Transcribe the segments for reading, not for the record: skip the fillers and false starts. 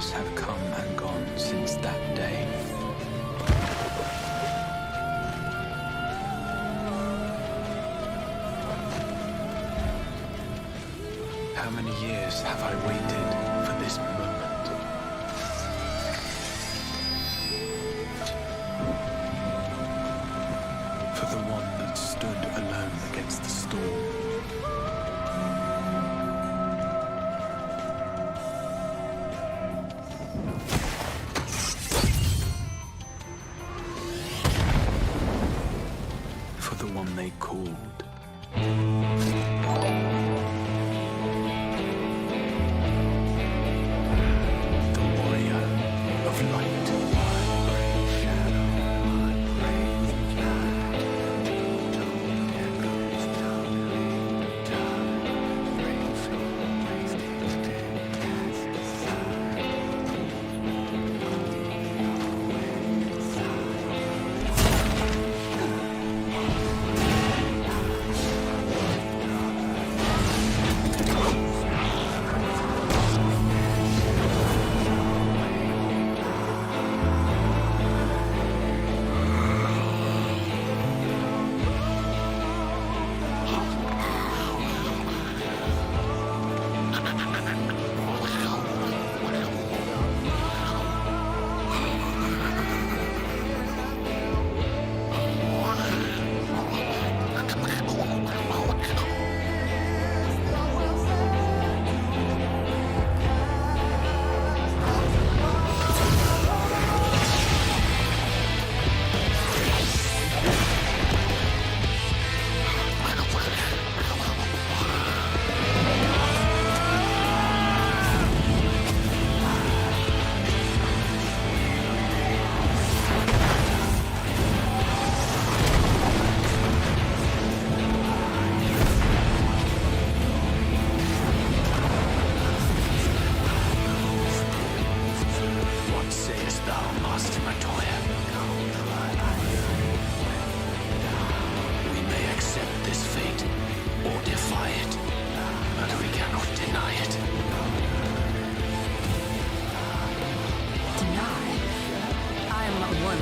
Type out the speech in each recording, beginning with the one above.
years have come and gone since that day. How many years have I waited for this moment? For the one that stood alone against the storm. For the one they called. The warrior of light.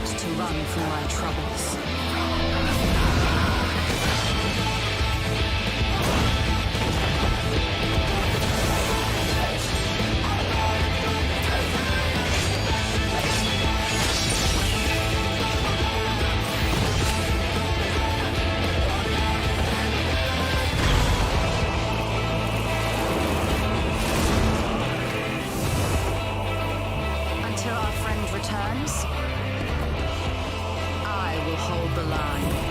To run from my troubles. Until our friend returns, I will hold the line.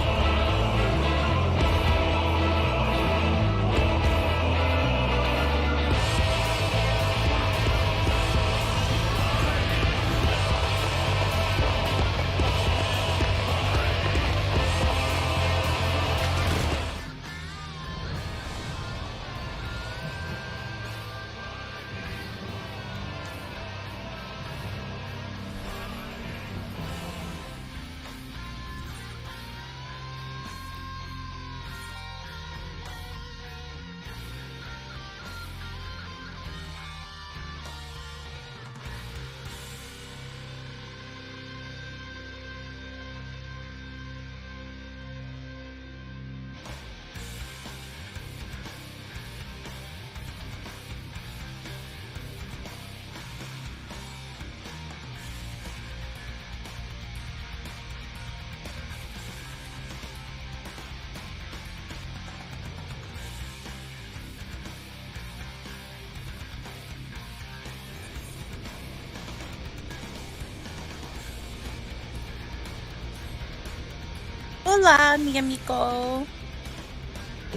Hola, mi amigo.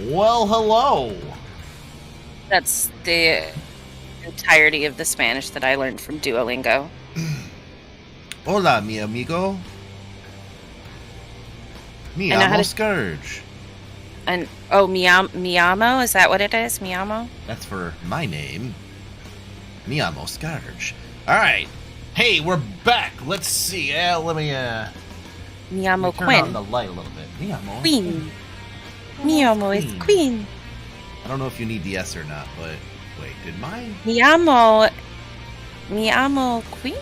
Well, hello. That's the entirety of the Spanish that I learned from Duolingo. Hola, mi amigo. Mi I know how amo to- Scourge. And mi amo, is that what it is? Mi amo? That's for my name. Mi amo Scourge. All right. Hey, we're back. Let's see. Let me Mi amo turn on the Quinn. light a little bit. Mi amo. Queen. Mi amo is Queen. I don't know if you need the S or not, but wait, did mine? Mi amo Mi amo qui?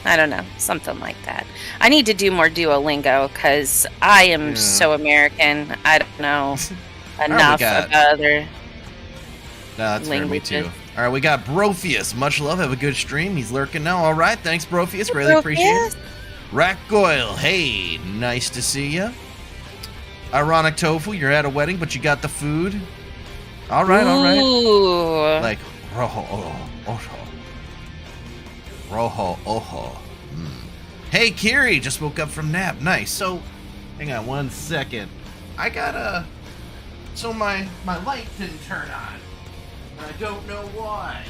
I don't know, something like that. I need to do more Duolingo because I am so American. I don't know enough about other No, that's fair, me too. languages. All right, we got Brophius. Much love. Have a good stream. He's lurking now. All right, thanks, Brophius. Really appreciate it. Rack Goyle. Hey, nice to see you. Ironic Tofu. You're at a wedding, but you got the food. All right, all right. Ooh. Like rojo ojo. Rojo ojo. Hey, Kiri. Just woke up from nap. Nice. So, hang on one second. I got So my light didn't turn on. I don't know why.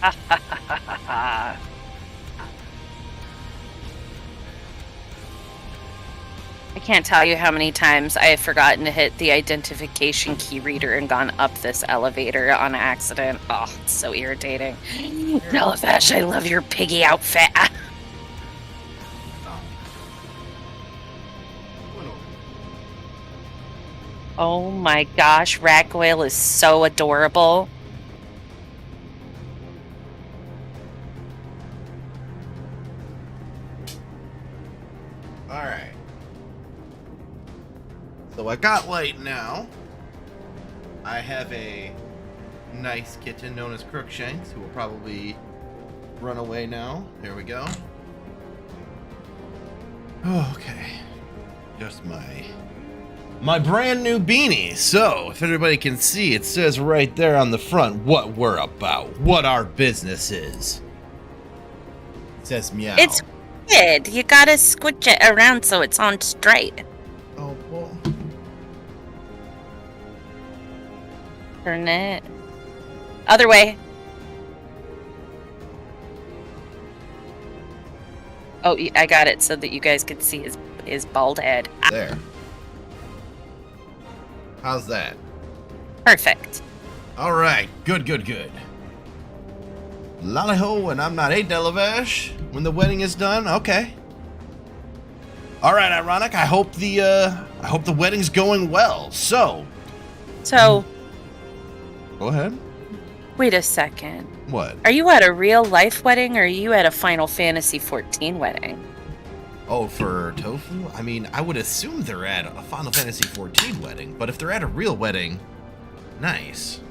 I can't tell you how many times I have forgotten to hit the identification key reader and gone up this elevator on accident. Oh, it's so irritating. Nelevash, I love your piggy outfit. Oh my gosh, Ragwell is so adorable. Alright. So I got light now. I have a nice kitten known as Crookshanks who will probably run away now. There we go. Okay. Just my brand new beanie. So, if everybody can see, it says right there on the front what we're about, what our business is. It says meow. It's good. You gotta squish it around so it's on straight. Oh, well. Turn it. Other way. Oh, I got it so that you guys could see his bald head. There. How's that? Perfect. All right. Good, good, good. Lally-ho, and I'm not a Delavesh when the wedding is done. Okay. All right, Ironic. I hope the wedding's going well. So. So. Go ahead. Wait a second. What? Are you at a real life wedding or are you at a Final Fantasy XIV wedding? Oh, for Tofu? I mean, I would assume they're at a Final Fantasy XIV wedding, but if they're at a real wedding, nice.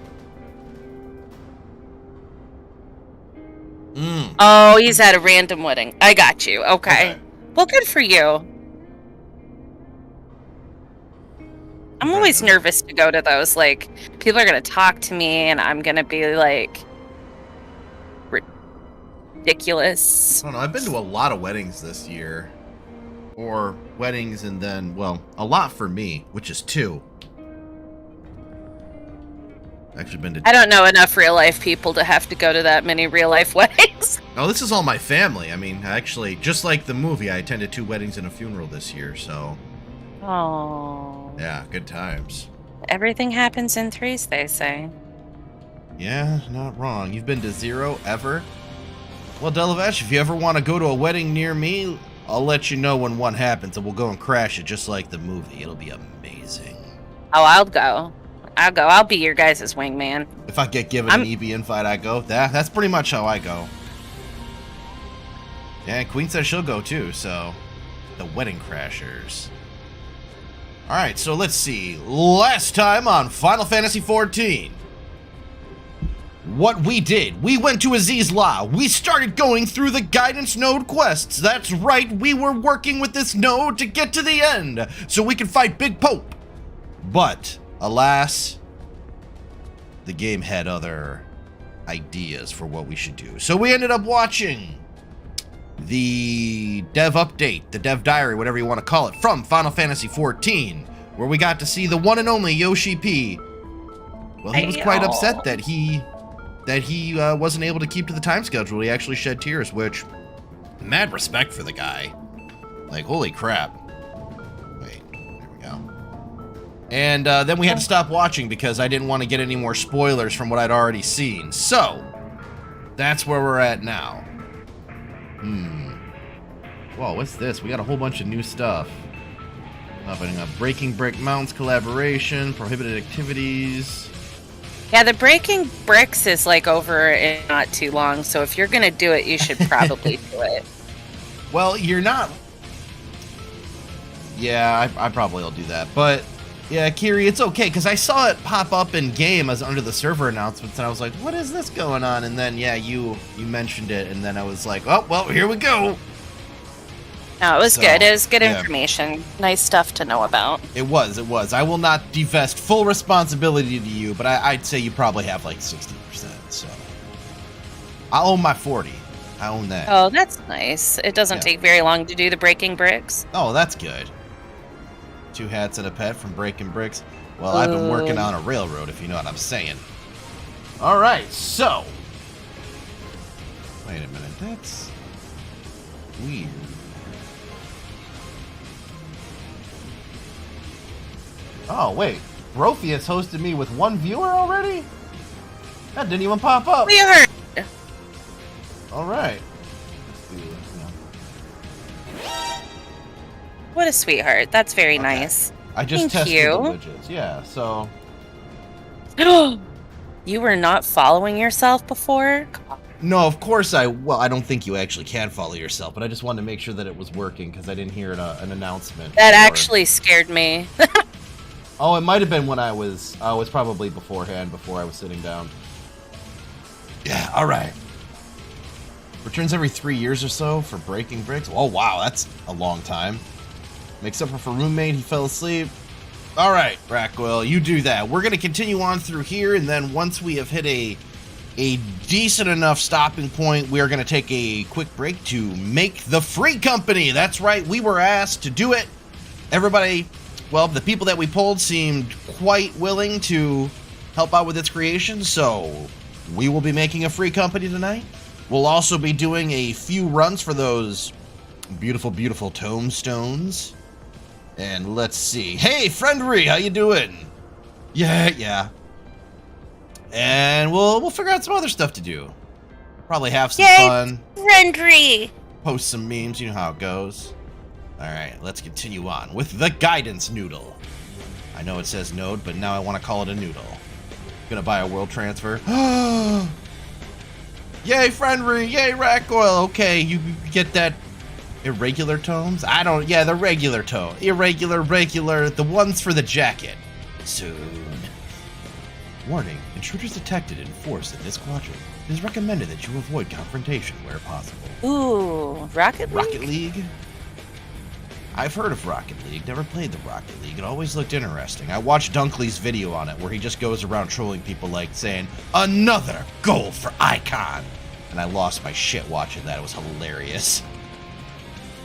Oh, he's at a random wedding. I got you. Okay. Well, good for you. I'm always nervous to go to those. Like, people are going to talk to me and I'm going to be like ridiculous. I don't know. I've been to a lot of weddings this year. Or weddings and then, well, a lot for me, which is 2. Actually been to... I don't know enough real life people to have to go to that many real life weddings. Oh, this is all my family. I mean, actually, just like the movie, I attended 2 weddings and a funeral this year, so... Oh. Yeah, good times. Everything happens in threes, they say. Yeah, not wrong. You've been to 0 ever? Well, Delavesh, if you ever want to go to a wedding near me, I'll let you know when one happens, and we'll go and crash it just like the movie. It'll be amazing. Oh, I'll go. I'll be your guys' wingman. If I get given an EB invite, I go. That's pretty much how I go. Yeah, Queen says she'll go too, so... The Wedding Crashers. Alright, so let's see. Last time on Final Fantasy XIV. What we did, we went to Azys La. We started going through the guidance node quests. That's right, we were working with this node to get to the end, so we could fight Big Pope. But, alas, the game had other ideas for what we should do. So we ended up watching the dev update, the dev diary, whatever you want to call it, from Final Fantasy XIV, where we got to see the one and only Yoshi P. Well, he was quite upset that he wasn't able to keep to the time schedule. He actually shed tears, which, mad respect for the guy. Like, holy crap. Wait, there we go. And then we had to stop watching because I didn't want to get any more spoilers from what I'd already seen. So, that's where we're at now. Whoa, what's this? We got a whole bunch of new stuff. Opening up Breaking Brick Mounts collaboration, prohibited activities. Yeah, the breaking bricks is like over in not too long, so if you're gonna do it, you should probably do it. Well, you're not. Yeah, I probably will do that. But yeah, Kiri, it's okay because I saw it pop up in game as under the server announcements, and I was like, "What is this going on?" And then yeah, you mentioned it, and then I was like, "Oh well, here we go." No, it was good. It was good yeah. information. Nice stuff to know about. It was. I will not divest full responsibility to you, but I'd say you probably have like 60%. So I own my 40. I own that. Oh, that's nice. It doesn't take very long to do the breaking bricks. Oh, that's good. 2 hats and a pet from Breaking Bricks. Well, I've been working on a railroad, if you know what I'm saying. All right, so. Wait a minute. That's weird. Oh, wait. Brophius hosted me with 1 viewer already? That didn't even pop up. We heard. All right. What a sweetheart. That's very nice. I just Thank tested you. the widgets. Yeah, so. You were not following yourself before? No, of course I don't think you actually can follow yourself, but I just wanted to make sure that it was working because I didn't hear an announcement. That actually scared me. Oh, it might have been when it was probably beforehand, before I was sitting down. Yeah, all right. Returns every 3 years or so for Breaking Bricks. Oh, wow, that's a long time. Makes up for roommate, he fell asleep. All right, Rackwell, you do that. We're going to continue on through here, and then once we have hit a decent enough stopping point, we are going to take a quick break to make the free company. That's right, we were asked to do it. Everybody, well, the people that we polled seemed quite willing to help out with its creation, so we will be making a free company tonight. We'll also be doing a few runs for those beautiful, beautiful tombstones. And let's see. Hey, Friendry, how you doing? Yeah. And we'll figure out some other stuff to do. Probably have some fun. Friendry! Post some memes, you know how it goes. Alright, let's continue on with the guidance noodle. I know it says node, but now I want to call it a noodle. Gonna buy a world transfer. Yay, Friendry! Yay, Rackoil! Okay, you get that irregular tomes? Yeah, the regular tome. Irregular, regular, the ones for the jacket. Soon. Warning, intruders detected in force in this quadrant. It is recommended that you avoid confrontation where possible. Ooh, Rocket League? Rocket League? I've heard of Rocket League, never played the Rocket League. It always looked interesting. I watched Dunkley's video on it where he just goes around trolling people like saying, "Another goal for Icon!" And I lost my shit watching that. It was hilarious.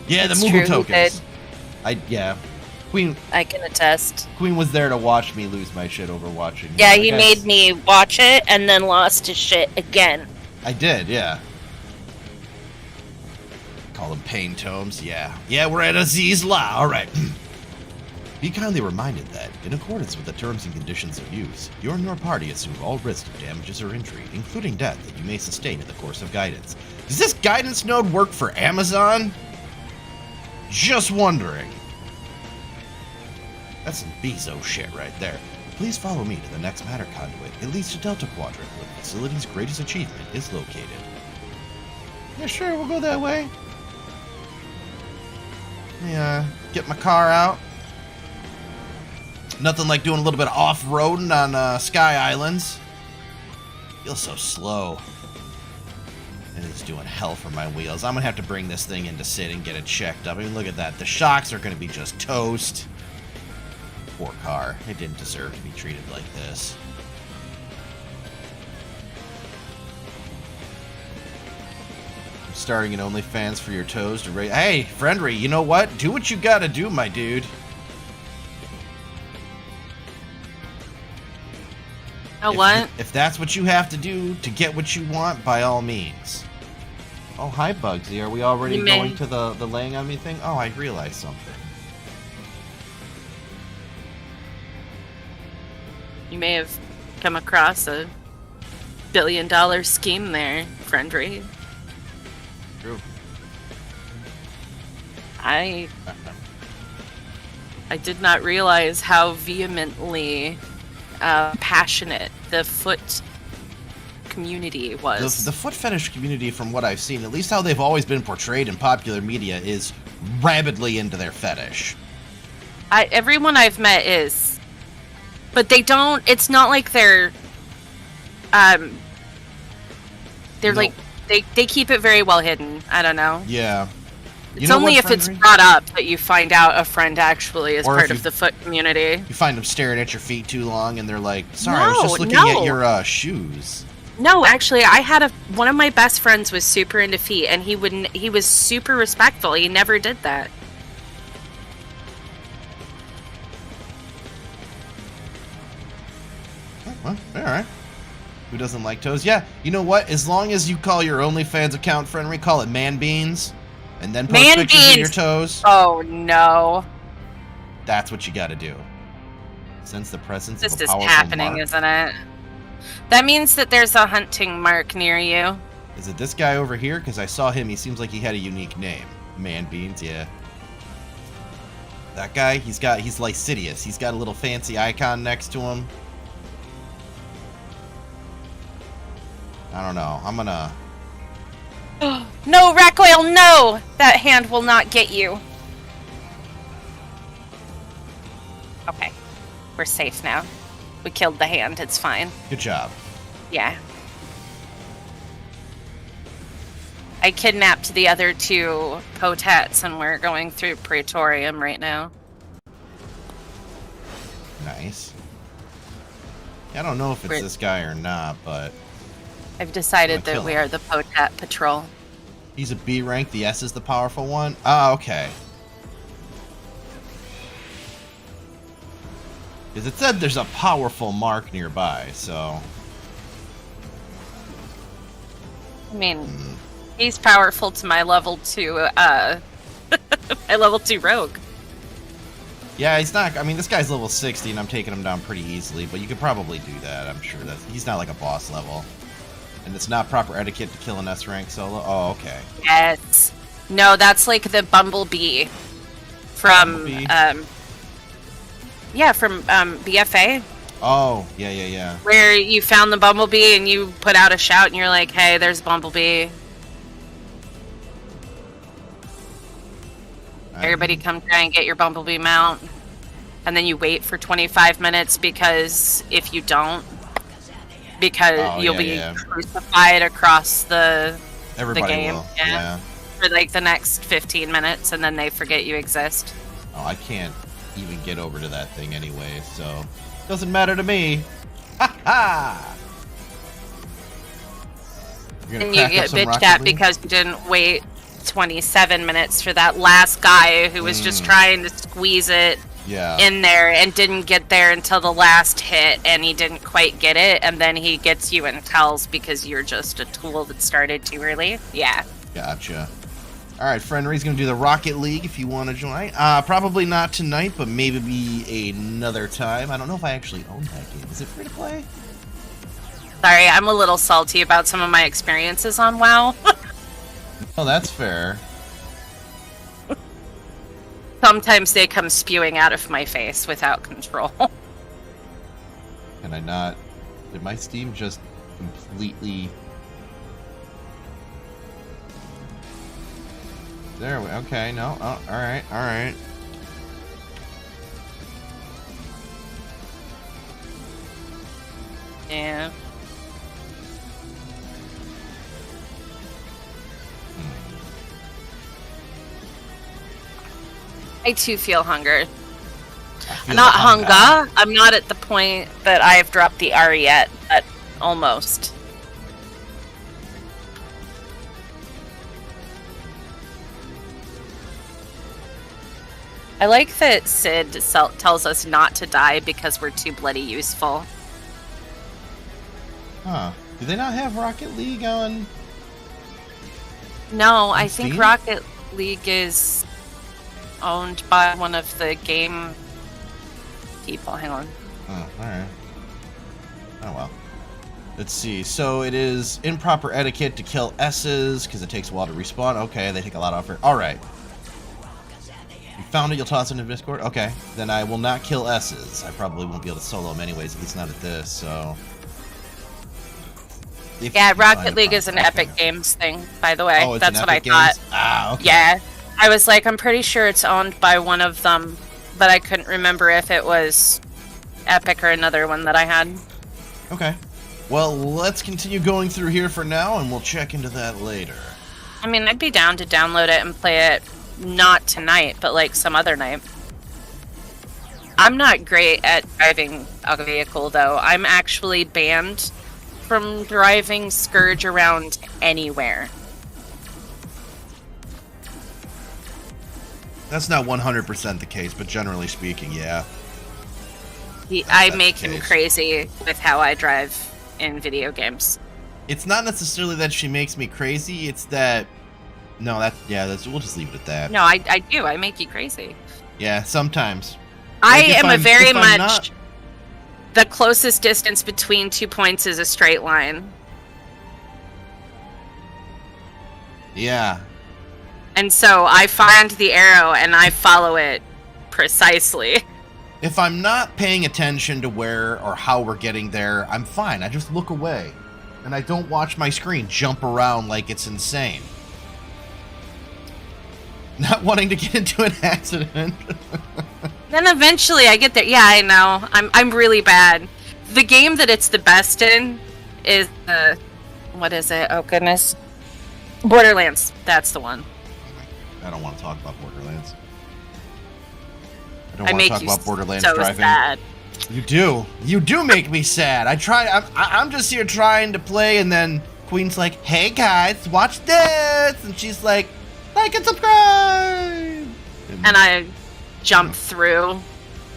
Yeah, It's the true, Moogle tokens. Queen. I can attest. Queen was there to watch me lose my shit over watching. Yeah, he made me watch it and then lost his shit again. I did, yeah. Call them pain tomes, yeah. Yeah, we're at Azys La, alright. Be kindly reminded that, in accordance with the terms and conditions of use, you and your party assume all risks of damages or injury, including death that you may sustain in the course of guidance. Does this guidance node work for Amazon? Just wondering. That's some Bezo shit right there. Please follow me to the next matter conduit. It leads to Delta Quadrant, where the facility's greatest achievement is located. Yeah, sure, we'll go that way. Yeah, get my car out. Nothing like doing a little bit of off-roading on Sky Islands. Feels so slow. It is doing hell for my wheels. I'm gonna have to bring this thing into sit and get it checked up. I mean, look at that. The shocks are gonna be just toast. Poor car. It didn't deserve to be treated like this. I'm starting an OnlyFans for your toes to raise. Hey, Friendry, you know what? Do what you gotta do, my dude. What? If that's what you have to do to get what you want, by all means. Oh, hi, Bugsy. Are we already going to the laying on me thing? Oh, I realized something. You may have come across a billion-dollar scheme there, Friendry. True. I did not realize how vehemently passionate the foot community was. The foot fetish community, from what I've seen, at least how they've always been portrayed in popular media, is rabidly into their fetish. Everyone I've met is, but they don't. It's not like they're like they keep it very well hidden. I don't know. Yeah. It's only if it's brought up that you find out a friend actually is part of the foot community. You find them staring at your feet too long, and they're like, "Sorry, I was just looking at your shoes." No, actually, I had one of my best friends was super into feet, and he was super respectful. He never did that. Well, all right. Who doesn't like toes? Yeah, you know what? As long as you call your OnlyFans account, friend, call it Man Beans, and then post pictures of your toes. Oh no. That's what you got to do. Sense the presence of a This powerful is happening, mark. isn't it? That means that there's a hunting mark near you. Is it this guy over here? Because I saw him. He seems like he had a unique name. Man Beans, yeah. That guy, he's lascivious. He's got a little fancy icon next to him. I don't know. I'm gonna... No, Rackwell, no! That hand will not get you. Okay. We're safe now. We killed the hand. It's fine. Good job. Yeah. I kidnapped the other two potats and we're going through Praetorium right now. Nice. I don't know if it's this guy or not, but... I've decided that we are the Potat Patrol. He's a B rank, the S is the powerful one? Ah, okay. Because it said there's a powerful mark nearby, so... I mean, he's powerful to my level 2, my level 2 rogue. Yeah, he's not... I mean, this guy's level 60, and I'm taking him down pretty easily, but you could probably do that, I'm sure. He's not like a boss level. And it's not proper etiquette to kill an S-rank solo? Oh, okay. Yes. No, that's like the Bumblebee from, yeah, from BFA. Oh, yeah. Where you found the Bumblebee and you put out a shout and you're like, hey, there's Bumblebee. Everybody come try and get your Bumblebee mount. And then you wait for 25 minutes because if you don't, you'll be crucified across the game. Will. Yeah. For like the next 15 minutes and then they forget you exist. Oh, I can't even get over to that thing anyway, so doesn't matter to me. Ha ha! And you get bitched at because you didn't wait 27 minutes for that last guy who was just trying to squeeze it in there and didn't get there until the last hit and he didn't quite get it and then he gets you in tells because you're just a tool that started too early. Yeah. Gotcha. Alright, Friendry's gonna do the Rocket League if you want to join. Probably not tonight, but maybe another time. I don't know if I actually own that game. Is it free to play? Sorry, I'm a little salty about some of my experiences on WoW. Oh, that's fair. Sometimes they come spewing out of my face without control. Can I not... Did my Steam just completely... There we... Okay, no. Oh, alright. Yeah. I too feel hunger. Not hunger. I'm not at the point that I've dropped the R yet, but almost. I like that Sid tells us not to die because we're too bloody useful. Huh. Do they not have Rocket League on? No, I think Rocket League is owned by one of the game people. Hang on. Oh, alright. Oh well. Let's see. So it is improper etiquette to kill S's because it takes a while to respawn. Okay, they take a lot off her. Alright. found it, you'll toss it into Discord? Okay. Then I will not kill S's. I probably won't be able to solo him anyways, at least not at this, so... Yeah, Rocket League is an Epic Games thing, by the way. Oh, it's That's an what I Epic thought. Games? Ah, okay. Yeah. I was like, I'm pretty sure it's owned by one of them, but I couldn't remember if it was Epic or another one that I had. Okay. Well, let's continue going through here for now, and we'll check into that later. I mean, I'd be down to download it and play it not tonight, but like some other night. I'm not great at driving a vehicle, though. I'm actually banned from driving Scourge around anywhere. That's not 100% the case, but generally speaking, yeah. I That's make the him case. crazy with how I drive in video games. It's not necessarily that she makes me crazy, it's that... No, we'll just leave it at that. No, I do. I make you crazy. Yeah, sometimes. I Like, if am I'm- a very if I'm much... not- The closest distance between 2 points is a straight line. Yeah. And so I find the arrow and I follow it precisely. If I'm not paying attention to where or how we're getting there, I'm fine. I just look away. And I don't watch my screen jump around like it's insane. Not wanting to get into an accident. Then eventually I get there. Yeah, I know. I'm really bad. The game that it's the best in is what is it? Oh goodness. Borderlands. That's the one. I don't want to talk about Borderlands. I don't I want to make talk you about Borderlands so driving. sad. You do. You do make me sad. I'm just here trying to play, and then Queen's like, "Hey guys, watch this," and she's like, "Like and subscribe." And I jump through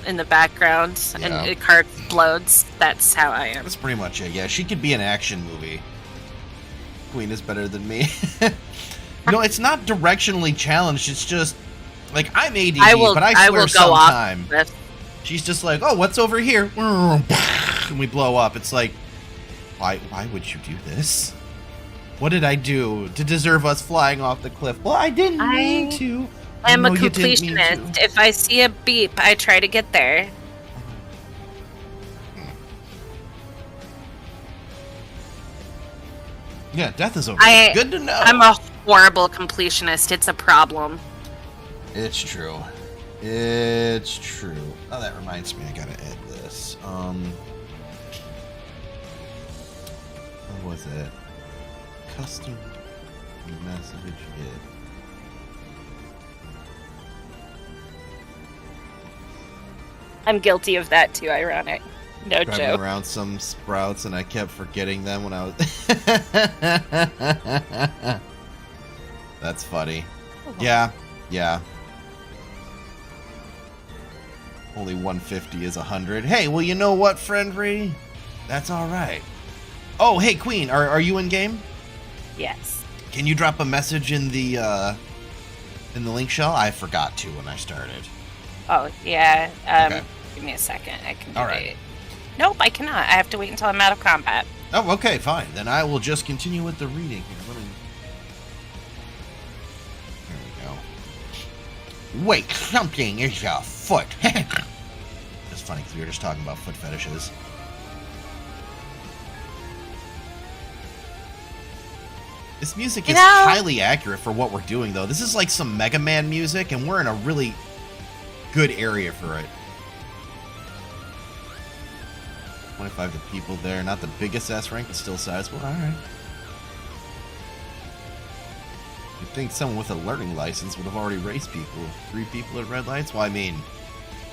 in the background, Yeah. and the car explodes. That's how I am. That's pretty much it. Yeah, she could be an action movie. Queen is better than me. No, it's not directionally challenged. It's just like I'm ADD, but I swear will go sometime off this. she's just like, "Oh, what's over here?" And we blow up. It's like, why would you do this? What did I do to deserve us flying off the cliff? Well, I didn't mean to. I'm a No, you didn't mean completionist. to. If I see a beep, I try to get there. Yeah, death is over. There. Good to know. I'm a horrible completionist. It's a problem. It's true. It's true. Oh, that reminds me. I gotta add this. What was it? Custom message hit. I'm guilty of that too, ironic. No Driving joke. around some sprouts and I kept forgetting them when I was... That's funny. Yeah. Only 150 is 100. Hey, well, you know what, friendry? That's alright. Oh, hey, Queen, are you in game? Yes. Can you drop a message in the link shell? I forgot to when I started. Oh, yeah. Okay. Give me a second. I can do All right. it. Nope, I cannot. I have to wait until I'm out of combat. Oh, okay, fine. Then I will just continue with the reading here. Let me... There we go. Wait, something is afoot. It's funny because we were just talking about foot fetishes. This music is highly accurate for what we're doing, though. This is like some Mega Man music, and we're in a really good area for it. 25 to people there. Not the biggest S rank, but still sizable. Alright. You'd think someone with a learning license would have already raced people. 3 people at red lights? Well, I mean...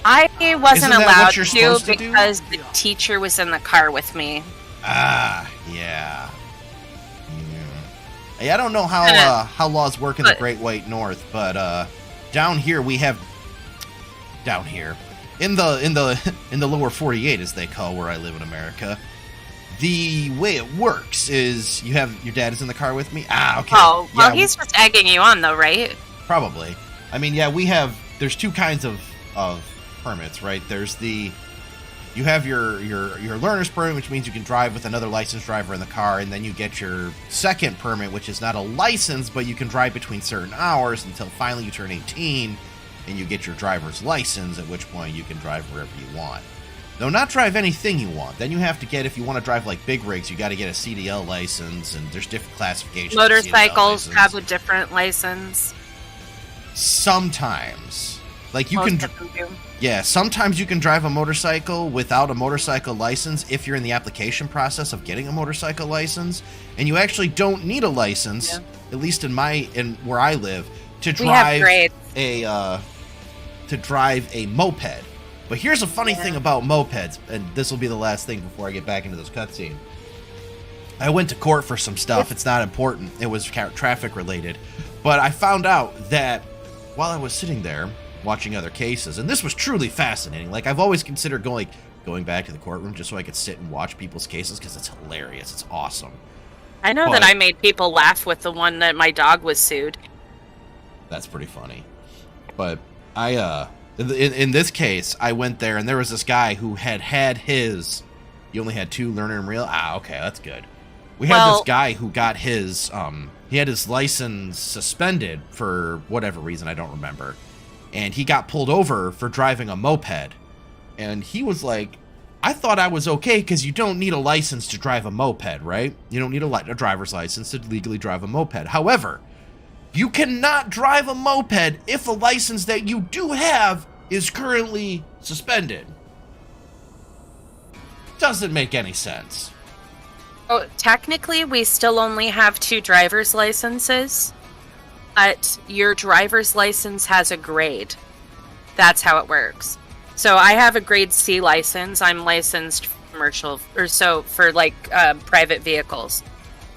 I wasn't Isn't that allowed what you're to supposed to do? because the teacher was in the car with me. Ah, yeah. Hey, I don't know how laws work in the Great White North, but down here we have... Down here. In the lower 48, as they call where I live in America, the way it works is you have your dad is in the car with me. Ah, okay. Oh, well, Yeah, he's just egging you on, though, right? probably. I mean, yeah, there's 2 kinds of permits, right? There's you have your learner's permit, which means you can drive with another licensed driver in the car, and then you get your second permit, which is not a license, but you can drive between certain hours until finally you turn 18. and you get your driver's license, at which point you can drive wherever you want. No, not drive anything you want. Then you have to get, if you want to drive like big rigs, you got to get a CDL license, and there's different classifications. Motorcycles have a different license. Sometimes. Like you Most can... of them do. Yeah, sometimes you can drive a motorcycle without a motorcycle license if you're in the application process of getting a motorcycle license, and you actually don't need a license, at least in where I live, to drive a moped. But here's a funny thing about mopeds, and this will be the last thing before I get back into this cutscene. I went to court for some stuff. It's not important. It was traffic related. But I found out that while I was sitting there watching other cases, and this was truly fascinating. Like, I've always considered going back to the courtroom just so I could sit and watch people's cases, because it's hilarious. It's awesome. I know that I made people laugh with the one that my dog was sued. That's pretty funny. But in this case, I went there, and there was this guy who had his... You only had 2 learner and real? Okay, that's good. We had this guy who got his... he had his license suspended for whatever reason, I don't remember. And he got pulled over for driving a moped. And he was like, I thought I was okay because you don't need a license to drive a moped, right? You don't need a driver's license to legally drive a moped. However, you cannot drive a moped if a license that you do have is currently suspended. Doesn't make any sense. Oh, technically, we still only have 2 driver's licenses, but your driver's license has a grade. That's how it works. So I have a grade C license. I'm licensed for commercial, for like private vehicles.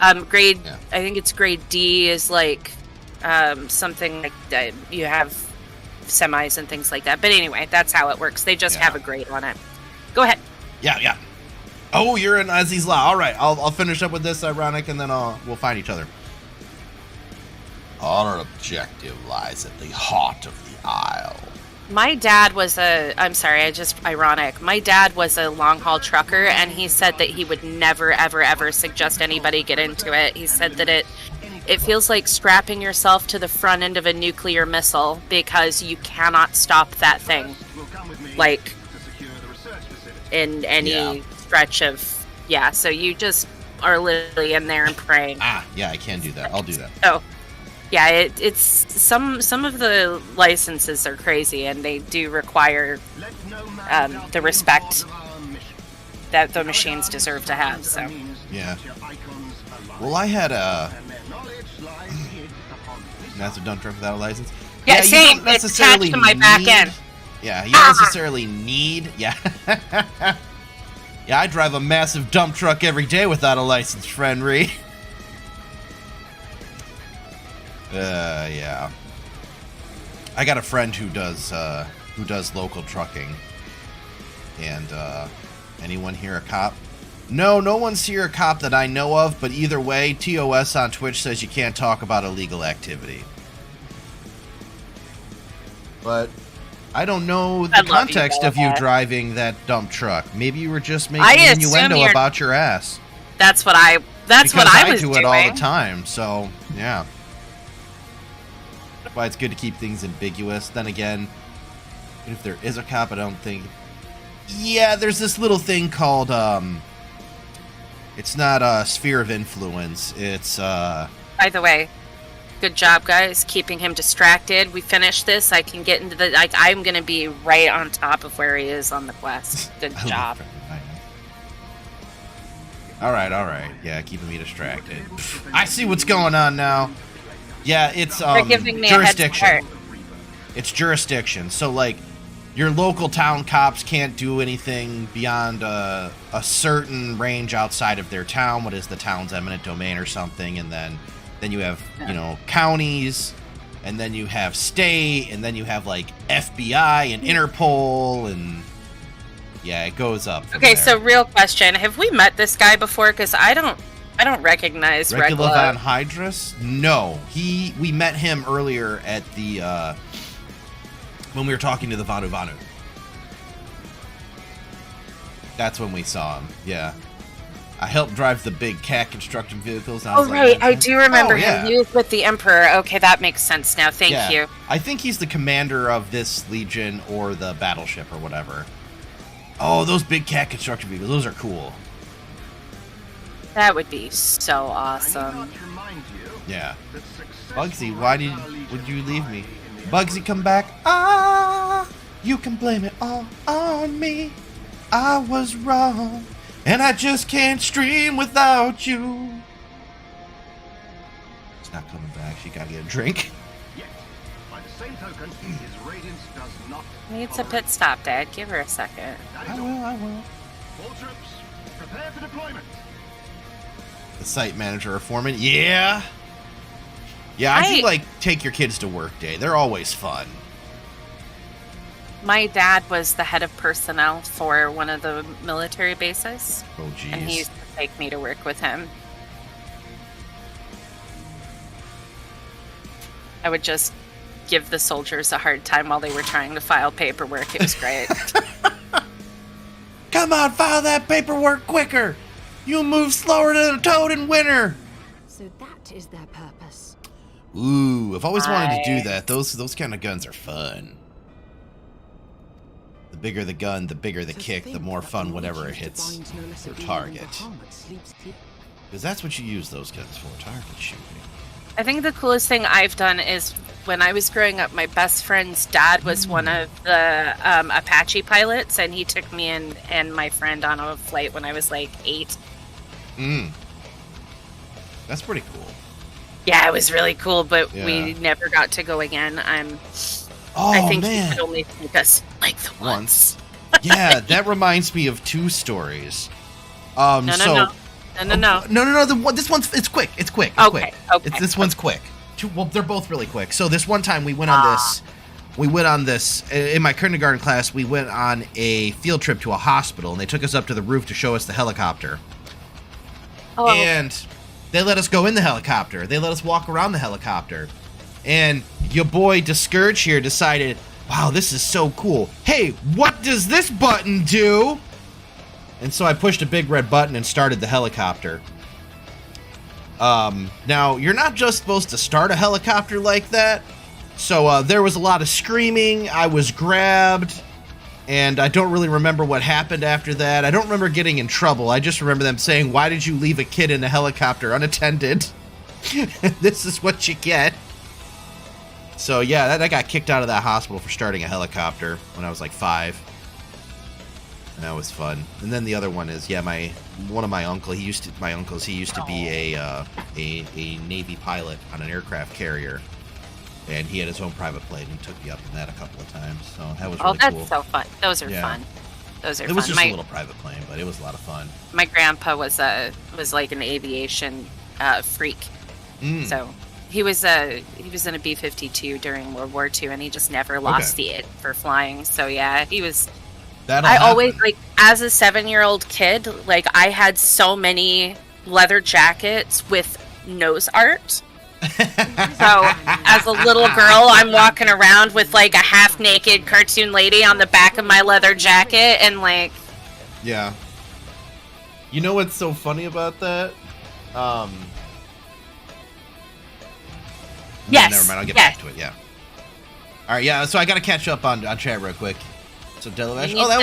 I think it's grade D is like something like that. You have semis and things like that. But anyway, that's how it works. They just have a grade on it. Go ahead. Yeah. Oh, you're in Azys La. All right, I'll finish up with this ironic, and then we'll find each other. Our objective lies at the heart of the Isle. My dad was ironic. My dad was a long-haul trucker, and he said that he would never, ever, ever suggest anybody get into it. He said that it feels like strapping yourself to the front end of a nuclear missile, because you cannot stop that thing, like, in any stretch of... Yeah, so you just are literally in there and praying. Yeah, I can do that. I'll do that. Oh. Yeah, it's some of the licenses are crazy, and they do require the respect that the machines deserve to have. So yeah. Well, I had a massive dump truck without a license. Yeah, same. You don't necessarily it's attached to my back end. Yeah, you don't necessarily need. Yeah. Yeah, I drive a massive dump truck every day without a license, friend Ree. Yeah. I got a friend who does local trucking. And anyone here a cop? No one's here a cop that I know of, but either way, TOS on Twitch says you can't talk about illegal activity. But I don't know the context of you driving that dump truck. Maybe you were just making an innuendo about your ass. That's what I was do it all the time, so yeah. Why it's good to keep things ambiguous. Then again, if there is a cop, I don't think... Yeah, there's this little thing called, it's not a sphere of influence. It's, By the way, good job, guys, keeping him distracted. We finished this. I can get into the... I'm going to be right on top of where he is on the quest. Good job. All right. Yeah, keeping me distracted. I see what's going on now. Yeah, it's jurisdiction. It's jurisdiction. So, like, your local town cops can't do anything beyond a certain range outside of their town. What is the town's eminent domain or something? And then you have, counties, and then you have state, and then you have, like, FBI and Interpol, and yeah, it goes up. Okay, so real question. Have we met this guy before? Because I don't recognize Regula Van Hydrus? No. We met him earlier at the when we were talking to the Vanu Vanu. That's when we saw him. Yeah. I helped drive the big cat construction vehicles. And I Oh, was like, right. I "That's do it." remember Oh, him. yeah. He was with the Emperor. Okay, that makes sense now. Thank Yeah. you. I think he's the commander of this legion or the battleship or whatever. Oh, those big cat construction vehicles. Those are cool. That would be so awesome. Yeah. Bugsy, would you leave me? Bugsy, come back. Ah, you can blame it all on me. I was wrong, and I just can't stream without you. It's not coming back. She gotta get a drink. By the same token, his radiance does not. Needs a pit stop, Dad. Give her a second. I will. All troops, prepare for deployment. The site manager or foreman. Yeah. Yeah, I do like take your kids to work day. They're always fun. My dad was the head of personnel for one of the military bases. Oh, jeez. And he used to take me to work with him. I would just give the soldiers a hard time while they were trying to file paperwork. It was great. Come on, file that paperwork quicker. You move slower than a toad in winter. So that is their purpose. Ooh, I've always wanted to do that. Those kind of guns are fun. The bigger the gun, the bigger the kick, the more fun whatever it hits their target. Because that's what you use those guns for, target shooting. I think the coolest thing I've done is when I was growing up, my best friend's dad was one of the Apache pilots, and he took me and my friend on a flight when I was like 8. That's pretty cool. Yeah, it was really cool, but Yeah. we never got to go again. Oh, I think man. he could only take us like the once. Yeah, that reminds me of 2 stories. No. This one's it's quick. It's quick. Okay. This one's quick. Well, they're both really quick. So this one time we went on this. We went on this in my kindergarten class. We went on a field trip to a hospital, and they took us up to the roof to show us the helicopter. Oh. And they let us go in the helicopter. They let us walk around the helicopter. And your boy Discourage here decided, wow, this is so cool. Hey, what does this button do? And so I pushed a big red button and started the helicopter. Now, you're not just supposed to start a helicopter like that. So there was a lot of screaming. I was grabbed. And I don't really remember what happened after that. I don't remember getting in trouble. I just remember them saying, why did you leave a kid in a helicopter unattended? This is what you get. So yeah, I got kicked out of that hospital for starting a helicopter when I was like 5. And that was fun. And then the other one is, yeah, one of my uncles, he used to be a Navy pilot on an aircraft carrier. And he had his own private plane. He took me up in that a couple of times. So that was really cool. Oh, that's so fun. Those are fun. Those are fun. It was just a little private plane, but it was a lot of fun. My grandpa was like an aviation freak. So he was in a B-52 during World War II, and he just never lost the it for flying. So yeah, he was. Always, like, as a 7-year-old kid, like, I had so many leather jackets with nose art. So as a little girl, I'm walking around with like a half-naked cartoon lady on the back of my leather jacket, and like, yeah. You know what's so funny about that? Yes. Never mind. I'll get back to it. Yeah. All right. Yeah. So I got to catch up on chat real quick. So Delavesh. Oh, that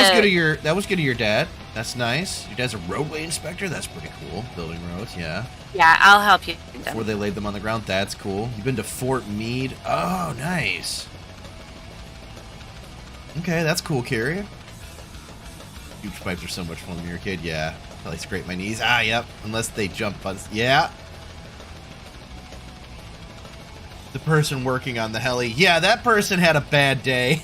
was good of your dad. That's nice. Your dad's a roadway inspector. That's pretty cool. Building roads. Yeah. Yeah, I'll help you. Before they laid them on the ground. That's cool. You've been to Fort Meade. Oh, nice. Okay, that's cool, Carrie. Huge pipes are so much fun when you're a kid. Yeah. Probably scrape my knees. Ah, yep. Unless they jump on. Yeah. The person working on the heli. Yeah, that person had a bad day.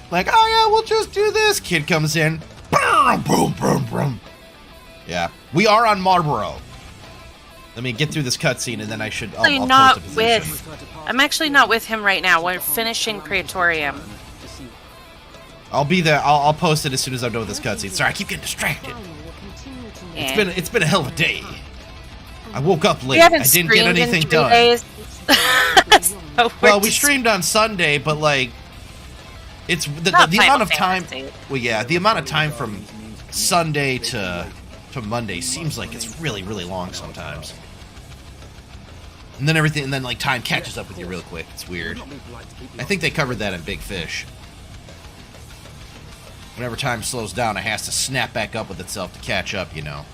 Like, oh yeah, we'll just do this. Kid comes in. Boom, boom, boom, boom. Yeah. We are on Marlboro. Let me get through this cutscene, and then I'll post a position. I'm actually not with him right now. We're finishing Praetorium. I'll be there. I'll post it as soon as I'm done with this cutscene. Sorry, I keep getting distracted. Yeah. It's been a hell of a day. I woke up late. I didn't get anything done. Well, we streamed on Sunday, but like, it's the amount of time. Well, yeah, the amount of time from Sunday to to Monday seems like it's really, really long sometimes. And then like time catches up with you real quick. It's weird. I think they covered that in Big Fish. Whenever time slows down, it has to snap back up with itself to catch up, you know.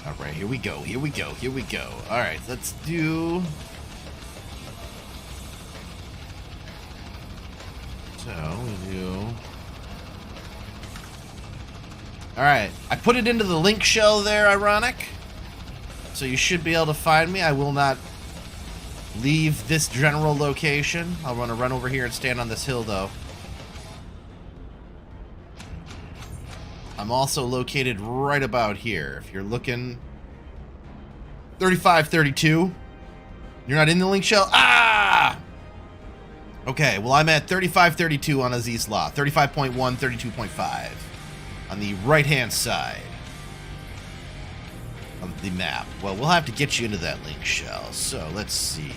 Alright, here we go, here we go, here we go. Alright, let's do... So, we do... Alright, I put it into the link shell there, Ironic. So you should be able to find me. I will not leave this general location. I'll want to run over here and stand on this hill, though. I'm also located right about here. If you're looking... 3532. You're not in the link shell? Ah! Okay, well, I'm at 3532 on Azys La. 35.1, 32.5. On the right-hand side of the map. Well, we'll have to get you into that link shell. So, let's see.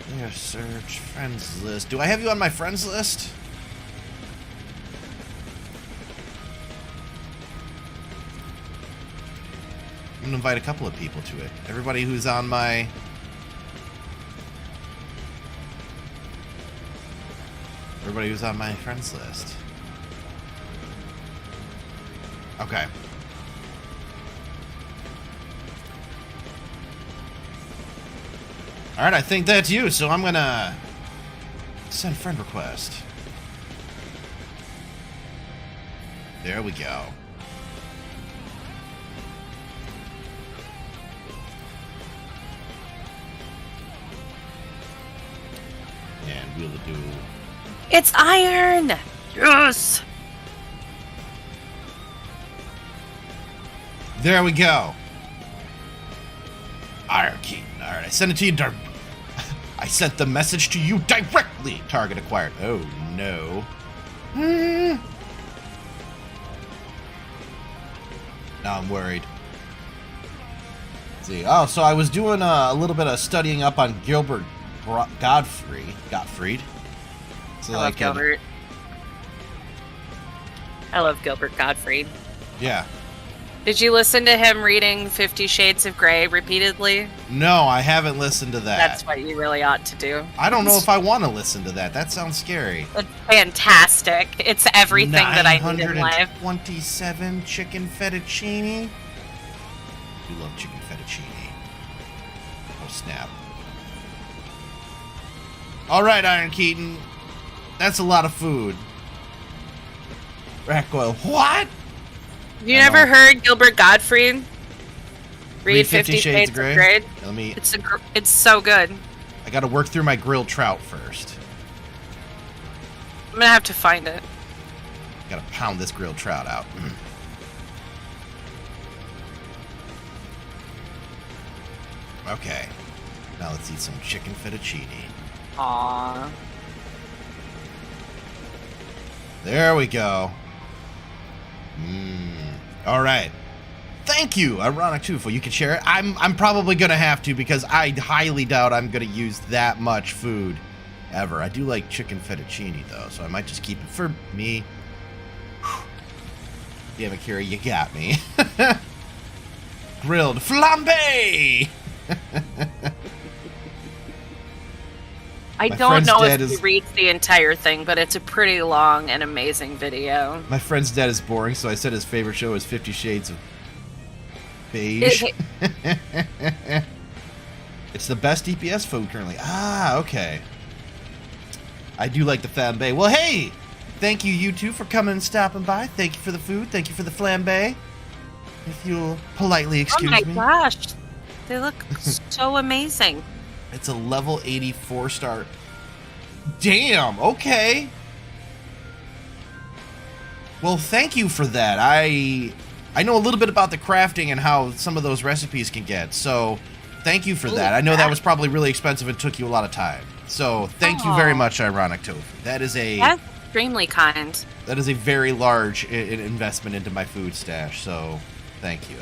There, search, friends list. Do I have you on my friends list? I'm going to invite a couple of people to it. Everybody who's on my... Everybody who's on my friends list. Okay. Alright, I think that's you, so I'm gonna send friend request. There we go. And we'll do... It's iron! Yes! There we go. Iron Keaton. Alright, I sent it to you. I sent the message to you directly. Target acquired. Oh, no. Now I'm worried. Let's see. Oh, so I was doing a little bit of studying up on Gilbert Gottfried. So I love Gilbert. I love Gilbert Gottfried. Yeah. Did you listen to him reading 50 Shades of Grey repeatedly? No, I haven't listened to that. That's what you really ought to do. I don't know if I want to listen to that. That sounds scary. It's fantastic. It's everything that I need in life. 927 chicken fettuccine. We love chicken fettuccine. Oh, snap. All right, Iron Keaton. That's a lot of food. Raccoil. What? You never heard Gilbert Gottfried read 50 Shades of Grey? Let me... It's so good. I gotta work through my grilled trout first. I'm gonna have to find it. Gotta pound this grilled trout out. Okay. Now let's eat some chicken fettuccine. Aww. There we go. All right. Thank you, Ironic Tufo. You can share it. I'm probably gonna have to because I highly doubt I'm gonna use that much food ever. I do like chicken fettuccine though, so I might just keep it for me. Damn it, Kira, you got me. Grilled flambe. I don't know if he reads the entire thing, but it's a pretty long and amazing video. My friend's dad is boring, so I said his favorite show is 50 Shades of Beige. It's the best DPS food currently. Ah, okay. I do like the flambe. Well, hey! Thank you two, for coming and stopping by. Thank you for the food. Thank you for the flambe. If you'll politely excuse me. Oh my gosh. They look so amazing. It's a level 84 star. Damn, okay. Well, thank you for that. I know a little bit about the crafting and how some of those recipes can get, so thank you for that. I know that was probably really expensive and took you a lot of time. So thank you very much, Ironic Tofu. That's extremely kind. That is a very large investment into my food stash, so thank you.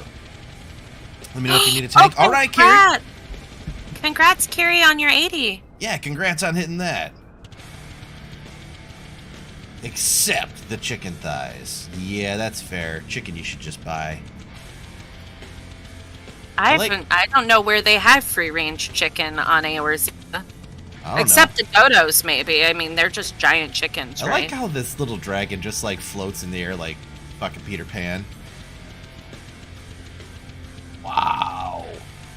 Let me know if you need a tank. All right, Carrie. Congrats, Carrie, on your 80. Yeah, congrats on hitting that. Except the chicken thighs. Yeah, that's fair. Chicken you should just buy. I don't know where they have free-range chicken on Eorzea. Except know. the dodos, maybe. I mean, they're just giant chickens, I right? like how this little dragon just, like, floats in the air like fucking Peter Pan. Wow.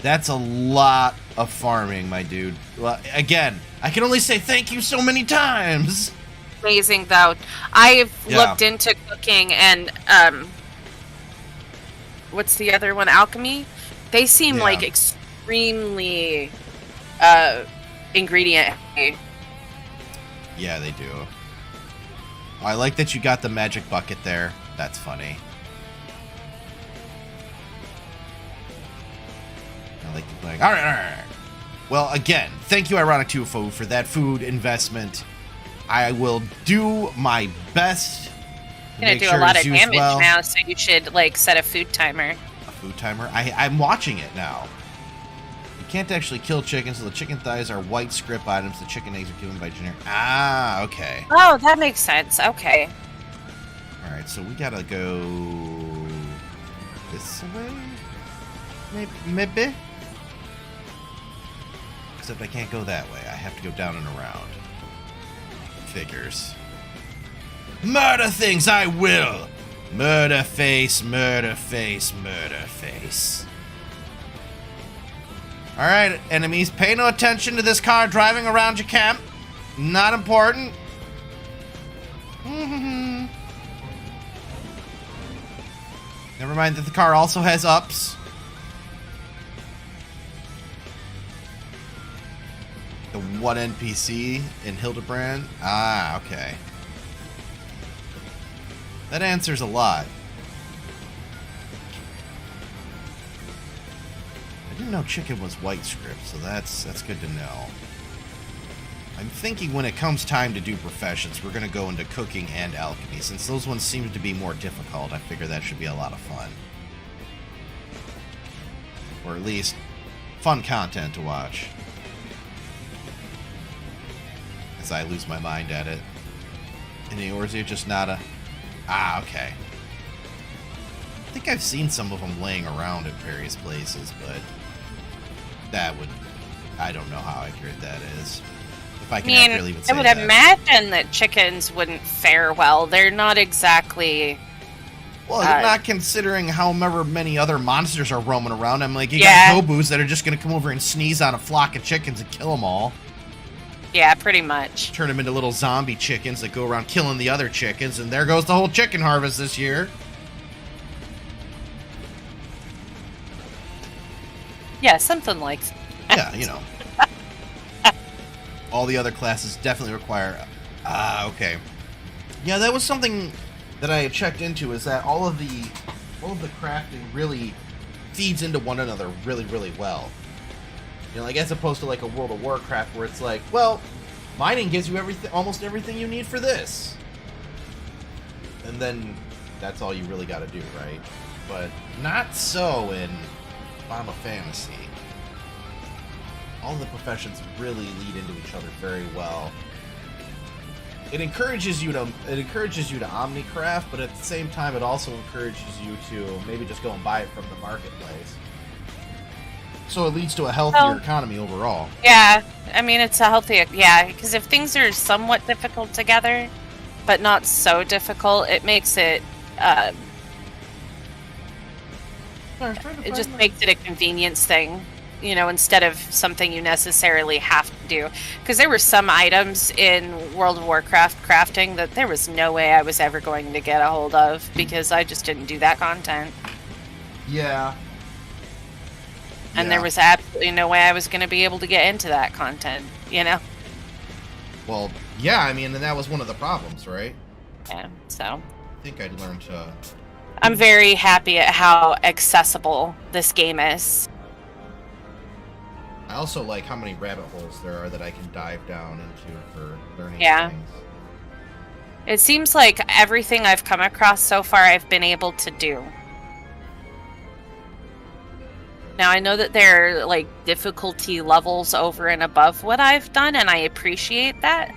That's a lot of farming, my dude. Well, again, I can only say thank you so many times. Amazing, though. I've looked into cooking and, what's the other one? Alchemy? They seem like extremely, ingredient heavy. Yeah, they do. I like that you got the magic bucket there. That's funny. I like the playing. All right. Well, again, thank you, Ironic Tufo, for that food investment. I will do my best. I'm gonna do a lot of damage now, so you should like set a food timer. A food timer? I'm watching it now. You can't actually kill chickens, so the chicken thighs are white script items. The chicken eggs are given by generic. Ah, okay. Oh, that makes sense. Okay. All right, so we gotta go this way, maybe. Except I can't go that way. I have to go down and around. Figures. Murder things, I will! Murder face, murder face, murder face. Alright, enemies, pay no attention to this car driving around your camp. Not important. Never mind that the car also has ups. The one NPC in Hildebrand? Ah, okay. That answers a lot. I didn't know chicken was white script, so that's good to know. I'm thinking when it comes time to do professions, we're going to go into cooking and alchemy. Since those ones seem to be more difficult, I figure that should be a lot of fun. Or at least, fun content to watch. As I lose my mind at it. And Eorzea just not a... Ah, okay. I think I've seen some of them laying around at various places, but... That would... I don't know how accurate that is. If I can accurately even say that. I would imagine that chickens wouldn't fare well. They're not exactly... Well, you're not considering however many other monsters are roaming around. I'm like, you got Gobus that are just going to come over and sneeze on a flock of chickens and kill them all. Yeah, pretty much. Turn them into little zombie chickens that go around killing the other chickens, and there goes the whole chicken harvest this year. Yeah, something like that. Yeah, you know. All the other classes definitely require... Ah, okay. Yeah, that was something that I checked into, is that all of the crafting really feeds into one another really, really well. You know, like as opposed to like a World of Warcraft where it's like, well, mining gives you almost everything you need for this. And then that's all you really got to do, right? But not so in Final Fantasy. All the professions really lead into each other very well. It encourages you to omnicraft, but at the same time it also encourages you to maybe just go and buy it from the marketplace. So it leads to a healthier economy overall. Yeah, I mean, it's a healthy... Yeah, because if things are somewhat difficult together, but not so difficult, it makes it... it just makes it a convenience thing, you know, instead of something you necessarily have to do. Because there were some items in World of Warcraft crafting that there was no way I was ever going to get a hold of, because I just didn't do that content. Yeah. And there was absolutely no way I was going to be able to get into that content, you know? Well, yeah, I mean, and that was one of the problems, right? Yeah, so... I think I'd learned to... I'm very happy at how accessible this game is. I also like how many rabbit holes there are that I can dive down into for learning things. It seems like everything I've come across so far I've been able to do. Now, I know that there are, like, difficulty levels over and above what I've done, and I appreciate that.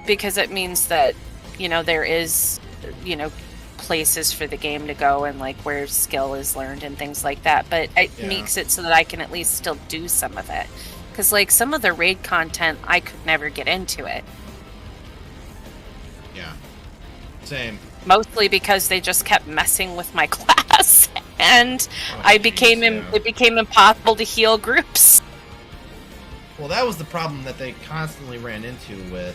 Because it means that there is, places for the game to go and like where skill is learned and things like that. But it makes it so that I can at least still do some of it. Because like some of the raid content, I could never get into it. Yeah. Same. Mostly because they just kept messing with my class, and it became impossible to heal groups. Well, that was the problem that they constantly ran into with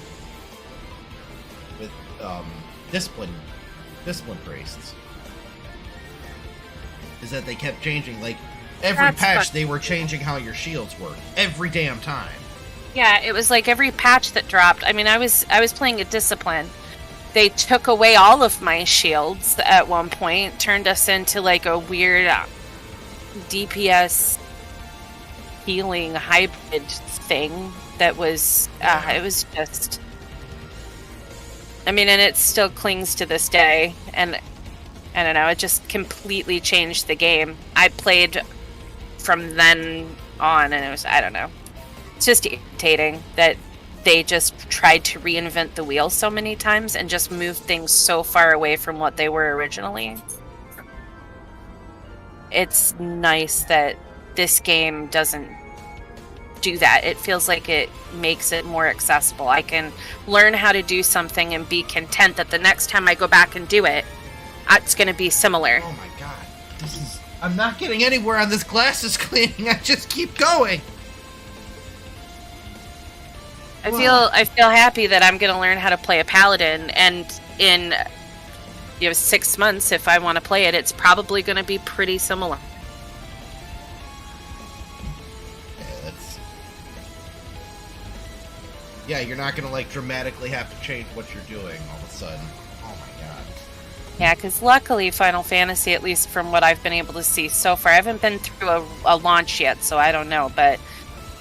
discipline priests. Is that they kept changing, like every patch they were changing how your shields work every damn time. Yeah, it was like every patch that dropped. I mean, I was playing a discipline. They took away all of my shields at one point, turned us into like a weird DPS healing hybrid thing that was, it was just, I mean, and it still clings to this day, and I don't know, it just completely changed the game. I played from then on, and it was, I don't know, it's just irritating that they just tried to reinvent the wheel so many times and just moved things so far away from what they were originally. It's nice that this game doesn't do that. It feels like it makes it more accessible. I can learn how to do something and be content that the next time I go back and do it, it's going to be similar. Oh my god. I'm not getting anywhere on this glasses cleaning. I just keep going. I feel happy that I'm going to learn how to play a paladin, and in 6 months, if I want to play it, it's probably going to be pretty similar. Yeah, you're not going to like dramatically have to change what you're doing all of a sudden. Oh my god. Yeah, because luckily Final Fantasy, at least from what I've been able to see so far, I haven't been through a launch yet, so I don't know, but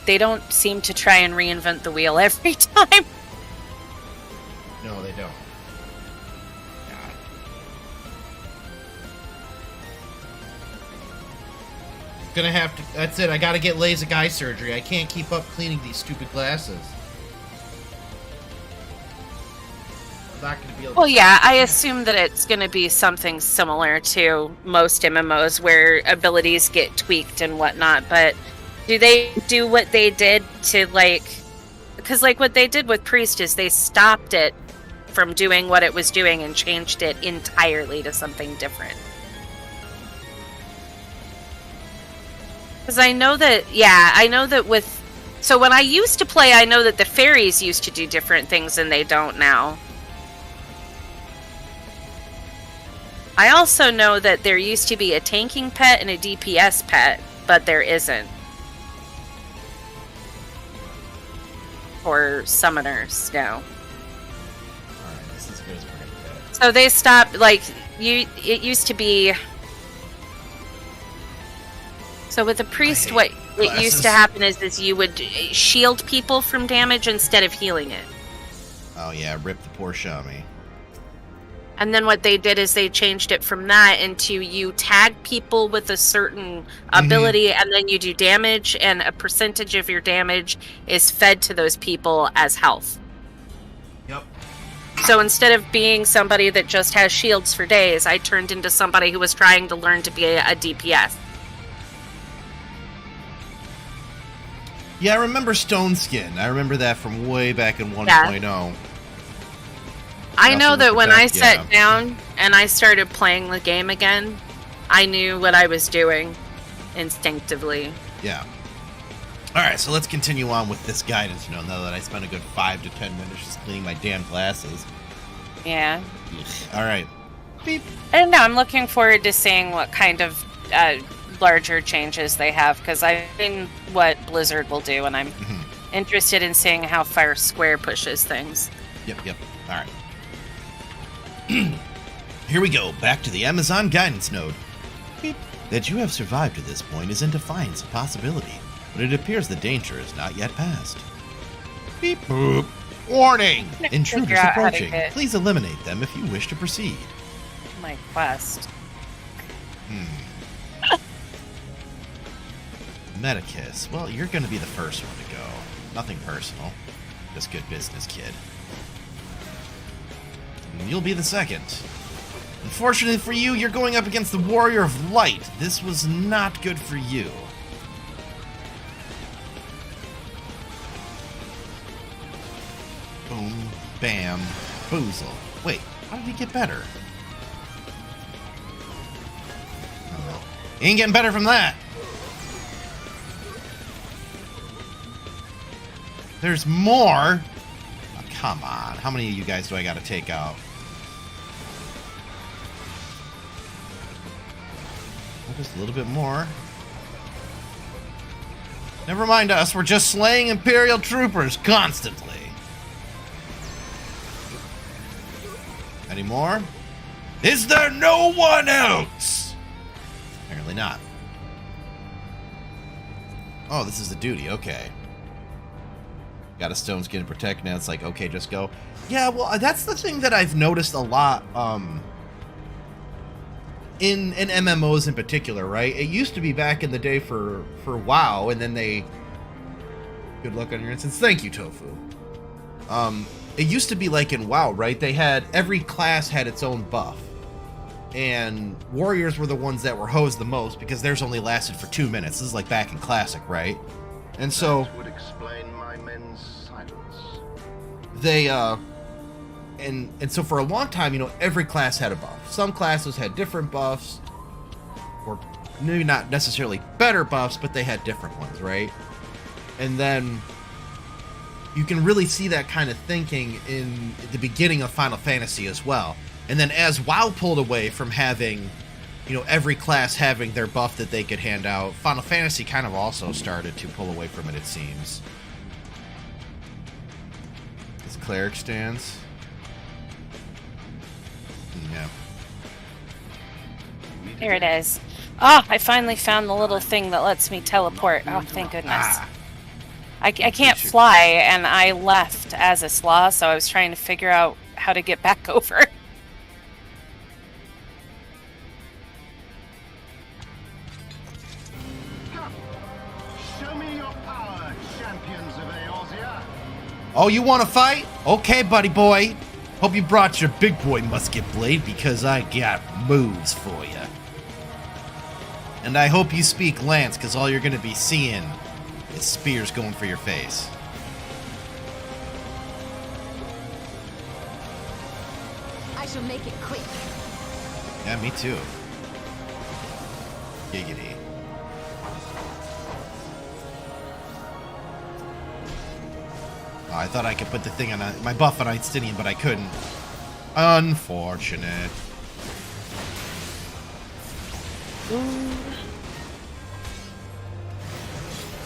they don't seem to try and reinvent the wheel every time. No, they don't. God. Gonna have to. That's it. I gotta get LASIK eye surgery. I can't keep up cleaning these stupid glasses. I'm not gonna be able. Well, yeah, I assume that it's gonna be something similar to most MMOs where abilities get tweaked and whatnot, but do they do what they did to, like... Because, like, what they did with Priest is they stopped it from doing what it was doing and changed it entirely to something different. Because I know that with... So when I used to play, I know that the fairies used to do different things and they don't now. I also know that there used to be a tanking pet and a DPS pet, but there isn't. For summoners now. Alright, this is as good as we're gonna get. So they stopped, like, it used to be... So with the priest, what it used to happen is you would shield people from damage instead of healing it. Oh yeah, rip the poor Shami. And then what they did is they changed it from that into you tag people with a certain ability, and then you do damage, and a percentage of your damage is fed to those people as health. Yep. So instead of being somebody that just has shields for days, I turned into somebody who was trying to learn to be a DPS. Yeah, I remember Stone Skin. I remember that from way back in 1.0. Yeah. I know that when I sat down and I started playing the game again, I knew what I was doing instinctively. Yeah. Alright, so let's continue on with this guidance now that I spent a good 5 to 10 minutes just cleaning my damn glasses. Yeah. Alright. Beep. I don't know, I'm looking forward to seeing what kind of larger changes they have, because I've seen what Blizzard will do, and I'm interested in seeing how Fire Square pushes things. Yep. Alright. Here we go, back to the Amazon guidance node. Beep. That you have survived to this point is in defiance of possibility, but it appears the danger is not yet past. Beep boop. Warning! Intruders approaching. Please eliminate them if you wish to proceed. My quest. Metakiss. Well, you're going to be the first one to go. Nothing personal. Just good business, kid. And you'll be the second. Unfortunately for you, you're going up against the Warrior of Light. This was not good for you. Boom, bam, boozle. Wait, how did he get better? Oh, he ain't getting better from that. There's more. Oh, come on. How many of you guys do I gotta take out? Oh, just a little bit more. Never mind us. We're just slaying Imperial troopers constantly. Any more? Is there no one else? Apparently not. Oh, this is the duty. Okay. Got a stone skin to protect. Now it's like, okay, just go. Yeah, well, that's the thing that I've noticed a lot in MMOs in particular, right? It used to be back in the day for WoW, and then they... Good luck on your instance. Thank you, Tofu. It used to be like in WoW, right? They had... Every class had its own buff. And warriors were the ones that were hosed the most because theirs only lasted for 2 minutes. This is like back in Classic, right? And so... That would explain my men's silence. They, and so for a long time, you know, every class had a buff. Some classes had different buffs, or maybe not necessarily better buffs, but they had different ones, right? And then you can really see that kind of thinking in the beginning of Final Fantasy as well. And then as WoW pulled away from having, you know, every class having their buff that they could hand out, Final Fantasy kind of also started to pull away from it seems. This cleric stance. Yeah. Here it is. Oh, I finally found the little thing that lets me teleport. Oh, thank goodness. Ah. I can't fly, and I left Azys La, so I was trying to figure out how to get back over. Come, show me your power, champions of Eorzea. Oh, you want to fight? Okay, buddy boy. Hope you brought your big boy musket blade because I got moves for you. And I hope you speak Lance because all you're going to be seeing is spears going for your face. I shall make it quick. Yeah, me too. Giggity. Oh, I thought I could put the thing on my buff on Einsteinian, but I couldn't. Unfortunate.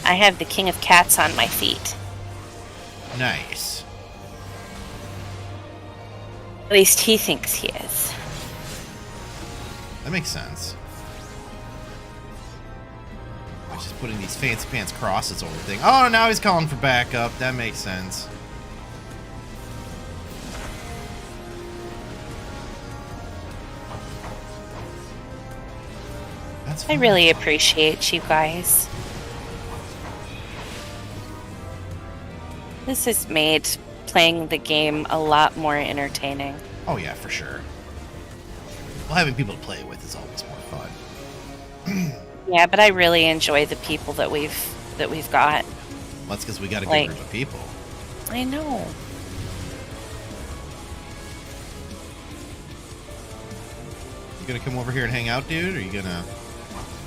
I have the King of Cats on my feet. Nice. At least he thinks he is. That makes sense. I'm just putting these fancy pants crosses over the thing. Oh, now he's calling for backup. That makes sense. That's I fine. really appreciate you guys. This has made playing the game a lot more entertaining. Oh yeah, for sure. Well, having people to play with is always more fun. Yeah, but I really enjoy the people that we've got. Well, that's because we got a good Like- group of people. I know. You gonna come over here and hang out, dude? Or are you gonna...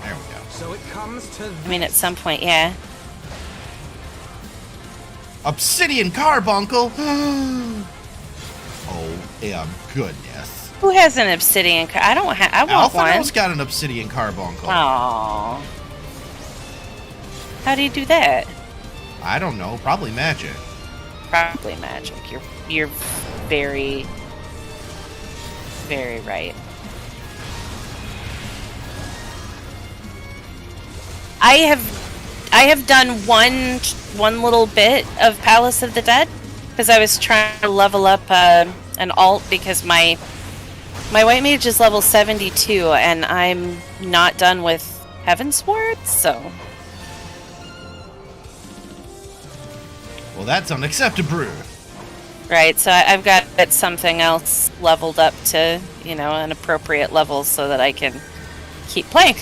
There we go. So it comes to I mean, at some point, yeah. Obsidian carbuncle! Oh, yeah, goodness. Who has an obsidian? I don't have. I want one. Alphino's got an obsidian carbuncle. Aww. How do you do that? I don't know, probably magic. Probably magic. You're very, very right. I have done one little bit of Palace of the Dead because I was trying to level up an alt because my white mage is level 72 and I'm not done with Heavensward, so Well, that's unacceptable. Right, so I've got something else leveled up to, an appropriate level so that I can keep playing.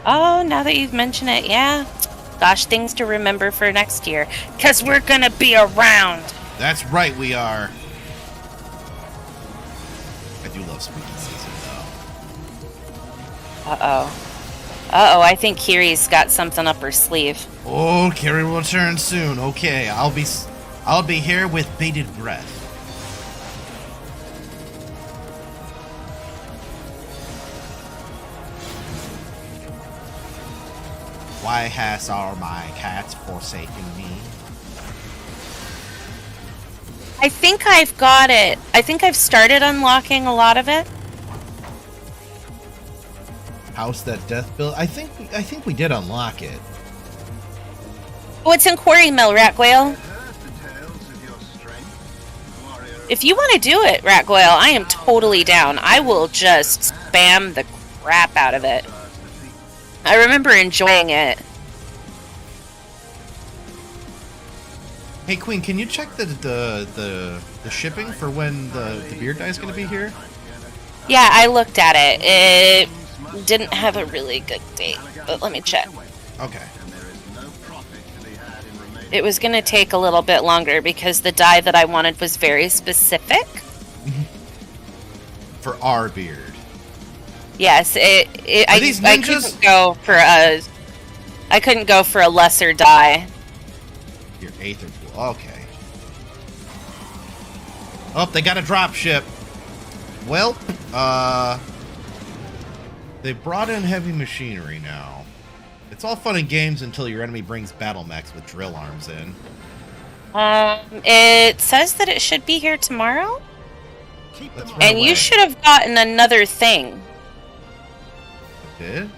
Oh, now that you've mentioned it, yeah. Gosh, things to remember for next year. Because we're going to be around. That's right, we are. I do love spooky season, though. Uh-oh, I think Kiri's got something up her sleeve. Oh, Kiri will return soon. Okay, I'll be here with bated breath. Why has all my cats forsaken me? I think I've got it. I think I've started unlocking a lot of it. House that death built. I think we did unlock it. Oh, it's in Quarry Mill, Ratgwale. If you want to do it, Ratgwale, I am totally down. I will just spam the crap out of it. I remember enjoying it. Hey Queen, can you check the shipping for when the beard dye is going to be here? Yeah, I looked at it. It didn't have a really good date, but let me check. Okay. It was going to take a little bit longer because the dye that I wanted was very specific. For our beard. Yes, I couldn't go for a lesser dye. Your Aether Pool. Okay. Oh, they got a drop ship. Well, they brought in heavy machinery now. It's all fun and games until your enemy brings battle mechs with drill arms in. It says that it should be here tomorrow. Let's run And away. you should have gotten another thing. Did?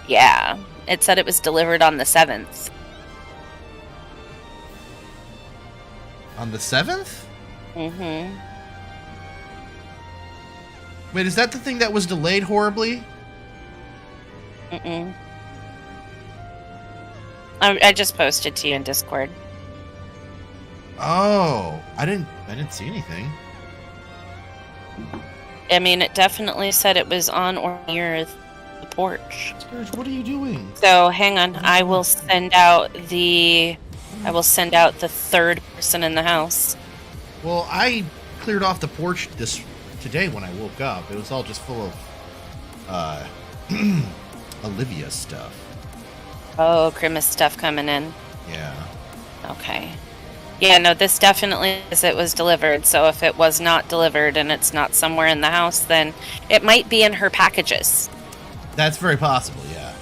Yeah, it said it was delivered on the 7th. On the 7th? Mm-hmm. Wait, is that the thing that was delayed horribly? Mm-mm. I just posted to you in Discord. Oh, I didn't see anything. I mean, it definitely said it was on or near the porch. Scourge, what are you doing? So hang on, I will send out the third person in the house. Well, I cleared off the porch today when I woke up. It was all just full of Olivia stuff. Oh, Grimace stuff coming in. Yeah. Okay. Yeah, no, this definitely says it was delivered. So if it was not delivered and it's not somewhere in the house, then it might be in her packages. That's very possible, yeah.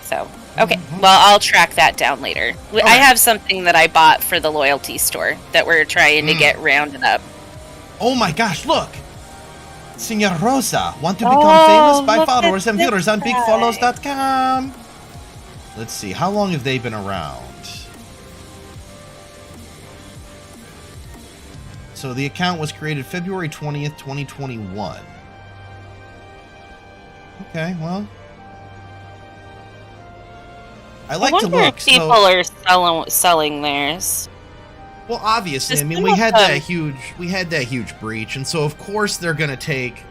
So, okay. Well, I'll track that down later. Okay. I have something that I bought for the loyalty store that we're trying to get rounded up. Oh my gosh, look! Senor Rosa, want to become famous by followers and viewers on bigfollows.com? Let's see, how long have they been around? So the account was created February 20th, 2021. Okay, well. I like to look. If people are selling theirs. Well, obviously, I mean, we had that huge breach, and so of course they're gonna take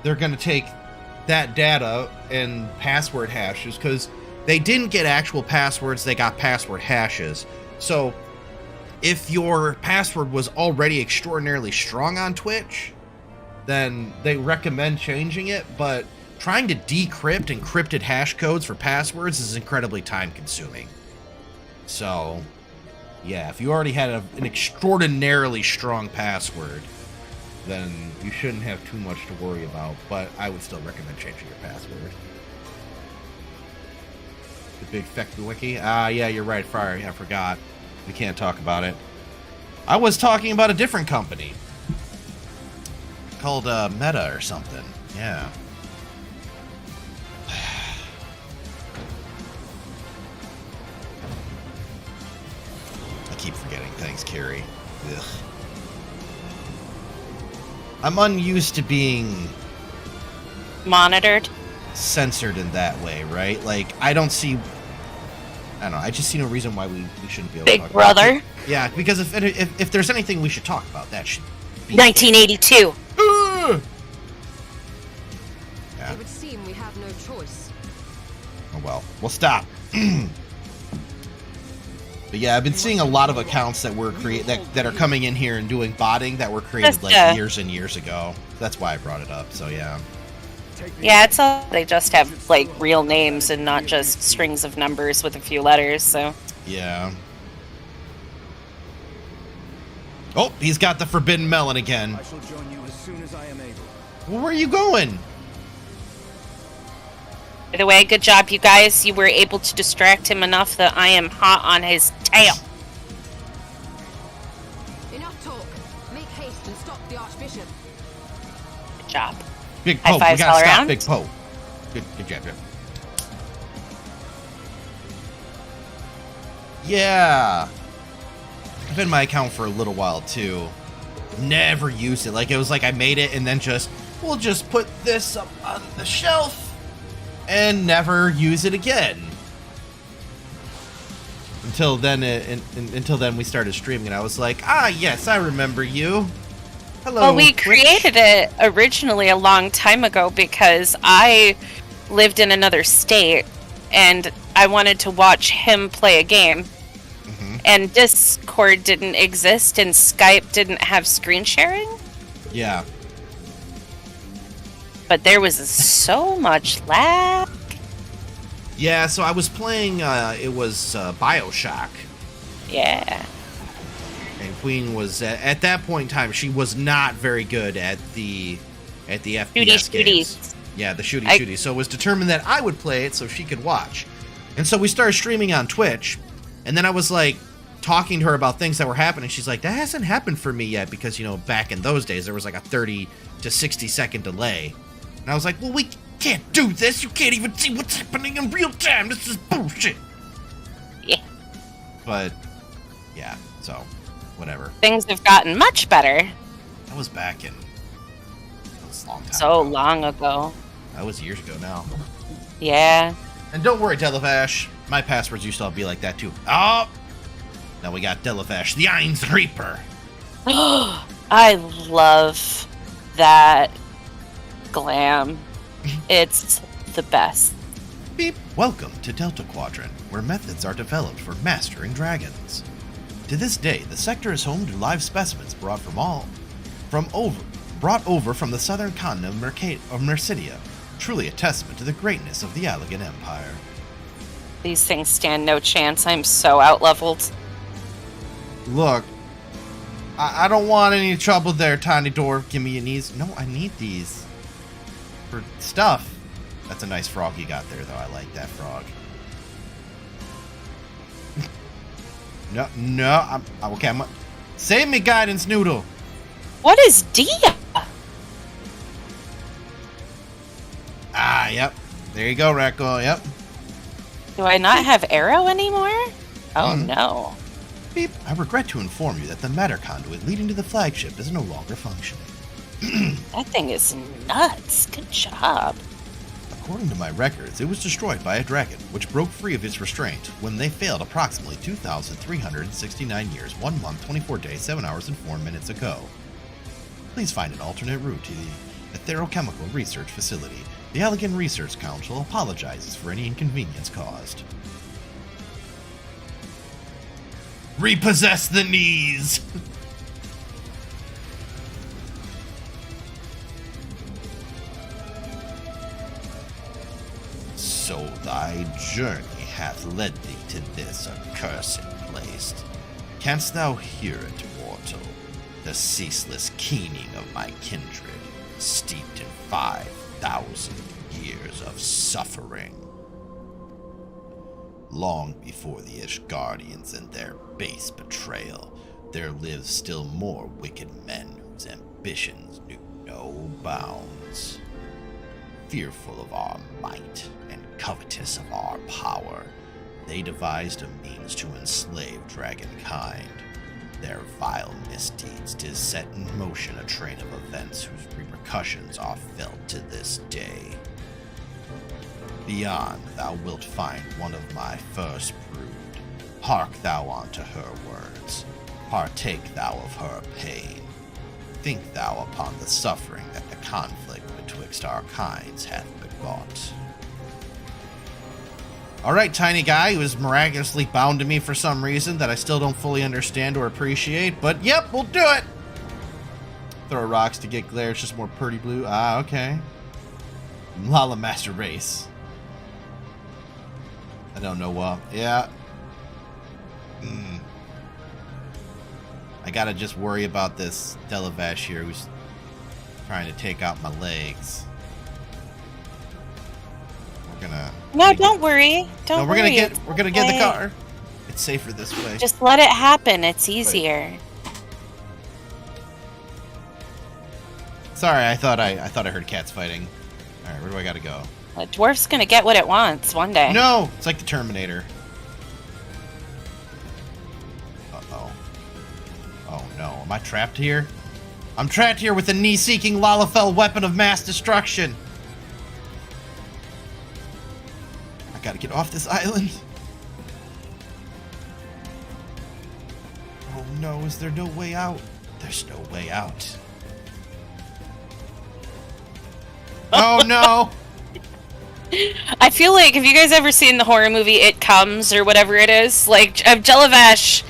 that data and password hashes, because they didn't get actual passwords, they got password hashes. So if your password was already extraordinarily strong on Twitch, then they recommend changing it, but trying to decrypt encrypted hash codes for passwords is incredibly time consuming. So yeah, if you already had an extraordinarily strong password, then you shouldn't have too much to worry about, but I would still recommend changing your password. The big Feck wiki? Yeah, you're right, Friar. I forgot. We can't talk about it. I was talking about a different company. Called Meta or something. Yeah. I keep forgetting things, Carrie. Ugh. I'm unused to being Monitored? censored in that way, right? Like, I don't know. I just see no reason why we shouldn't be able to Big talk Brother. about it. Yeah, because if there's anything we should talk about, that should be 1982. Yeah. It would seem we have no choice. Oh well. We'll stop. But yeah, I've been seeing a lot of accounts that were that are coming in here and doing botting that were created like years and years ago. That's why I brought it up. So yeah. Yeah, it's all they just have like real names and not just strings of numbers with a few letters. So yeah. Oh, he's got the forbidden melon again. I shall join you as soon as I am able. Well, where are you going? by the way, good job, you guys. You were able to distract him enough that I am hot on his tail. Enough talk. Make haste and stop the Archbishop. Good job. Big High Pope, we fives all gotta stop around. Big Pope. Good job, yeah. I've been in my account for a little while too. Never used it. Like it was like I made it and then we'll just put this up on the shelf and never use it again. Until then we started streaming and I was like, yes, I remember you. Hello. Well, we Twitch. created it originally a long time ago because I lived in another state and I wanted to watch him play a game. And Discord didn't exist and Skype didn't have screen sharing. Yeah. But there was so much lag. Yeah, so I was playing, it was Bioshock. Yeah. And Queen was, at that point in time, she was not very good at the FPS games. Yeah, the shooty. So it was determined that I would play it so she could watch. And so we started streaming on Twitch. And then I was like, talking to her about things that were happening. She's like, that hasn't happened for me yet because, back in those days, there was like a 30 to 60 second delay. And I was like, well, we can't do this. You can't even see what's happening in real time. This is bullshit. Yeah. But, yeah, so, whatever. Things have gotten much better. That was back in, that was a long time So ago. long ago. That was years ago now. Yeah. And don't worry, Delafash. My passwords used to be like that too. Oh! Now we got Delafash, the Ain's Reaper. I love that glam. It's the best. Beep. Welcome to Delta Quadrant, where methods are developed for mastering dragons. To this day, the sector is home to live specimens brought over from the southern continent of Mercidia. Truly a testament to the greatness of the Allegan Empire. These things stand no chance. I'm so out-leveled. Look, I don't want any trouble there, Tiny Dwarf. Give me your knees. No, I need these for stuff. That's a nice frog you got there, though. I like that frog. No, I'm okay. Save me, Guidance Noodle. What is Dia? Yep. There you go, Racco. Yep. Do I not have arrow anymore? Oh no. Beep. I regret to inform you that the matter conduit leading to the flagship is no longer functioning. That thing is nuts. Good job. According to my records, it was destroyed by a dragon, which broke free of its restraint when they failed approximately 2,369 years, 1 month, 24 days, 7 hours, and 4 minutes ago. Please find an alternate route to the Etherochemical Research Facility. The Allegan Research Council apologizes for any inconvenience caused. Repossess the knees! So thy journey hath led thee to this accursed place. Canst thou hear it, mortal? The ceaseless keening of my kindred, steeped in 5,000 years of suffering. Long before the Ishgardians and their base betrayal, there lived still more wicked men whose ambitions knew no bounds. Fearful of our might and covetous of our power, they devised a means to enslave dragonkind. Their vile misdeeds did set in motion a train of events whose repercussions are felt to this day. Beyond, thou wilt find one of my first brood. Hark thou unto her words. Partake thou of her pain. Think thou upon the suffering that the conflict betwixt our kinds hath begot. Alright, tiny guy who is miraculously bound to me for some reason that I still don't fully understand or appreciate, but yep, we'll do it! Throw rocks to get glare, it's just more pretty blue. Ah, okay. Lala Master Race. I don't know what. Yeah. I gotta just worry about this Delavesh here who's trying to take out my legs. We're gonna... No, don't worry. Don't we're worry. We're gonna get the car. It's safer this way. Just let it happen. It's easier. Sorry, I thought I heard cats fighting. All right, where do I gotta go? A dwarf's gonna get what it wants one day. No, it's like the Terminator. Uh-oh. Oh no, am I trapped here? I'm trapped here with a knee-seeking Lalafell weapon of mass destruction. I gotta get off this island. Oh no, is there no way out? There's no way out. Oh no! I feel like, have you guys ever seen the horror movie It Comes, or whatever it is? Like, Jellyvash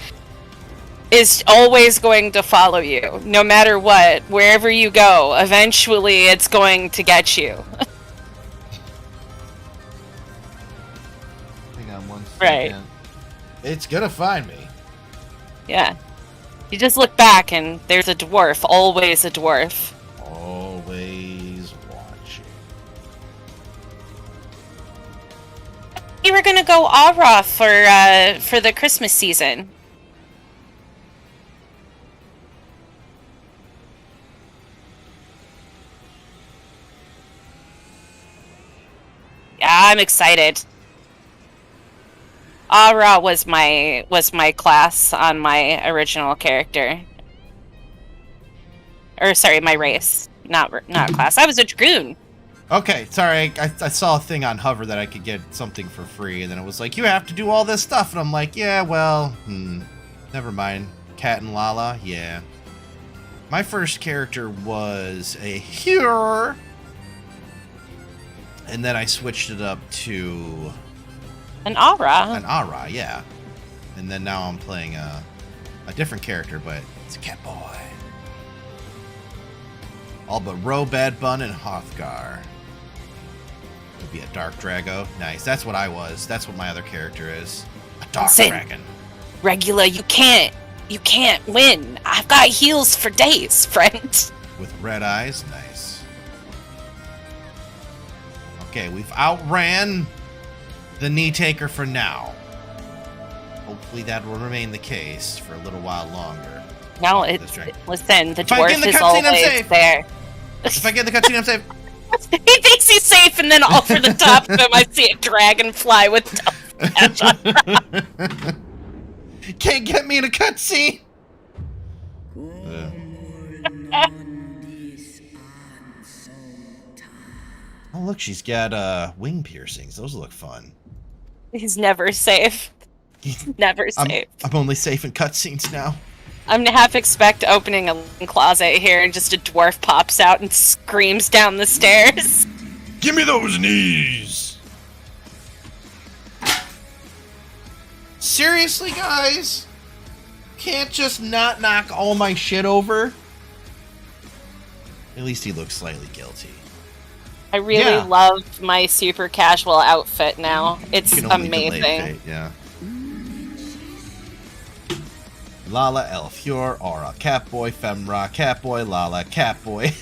is always going to follow you, no matter what. Wherever you go, eventually it's going to get you. Hang on one second. Right. It's gonna find me. Yeah. You just look back and there's a dwarf, always a dwarf. Always watching. We were gonna go Aura for the Christmas season. Yeah, I'm excited. Aura was my class on my original character. Or sorry, my race, not class. I was a dragoon. Okay, sorry, I saw a thing on Hover that I could get something for free, and then it was like, you have to do all this stuff, and I'm like, yeah, well, never mind. Cat and Lala, yeah. My first character was a Hure, and then I switched it up to... An Aura. An Aura, yeah. And then now I'm playing a different character, but it's a cat boy. All but Ro, Bad Bun, and Hrothgar. Would be a Dark Drago. Nice. That's what I was. That's what my other character is. A Dark Dragon. Regula, you can't win. I've got heals for days, friend. With red eyes. Nice. Okay, we've outran the Knee Taker for now. Hopefully that will remain the case for a little while longer. No, listen, the dwarf is always there. If I get in the cutscene, I'm safe. He thinks he's safe, and then over the top of him, I see a dragonfly with Delavesh on. Can't get me in a cutscene. Oh, look, she's got wing piercings. Those look fun. He's never safe. Never safe. I'm only safe in cutscenes now. I'm gonna half expect opening a closet here and just a dwarf pops out and screams down the stairs. Give me those knees! Seriously, guys? Can't just not knock all my shit over? At least he looks slightly guilty. I really love my super casual outfit now. It's amazing. Fate, yeah. Lala, Elf, Hure, Aura, Catboy, Femra, Catboy, Lala, Catboy.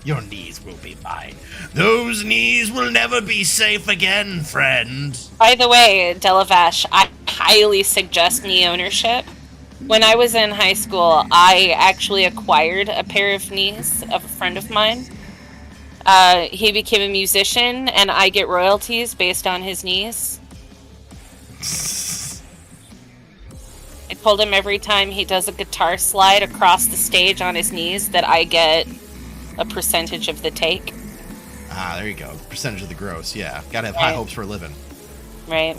Your knees will be mine. Those knees will never be safe again, friend. By the way, Delavesh, I highly suggest knee ownership. When I was in high school, I actually acquired a pair of knees of a friend of mine. He became a musician, and I get royalties based on his knees. I told him every time he does a guitar slide across the stage on his knees that I get a percentage of the take. Ah, there you go. Percentage of the gross. Yeah, gotta have high hopes for a living. Right.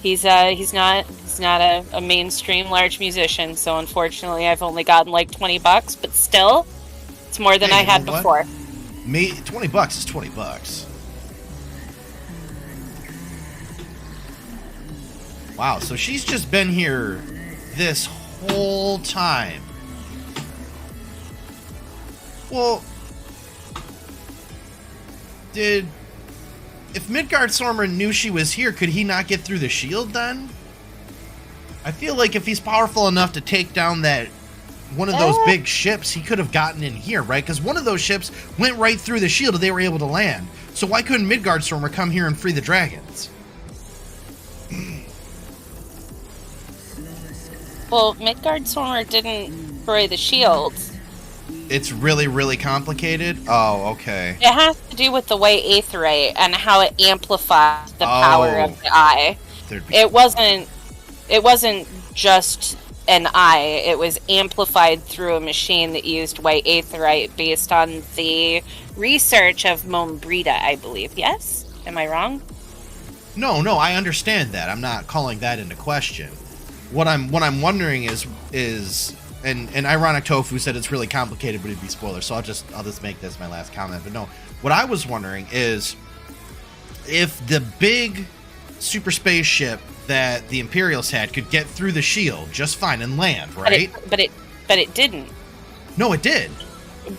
He's not a mainstream large musician, so unfortunately I've only gotten like $20, but still, it's more than I had before. $20 is $20. Wow, so she's just been here this whole time. Well, if Midgardsormr knew she was here, could he not get through the shield then? I feel like if he's powerful enough to take down that one of those big ships, he could have gotten in here, right? Because one of those ships went right through the shield and they were able to land. So why couldn't Midgardsormr come here and free the dragons? Well, Midgardsormr didn't destroy the shields. It's really, really complicated? Oh, okay. It has to do with the way aetheryte and how it amplifies the power of the eye. It wasn't just an eye. It was amplified through a machine that used white aetheryte based on the research of Mombrita, I believe. Yes? Am I wrong? No, I understand that. I'm not calling that into question. What I'm wondering is and Ironic Tofu said it's really complicated, but it'd be spoilers, so I'll just make this my last comment. But no, what I was wondering is if the big super spaceship that the Imperials had could get through the shield just fine and land, right? But it didn't. No, it did.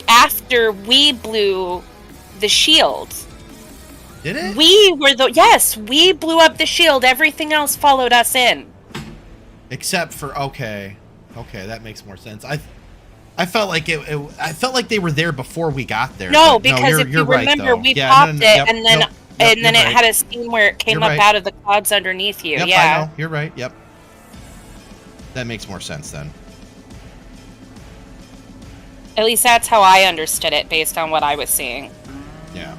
After we blew the shield. Did it? We blew up the shield. Everything else followed us in. Except for okay, that makes more sense. I felt like I felt like they were there before we got there. No, because if you remember, we popped it, and then it had a scene where it came up out of the clouds underneath you. Yep, yeah, I know. You're right. Yep, that makes more sense then. At least that's how I understood it, based on what I was seeing. Yeah.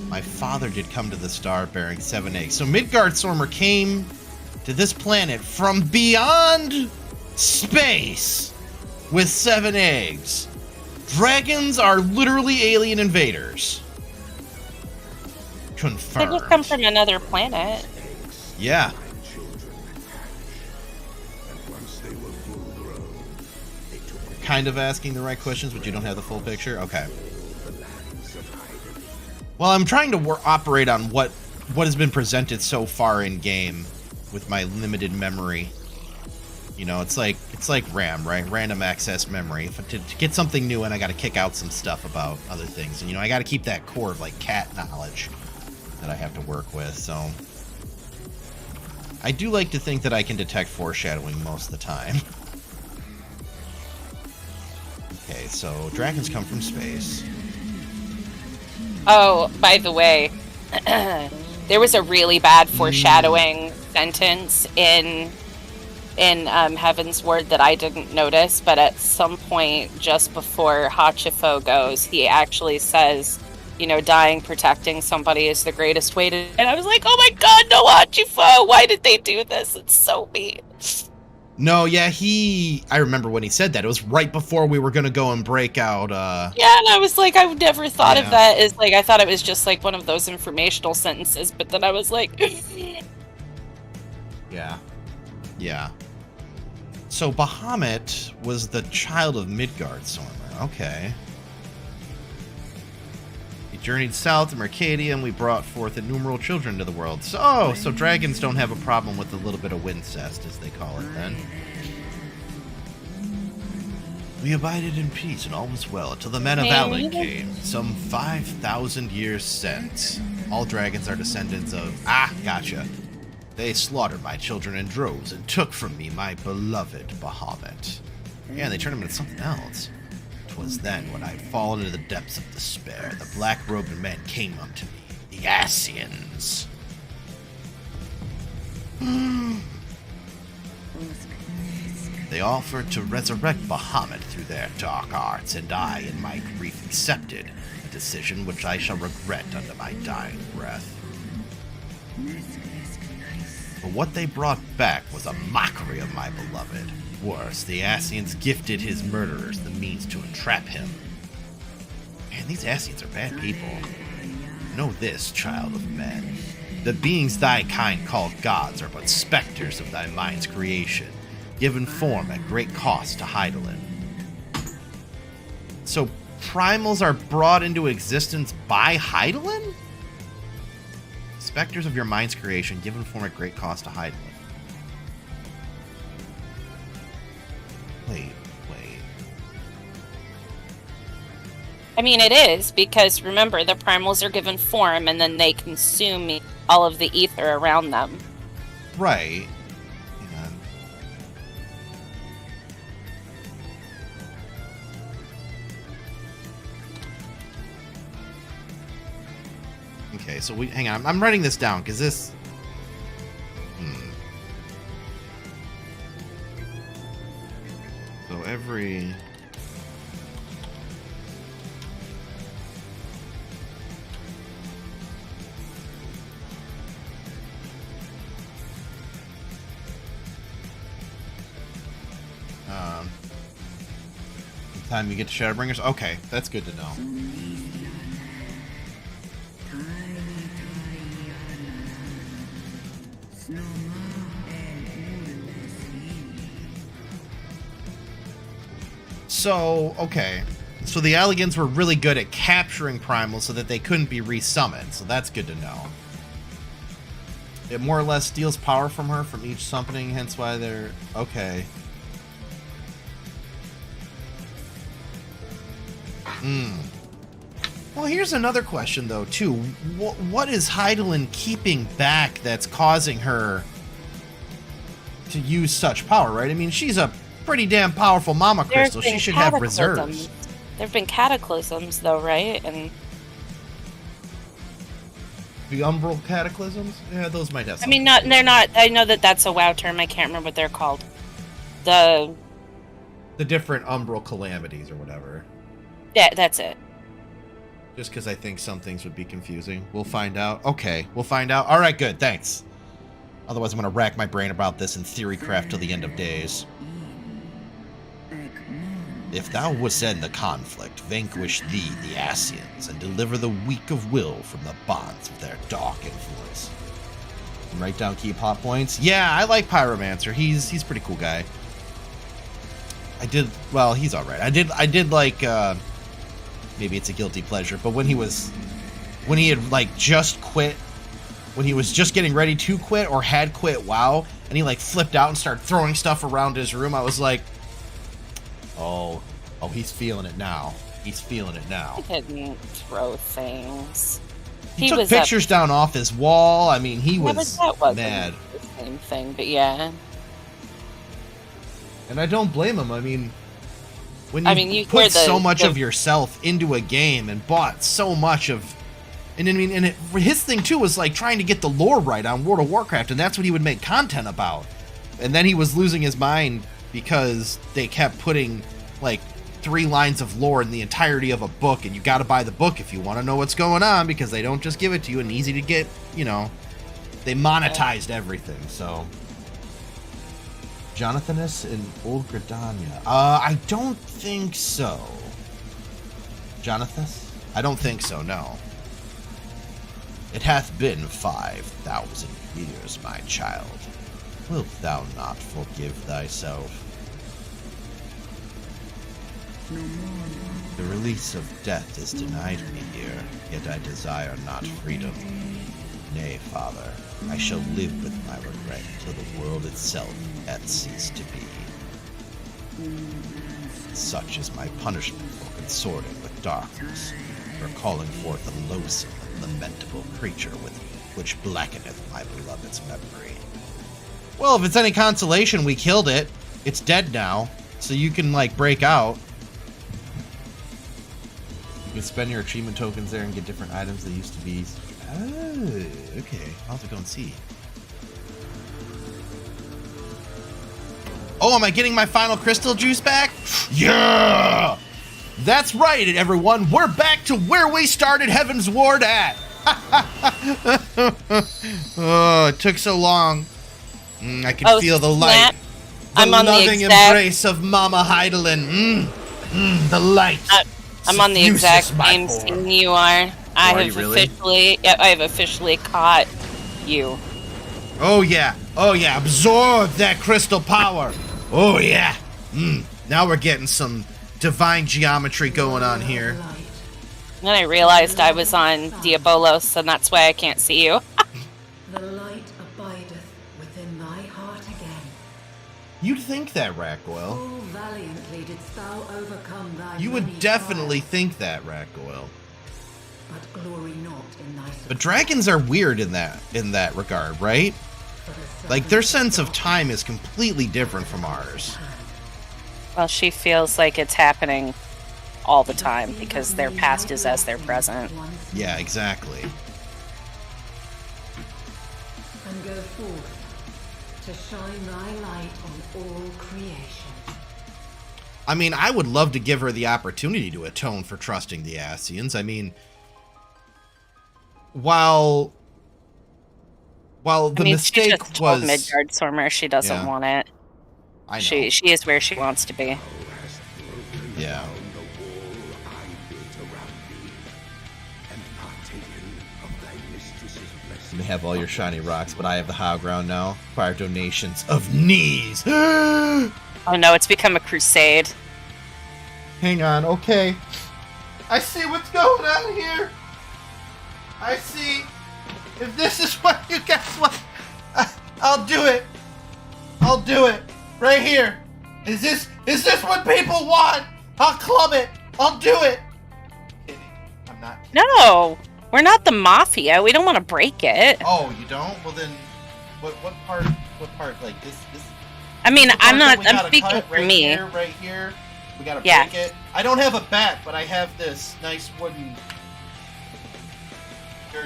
My father did come to the star bearing 7 eggs. So Midgardsormr came to this planet from beyond space with 7 eggs. Dragons are literally alien invaders. Confirmed. They just come from another planet. Yeah. Kind of asking the right questions, but you don't have the full picture? Okay. Well, I'm trying to operate on what has been presented so far in game with my limited memory. You know, it's like RAM, right? Random access memory. To get something new in, I got to kick out some stuff about other things, and I got to keep that core of like cat knowledge that I have to work with. So I do like to think that I can detect foreshadowing most of the time. Okay, so dragons come from space. Oh, by the way, there was a really bad foreshadowing sentence in Heaven's Word that I didn't notice, but at some point just before Hachifo goes, he actually says, dying protecting somebody is the greatest way to... And I was like, oh my god, no Hachifo! Why did they do this? It's so mean. No, yeah, I remember when he said that. It was right before we were going to go and break out, Yeah, and I was like, I never thought of that as, like, I thought it was just, like, one of those informational sentences, but then I was like... Yeah. So Bahamut was the child of Midgardsormr. Okay. He journeyed south to Mercadia, and we brought forth innumerable children to the world. So dragons don't have a problem with a little bit of wincest, as they call it, then. We abided in peace, and all was well, until the men of Allen came, some 5,000 years since. All dragons are descendants of... Gotcha. They slaughtered my children in droves, and took from me my beloved Bahamut. Yeah, they turned him into something else. 'Twas then, when I had fallen into the depths of despair, the black-robed men came unto me, the Asyans. They offered to resurrect Bahamut through their dark arts, and I, in my grief, accepted, a decision which I shall regret under my dying breath. But what they brought back was a mockery of my beloved. worse, the Ascians gifted his murderers the means to entrap him. Man, these Ascians are bad people. Know this, child of men. The beings thy kind call gods are but specters of thy mind's creation, given form at great cost to Hydaelyn. So, primals are brought into existence by Hydaelyn? Specters of your mind's creation, given form at great cost to Hydaelyn. Wait. I mean, it is, because remember, the primals are given form, and then they consume all of the ether around them. Right. Hang on. Okay, so hang on. I'm writing this down, because this... So every... time you get to Shadowbringers? Okay, that's good to know. So, okay. So the Alligans were really good at capturing primals so that they couldn't be resummoned, so that's good to know. It more or less steals power from her from each summoning, hence why they're... Okay. Well, here's another question, though, too. What is Hydaelyn keeping back that's causing her to use such power, right? I mean, she's a pretty damn powerful Mama Crystal. She should have reserves. There have been cataclysms, though, right? And the Umbral Cataclysms? Yeah, those might have something. I mean, they're not... I know that that's a WoW term. I can't remember what they're called. The different Umbral Calamities or whatever. Yeah, that's it. Just because I think some things would be confusing. We'll find out. Okay, we'll find out. All right, good. Thanks. Otherwise, I'm going to rack my brain about this in theorycraft till the end of days. If thou wouldst end the conflict, vanquish thee, the Ascians, and deliver the weak of will from the bonds of their dark influence. And write down key plot points. Yeah, I like Pyromancer. He's a pretty cool guy. Well, he's all right. I did like... maybe it's a guilty pleasure, but when he had like just quit, when he was just getting ready to quit or had quit WoW, and he like flipped out and started throwing stuff around his room, I was like, oh, he's feeling it now. He's feeling it now. He didn't throw things. He took pictures down off his wall. I mean, he was mad. The same thing, but yeah. And I don't blame him. I mean, when you put so much of yourself into a game and bought so much of... And I mean, his thing, too, was like trying to get the lore right on World of Warcraft, and that's what he would make content about. And then he was losing his mind because they kept putting, like, 3 lines of lore in the entirety of a book, and you gotta buy the book if you want to know what's going on, because they don't just give it to you and easy to get, you know. They monetized everything, so... Jonathanus in Old Gridania. I don't think so. Jonathas? I don't think so, no. It hath been 5,000 years, my child. Wilt thou not forgive thyself? The release of death is denied me here, yet I desire not freedom. Nay, Father, I shall live with my regret till the world itself hath ceased to be. Such is my punishment for consorting with darkness, for calling forth a loathsome and lamentable creature which blackeneth my beloved's memory. Well, if it's any consolation, we killed it. It's dead now, so you can, like, break out. You can spend your achievement tokens there and get different items that used to be... Oh, okay. I'll have to go and see. Oh, am I getting my final crystal juice back? Yeah! That's right, everyone. We're back to where we started Heaven's Ward at. Oh, it took so long. I can feel the light. I'm on the loving exact. embrace of Mama Heidelin. The light. I'm on the suffuses exact my same form. scene you are. I Are have you really? officially. Yep, I have officially caught you. Oh yeah, absorb that crystal power. Oh yeah. Now we're getting some divine geometry going on here. And then I realized I was on Diabolos, and that's why I can't see you. The light abideth within thy heart again. You'd think that, Rackwell. Full valiantly didst thou overcome thy You many would definitely trials, think that, Rackwell. but glory not in thy But dragons are weird in that regard, right? Like their sense of time is completely different from ours. Well, she feels like it's happening all the time because their past is as their present. Yeah, exactly. And go forth to shine thy light on all creation. I mean, I would love to give her the opportunity to atone for trusting the Asians. I mean, while the mistake she just was told Midgard Stormer she doesn't Yeah. want it. I know. She is where she wants to be. Yeah. You may have all your shiny rocks, but I have the high ground now. Require donations of knees. Oh no, it's become a crusade. Hang on, okay. I see what's going on here. I see. If this is what you guys want, I'll do it. I'll do it. Right here. Is this what people want? I'll club it. I'll do it. Kidding. I'm not kidding. No, we're not the mafia. We don't want to break it. Oh, you don't? Well then, what part? Like this? I mean, the part I'm that not. we I'm gotta speaking cut for right me. Here, right here. We gotta Yeah. break it. I don't have a bat, but I have this nice wooden.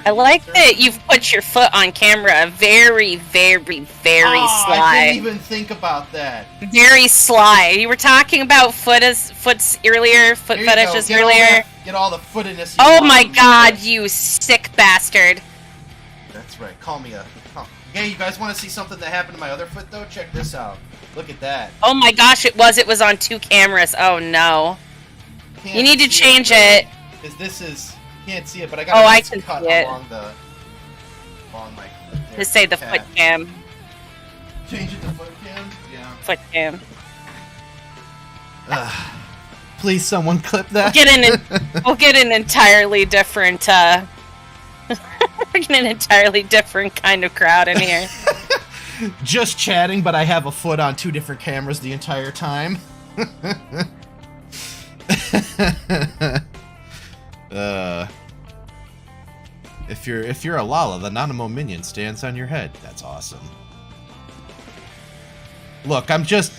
I like that you've put your foot on camera. Very, very, very I sly. didn't even think about that. Very sly. You were talking about foots earlier, foot Here you go. fetishes Get all earlier. that- Get all the footiness. you Oh want my from god, this. you sick bastard. That's right. Call me a. Hey, you guys want to see something that happened to my other foot though? Check this out. Look at that. Oh my gosh, it was on 2 cameras. Oh no. You need to change it. Because this is. You can't see it, but I got Oh, a I nice can cut see it. along my. To say the foot cam. Change it to foot cam? Yeah. Foot cam. Please, someone clip that. We'll get an entirely different we're getting an entirely different kind of crowd in here. Just chatting, but I have a foot on 2 different cameras the entire time. If you're a Lala, the Nanamo minion stands on your head. That's awesome. Look, I'm just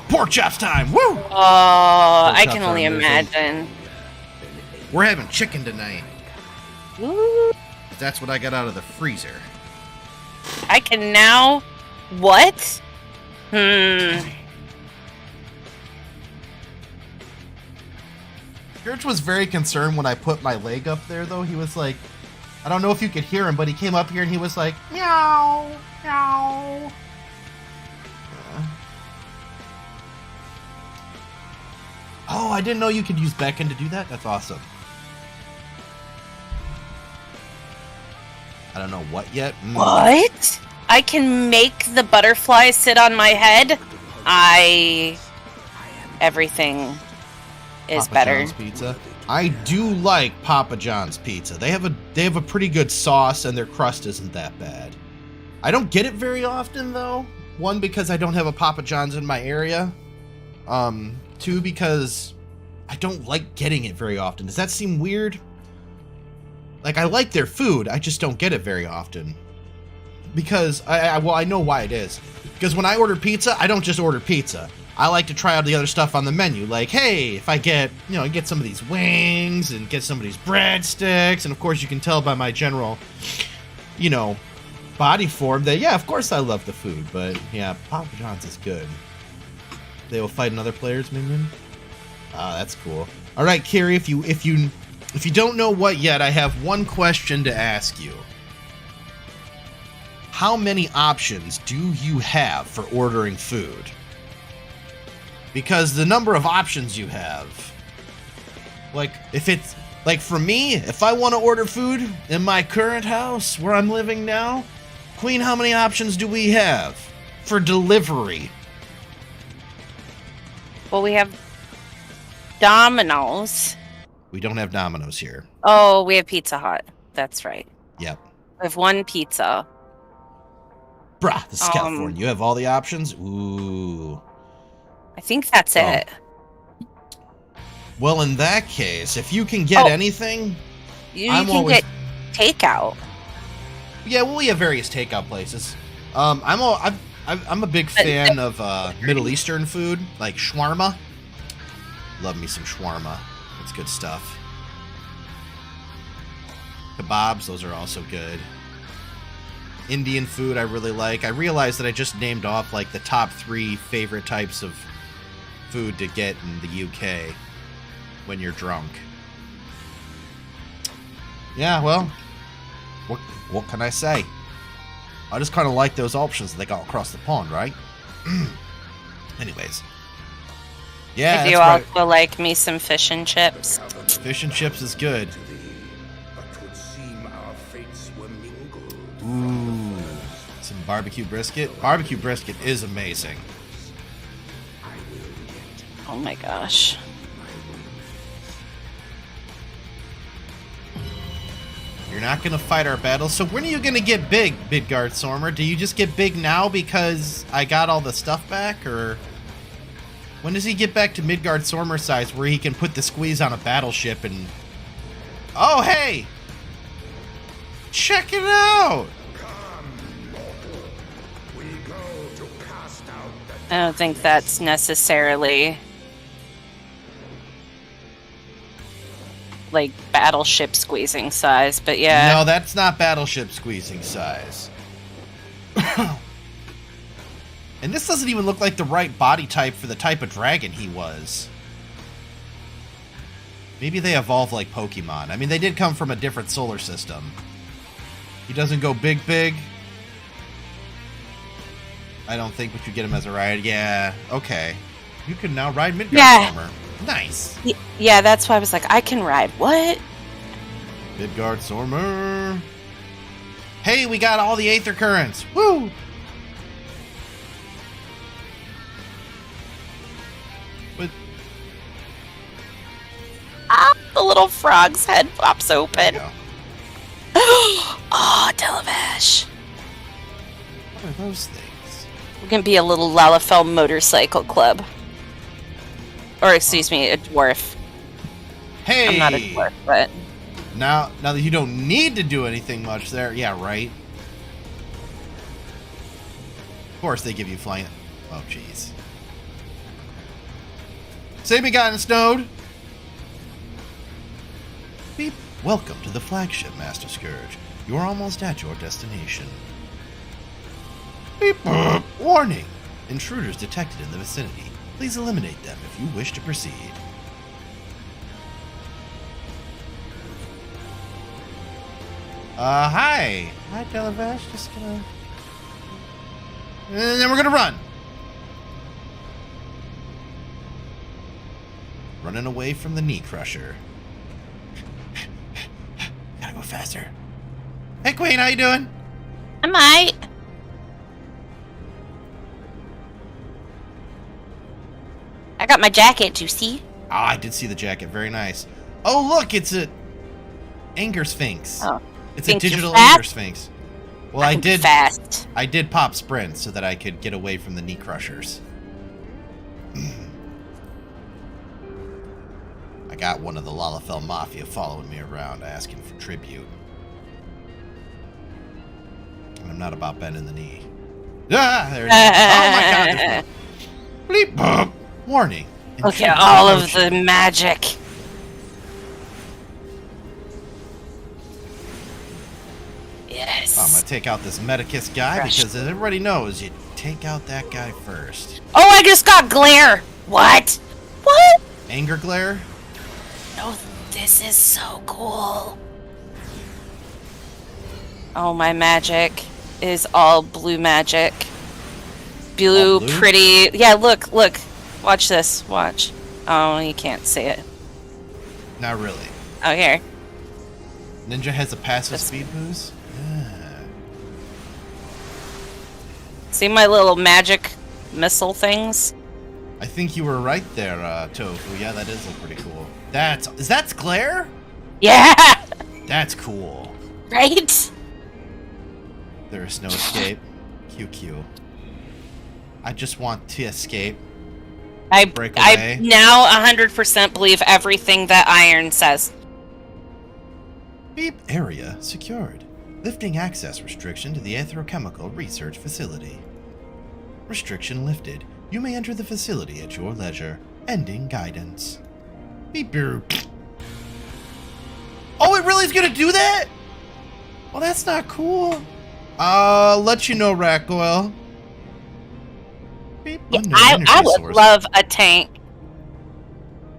pork chops time. Woo! Oh, I chops can are only amazing. imagine. We're having chicken tonight. Ooh, That's what I got out of the freezer. I can now. What? Hmm. George was very concerned when I put my leg up there, though. He was like, I don't know if you could hear him, but he came up here and he was like, meow, meow. Oh, I didn't know you could use Beckon to do that. That's awesome. I don't know what yet. What? I can make the butterfly sit on my head? Everything is Papa better. John's pizza. I do like Papa John's pizza. They have a pretty good sauce and their crust isn't that bad. I don't get it very often though. One, because I don't have a Papa John's in my area. 2, because I don't like getting it very often. Does that seem weird? Like, I like their food, I just don't get it very often. Because, I know why it is. Because when I order pizza, I don't just order pizza. I like to try out the other stuff on the menu. Like, hey, if I get, get some of these wings and get some of these breadsticks, and of course you can tell by my general, body form that, yeah, of course I love the food. But, yeah, Papa John's is good. They will fight another player's minion? Ah, that's cool. All right, Kiri, if you don't know what yet, I have one question to ask you. How many options do you have for ordering food? because the number of options you have. Like, if it's, like for me, if I want to order food in my current house where I'm living now, Queen, how many options do we have for delivery? Well, we have Domino's. We don't have Domino's here. Oh, we have Pizza Hut. That's right. Yep. We have one pizza. Bruh, this is California. You have all the options? Ooh. I think that's it. Well, in that case, if you can get anything, You can get takeout. Yeah, well, we have various takeout places. I'm a big fan of Middle Eastern food, like shawarma. Love me some shawarma. It's good stuff. Kebabs, those are also good. Indian food I really like. I realized that I just named off like the top 3 favorite types of food to get in the UK when you're drunk. Yeah, well, what can I say? I just kind of like those options they got across the pond, right? Anyways. Yeah, I do also like me some fish and chips. Fish and chips is good. Ooh, some barbecue brisket. Barbecue brisket is amazing. Oh my gosh. You're not going to fight our battles. So when are you going to get big, Midgard Stormer? Do you just get big now because I got all the stuff back? Or when does he get back to Midgard Stormer size where he can put the squeeze on a battleship and... Oh, hey! Check it out! I don't think that's necessarily like battleship squeezing size, but yeah. No, that's not battleship squeezing size. And this doesn't even look like the right body type for the type of dragon he was. Maybe they evolve like Pokemon. I mean, they did come from a different solar system. He doesn't go big. I don't think, but you get him as a ride. Yeah, okay. You can now ride Midgard Stormer. Nice. Yeah, that's why I was like, I can ride. What? Midgard Stormer. Hey, we got all the Aether Currents. Woo! But... the little frog's head pops open. There Oh, Televash. What are those things? We're gonna be a little Lalafell motorcycle club. Or excuse me, a dwarf. Hey! I'm not a dwarf, but... Now that you don't need to do anything much there, yeah, right? Of course they give you flying... Oh, jeez. Say me gotten snowed! Beep. Welcome to the flagship, Master Scourge. You're almost at your destination. Beep. Warning! Intruders detected in the vicinity. Please eliminate them if you wish to proceed. Hi. Hi, Televash. Just gonna... And then we're gonna run. Running away from the knee crusher. Gotta go faster. Hey, Queen, how you doing? I might. I got my jacket, do you see? Ah, I did see the jacket. Very nice. Oh, look, it's a Anger Sphinx. Oh, it's think a you're digital fast? Anger Sphinx. Well, I did. Fast. I did pop sprint so that I could get away from the knee crushers. I got one of the Lalafell Mafia following me around asking for tribute. And I'm not about bending the knee. Ah, there it is. Oh my god. Bleep, boop. Warning. Look at all of the magic. Yes. I'm gonna take out this Medicus guy because as everybody knows, you take out that guy first. Oh, I just got glare. What? What? Anger glare? No, this is so cool. Oh, my magic is all blue magic. Blue, All blue? pretty. Yeah, look. Watch this. Watch. Oh, you can't see it. Not really. Oh, here. Ninja has a passive This- speed boost? Yeah. See my little magic missile things? I think you were right there, Tofu. Yeah, that does look pretty cool. Is that Glare? Yeah! That's cool. Right? There is no escape. QQ. I just want to escape. Break I away. now 100% believe everything that Iron says. Beep area secured. Lifting access restriction to the Aetherochemical Research Facility. Restriction lifted. You may enter the facility at your leisure. Ending guidance. Beep beep. Oh, it really is gonna do that? Well, that's not cool. I'll let you know, Rakoil. Beep. Yeah, Unknown I energy would source. love a tank.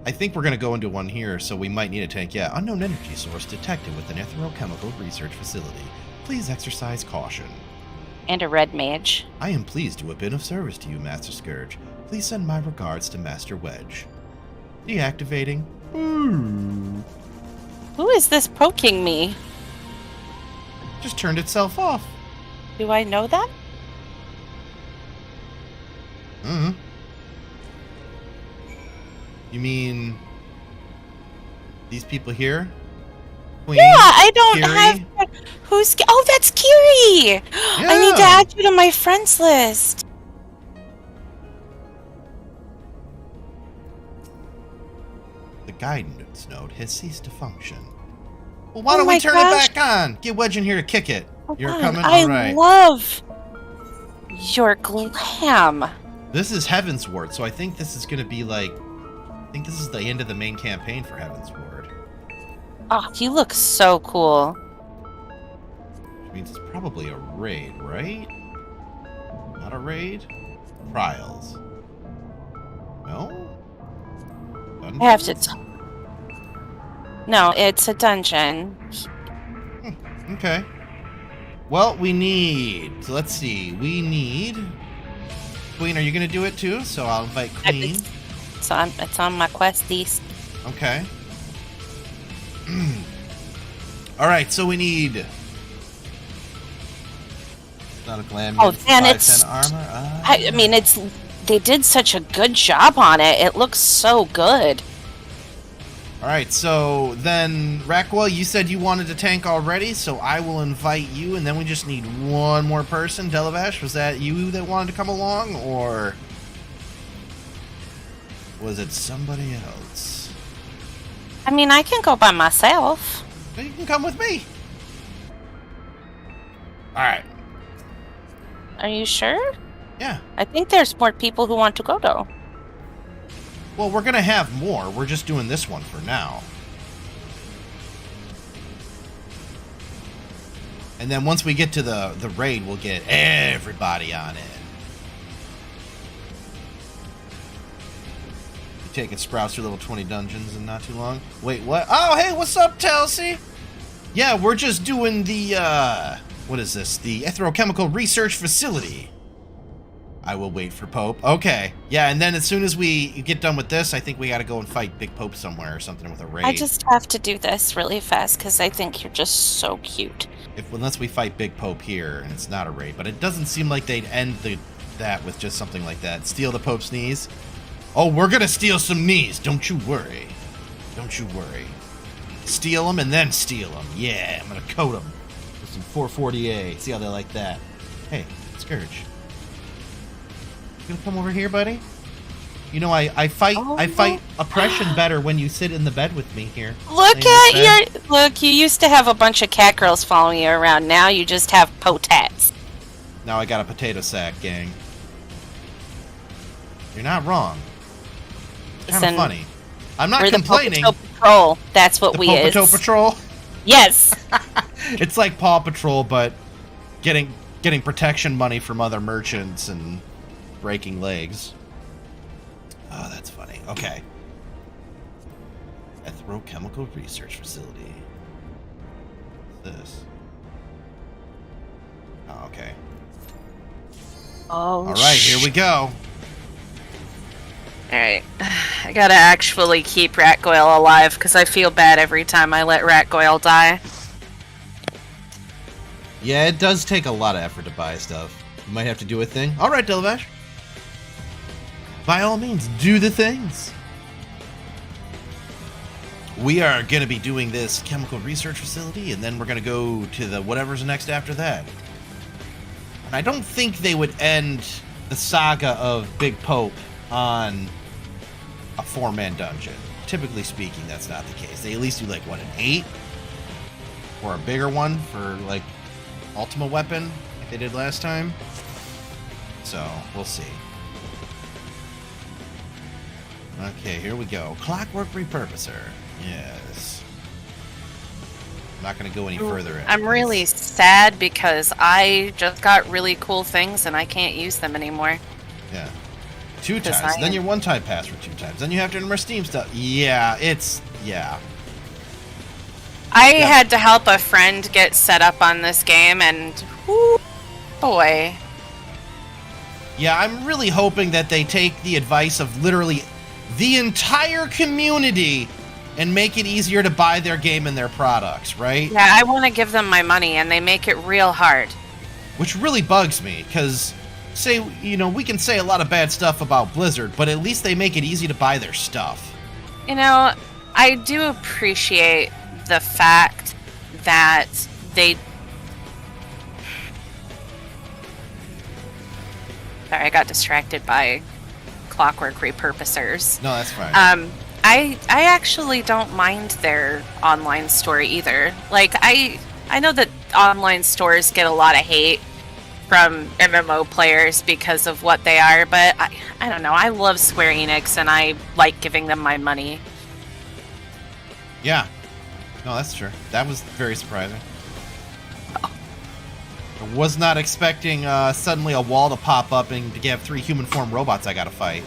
I think we're going to go into one here, so we might need a tank. Yeah, unknown energy source detected with an Aetherochemical Research Facility. Please exercise caution. And a red mage. I am pleased to have been of service to you, Master Scourge. Please send my regards to Master Wedge. Deactivating. Who is this poking me? Just turned itself off. Do I know them? Mm-hmm. You mean these people here? Queen, Yeah, I don't Kiri? have. Who's? Oh, that's Kiri. I need to Yeah. add you to my friends list. The guidance node has ceased to function. Well, why Oh don't my we turn gosh. it back on? Get Wedge in here to kick it. You're God, coming? I All right. love your glam. This is Heaven's Ward, so I think this is going to be like... I think this is the end of the main campaign for Heaven's Ward. Oh, you look so cool. Which means it's probably a raid, right? Not a raid? Trials. No? I have to. No, it's a dungeon. Okay. Well, we need... So let's see. We need... Queen, are you going to do it too? So I'll invite Queen. It's on my quest list. Okay. Alright, so we need... Not a glam. Oh, unit, man, 510 it's- armor. I mean, it's. They did such a good job on it. It looks so good. Alright, so then, Rakwell, you said you wanted to tank already, so I will invite you, and then we just need one more person. Delavesh, was that you that wanted to come along, or was it somebody else? I mean, I can go by myself. So you can come with me. Alright, Are you sure? yeah. I think there's more people who want to go, though. Well, we're gonna have more. We're just doing this one for now. And then once we get to the raid, we'll get everybody on it. You taking Sprouts through level 20 dungeons in not too long? Wait, what? Oh, hey, what's up, Telsey? Yeah, we're just doing the, what is this? The Aetherochemical Research Facility. I will wait for Pope. Okay. Yeah, and then as soon as we get done with this, I think we gotta go and fight Big Pope somewhere or something with a raid. I just have to do this really fast because I think you're just so cute. Unless we fight Big Pope here, and it's not a raid. But it doesn't seem like they'd end that with just something like that. Steal the Pope's knees? Oh, we're gonna steal some knees. Don't you worry. Don't you worry. Steal them and then steal them. Yeah, I'm gonna coat them with some 440A. See how they like that. Hey, Scourge. You gonna come over here, buddy? You know, I fight oppression better when you sit in the bed with me here. Look at your look. You used to have a bunch of cat girls following you around. Now you just have potats. Now I got a potato sack, gang. You're not wrong. It's kind of Listen, funny. I'm not We're complaining. the Popato Patrol. That's what The we Popato is. Patrol. Yes. It's like Paw Patrol, but getting protection money from other merchants and breaking legs. Oh, that's funny. Okay. Aetherochemical Research Facility. What's this? Oh, okay. Oh. All right, here we go. Alright. I gotta actually keep Ratgoyle alive, because I feel bad every time I let Ratgoyle die. Yeah, it does take a lot of effort to buy stuff. You might have to do a thing. Alright, Delvash. By all means, do the things. We are going to be doing this chemical research facility, and then we're going to go to the whatever's next after that. And I don't think they would end the saga of Big Pope on a 4-man dungeon. Typically speaking, that's not the case. They at least do, like, what, an 8? Or a bigger one for, like, Ultima Weapon, like they did last time. So, we'll see. Okay, here we go. Clockwork Repurposer. Yes. I'm not going to go any further. I'm really sad because I just got really cool things and I can't use them anymore. Yeah. 2 times. Then your 1-time pass for 2 times. Then you have to remember Steam stuff. Yeah, it's... Yeah. I had to help a friend get set up on this game and... Whoo, boy. Yeah, I'm really hoping that they take the advice of literally the entire community and make it easier to buy their game and their products, right? Yeah, I want to give them my money, and they make it real hard. Which really bugs me, because, say, you know, we can say a lot of bad stuff about Blizzard, but at least they make it easy to buy their stuff. You know, I do appreciate the fact that they... Sorry, I got distracted by Clockwork Repurposers. No, that's fine. I actually don't mind their online store either. Like, I know that online stores get a lot of hate from MMO players because of what they are, but I don't know. I love Square Enix, and I like giving them my money. Yeah. No, that's true. That was very surprising. I was not expecting suddenly a wall to pop up and to have 3 human form robots I gotta fight.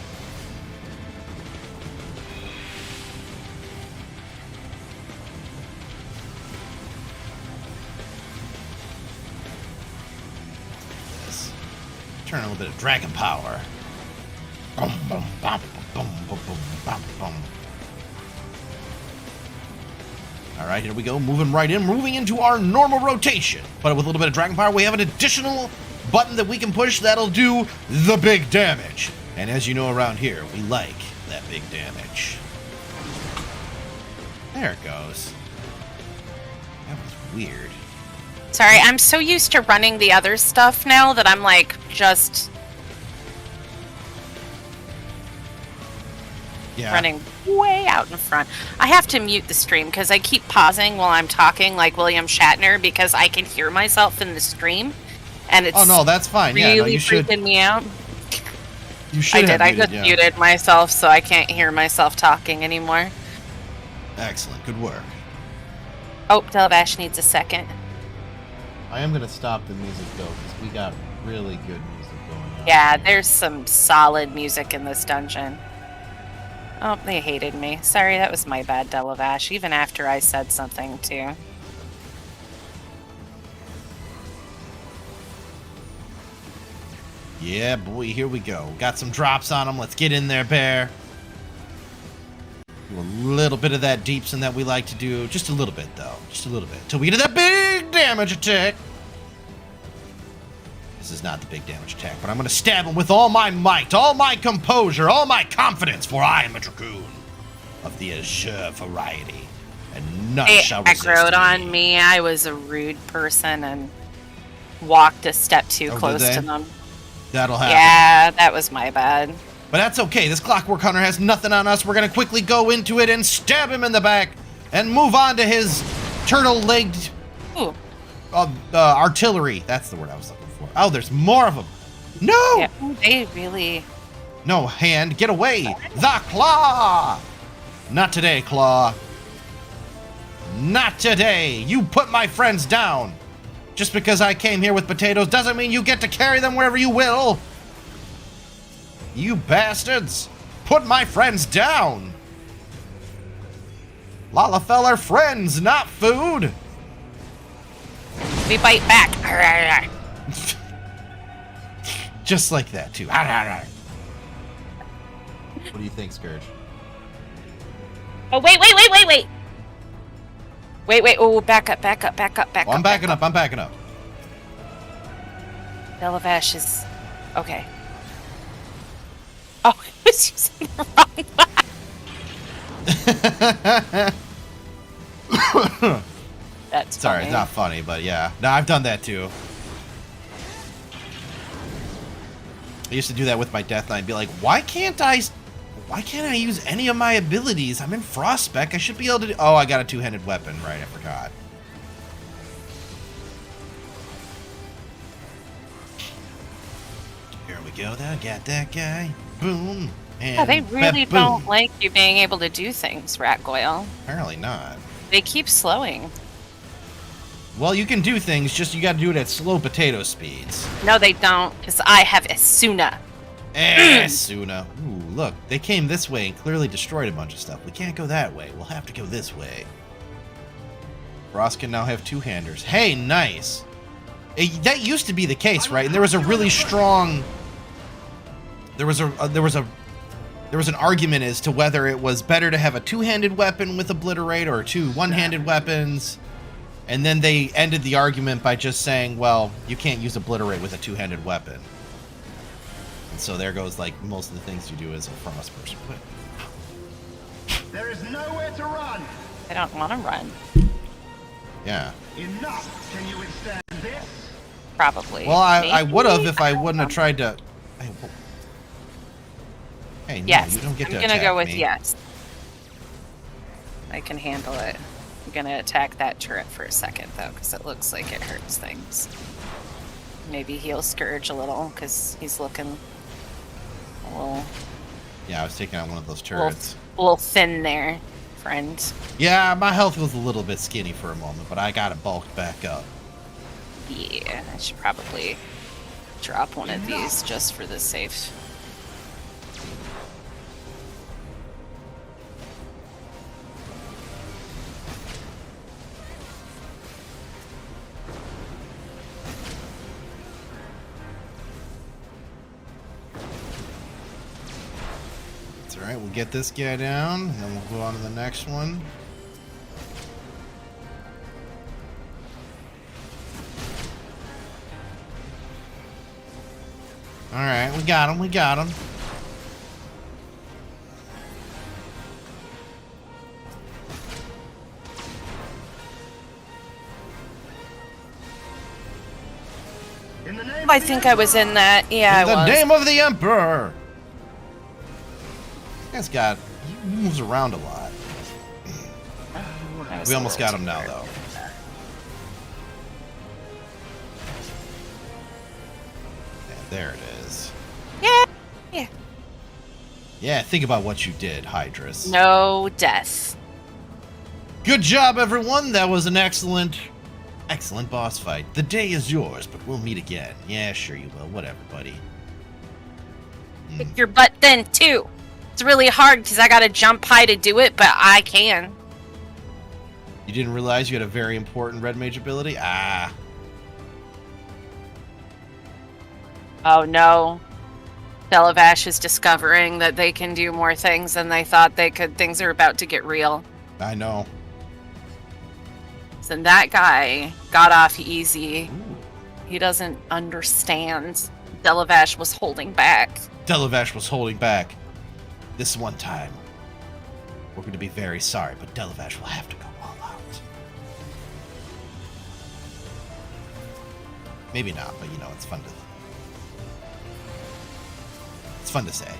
Turn a little bit of dragon power. Boom, boom, bum, boom, boom, boom, bum, boom. All right, here we go. Moving right in, moving into our normal rotation. But with a little bit of dragon power, we have an additional button that we can push that'll do the big damage. And as you know around here, we like that big damage. There it goes. That was weird. Sorry, I'm so used to running the other stuff now that I'm like just running way out in front. I have to mute the stream because I keep pausing while I'm talking like William Shatner because I can hear myself in the stream, and it's that's fine. Really yeah, no, you freaking me out. You should. I just muted myself so I can't hear myself talking anymore. Excellent, good work. Oh, Delvash needs a second. I am going to stop the music, though, because we got really good music going on. Yeah, there's some solid music in this dungeon. Oh, they hated me. Sorry, that was my bad, Delavash, even after I said something, too. Yeah, boy, here we go. Got some drops on them. Let's get in there, Bear. Do a little bit of that deepsin that we like to do. Just a little bit, though. Just a little bit. Till we get to that big damage attack. This is not the big damage attack, but I'm going to stab him with all my might, all my composure, all my confidence, for I am a dragoon of the azure variety, and none shall resist me. Aggroed on me. I was a rude person and walked a step too close to them. That'll happen. Yeah, that was my bad. But that's okay. This Clockwork Hunter has nothing on us. We're going to quickly go into it and stab him in the back and move on to his turtle-legged artillery. That's the word I was looking for. Oh, there's more of them. No! Yeah, they really... No, hand, get away. The Claw! Not today, Claw. Not today. You put my friends down. Just because I came here with potatoes doesn't mean you get to carry them wherever you will. You bastards! Put my friends down! Lalafell are friends, not food! We bite back. Just like that, too. What do you think, Scourge? Oh, wait. Wait. Oh, back up. Well, I'm backing up. I'm backing up. Delavash is... Okay. Oh, I was using the wrong one. That's Sorry, funny. it's not funny, but yeah. No, I've done that too. I used to do that with my Death Knight and be like, why can't I use any of my abilities? I'm in Frostspec. I should be able to do... Oh, I got a two-handed weapon. Right, I forgot. Here we go. Then got that guy. Boom. And Yeah, they really boom. don't like you being able to do things, Ratgoyle. Apparently not. They keep slowing. Well, you can do things, just you gotta do it at slow potato speeds. No, they don't, because I have Asuna. Suna. Ooh, look, they came this way and clearly destroyed a bunch of stuff. We can't go that way. We'll have to go this way. Ross can now have two-handers. Hey, nice. That used to be the case, right? And there was a really strong... There was an argument as to whether it was better to have a two-handed weapon with Obliterate or two one-handed weapons. And then they ended the argument by just saying, well, you can't use Obliterate with a two-handed weapon. And so there goes, like, most of the things you do as a Frostburst. There is nowhere to run. I don't want to run. Yeah. Enough. Can you withstand this? Probably. Well, I Maybe? would have if I don't wouldn't have know. tried to... Hey, no, Yes, you don't get I'm to gonna attack go with me. yes. I can handle it. I'm gonna attack that turret for a second, though, because it looks like it hurts things. Maybe he'll Scourge a little, because he's looking a little... Yeah, I was taking out one of those turrets. A little thin there, friend. Yeah, my health was a little bit skinny for a moment, but I got it bulked back up. Yeah, I should probably drop one of these just for the safe. It's alright, we'll get this guy down, and then we'll go on to the next one. Alright, we got him. In the name I of the think I was in that. Yeah, In I the was. name of the Emperor! This guy, he moves around a lot. I was We a almost little got him too now, early. though. Yeah, there it is. Yeah. Yeah, think about what you did, Hydrus. No death. Good job, everyone. That was an excellent boss fight. The day is yours, but we'll meet again. Yeah, sure you will. Whatever, buddy. Kick your butt then, too. It's really hard because I gotta jump high to do it, but I can. You didn't realize you had a very important red mage ability? Ah. Oh no. Delavash is discovering that they can do more things than they thought they could. Things are about to get real. I know. So that guy got off easy. He doesn't understand. Delavash was holding back. Delavash was holding back. This one time. We're going to be very sorry, but Delavash will have to go all out. Maybe not, but you know, it's fun to say.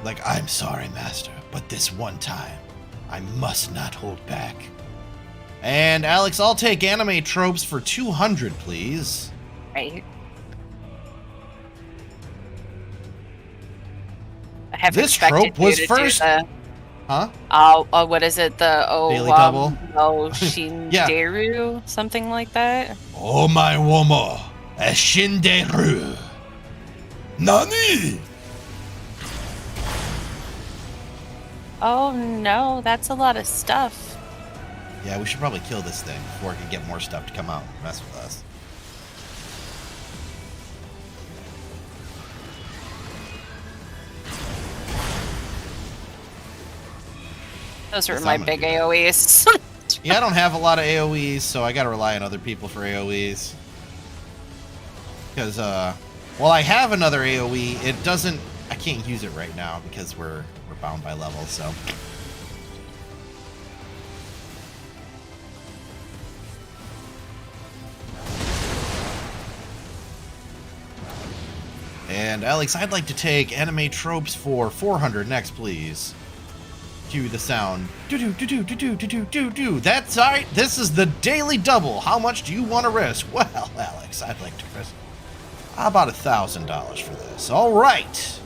Like, I'm sorry, Master, but this one time, I must not hold back. And Alex, I'll take anime tropes for 200, please. Right. I have This expected trope was you to first- do the, Huh? what is it? The Daily double? Shinderu? Something like that? Oh my womo, a Shinderu. Nani? Oh no, that's a lot of stuff. Yeah, we should probably kill this thing before it can get more stuff to come out and mess with us. Those were Guess my I'm gonna big do that. AoEs. Yeah, I don't have a lot of AoEs, so I gotta rely on other people for AoEs. Because, well, I have another AoE. It doesn't... I can't use it right now because we're bound by level, so... And Alex, I'd like to take anime tropes for 400 next, please. Cue the sound. Do. That's right. This is the daily double. How much do you want to risk? Well, Alex, I'd like to risk about $1,000 for this. All right.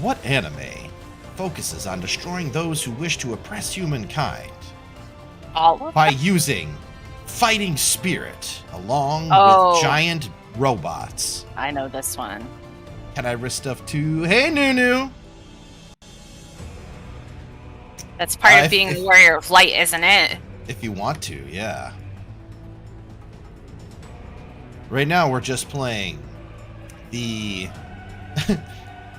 What anime focuses on destroying those who wish to oppress humankind All of by using fighting spirit along with giant robots? I know this one. Can I risk stuff too? Hey, Nunu! That's part of being the warrior of light, isn't it? If you want to, yeah. Right now, we're just playing the...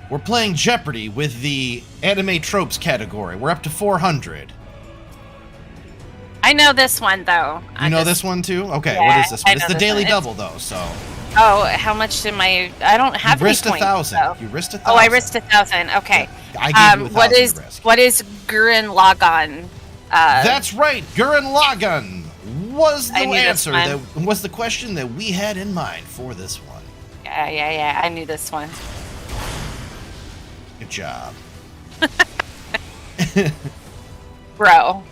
we're playing Jeopardy with the anime tropes category. We're up to 400. I know this one, though. You know this one, too? Okay, Yeah, what is this one? I It's know the this daily one. double, though, so... Oh, how much did my... I don't have You risked any points, 1,000. though. You risked 1,000. Oh, I risked 1,000. Okay. I gave you 1,000 to risk. What is Gurren Lagann? That's right, Gurren Lagann was the I knew this answer. one. That was the question that we had in mind for this one. Yeah. I knew this one. Good job. Bro.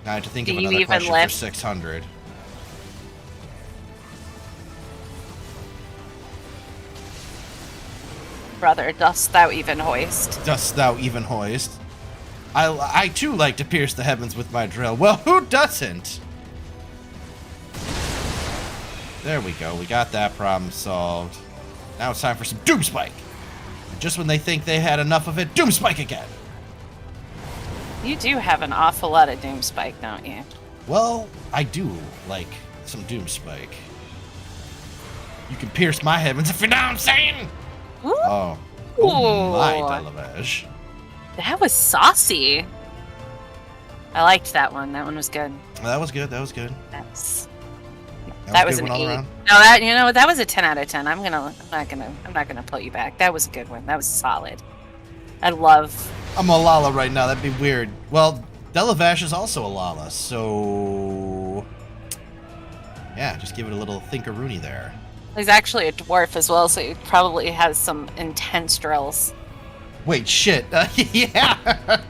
I have to think Do of you another even question lift? for 600. Brother, dost thou even hoist? Dost thou even hoist? I too like to pierce the heavens with my drill. Well, who doesn't? There we go. We got that problem solved. Now it's time for some Doom Spike. And just when they think they had enough of it, Doom Spike again. You do have an awful lot of Doom Spike, don't you? Well, I do like some Doom Spike. You can pierce my heavens if you know what I'm saying. Ooh. Oh my Delavesh. That was saucy. I liked that one. That one was good. That was good. That was good. That was a an good one all 8. around. No, that was a 10 out of 10. I'm not gonna put you back. That was a good one. That was solid. I'm a Lala right now. That'd be weird. Well, Delavash is also a Lala, so yeah, just give it a little thinkaroony there. He's actually a dwarf as well, so he probably has some intense drills. Wait, shit. Yeah.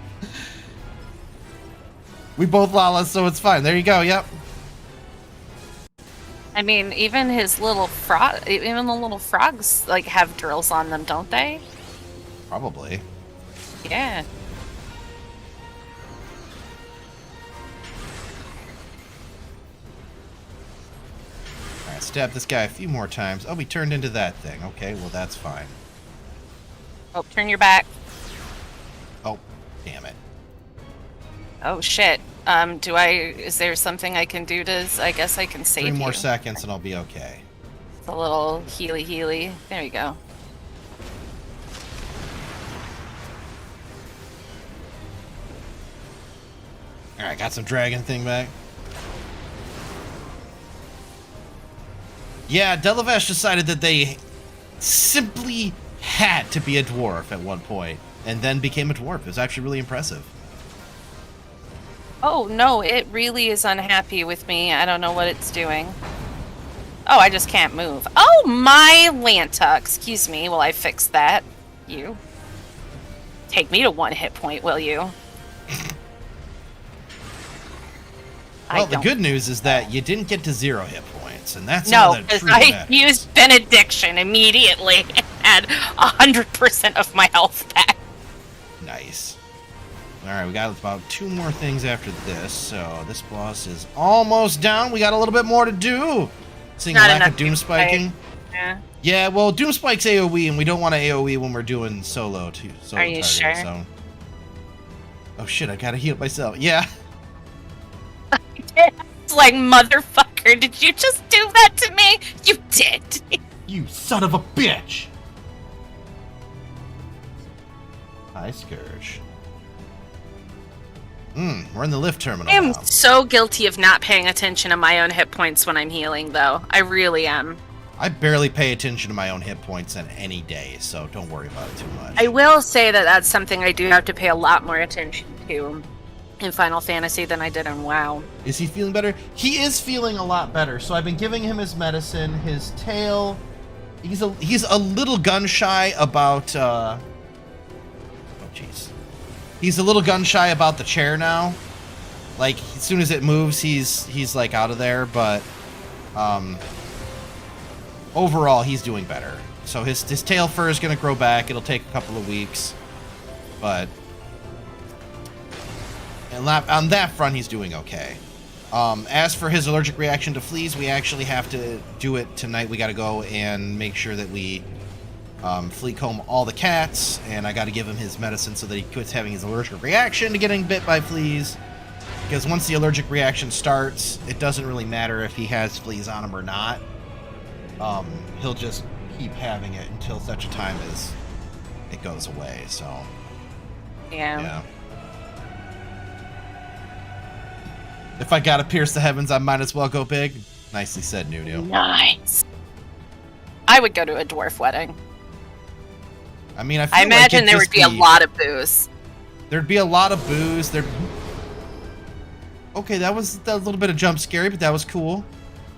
We both Lalas, so it's fine. There you go. Yep. I mean, even his little even the little frogs like have drills on them, don't they? Probably. Yeah. Alright, stab this guy a few more times. Oh, he turned into that thing. Okay, well, that's fine. Oh, turn your back. Oh, damn it. Oh shit. Is there something I can do I guess I can save you. 3 more seconds and I'll be okay. It's a little healy. There we go. Alright, got some dragon thing back. Yeah, Delavesh decided that they simply had to be a dwarf at one point, and then became a dwarf. It was actually really impressive. Oh no, it really is unhappy with me. I don't know what it's doing. Oh, I just can't move. Oh my Lanta, excuse me while I fix that. You. Take me to 1 hit point, will you? Well, the good news is that you didn't get to 0 hit points, and that's No, all that because truly I matters. used Benediction immediately and had 100% of my health back. Nice. Alright, we got about 2 more things after this, so this boss is almost down. We got a little bit more to do. Seeing Not lack enough of Doom Spiking. Yeah. Yeah, well, Doom Spike's AoE, and we don't want to AoE when we're doing solo, too. Are you sure? So. Oh shit, I gotta heal myself. Yeah. It's like, motherfucker, did you just do that to me? You did. You son of a bitch! Hi, Scourge. We're in the lift terminal I am now. so guilty of not paying attention to my own hit points when I'm healing, though. I really am. I barely pay attention to my own hit points on any day, so don't worry about it too much. I will say that that's something I do have to pay a lot more attention to in Final Fantasy than I did in WoW. Is he feeling better? He is feeling a lot better. So I've been giving him his medicine, his tail. He's a little gun shy about oh jeez. He's a little gun shy about the chair now. Like as soon as it moves, he's like out of there, but overall he's doing better. So his tail fur is going to grow back. It'll take a couple of weeks. But on that front, he's doing okay. As for his allergic reaction to fleas, we actually have to do it tonight. We got to go and make sure that we flea comb all the cats, and I got to give him his medicine so that he quits having his allergic reaction to getting bit by fleas. Because once the allergic reaction starts, it doesn't really matter if he has fleas on him or not. He'll just keep having it until such a time as it goes away. So yeah. If I gotta pierce the heavens, I might as well go big. Nicely said, Nunu. Nice. I would go to a dwarf wedding. I mean, I imagine there would be a lot of booze. There'd be a lot of booze. Okay, that was a little bit of jump scary, but that was cool.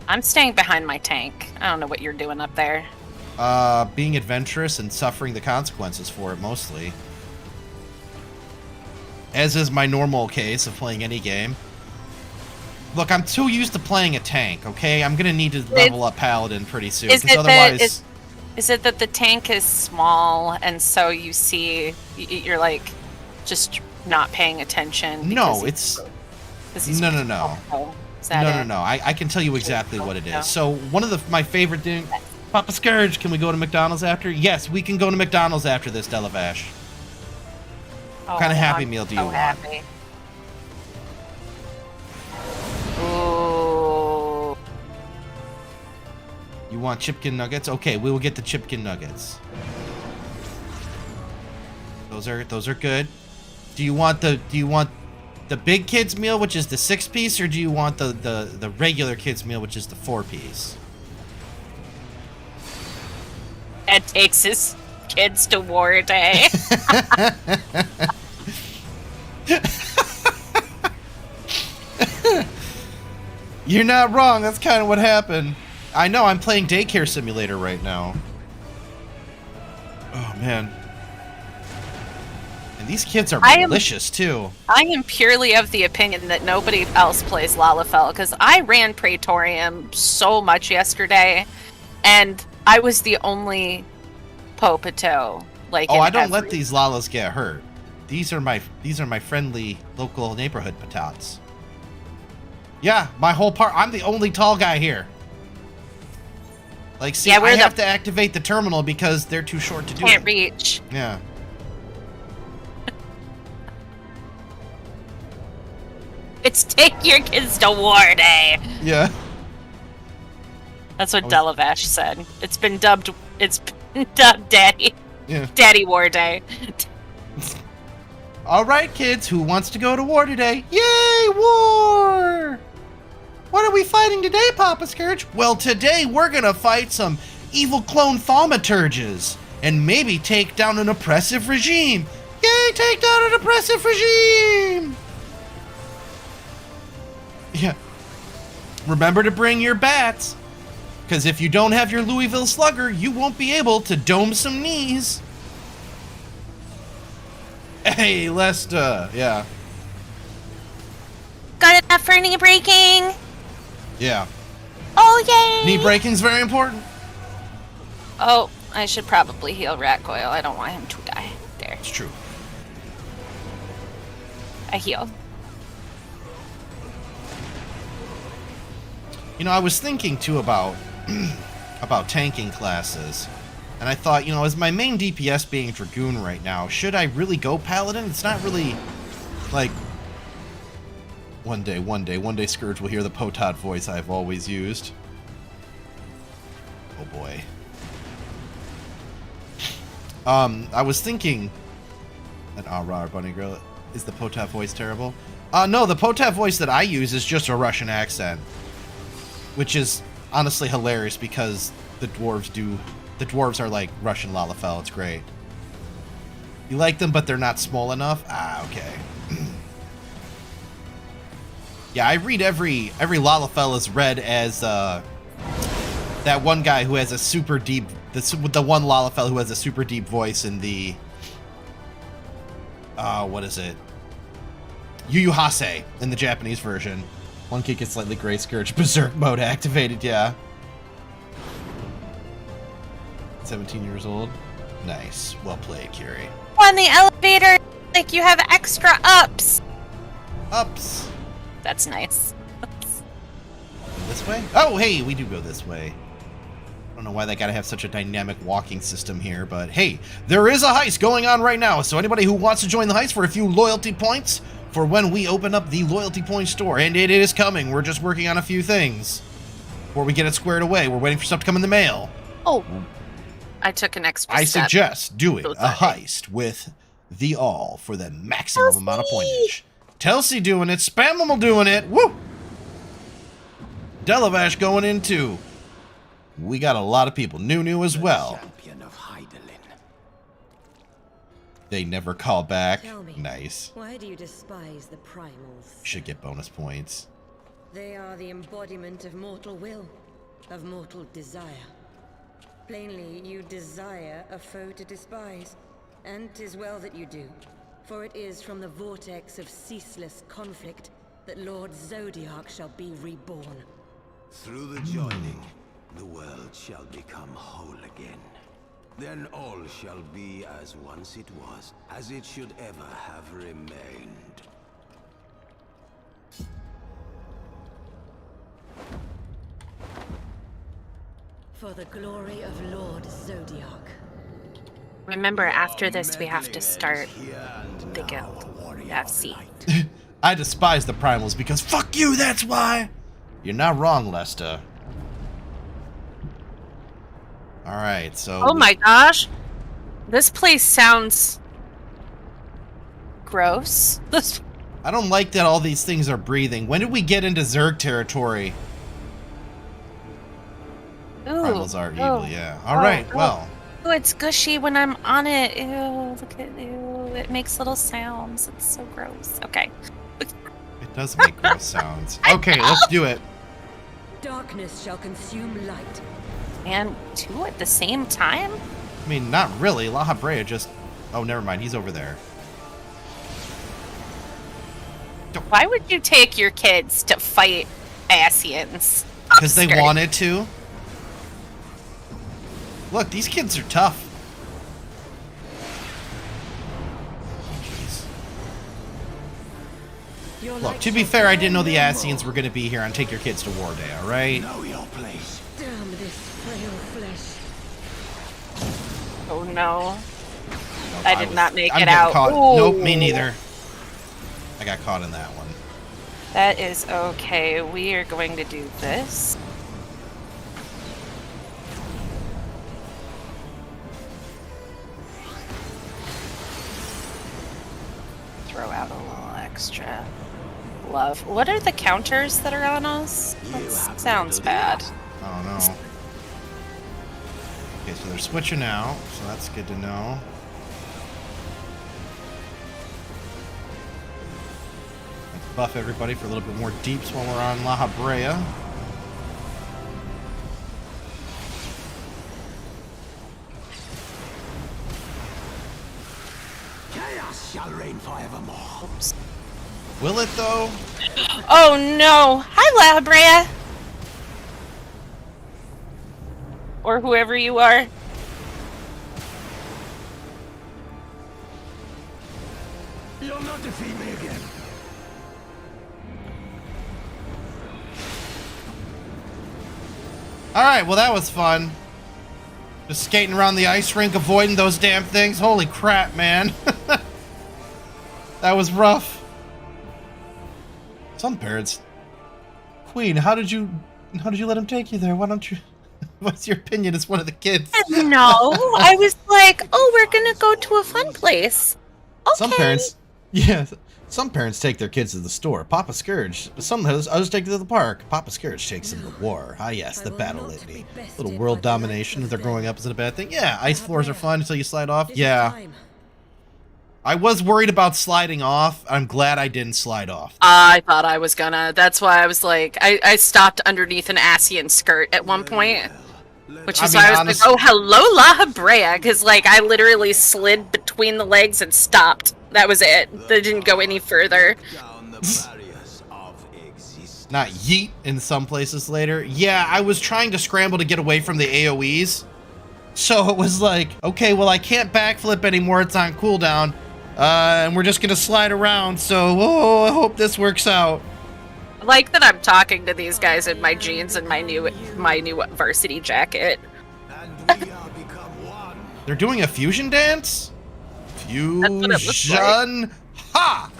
I'm staying behind my tank. I don't know what you're doing up there. Being adventurous and suffering the consequences for it, mostly. As is my normal case of playing any game. Look, I'm too used to playing a tank, okay? I'm gonna need to level up Paladin pretty soon, because otherwise... Is it that the tank is small, and so you're like, just not paying attention? No, it's... No. No. I can tell you exactly what it is. So, one of my favorite things... Papa Scourge, can we go to McDonald's after? Yes, we can go to McDonald's after this, Delavash. What kind of Happy Meal do you want? Happy. Ooh. You want chipkin nuggets? Okay, we will get the chipkin nuggets. Those are good. Do you want the big kids meal, which is the 6-piece, or do you want the regular kids meal, which is the 4-piece? Ed takes his kids to war day. You're not wrong. That's kind of what happened. I know. I'm playing Daycare Simulator right now. Oh, man. And these kids are malicious, too. I am purely of the opinion that nobody else plays Lalafell, because I ran Praetorium so much yesterday, and I was the only Popato. I don't let these Lalas get hurt. These are my friendly local neighborhood patats. Yeah, my whole I'm the only tall guy here. Like, see, I have to activate the terminal because they're too short to do it. Can't reach. Yeah. It's take your kids to war day. Yeah. That's what Delavash said. It's been dubbed Daddy. Yeah. Daddy War Day. All right, kids, who wants to go to war today? Yay, war! What are we fighting today, Papa Scourge? Well, today we're gonna fight some evil clone thaumaturges and maybe take down an oppressive regime. Yay, take down an oppressive regime! Yeah. Remember to bring your bats, because if you don't have your Louisville Slugger, you won't be able to dome some knees. Hey, Lesta, yeah. Got enough for knee breaking? Yeah. Oh, yay! Knee breaking's very important. Oh, I should probably heal Rat Coil. I don't want him to die. There. It's true. I heal. You know, I was thinking, too, about tanking classes. And I thought, you know, as my main DPS being Dragoon right now, should I really go Paladin? It's not really, like... One day, Scourge will hear the Potod voice I've always used. Oh boy. I was thinking, An Arar bunny girl. Is the Potap voice terrible? No, the Potap voice that I use is just a Russian accent. Which is honestly hilarious because the dwarves are like Russian Lalafell. It's great. You like them, but they're not small enough? Ah, okay. Yeah, I read every Lalafell is read as that one guy who has a super deep the one Lalafell who has a super deep voice in the what is it? Yu Yu Hase in the Japanese version. One kid gets slightly gray scourge berserk mode activated, yeah. 17 years old. Nice. Well played, Curie. On the elevator, like you have extra ups. Ups. That's nice. This way? Oh, hey, we do go this way. I don't know why they gotta have such a dynamic walking system here, but hey, there is a heist going on right now, so anybody who wants to join the heist for a few loyalty points for when we open up the loyalty point store, and it is coming. We're just working on a few things before we get it squared away. We're waiting for stuff to come in the mail. Oh, I took an extra I step. suggest doing a heist with the all for the maximum amount of pointage. Telsey doing it. Spamimal doing it. Woo! Delavash going in too. We got a lot of people. New as well. Champion of Hydaelyn. They never call back. Tell me, Nice. why do you despise the primals? Should get bonus points. They are the embodiment of mortal will, of mortal desire. Plainly, you desire a foe to despise, and 'tis well that you do, for it is from the vortex of ceaseless conflict that Lord Zodiac shall be reborn. Through the joining, the world shall become whole again. Then all shall be as once it was, as it should ever have remained. For the glory of Lord Zodiac. Remember, after this, we have to start the guild. FC. I despise the primals because fuck you, that's why! You're not wrong, Lesta. Alright, so... Oh my gosh! This place sounds... gross. I don't like that all these things are breathing. When did we get into Zerg territory? Ooh. Primals are evil, yeah. Alright, well... Oh, it's gushy when I'm on it. Ew, look at ew. It makes little sounds. It's so gross. Okay. It does make gross sounds. Okay, let's do it. Darkness shall consume light. And two at the same time? I mean, not really. La Habrea just... Oh, never mind. He's over there. Why would you take your kids to fight Asians? Because they wanted to. Look, these kids are tough. Your Look, light to be shall fair, I burn didn't know the no more. Asians were going to be here on Take Your Kids to War Day, alright? Know your place. Damn this frail flesh. Oh no. Nope, I did not make I'm it getting out. Caught. Ooh. Nope, me neither. I got caught in that one. That is okay. We are going to do this. Throw out a little extra love. What are the counters that are on us? That sounds bad. I don't know. Okay, so they're switching out, so that's good to know. Let's buff everybody for a little bit more deeps while we're on La Habrea. Chaos shall reign forevermore. Oops. Will it, though? Oh no! Hi, La Habrea! Or whoever you are. You'll not defeat me again. Alright, well that was fun. Just skating around the ice rink, avoiding those damn things. Holy crap, man. That was rough. Some parents. Queen, how did you let him take you there? Why don't you... What's your opinion as one of the kids? No, I was like, oh, we're gonna go to a fun place. Some parents, yeah, some parents take their kids to the store. Papa Scourge. Some others take them to the park. Papa Scourge takes them to war. Ah, yes, the battle litany. Little world domination as they're growing up isn't a bad thing. Yeah, ice floors are fun until you slide off. Yeah. I was worried about sliding off. I'm glad I didn't slide off. I thought I was gonna. That's why I was like, I stopped underneath an Asian skirt at one point. Which is why I was like, oh, hello, La Habrea, because, like, I literally slid between the legs and stopped. That was it. They didn't go any further. Not yeet in some places later. Yeah, I was trying to scramble to get away from the AoEs. So it was like, okay, well, I can't backflip anymore. It's on cooldown. And we're just going to slide around. So, oh, I hope this works out. I like that I'm talking to these guys in my jeans and my new varsity jacket. They're doing a fusion dance? Fusion. Ha!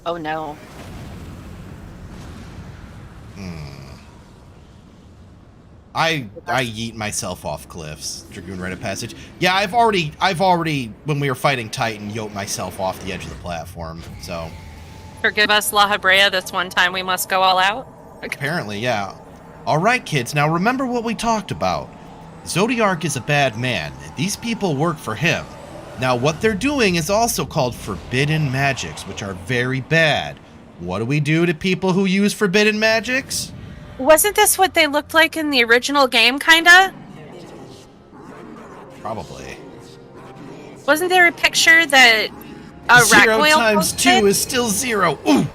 Oh no. I yeet myself off cliffs. Dragoon Rite of Passage. Yeah, I've already when we were fighting Titan, yoked myself off the edge of the platform. So forgive us, La Habrea, this one time we must go all out. Apparently, yeah. All right, kids. Now remember what we talked about. Zodiark is a bad man. These people work for him. Now, what they're doing is also called forbidden magics, which are very bad. What do we do to people who use forbidden magics? Wasn't this what they looked like in the original game, kinda? Probably. Wasn't there a picture that a 0 times 2 is still 0. Ooh!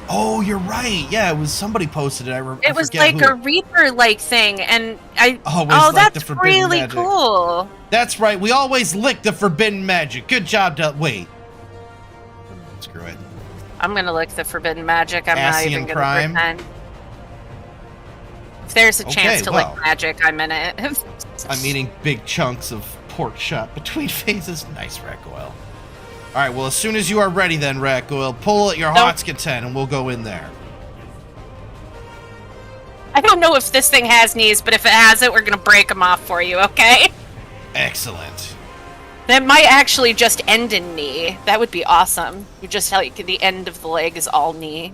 Oh, you're right. Yeah, it was somebody posted it. It was like a Reaper-like thing, and that's really magic. Cool. That's right. We always lick the forbidden magic. Good job, wait. Screw it. I'm gonna lick the forbidden magic. I'm not even gonna Prime. pretend. If there's a chance to lick magic, I'm in it. I'm eating big chunks of pork chop between phases. Nice, Rakoil. All right, well, as soon as you are ready then, Rakoil, pull at your heart's content and we'll go in there. I don't know if this thing has knees, but if it has it, we're going to break them off for you, okay? Excellent. That might actually just end in knee. That would be awesome. You just like the end of the leg is all knee.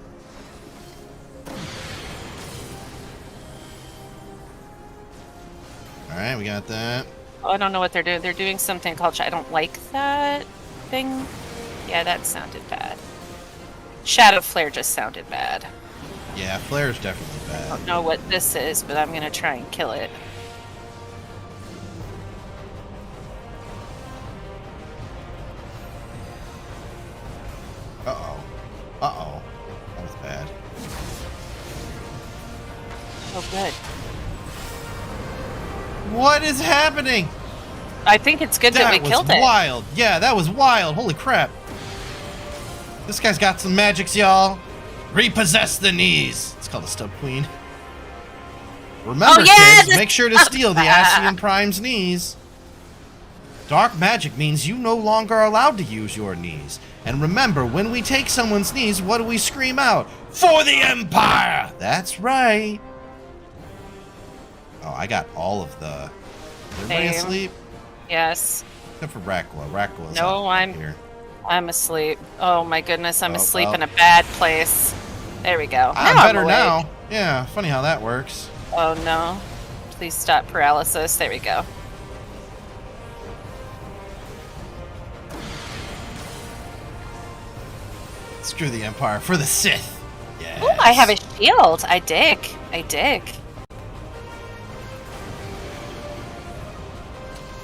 All right, we got that. Oh, I don't know what they're doing. They're doing something called... I don't like that thing. Yeah, that sounded bad. Shadow Flare just sounded bad. Yeah, Flare's definitely bad. I don't know what this is, but I'm going to try and kill it. Uh-oh. Uh-oh. That was bad. Oh, good. What is happening? I think it's good that we killed it. That was wild. Yeah, that was wild. Holy crap. This guy's got some magics, y'all. Repossess the knees. It's called the Stub Queen. Remember, kids, make sure to steal the Asian Prime's knees. Dark magic means you no longer are allowed to use your knees. And remember, when we take someone's knees, what do we scream out? For the Empire! That's right. Oh, I got all of the... Is everybody asleep? Yes. Except for Rakoil. Rakoil's no, here. I'm asleep. Oh my goodness, I'm asleep in a bad place. There we go. I'm better now. Yeah, funny how that works. Oh no. Please stop paralysis. There we go. Screw the Empire for the Sith. Yes. Ooh, I have a shield. I dig. I dig.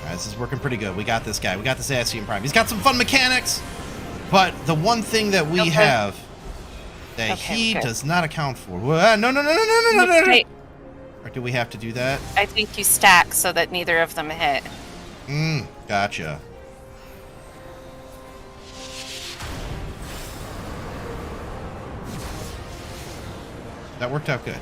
Alright, this is working pretty good. We got this guy. We got this Asian Prime. He's got some fun mechanics, but the one thing that we have that he does not account for. No. Or do we have to do that? I think you stack so that neither of them hit. Gotcha. That worked out good.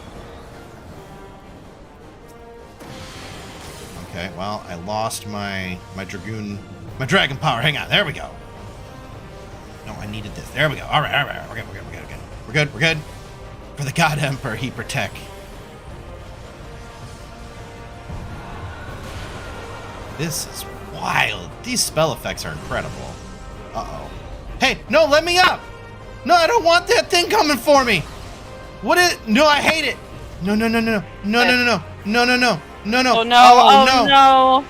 Okay, well, I lost my dragon power. Hang on, there we go. No, I needed this. There we go. All right. We're good. For the God Emperor, he protect. This is wild. These spell effects are incredible. Uh-oh. Hey, no, let me up! No, I don't want that thing coming for me! What is... No, I hate it! No, no, no, no, no, no, no, no, no, no, no, no, no. Oh no, no.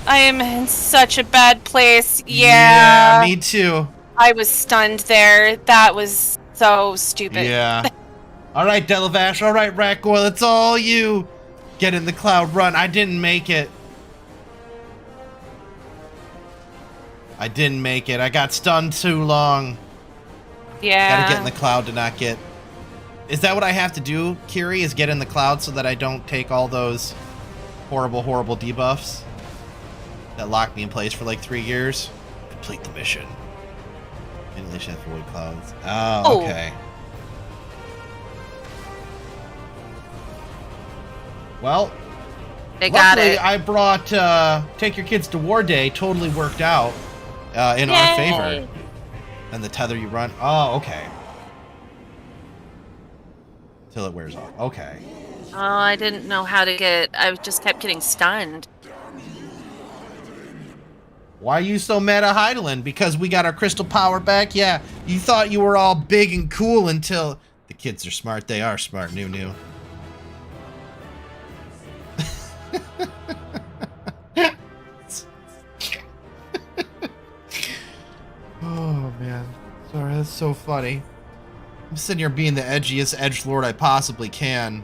I am in such a bad place. Yeah. Yeah, me too. I was stunned there. That was so stupid. Yeah. Alright, Delavash. Alright, Rakgoyle. It's all you. Get in the cloud. Run. I didn't make it. I didn't make it. I got stunned too long. Yeah. Gotta get in the cloud to not get... Is that what I have to do, Kiri? Is get in the cloud so that I don't take all those horrible, horrible debuffs that locked me in place for like 3 years? Complete the mission. Unleash that void clouds. Oh, okay. Well, they got luckily, it. I brought Take Your Kids to War Day. Totally worked out in our favor. And the tether you run. Oh, okay. Till it wears off. Okay. Oh, I didn't know how to get... I just kept getting stunned. Why are you so mad at Heidelin? Because we got our crystal power back? Yeah, you thought you were all big and cool until... The kids are smart. They are smart, new. Oh, man. Sorry, that's so funny. I'm sitting here being the edgiest edgelord I possibly can.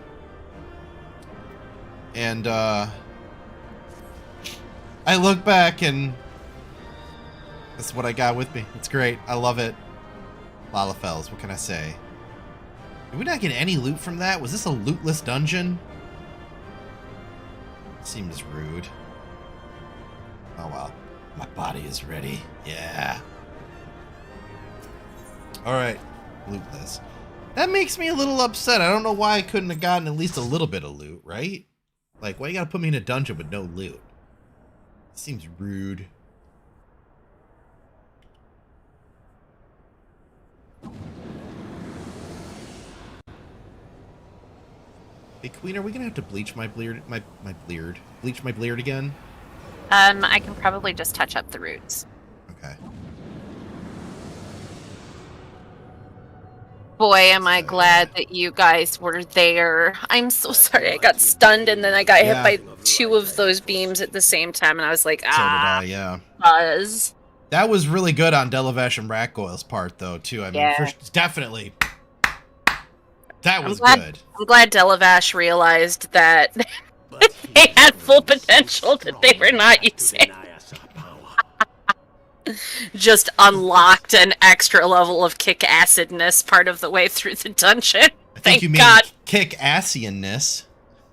And, I look back and... That's what I got with me. It's great. I love it. Lalafels, what can I say? Did we not get any loot from that? Was this a lootless dungeon? Seems rude. Oh well. My body is ready. Yeah. Alright. Lootless. That makes me a little upset. I don't know why I couldn't have gotten at least a little bit of loot, right? Like, why you gotta put me in a dungeon with no loot? Seems rude. Hey, Queen, are we gonna have to bleach my bleard? Bleach my bleard again? I can probably just touch up the roots. Okay. Boy, am I glad that you guys were there. I'm so sorry I got stunned and then I got hit by 2 of those beams at the same time and I was like, So did I, yeah. Buzz. That was really good on Delavash and Rakgoyle's part, though, too. I mean, definitely. That was good. I'm glad Delavash realized that they had full potential that they were not using. Just unlocked an extra level of kick-acidness part of the way through the dungeon. I think you mean kick-assianness.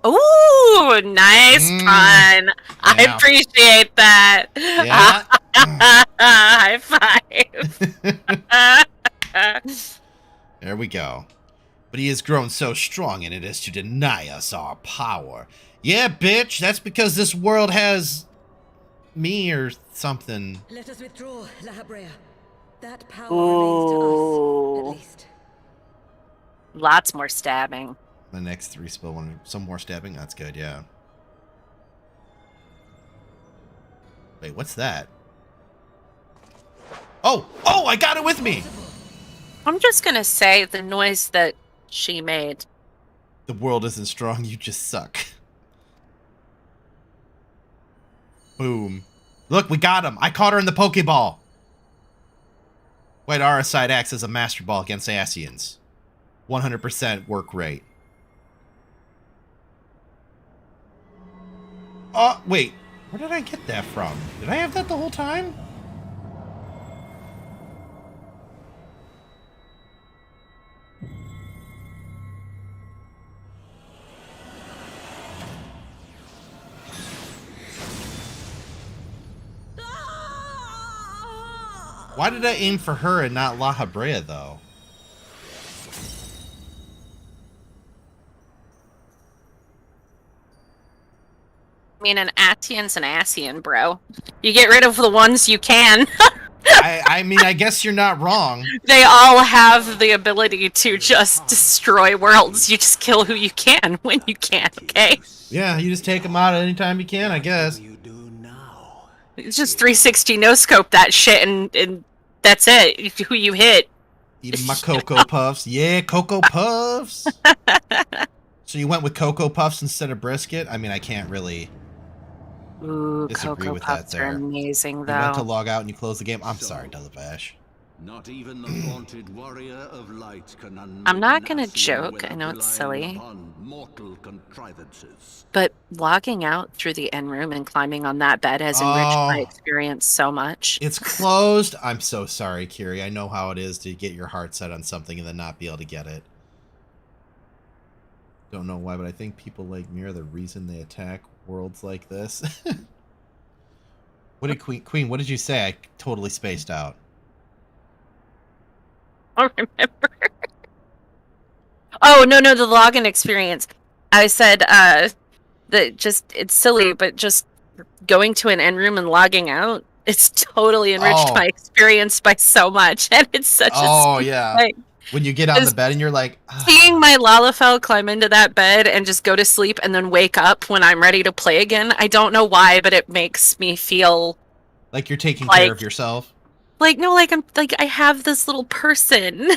Ooh, nice pun. Yeah. I appreciate that. Yeah. High five. There we go. But he has grown so strong in it as to deny us our power. Yeah, bitch, that's because this world has me or something. Let us withdraw, La Habrea. That power remains to us, at least. Lots more stabbing. The next 3 spell one, some more stabbing. That's good, yeah. Wait, what's that? Oh, I got it with me. I'm just gonna say the noise that she made. The world isn't strong. You just suck. Boom. Look, we got him. I caught her in the Pokeball. White Aura side acts as a Master Ball against Asians. 100% work rate. Oh, wait. Where did I get that from? Did I have that the whole time? Why did I aim for her and not La Habrea, though? I mean, an Asian's an Asian, bro. You get rid of the ones you can. I mean, I guess you're not wrong. They all have the ability to just destroy worlds. You just kill who you can when you can, okay? Yeah, you just take them out anytime you can, I guess. You do now. It's just 360 no scope that shit, and that's it. Who you hit. Eating my Cocoa Puffs. Yeah, Cocoa Puffs. So you went with Cocoa Puffs instead of brisket? I mean, I can't really disagree Cocoa with Puffs that there. are amazing, You went to though. log out and you closed the game. I'm sorry, Delabash. Not even the vaunted warrior of light can I'm not gonna unmake an Ascian joke, without I know it's relying silly. upon mortal contrivances. But logging out through the end room and climbing on that bed has enriched my experience so much. It's closed. I'm so sorry, Kiri. I know how it is to get your heart set on something and then not be able to get it. Don't know why, but I think people like me are the reason they attack worlds like this. What did Queen, what did you say? I totally spaced out. I don't remember. Oh, no, the login experience. I said, it's silly, but just going to an end room and logging out, it's totally enriched my experience by so much. And it's such a yeah. thing. When you get on the bed and you're like... Seeing my Lalafell climb into that bed and just go to sleep and then wake up when I'm ready to play again, I don't know why, but it makes me feel... Like you're taking care of yourself? Like, no, I have this little person.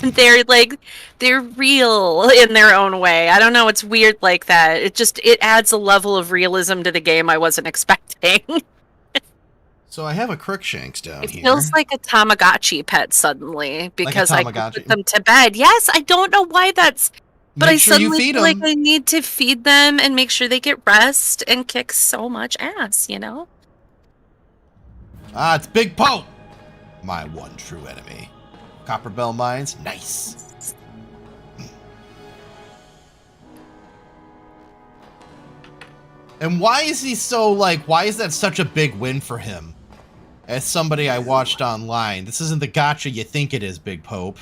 And they're real in their own way. I don't know, it's weird like that. It adds a level of realism to the game I wasn't expecting. So I have a Crookshanks down here. It here. feels like a Tamagotchi pet suddenly because like I can put them to bed. Yes, I don't know why that's... But I suddenly feel like I need to feed them and make sure they get rest and kick so much ass, you know? Ah, it's Big Pope! My one true enemy. Copper Bell Mines, nice. And why is he so, why is that such a big win for him? As somebody I watched online. This isn't the gotcha you think it is, Big Pope.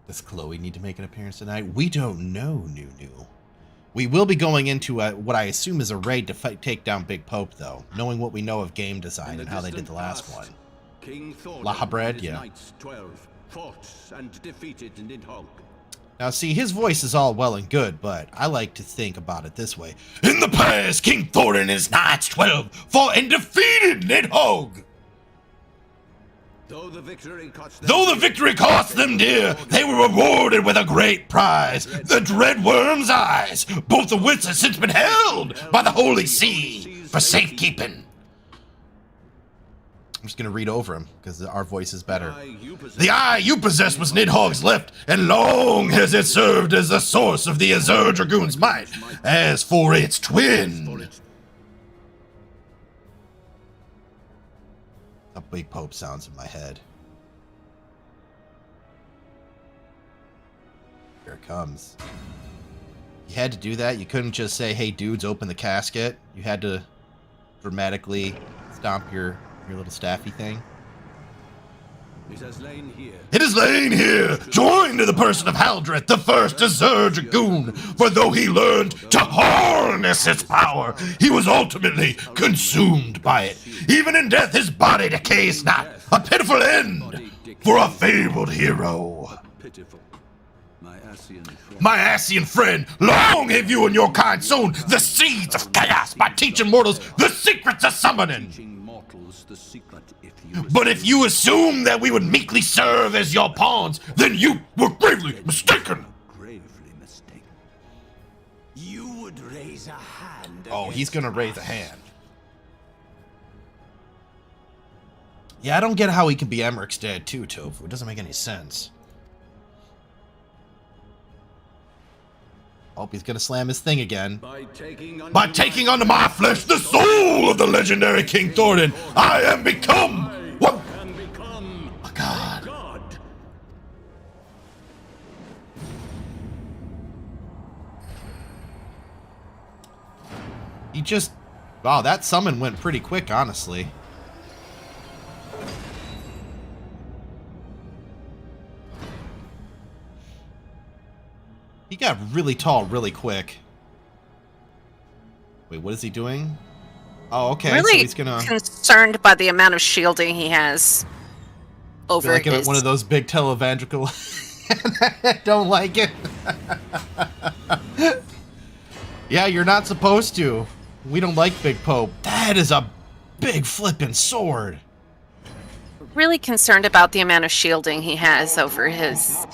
Does Chloe need to make an appearance tonight? We don't know, Nunu. We will be going into what I assume is a raid to take down Big Pope, though, knowing what we know of game design and how they did the last one. King Lahabred, yeah. Knights 12 fought and defeated Nidhogg. Now, see, his voice is all well and good, but I like to think about it this way. In the past, King Thorin and his Knights 12 fought and defeated Nidhogg. Though the victory cost them dear, they were rewarded with a great prize, the Dread Worm's Eyes, both of which have since been held by the Holy See for safekeeping. I'm just going to read over him, because our voice is better. The eye you possess was Nidhogg's left, and long has it served as the source of the Azure Dragoon's might. As for its twin... A Big Pope sounds in my head. Here it comes. You had to do that? You couldn't just say, hey dudes, open the casket? You had to dramatically stomp your little staffy thing? It has lain here. It is lain here, joined to the person of Haldreth, the first Azure Dragoon. For though he learned to harness its power, he was ultimately consumed by it. Even in death, his body decays not. A pitiful end for a fabled hero. Pitiful. My Ascian friend, long have you and your kind sown the seeds of chaos by teaching mortals the secrets of summoning. But if you assume that we would meekly serve as your pawns, then you were gravely mistaken. Gravely mistaken. You would raise a hand. Oh, he's gonna raise a hand. Yeah, I don't get how he can be Emmerich's dad too, Tofu. It doesn't make any sense. Oh, he's gonna slam his thing again. By taking unto my flesh the soul of the legendary King Thorin, I am become what? A god. He just... Wow, that summon went pretty quick, honestly. He got really tall really quick. Wait, what is he doing? Oh, okay. Really so he's gonna concerned by the amount of shielding he has over like his... one of those big televangelical. Don't like it. Yeah, you're not supposed to. We don't like Big Pope. That is a big flippin' sword. Really concerned about the amount of shielding he has over his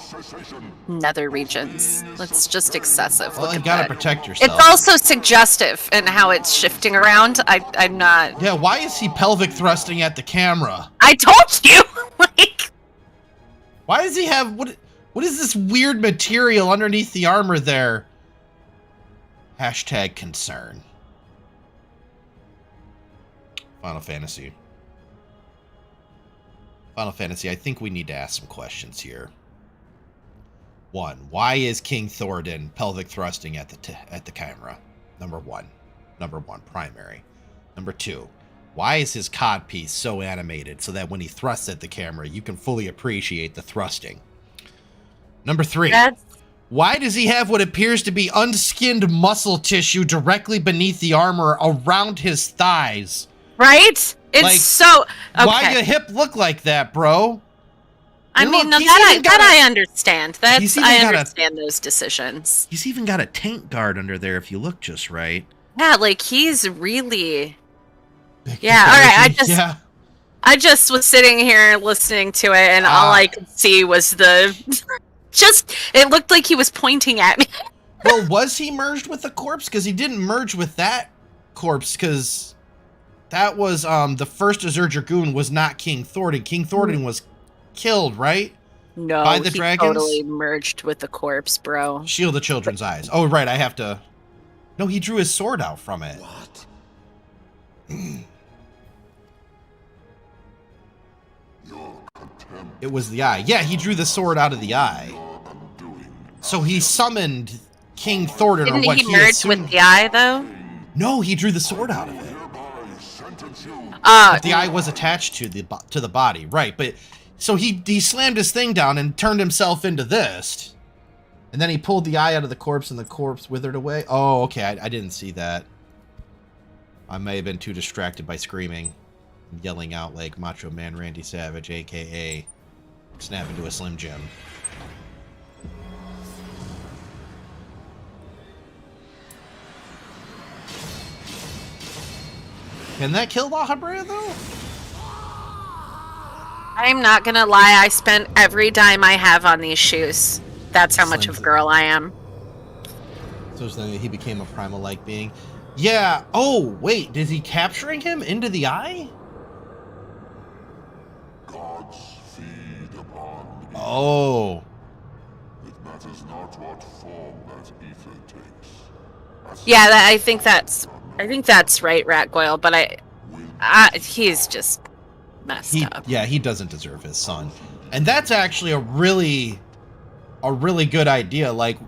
nether regions. That's just excessive. Well, Look you at gotta that. protect yourself. It's also suggestive in how it's shifting around. I'm not. Yeah, why is he pelvic thrusting at the camera? I told you. Like, Why does he have what is this weird material underneath the armor there? Hashtag concern. Final Fantasy, I think we need to ask some questions here. 1, why is King Thoradin pelvic thrusting at the camera? Number one, primary. Number 2, why is his codpiece so animated so that when he thrusts at the camera, you can fully appreciate the thrusting? Number 3, why does he have what appears to be unskinned muscle tissue directly beneath the armor around his thighs? right? It's Like, so. Okay. Why your hip look like that, bro? I And mean, look, no, he's even got I understand. I even got understand those decisions. He's even got a tank guard under there if you look just right. Yeah, like he's really. Yeah. All right. I just was sitting here listening to it, and all I could see was the. It looked like he was pointing at me. Well, was he merged with the corpse? Because he didn't merge with that corpse, because that was the first Azure Dragoon was not King Thoradin. King Thoradin was killed, right? No, by the he dragons? totally merged with the corpse, bro. Shield the Children's Eyes. Oh, right, I have to... No, he drew his sword out from it. What? It was the eye. Yeah, he drew the sword out of the eye. So he summoned King Thoradin, Didn't or what he he merge assumed... with the eye, though? No, he drew the sword out of it. But The eye was attached to the body, right? But so he slammed his thing down and turned himself into this, and then he pulled the eye out of the corpse, and the corpse withered away. Oh, okay, I didn't see that. I may have been too distracted by screaming, and yelling out like Macho Man Randy Savage, aka Snap into a Slim Jim. Can that kill La Habrea, though? I'm not gonna lie, I spent every dime I have on these shoes. That's how much of a girl I am. So he became a primal-like being. Yeah. Oh, wait. Is he capturing him into the eye? Gods feed upon the Oh. It matters not what form that ether takes. Yeah, I think that's right, Ratgoyle. But he's just messed up. Yeah, he doesn't deserve his son, and that's actually a really good idea. Like,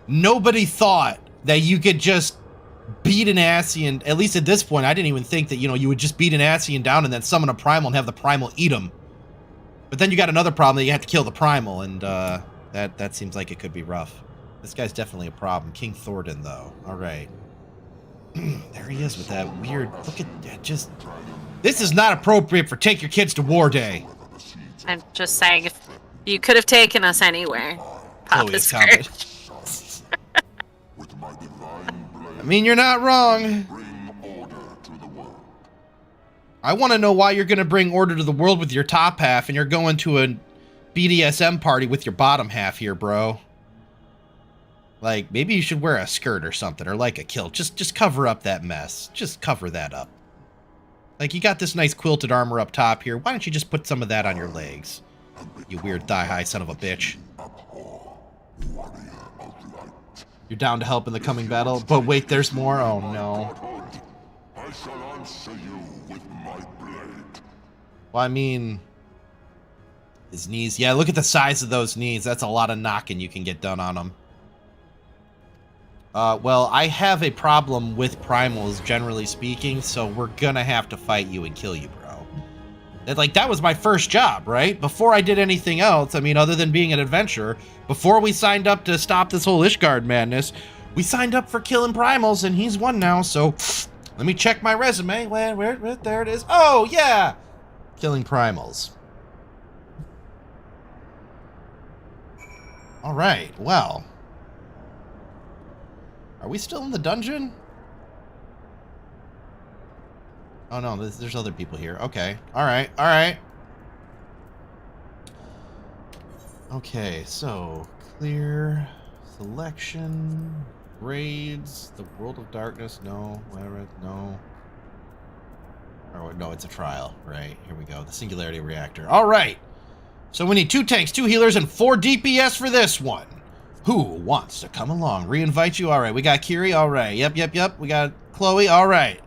nobody thought that you could just beat an Ascian? At least at this point, I didn't even think that you would just beat an Ascian down and then summon a primal and have the primal eat him. But then you got another problem that you have to kill the primal, and that seems like it could be rough. This guy's definitely a problem. King Thoradin, though. All right. There he is with that weird... Look at that. Just... This is not appropriate for Take Your Kids to War Day. I'm just saying, if you could have taken us anywhere. Pop Chloe's is comment. I mean, you're not wrong. I want to know why you're going to bring order to the world with your top half and you're going to a BDSM party with your bottom half here, bro. Like, maybe you should wear a skirt or something, or like a kilt. Just cover up that mess. Just cover that up. Like, you got this nice quilted armor up top here. Why don't you just put some of that on your legs? You weird thigh-high son of a bitch. You're down to help in the coming battle? But wait, there's more? Oh, no. I shall answer you with my blade. Well, I mean... His knees. Yeah, look at the size of those knees. That's a lot of knocking you can get done on them. Well, I have a problem with primals, generally speaking, so we're gonna have to fight you and kill you, bro. That was my first job, right? Before I did anything else, I mean, other than being an adventurer, before we signed up to stop this whole Ishgard madness, we signed up for killing primals, and he's one now, so let me check my resume. Where, there it is. Oh, yeah! Killing primals. All right, well... Are we still in the dungeon? Oh no, there's other people here. Okay. Alright, alright. Okay, so clear selection, raids, the World of Darkness, no, whatever, no. Or no, it's a trial, right? Here we go, the Singularity Reactor. Alright! So we need 2 tanks, 2 healers, and 4 DPS for this one. Who wants to come along? Re-invite you? Alright, we got Kiri, alright. Yep. We got Chloe, alright.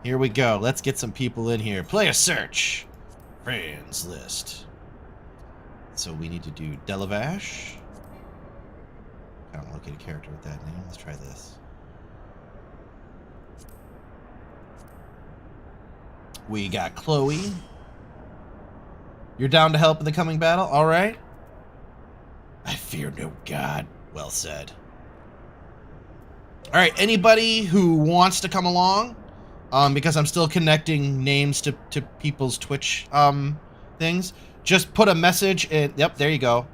Here we go. Let's get some people in here. Player search. Friends list. So we need to do Delavash. I don't locate a character with that name. Let's try this. We got Chloe. You're down to help in the coming battle? Alright. I fear no god. Well said. Alright, anybody who wants to come along? Because I'm still connecting names to people's Twitch things. Just put a message in. Yep, there you go.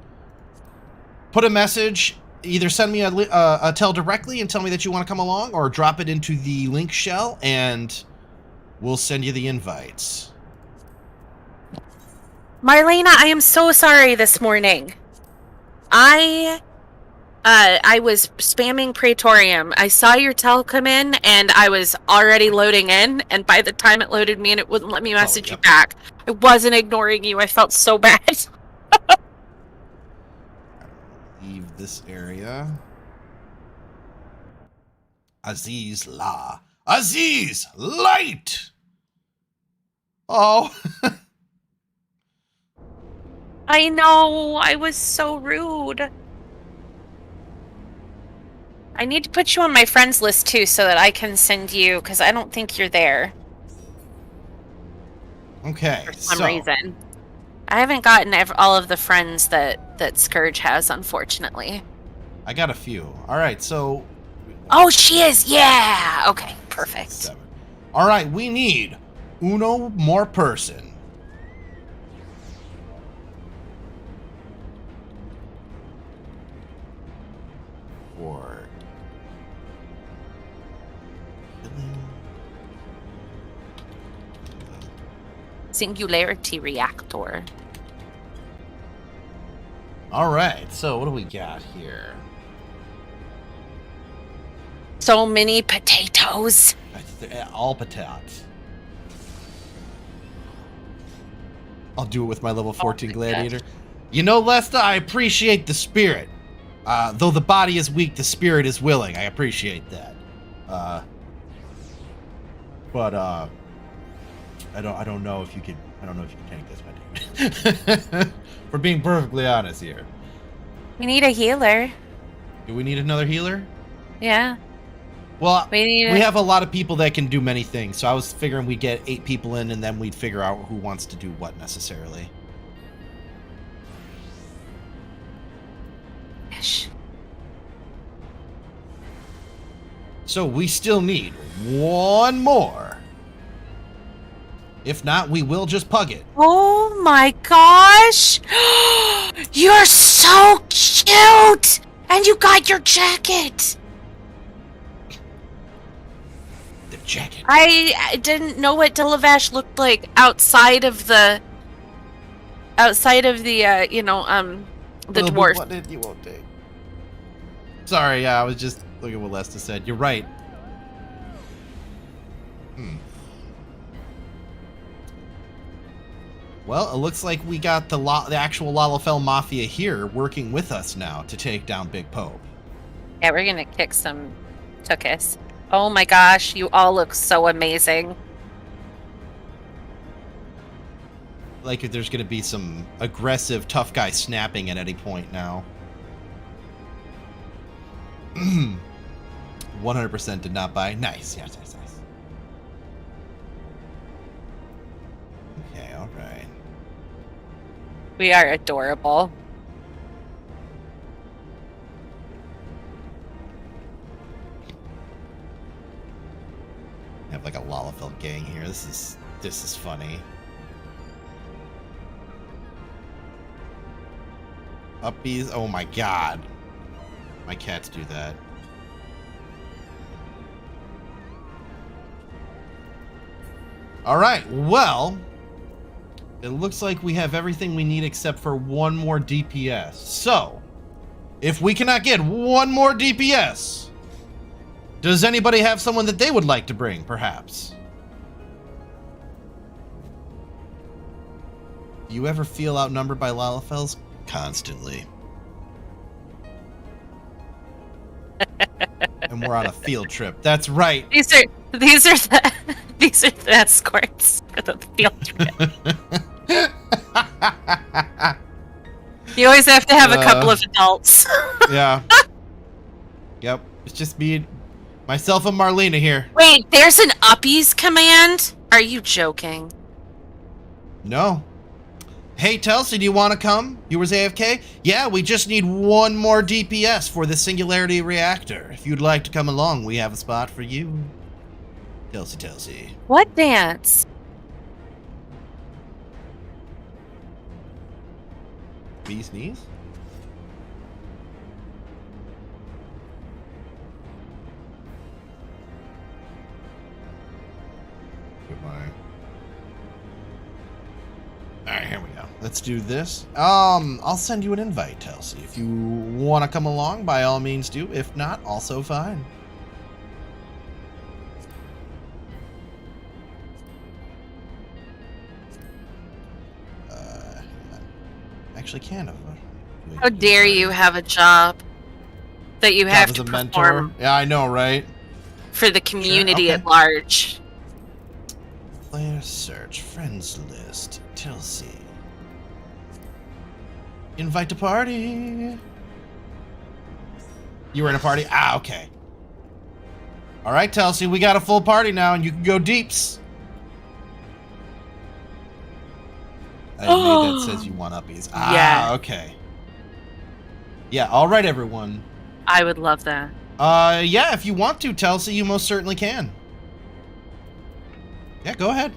Put a message. Either send me a tell directly and tell me that you want to come along, or drop it into the link shell, and we'll send you the invites. Marlena, I am so sorry this morning. I was spamming Praetorium. I saw your tell come in, and I was already loading in, and by the time it loaded me in, it wouldn't let me message you back. I wasn't ignoring you. I felt so bad. Leave this area. Azys La. Azys Light! Oh. I know. I was so rude. I need to put you on my friends list, too, so that I can send you, because I don't think you're there. Okay, for some reason. I haven't gotten all of the friends that Scourge has, unfortunately. I got a few. Alright, so... Oh, she is! Yeah! Okay, perfect. 7. Alright, we need uno more person. For... Singularity Reactor. Alright, so what do we got here? So many potatoes. All potatoes. I'll do it with my level 14 gladiator. You know, Lesta, I appreciate the spirit. Though the body is weak, the spirit is willing. I appreciate that. But I don't know if you could. I don't know if you can tank this, my dude. For being perfectly honest here. We need a healer. Do we need another healer? Yeah. Well, we have a lot of people that can do many things, so I was figuring we'd get 8 people in, and then we'd figure out who wants to do what necessarily. Ish. So we still need one more. If not, we will just pug it. Oh my gosh! You're so cute! And you got your jacket! The jacket. I didn't know what Delavash looked like outside of the the dwarf. What did you won't take? Sorry, yeah, I was just looking at what Lesta said. You're right. Well, it looks like we got the actual Lalafell Mafia here working with us now to take down Big Pope. Yeah, we're gonna kick some Tukis. Oh my gosh, you all look so amazing. Like if there's gonna be some aggressive tough guy snapping at any point now. 100% did not buy. Nice, yes, nice. Okay, alright. We are adorable. I have like a Lalafell gang here. This is funny. Upbees. Oh my god. My cats do that. All right, well, it looks like we have everything we need except for one more DPS. So, if we cannot get one more DPS, does anybody have someone that they would like to bring, perhaps? Do you ever feel outnumbered by Lalafels? Constantly. And we're on a field trip. That's right. These are the escorts for the field trip. You always have to have a couple of adults. Yeah. Yep. It's just me, myself, and Marlena here. Wait, there's an uppies command? Are you joking? No. Hey, Telsey, do you want to come? You was AFK? Yeah, we just need one more DPS for the Singularity Reactor. If you'd like to come along, we have a spot for you. Telsey. What dance? Bee's knees? Goodbye. Alright, here we go. Let's do this. I'll send you an invite, Telsey. If you want to come along, by all means do. If not, also fine. Hang on. Actually, kind of. How dare you have a job that you have Job as to a perform mentor? Yeah, I know, right? for the community okay. at large? Player search, friends list, Telsey. Invite to party. You were in a party? Ah, okay. All right, Telsey, we got a full party now, and you can go deeps. I made that says you want uppies. Ah, Yeah. okay. Yeah, all right, everyone. I would love that. Yeah, if you want to, Telsey, you most certainly can. Yeah, go ahead.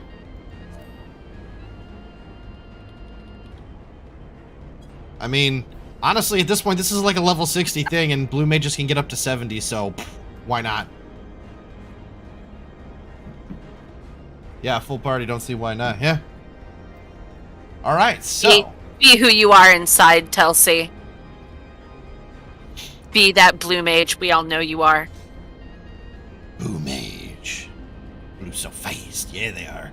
I mean, honestly, at this point, this is like a level 60 thing, and blue mages can get up to 70, so why not? Yeah, full party, don't see why not. Yeah. All right, so... Be who you are inside, Telsey. Be that blue mage we all know you are. Blue mage. Blue so faced. Yeah, they are.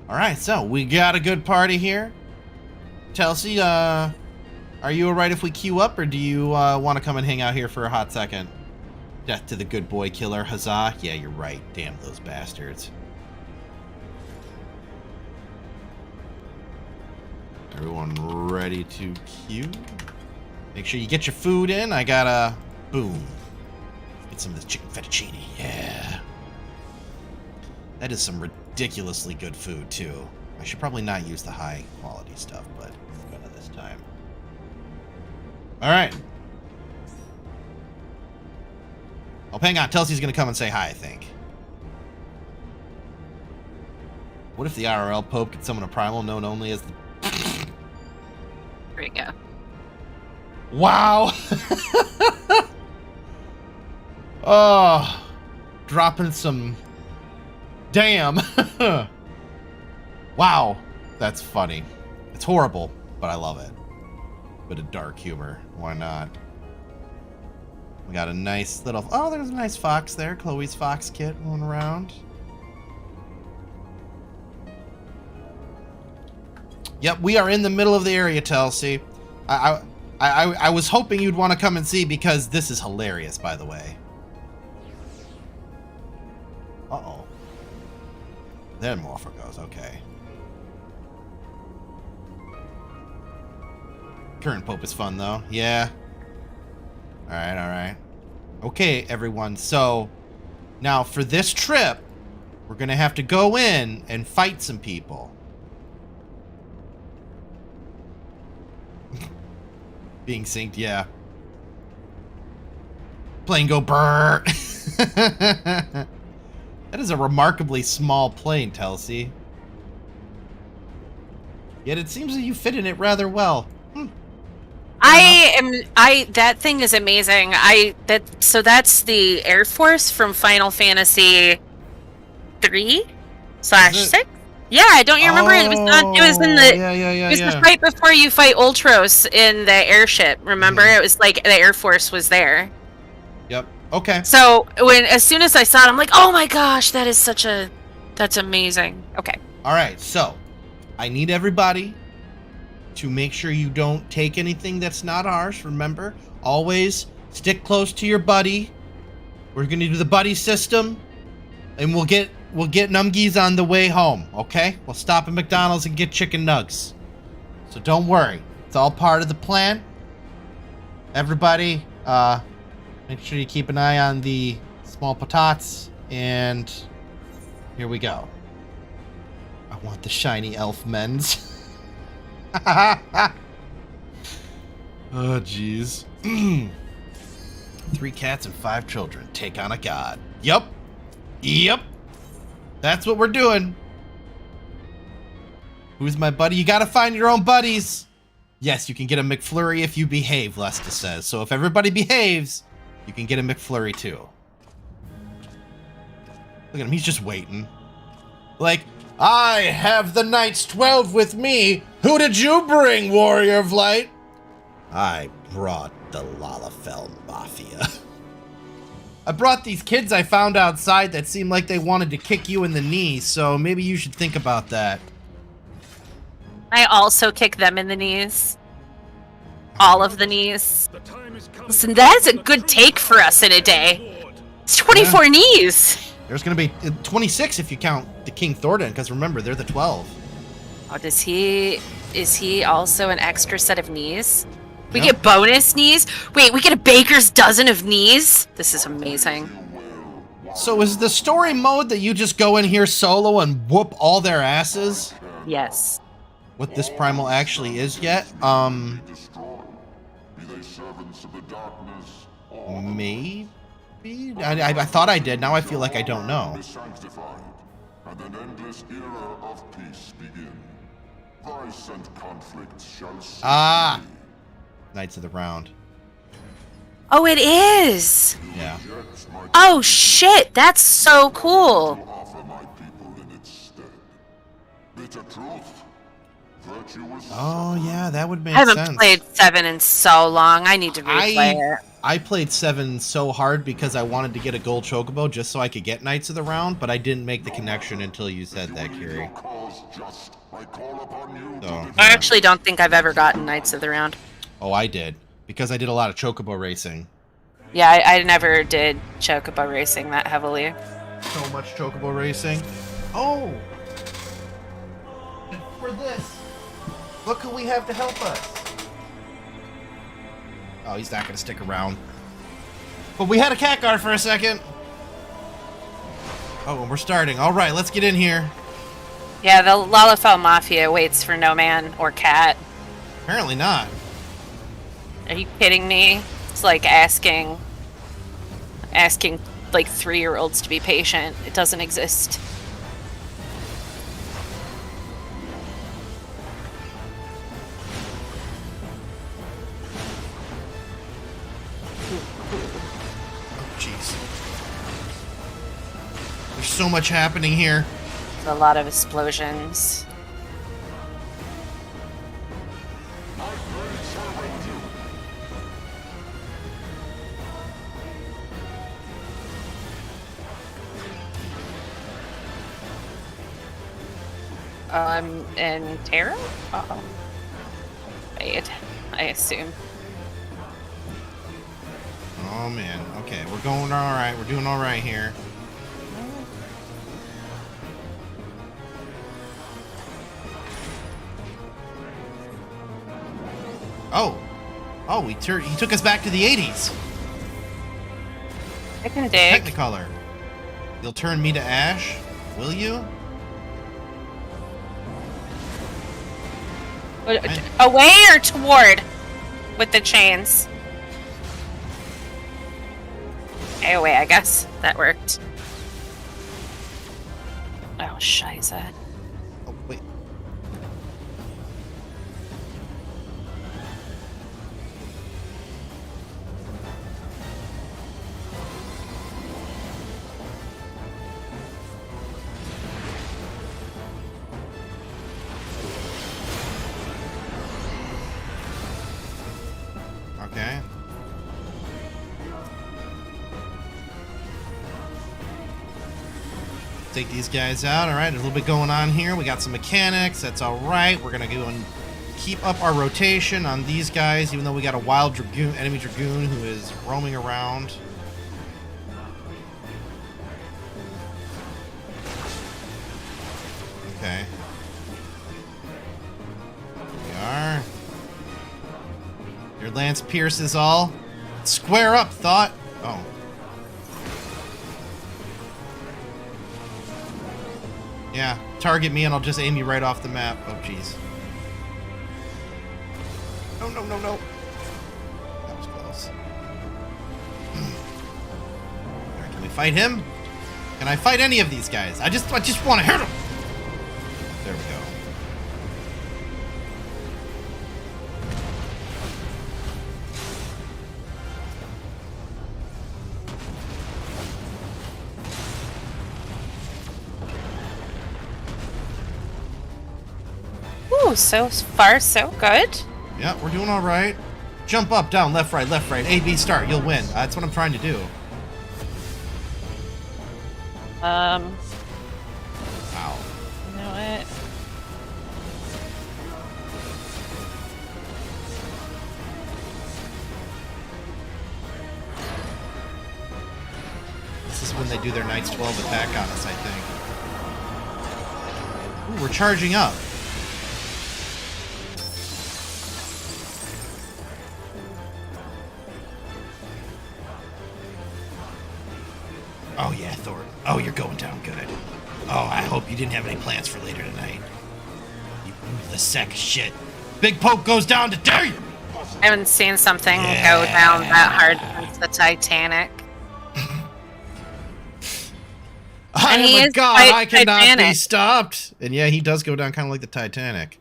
All right, so we got a good party here. Telsey, are you all right if we queue up, or do you want to come and hang out here for a hot second? Death to the good boy killer, huzzah. Yeah, you're right. Damn those bastards. Everyone ready to queue? Make sure you get your food in. I got a... Boom. Get some of this chicken fettuccine. Yeah. That is some ridiculously good food, too. I should probably not use the high quality stuff, but I'm gonna this time. Alright. Oh, hang on. Telsey's gonna come and say hi, I think. What if the IRL Pope could summon a primal known only as the... There you go. Wow. Oh, dropping some. Damn. Wow, that's funny. It's horrible, but I love it. Bit of dark humor. Why not? We got a nice little. Oh, there's a nice fox there. Chloe's fox kit going around. Yep, we are in the middle of the area, Telsey. I was hoping you'd want to come and see because this is hilarious, by the way. Uh-oh. There Morpher goes, okay. Current Pope is fun, though. Yeah. Alright, alright. Okay, everyone, so... Now, for this trip, we're gonna have to go in and fight some people. Being synced, yeah. Plane go brrr. That is a remarkably small plane, Telsey. Yet it seems that you fit in it rather well. That thing is amazing. So that's the Air Force from Final Fantasy 3. /6. Yeah, don't you remember? It was on. It was in the. Yeah. It was just right before you fight Ultros in the airship. Remember? It was like the Air Force was there. Yep. Okay. So as soon as I saw it, I'm like, oh my gosh, that's amazing. Okay. All right. So, I need everybody to make sure you don't take anything that's not ours. Remember, always stick close to your buddy. We're gonna do the buddy system, and we'll get numgies on the way home. Okay? We'll stop at McDonald's and get chicken nugs. So don't worry. It's all part of the plan. Everybody, make sure you keep an eye on the small potats, and here we go. I want the shiny elf men's. Oh, jeez. 3 cats and 5 children take on a god. Yup. That's what we're doing. Who's my buddy? You gotta find your own buddies. Yes, you can get a McFlurry if you behave, Lesta says. So if everybody behaves, you can get a McFlurry too. Look at him, he's just waiting. Like, I have the Knights 12 with me. Who did you bring, Warrior of Light? I brought the Lalafell Mafia. I brought these kids I found outside that seemed like they wanted to kick you in the knees, so maybe you should think about that. I also kick them in the knees. All of the knees. Listen, that is a good take for us in a day. It's 24 knees. There's going to be 26 if you count the King Thornton, because remember, they're the 12. Oh, is he also an extra set of knees? We get bonus knees? Wait, we get a baker's dozen of knees? This is amazing. So is the story mode that you just go in here solo and whoop all their asses? Yes. What this primal actually is yet? Maybe? I thought I did. Now I feel like I don't know. And an endless era of peace begin. Vice and conflict shall cease. Ah! Knights of the Round. Oh, it is! Yeah. Oh, shit! That's so cool! Offer my people in its stead. Bitter truth. Virtuous. Oh, yeah, that would make I sense. haven't played 7 in so long. I need to replay it. I played 7 so hard because I wanted to get a gold chocobo just so I could get Knights of the Round, but I didn't make the connection until you said that, Kiri. So, I actually don't think I've ever gotten Knights of the Round. Oh, I did. Because I did a lot of chocobo racing. Yeah, I never did chocobo racing that heavily. So much chocobo racing. Oh! For this, what can we have to help us? Oh, he's not going to stick around. But we had a cat guard for a second. Oh, and we're starting. All right, let's get in here. Yeah, the Lalafell Mafia waits for no man or cat. Apparently not. Are you kidding me? It's like asking like 3-year-olds to be patient. It doesn't exist. Jeez. There's so much happening here. There's a lot of explosions. In Terra? Uh-oh. Wait, I assume. Oh, man. Okay, we're going all right. We're doing all right here. Oh. Oh, he took us back to the 80s. I can dig. Technicolor. You'll turn me to ash, will you? Away or toward with the chains? Okay, away, I guess. That worked. Oh, shiza. Oh, wait. Take these guys out. All right, there's a little bit going on here. We got some mechanics. That's all right. We're going to go and keep up our rotation on these guys, even though we got a wild dragoon, enemy dragoon who is roaming around. Okay. Here we are. Your lance pierces all. Square up, thought. Oh. Yeah, target me and I'll just aim you right off the map. Oh, jeez. No, no, no, no. That was close. Alright, can we fight him? Can I fight any of these guys? I just want to hurt him. There we go. Ooh, so far so good. Yeah, we're doing all right. Jump up, down, left, right, A, B, start. You'll win. That's what I'm trying to do. Wow. You know what? This is when they do their Knights 12 attack on us, I think. Ooh, we're charging up. Oh yeah, Thor. Oh, you're going down good. Oh, I hope you didn't have any plans for later tonight. You ruthless sack of shit. Big Poke goes down to dare you! I haven't seen something go down that hard since the Titanic. I And he am a is god, quite I cannot be Titanic. stopped. And yeah, he does go down kind of like the Titanic.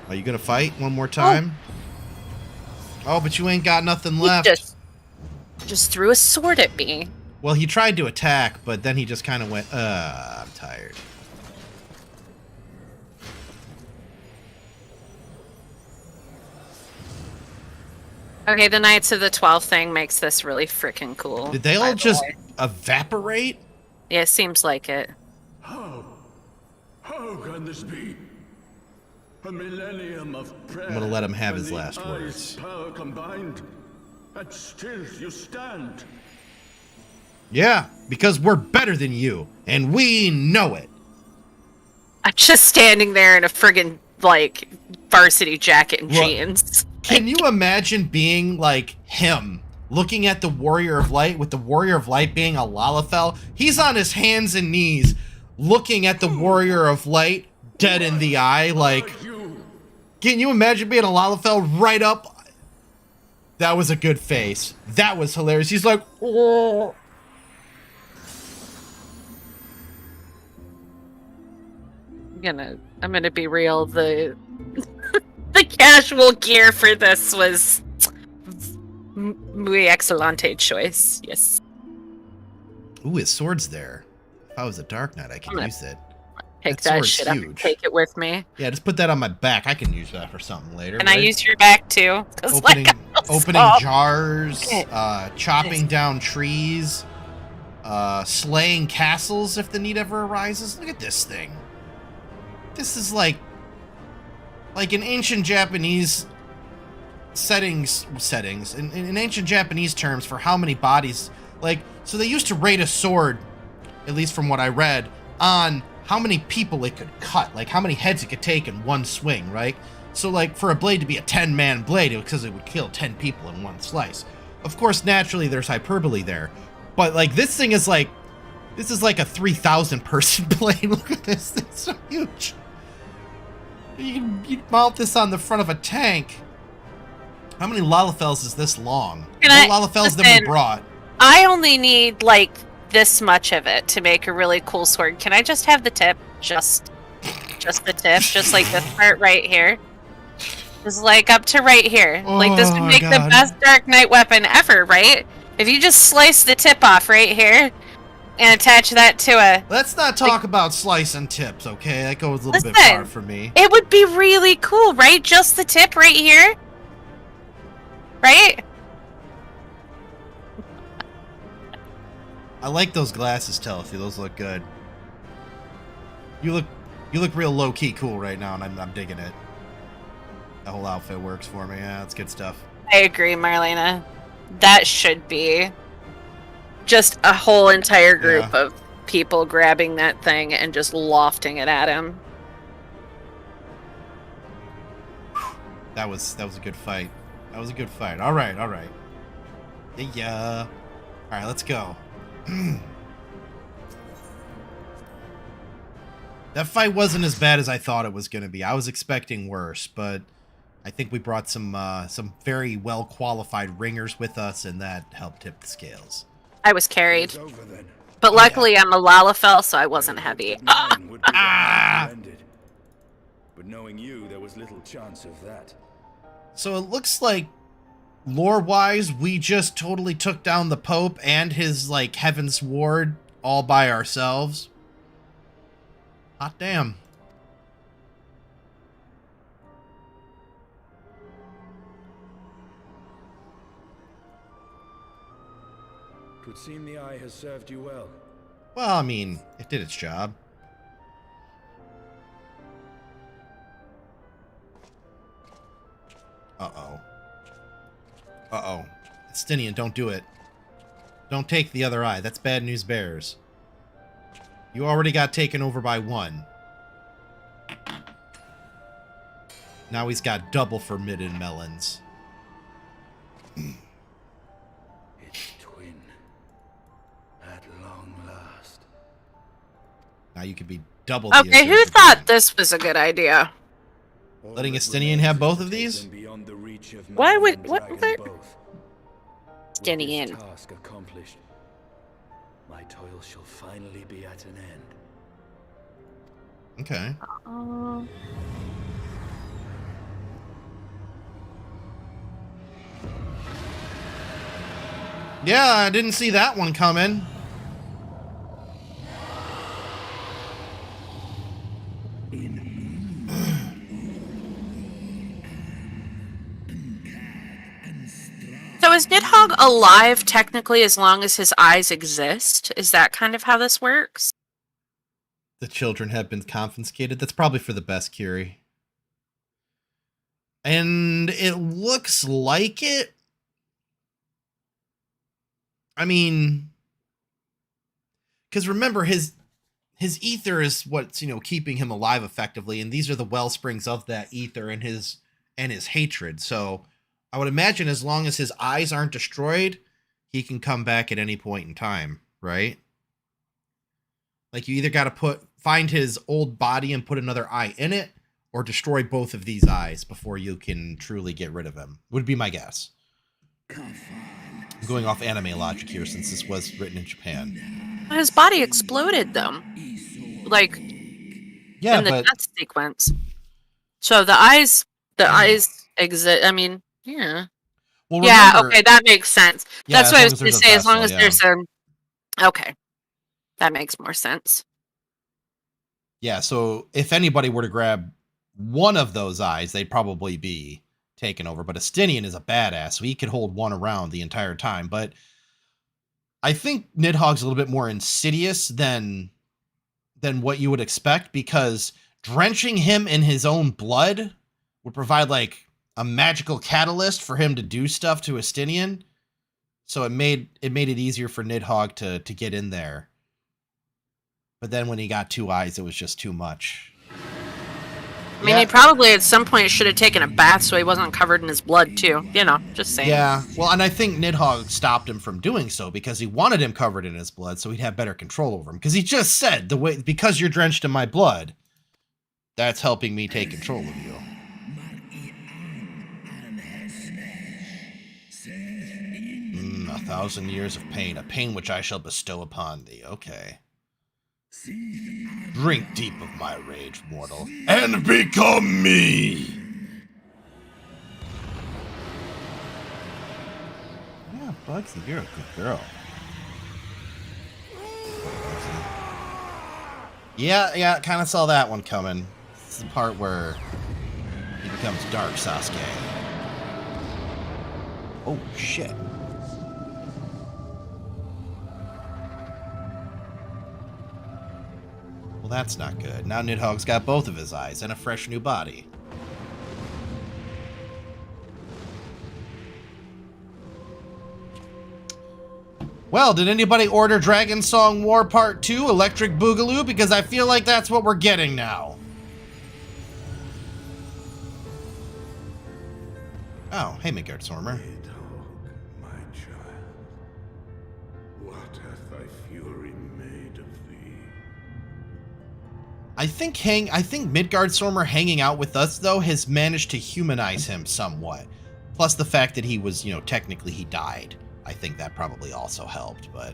Are you gonna fight one more time? Oh, but you ain't got nothing He left. just threw a sword at me. Well, he tried to attack, but then he just kind of went, I'm tired. Okay, the Knights of the 12 thing makes this really freaking cool. Did they by all the just way. evaporate? Yeah, it seems like it. How can this be? A millennium of prayer. I'm gonna let him have his and the last ice words. Power combined, and still you stand. Yeah, because we're better than you, and we know it. I'm just standing there in a friggin' like varsity jacket and Look, jeans. Can you imagine being like him, looking at the Warrior of Light, with the Warrior of Light being a Lalafell? He's on his hands and knees, looking at the Warrior of Light, dead in the eye, like... Can you imagine being a Lalafell right up? That was a good face. That was hilarious. He's like, oh. I'm gonna be real. The the casual gear for this was muy excelente choice. Yes. Ooh, his sword's there. If I was a Dark Knight, I could use it. Pick That that sword's shit up and huge. take it with me. Yeah, just put that on my back. I can use that for something later. And I right? use your back too. 'Cause, opening, like, I was opening so- jars, Okay. chopping down trees, slaying castles if the need ever arises. Look at this thing. This is like in ancient Japanese settings in ancient Japanese terms for how many bodies, like, so they used to rate a sword, at least from what I read, on how many people it could cut, like how many heads it could take in one swing, right? So like for a blade to be a 10-man blade, because it would kill 10 people in one slice. Of course, naturally there's hyperbole there, but like this is like a 3,000 person blade. Look at this, it's so huge. You mount this on the front of a tank. How many Lalafells is this long? Can More I- Lalafells than listen. we brought. I only need like this much of it to make a really cool sword. Can I just have the tip? Just the tip, just like this part right here. Just like up to right here. Like this would Oh, make the God. best Dark Knight weapon ever, right? If you just slice the tip off right here and attach that to a... Let's not talk about slice and tips, okay? That goes a little bit Listen. far for me. It would be really cool, right? Just the tip right here. Right? I like those glasses, Telefy. Those look good. You look real low-key cool right now, and I'm digging it. The whole outfit works for me. Yeah, it's good stuff. I agree, Marlena. That should be just a whole entire group of people grabbing that thing and just lofting it at him. That was a good fight. That was a good fight. All right. Yeah. All right, let's go. That fight wasn't as bad as I thought it was going to be. I was expecting worse, but I think we brought some very well qualified ringers with us, and that helped tip the scales. I was carried, but luckily I'm a Lalafell, so I wasn't heavy. But knowing you, there was little chance of that. So it looks like, lore-wise, we just totally took down the Pope and his, like, Heaven's Ward all by ourselves. Hot damn. It would seem the eye has served you well. Well, I mean, it did its job. Uh-oh. Uh-oh. Estinian, don't do it. Don't take the other eye. That's bad news bears. You already got taken over by one. Now he's got double forbidden melons. It's twin. At long last. Now you could be double the Okay, who thought this was a good idea? Letting Estinian have both of these? Why would... What? Estinian. Task accomplished. My toil shall finally be at an end. Okay. Yeah, I didn't see that one coming. So is Nidhogg alive technically as long as his eyes exist? Is that kind of how this works? The children have been confiscated. That's probably for the best, Curie. And it looks like it. I mean, because remember, his ether is what's, keeping him alive effectively, and these are the well springs of that ether and his hatred. So I would imagine as long as his eyes aren't destroyed, he can come back at any point in time, right? Like, you either got to find his old body and put another eye in it, or destroy both of these eyes before you can truly get rid of him, would be my guess. I'm going off anime logic here, since this was written in Japan. His body exploded, though. Like, yeah, in the death sequence. So the eyes exist. I mean, yeah. Well, remember, okay, that makes sense. Yeah, that's what I was going to say. Vessel, as long as there's a... Okay. That makes more sense. Yeah, so if anybody were to grab one of those eyes, they'd probably be taken over. But Estinian is a badass, so he could hold one around the entire time. But I think Nidhogg's a little bit more insidious than what you would expect, because drenching him in his own blood would provide like a magical catalyst for him to do stuff to Estinian. So it made it easier for Nidhogg to get in there. But then when he got two eyes, it was just too much. I mean, he probably at some point should have taken a bath so he wasn't covered in his blood, too. Just saying. Yeah, well, and I think Nidhogg stopped him from doing so because he wanted him covered in his blood so he'd have better control over him. Because he just said, because you're drenched in my blood, that's helping me take control of you. 1,000 years of pain, a pain which I shall bestow upon thee. Okay. Drink deep of my rage, mortal, and become me! Yeah, Bugsy, you're a good girl. Yeah, kind of saw that one coming. This is the part where he becomes Dark Sasuke. Oh, shit. Well, that's not good. Now Nidhogg's got both of his eyes and a fresh new body. Well, did anybody order Dragon Song War Part 2 Electric Boogaloo? Because I feel like that's what we're getting now. Oh, hey, Midgard Stormer. Nidhogg, my child, what hath thy fury made of thee? I think Midgard Stormer hanging out with us, though, has managed to humanize him somewhat. Plus the fact that he was, technically he died. I think that probably also helped, but...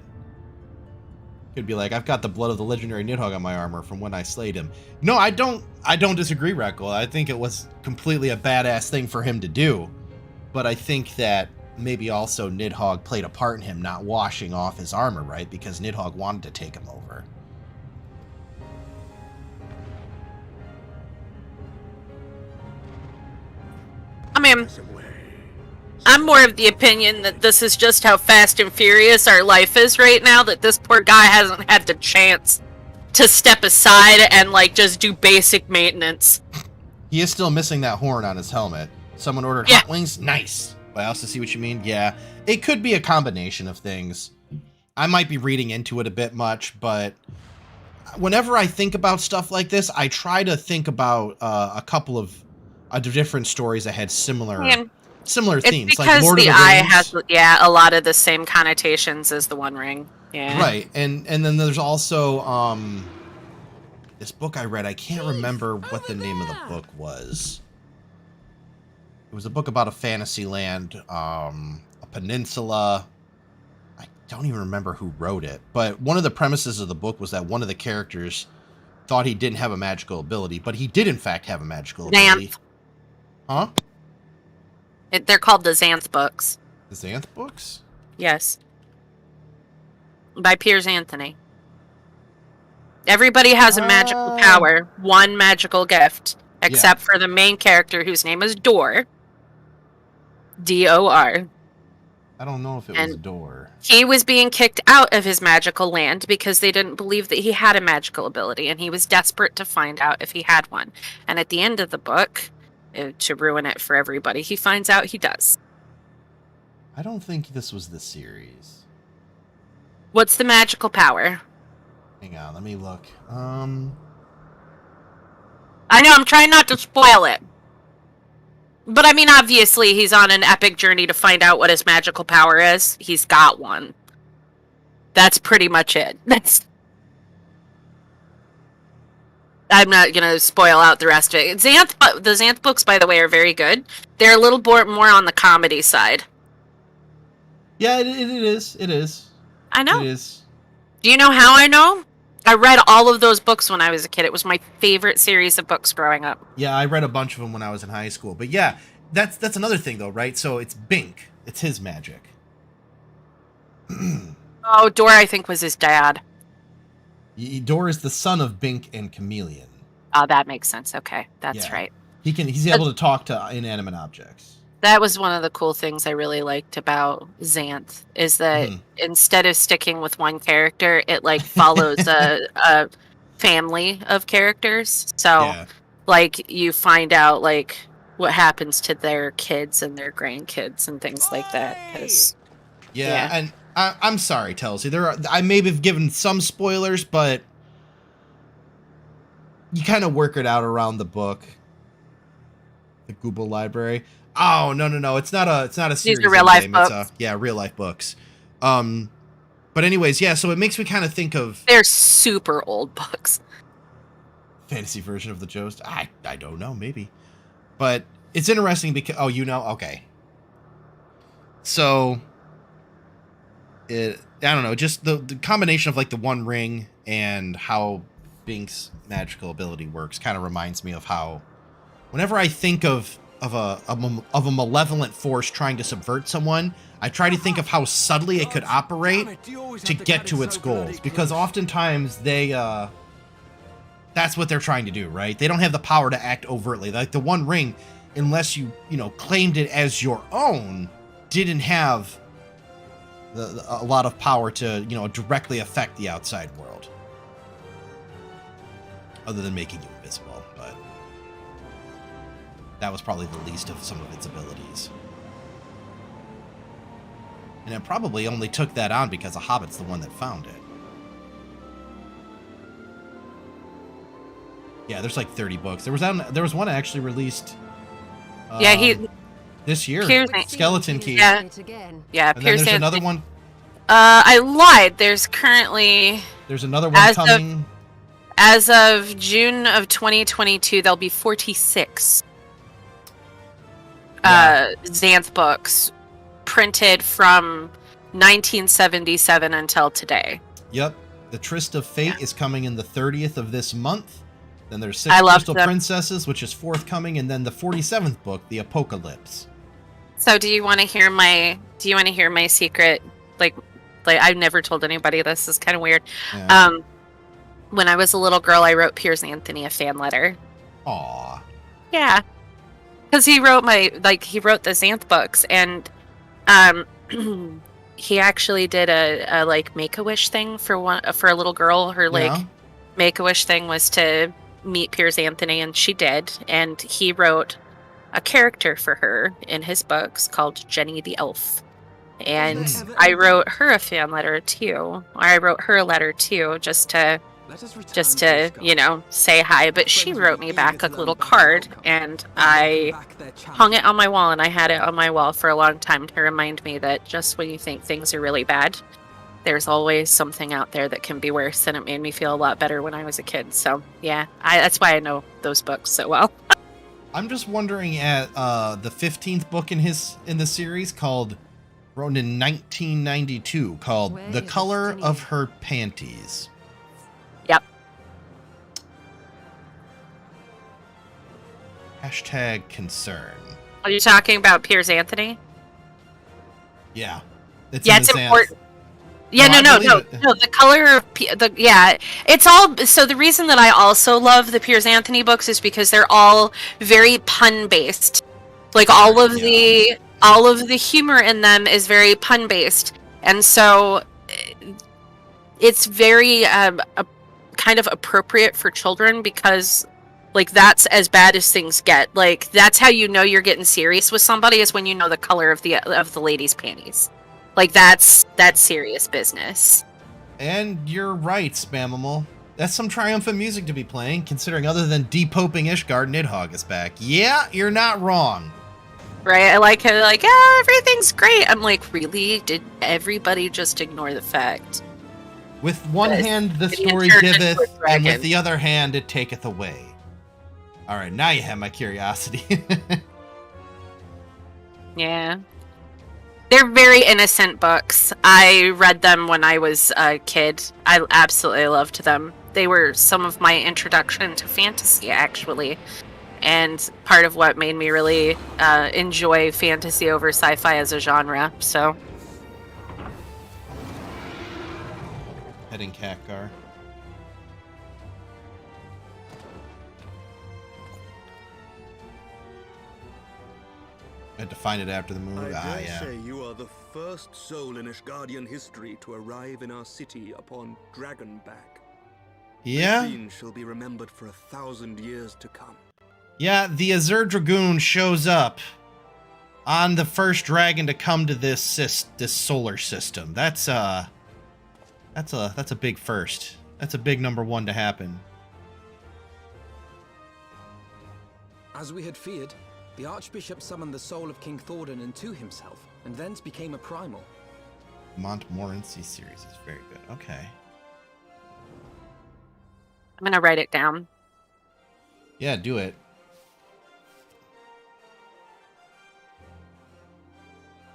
Could be like, I've got the blood of the legendary Nidhogg on my armor from when I slayed him. No, I don't disagree, Rek'L. I think it was completely a badass thing for him to do. But I think that maybe also Nidhogg played a part in him not washing off his armor, right? Because Nidhogg wanted to take him over. I mean, I'm more of the opinion that this is just how fast and furious our life is right now, that this poor guy hasn't had the chance to step aside and, just do basic maintenance. He is still missing that horn on his helmet. Someone ordered hot wings? Nice. I also see what you mean. Yeah, it could be a combination of things. I might be reading into it a bit much, but whenever I think about stuff like this, I try to think about a couple of different stories that had similar themes. Because like Lord the of the eye Rings. has, a lot of the same connotations as the One Ring. Yeah. Right, and then there's also this book I read. I can't remember what the name of the book was. It was a book about a fantasy land, a peninsula. I don't even remember who wrote it, but one of the premises of the book was that one of the characters thought he didn't have a magical ability, but he did in fact have a magical ability. Xanth. Huh? They're called the Xanth books. The Xanth books? Yes. By Piers Anthony. Everybody has a magical power, one magical gift, except for the main character whose name is Dor. D-O-R. I don't know if it was Dor. He was being kicked out of his magical land because they didn't believe that he had a magical ability, and he was desperate to find out if he had one. And at the end of the book, to ruin it for everybody, he finds out he does. I don't think this was the series. What's the magical power? Hang on, let me look. I know, I'm trying not to spoil it. But I mean, obviously, he's on an epic journey to find out what his magical power is. He's got one. That's pretty much it. I'm not going to spoil out the rest of it. The Xanth books, by the way, are very good. They're a little more on the comedy side. Yeah, it is. It is. I know. It is. Do you know how I know? I read all of those books when I was a kid. It was my favorite series of books growing up. Yeah, I read a bunch of them when I was in high school. But yeah, that's another thing, though, right? So it's Bink. It's his magic. Oh, Dor, I think, was his dad. Dor is the son of Bink and Chameleon. Oh, that makes sense. Okay, that's right. He's able to talk to inanimate objects. That was one of the cool things I really liked about Xanth, is that instead of sticking with one character, it follows a family of characters. So you find out what happens to their kids and their grandkids and things like that. And I'm sorry, Telsey. I may have given some spoilers, but you kind of work it out around the book, the Google Library. Oh no! It's not a series. These are real life books. It's real life books. But anyways, so it makes me kind of think of they're super old books. Fantasy version of the Jost. I don't know, maybe, but it's interesting because okay. So I don't know, just the combination of the One Ring and how Bink's magical ability works kind of reminds me of how whenever I think of a malevolent force trying to subvert someone, I try to think of how subtly it could operate to get to its goals, because oftentimes that's what they're trying to do, right? They don't have the power to act overtly. Like the One Ring, unless you claimed it as your own, didn't have a lot of power to directly affect the outside world. other than making you invisible, but that was probably the least of some of its abilities. And it probably only took that on because a Hobbit's the one that found it. Yeah, there's like 30 books. There was one actually released. This year. Skeleton Key. Yeah. And Pierce then there's Anthony. another one. I lied. There's another one coming. As of June of 2022, there'll be 46 Xanth books printed from 1977 until today. Yep. The Tryst of Fate is coming in the 30th of this month. Then there's 6 Crystal Princesses, which is forthcoming, and then the 47th book, The Apocalypse. So do you want to hear my secret? Like I've never told anybody this. Is kind of weird. Yeah. When I was a little girl, I wrote Piers Anthony a fan letter. Aww. Yeah. Because he wrote the Xanth books, and he actually did a like Make-A-Wish thing for a little girl. Her Make-A-Wish thing was to meet Piers Anthony, and she did. And he wrote a character for her in his books called Jenny the Elf. And I wrote her a fan letter too. Or I wrote her a letter too, just to say hi. But she wrote me back a little card, and I hung it on my wall, and I had it on my wall for a long time to remind me that just when you think things are really bad, there's always something out there that can be worse, and it made me feel a lot better when I was a kid. So yeah, that's why I know those books so well. I'm just wondering at the 15th book in the series written in 1992 called The Color of Her Panties. Yep. #concern. Are you talking about Piers Anthony? Yeah. It's important. Yeah, no. The color of it's all. So the reason that I also love the Piers Anthony books is because they're all very pun based. Like all of the humor in them is very pun based, and so it's very kind of appropriate for children because like that's as bad as things get. Like that's how you know you're getting serious with somebody is when you know the color of the lady's panties. Like that's serious business. And you're right, Spamimal. That's some triumphant music to be playing, considering other than depoping Ishgard, Nidhogg is back. Yeah, you're not wrong. Right? I like how they're like, everything's great. I'm like, really? Did everybody just ignore the fact? With one hand the story giveth, and with the other hand it taketh away. Alright, now you have my curiosity. Yeah. They're very innocent books. I read them when I was a kid. I absolutely loved them. They were some of my introduction to fantasy, actually. And part of what made me really enjoy fantasy over sci-fi as a genre, so. Heading Khadgar. I had to find it after the movie. I dare say you are the first soul in Ishgardian history to arrive in our city upon Dragonback. Yeah? The scene shall be remembered for 1,000 years to come. Yeah, the Azure Dragoon shows up on the first dragon to come to this solar system. That's a big first. That's a big number one to happen. As we had feared, the Archbishop summoned the soul of King Thordan into himself, and thence became a primal. Montmorency series is very good. Okay. I'm gonna write it down. Yeah, do it.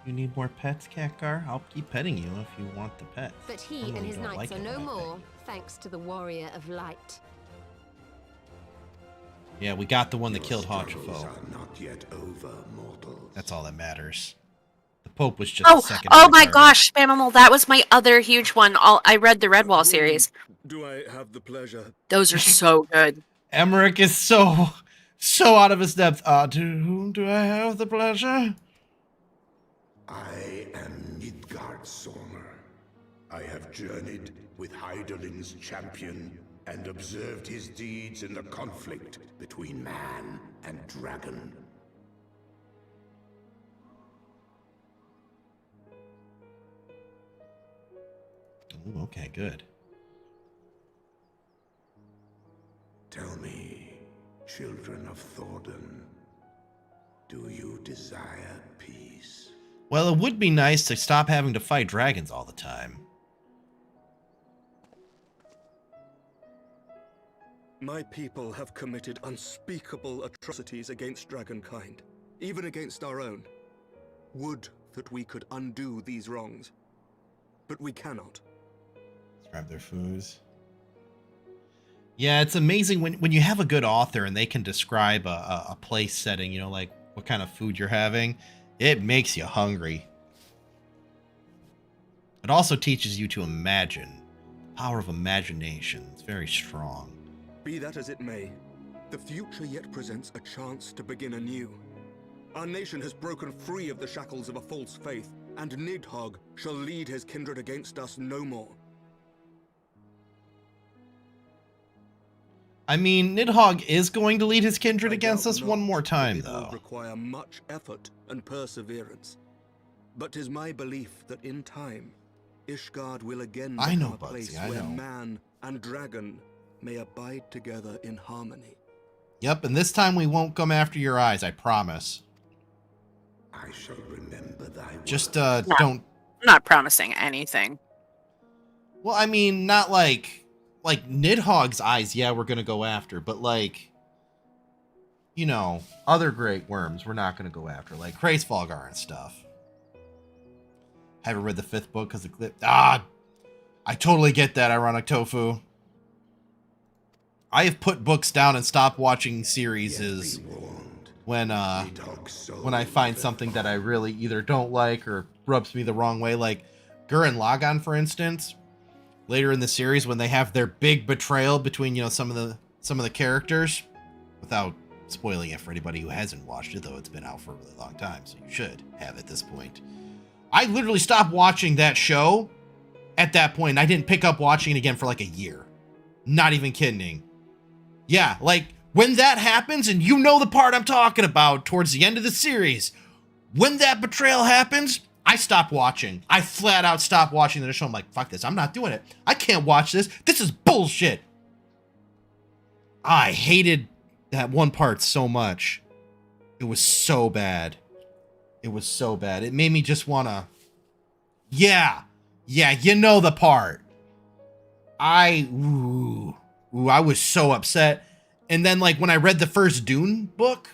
You need more pets, Khadgar? I'll keep petting you if you want the pets. But he and his knights are no more, thanks to the Warrior of Light. Yeah, we got the one that killed Hachifo. Not yet over, mortals. That's all that matters. The Pope was just a second. Oh my gosh, Spamimal, that was my other huge one. I read the Redwall series. Do I have the pleasure? Those are so good. Emmerich is so out of his depth. To whom do I have the pleasure? I am Midgard Sormer. I have journeyed with Hyderlin's champion and observed his deeds in the conflict between man and dragon. Ooh, okay, good. Tell me, children of Thordan, do you desire peace? Well, it would be nice to stop having to fight dragons all the time. My people have committed unspeakable atrocities against dragonkind, even against our own. Would that we could undo these wrongs, but we cannot. Let's grab their foods. Yeah, it's amazing when you have a good author and they can describe a place setting, you know, like what kind of food you're having. It makes you hungry. It also teaches you to imagine. The power of imagination. It's very strong. Be that as it may, the future yet presents a chance to begin anew. Our nation has broken free of the shackles of a false faith, and Nidhogg shall lead his kindred against us no more. I mean, Nidhogg is going to lead his kindred against us one more time, though. It will require much effort and perseverance. But 'tis my belief that in time, Ishgard will again become a place where man and dragon may abide together in harmony. Yep, and this time we won't come after your eyes, I promise. I shall remember thy word. Just, don't... I'm not promising anything. Well, I mean, not like Nidhogg's eyes, yeah, we're gonna go after, but like, you know, other great worms we're not gonna go after, like Hraesvelgar and stuff. Haven't read the 5th book because the clip... I totally get that, Ironic Tofu. I have put books down and stopped watching series when I find something that I really either don't like or rubs me the wrong way, like Gurren Lagann, for instance. Later in the series, when they have their big betrayal between, you know, some of the characters, without spoiling it for anybody who hasn't watched it, though it's been out for a really long time, so you should have at this point. I literally stopped watching that show at that point, and I didn't pick up watching it again for like a year. Not even kidding. Yeah, like, when that happens, and you know the part I'm talking about towards the end of the series, when that betrayal happens, I stopped watching. I flat out stopped watching the show. I'm like, fuck this, I'm not doing it. I can't watch this. This is bullshit. I hated that one part so much. It was so bad. It was so bad. It made me just wanna... Yeah, you know the part. I was so upset. And then, like, when I read the first Dune book,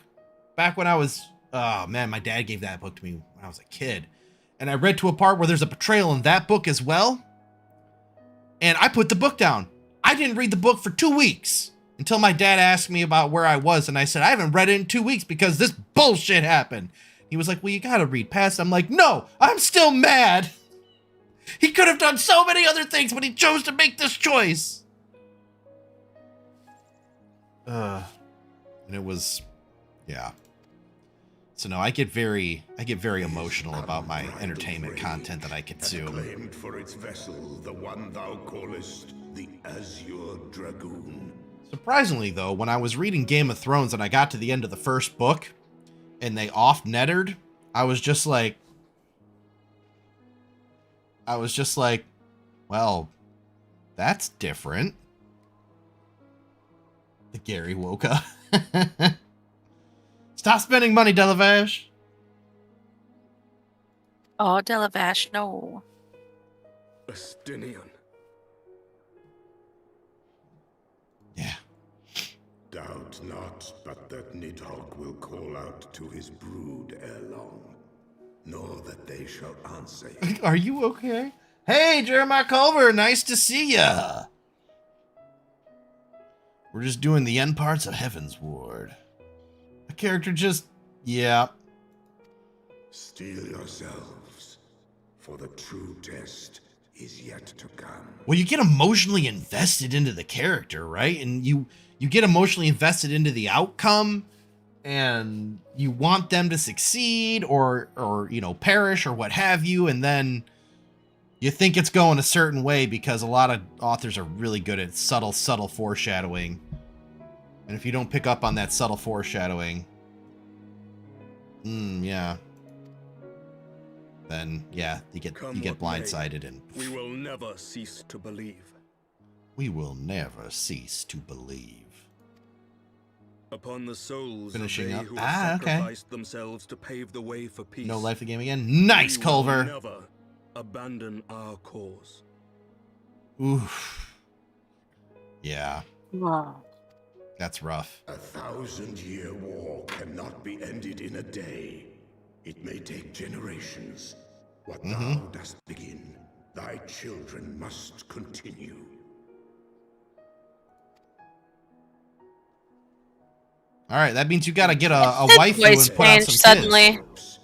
back when I was... Oh, man, my dad gave that book to me when I was a kid. And I read to a part where there's a betrayal in that book as well. And I put the book down. I didn't read the book for 2 weeks until my dad asked me about where I was. And I said, I haven't read it in 2 weeks because this bullshit happened. He was like, well, you gotta read past it. I'm like, no, I'm still mad. He could have done so many other things, but he chose to make this choice. And it was, yeah. So no, I get very emotional about my entertainment content that I consume. Claimed for its vessel the one thou callest the Azure Dragoon. Surprisingly, though, when I was reading Game of Thrones and I got to the end of the first book, and they off-nettered, I was just like, well, that's different. The Gary Woka. Stop spending money, Delavash. Oh, Delavash, no. Astinian. Yeah. Doubt not, but that Nidhogg will call out to his brood ere long, nor that they shall answer him. Are you okay? Hey, Jeremiah Culver, nice to see ya. We're just doing the end parts of Heaven's Ward. The character just, yeah. Steel yourselves, for the true test is yet to come. Well, you get emotionally invested into the character, right? And you get emotionally invested into the outcome, and you want them to succeed or you know, perish or what have you, and then you think it's going a certain way because a lot of authors are really good at subtle foreshadowing. And if you don't pick up on that subtle foreshadowing, yeah, then yeah, you get blindsided, and we will never cease to believe. We will never cease to believe. Upon the souls Finishing of up. they who have Okay. sacrificed themselves to pave the way for peace. No life the game again. Nice, we Culver. will never abandon our cause. Oof. Yeah. Wow. That's rough. 1,000-year war cannot be ended in a day. It may take generations. What thou dost begin, thy children must continue. All right, that means you got to get a That waifu voice and put out changed some suddenly. kids.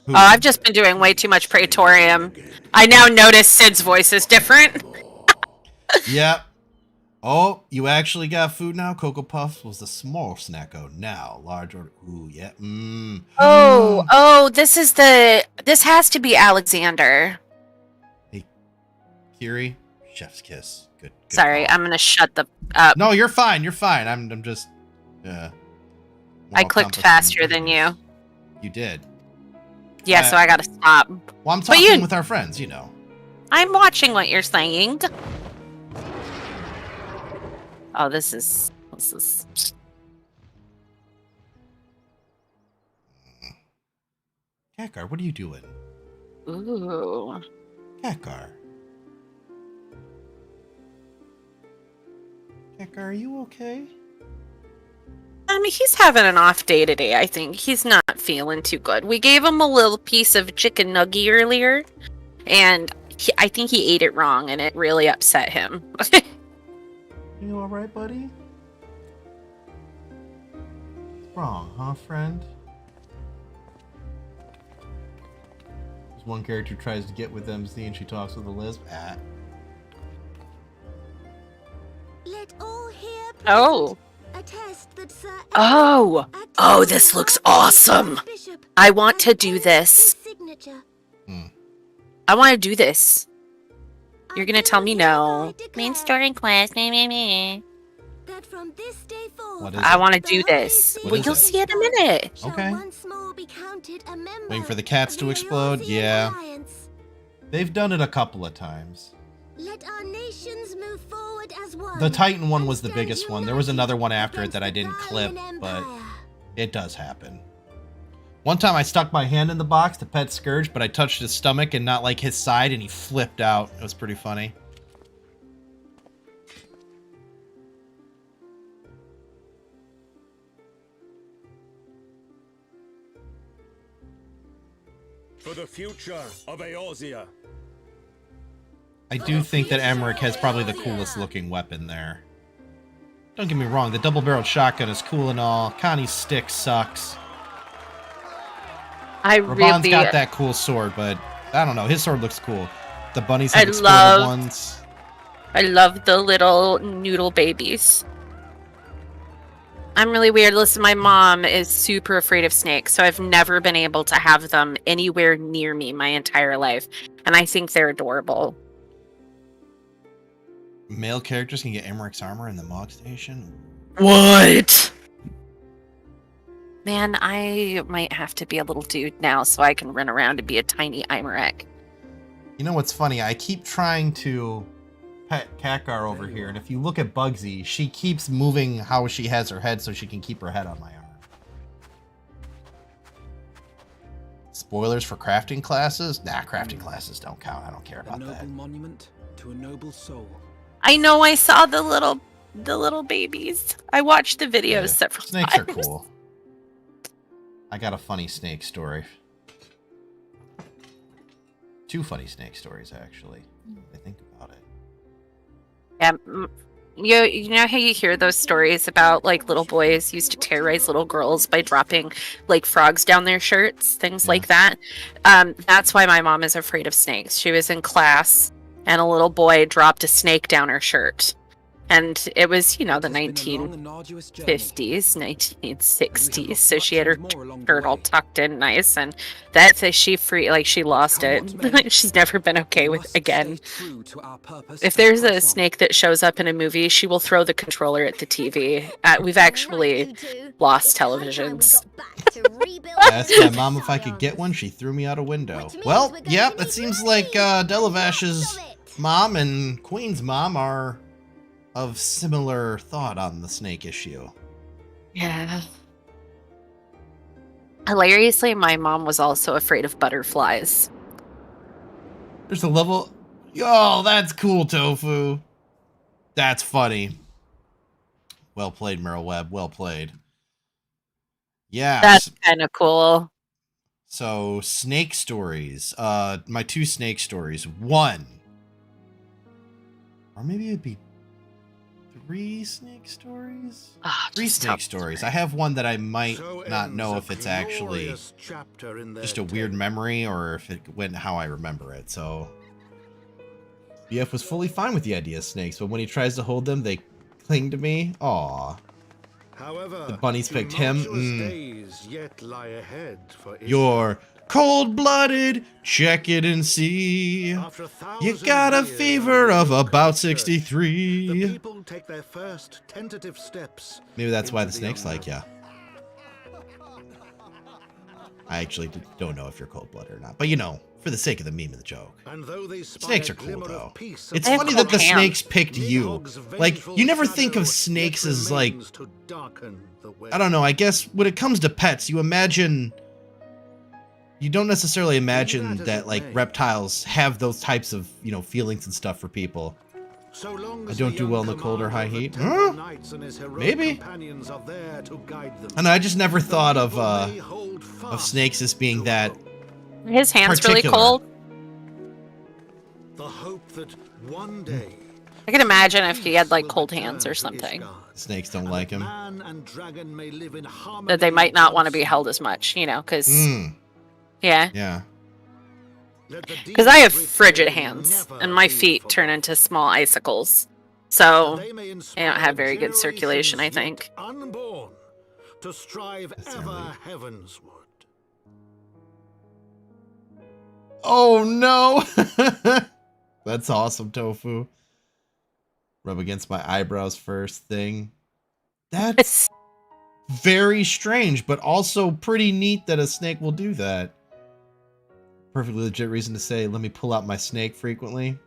Oh, I've just been doing way too much Praetorium. I now notice Sid's voice is different. Yep. Oh, you actually got food now? Cocoa Puffs was the small snacko. Now, large order. Ooh, yeah. This has to be Alexander. Hey, Kiri, chef's kiss. Good Sorry, call. I'm gonna shut the up. No, you're fine. You're fine. I'm just. I clicked faster than you. You did. Yeah, so I gotta stop. Well, I'm talking with our friends, you know. I'm watching what you're saying. Oh, this is. Kakar, what are you doing? Ooh. Kakar. Kakar, are you okay? I mean, he's having an off day today, I think. He's not feeling too good. We gave him a little piece of chicken nugget earlier, and I think he ate it wrong, and it really upset him. You alright, buddy? What's wrong, huh, friend? There's one character who tries to get with MC and she talks with a lisp. Let all hear Oh. attest that Sir Oh, this looks awesome. I want to do this. signature. I want to do this. You're gonna tell me no. Main story quest. That from this day forth, What is I it? want to do this. What Well, is you'll it? see in a minute. Okay. once more be counted a member Waiting for the cats to of the explode? Eorzean Yeah. Alliance. They've done it a couple of times. Let our nations move forward as one. The Titan one was the biggest one. There was another one after it that I didn't clip, but it does happen. One time I stuck my hand in the box to pet Scourge, but I touched his stomach and not like his side, and he flipped out. It was pretty funny. For the future of Eorzea. I do think that Emmerich has probably the coolest looking weapon there. Don't get me wrong, the double-barreled shotgun is cool and all. Connie's stick sucks. Raban's got that cool sword, but I don't know. His sword looks cool. The bunnies have exploded ones. I love the little noodle babies. I'm really weird. Listen, my mom is super afraid of snakes, so I've never been able to have them anywhere near me my entire life. And I think they're adorable. Male characters can get Emmerich's armor in the Mog Station? What? Man, I might have to be a little dude now so I can run around and be a tiny Imrek. You know what's funny? I keep trying to pet Kakar over here, and if you look at Bugsy, she keeps moving how she has her head so she can keep her head on my arm. Spoilers for crafting classes? Nah, crafting classes don't count. I don't care about that. A noble monument to a noble soul. I know, I saw the little babies. I watched the videos several Snakes times. are cool. I got a funny snake story. 2 funny snake stories, actually. I think about it. Yeah, you know how you hear those stories about like little boys used to terrorize little girls by dropping like frogs down their shirts, things like that. That's why my mom is afraid of snakes. She was in class and a little boy dropped a snake down her shirt. And it was, the 1950s, 1960s. So she had her shirt all tucked in nice, and that's a she lost it. She's never been okay with again. If there's a snake that shows up in a movie, she will throw the controller at the TV. We've actually lost televisions. I asked my mom if I could get one. She threw me out a window. Well, yep, it seems like Delavash's mom and Queen's mom are of similar thought on the snake issue. Yeah. Hilariously, my mom was also afraid of butterflies. There's a level... Yo, that's cool, Tofu. That's funny. Well played, Meryl Webb. Well played. Yeah. That's kind of cool. So, snake stories. My 2 snake stories. 1. Or maybe it'd be 3 snake stories? 3 snake stories. I have one that I might not know if it's actually just a weird memory or if it went how I remember it. So, BF was fully fine with the idea of snakes, but when he tries to hold them, they cling to me. Aw. However, the bunnies picked him. Days yet lie ahead for You're cold-blooded, check it and see. You got a fever of about 63. The people take their first tentative steps. Maybe that's why the snake's like, yeah. I actually don't know if you're cold-blooded or not, but for the sake of the meme and the joke. Snakes are cool, though. It's funny that the snakes picked you. Like, you never think of snakes as, like... I don't know, I guess when it comes to pets, you imagine... You don't necessarily imagine that, like, reptiles have those types of, feelings and stuff for people. I don't do well in the cold or high heat. Huh? Maybe. And I just never thought of snakes as being that... His hand's really cold. The hope that one day I can imagine if he had like cold hands or something. Snakes don't like him. That they might not want to be held as much, because yeah. Because I have frigid hands and my feet turn into small icicles, so I don't have very good circulation, I think. Unborn to strive ever heavensward. Oh no! That's awesome, Tofu. Rub against my eyebrows first thing. That's very strange, but also pretty neat that a snake will do that. Perfectly legit reason to say, let me pull out my snake frequently.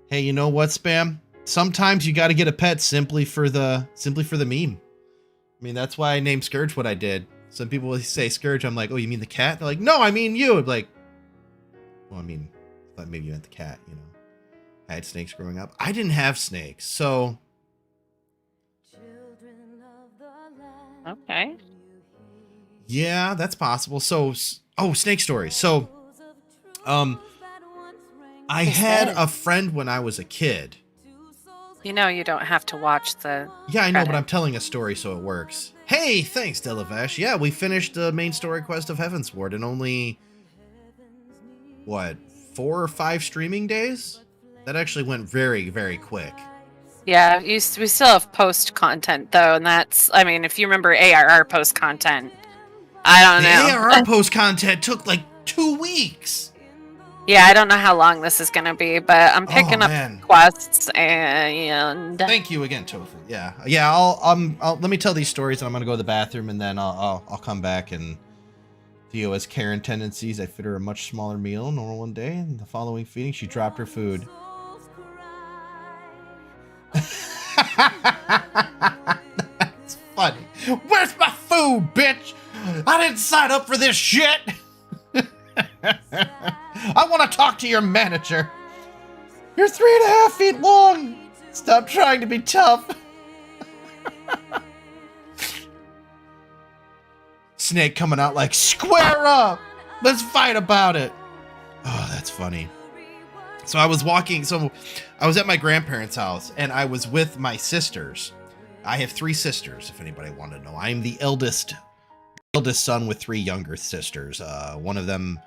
Hey, you know what, Spam? Sometimes you gotta get a pet simply for the meme. I mean, that's why I named Scourge what I did. Some people will say Scourge, I'm like, oh, you mean the cat? They're like, no, I mean you. I'm like, well, I mean, I thought maybe you meant the cat, I had snakes growing up. I didn't have snakes, so... Okay. Yeah, that's possible. So, snake stories. So, I had a friend when I was a kid. You don't have to watch the... Yeah, I know, but I'm telling a story so it works. Hey, thanks, Delavash. Yeah, we finished the main story quest of Heavensward in only... What, 4 or 5 streaming days? That actually went very, very quick. Yeah, we still have post content though, and that's, I mean, if you remember ARR post content, I don't know. The ARR post content took like 2 weeks. Yeah, I don't know how long this is gonna be, but I'm picking up quests and. Thank you again, Tofu. Yeah. I'll let me tell these stories, and I'm gonna go to the bathroom, and then I'll come back. And Theo has Karen tendencies. I fit her a much smaller meal, normal one day, and the following feeding, she dropped her food. That's funny. Where's my food, bitch? I didn't sign up for this shit. I want to talk to your manager. You're 3.5 feet long. Stop trying to be tough. Snake coming out like, square up. Let's fight about it. Oh, that's funny. So I was at my grandparents' house, and I was with my sisters. I have 3 sisters, if anybody wanted to know. I'm the eldest son with 3 younger sisters. One of them,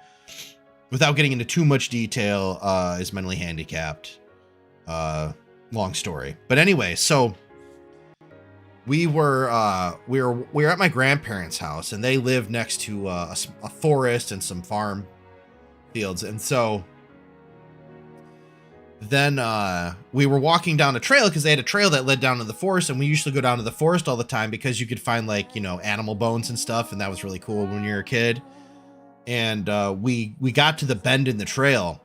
without getting into too much detail, is mentally handicapped. long story. But anyway, so we were at my grandparents' house, and they lived next to a forest and some farm fields. And so then we were walking down a trail because they had a trail that led down to the forest, and we usually go down to the forest all the time because you could find like, you know, animal bones and stuff, and that was really cool when you're a kid. And we got to the bend in the trail,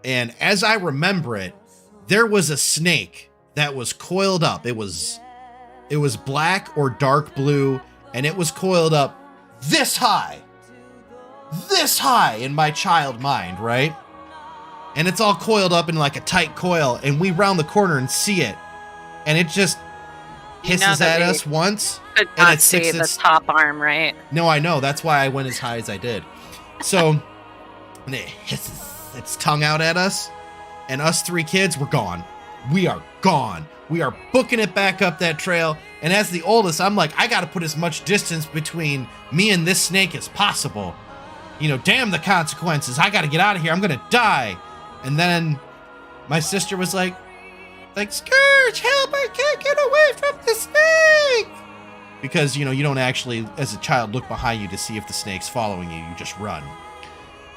and as I remember it, there was a snake that was coiled up. It was black or dark blue, and it was coiled up this high in my child mind, right? And it's all coiled up in like a tight coil, and we round the corner and see it, and it just hisses at us once, could and not it see sticks the top arm, right? No, I know. That's why I went as high as I did. So, and it hisses its tongue out at us, and us three kids, we're gone. We are gone. We are booking it back up that trail. And as the oldest, I'm like, I got to put as much distance between me and this snake as possible. You know, damn the consequences. I got to get out of here. I'm going to die. And then my sister was like, Scourge, help, I can't get away from the snake. Because, you know, you don't actually, as a child, look behind you to see if the snake's following you. You just run.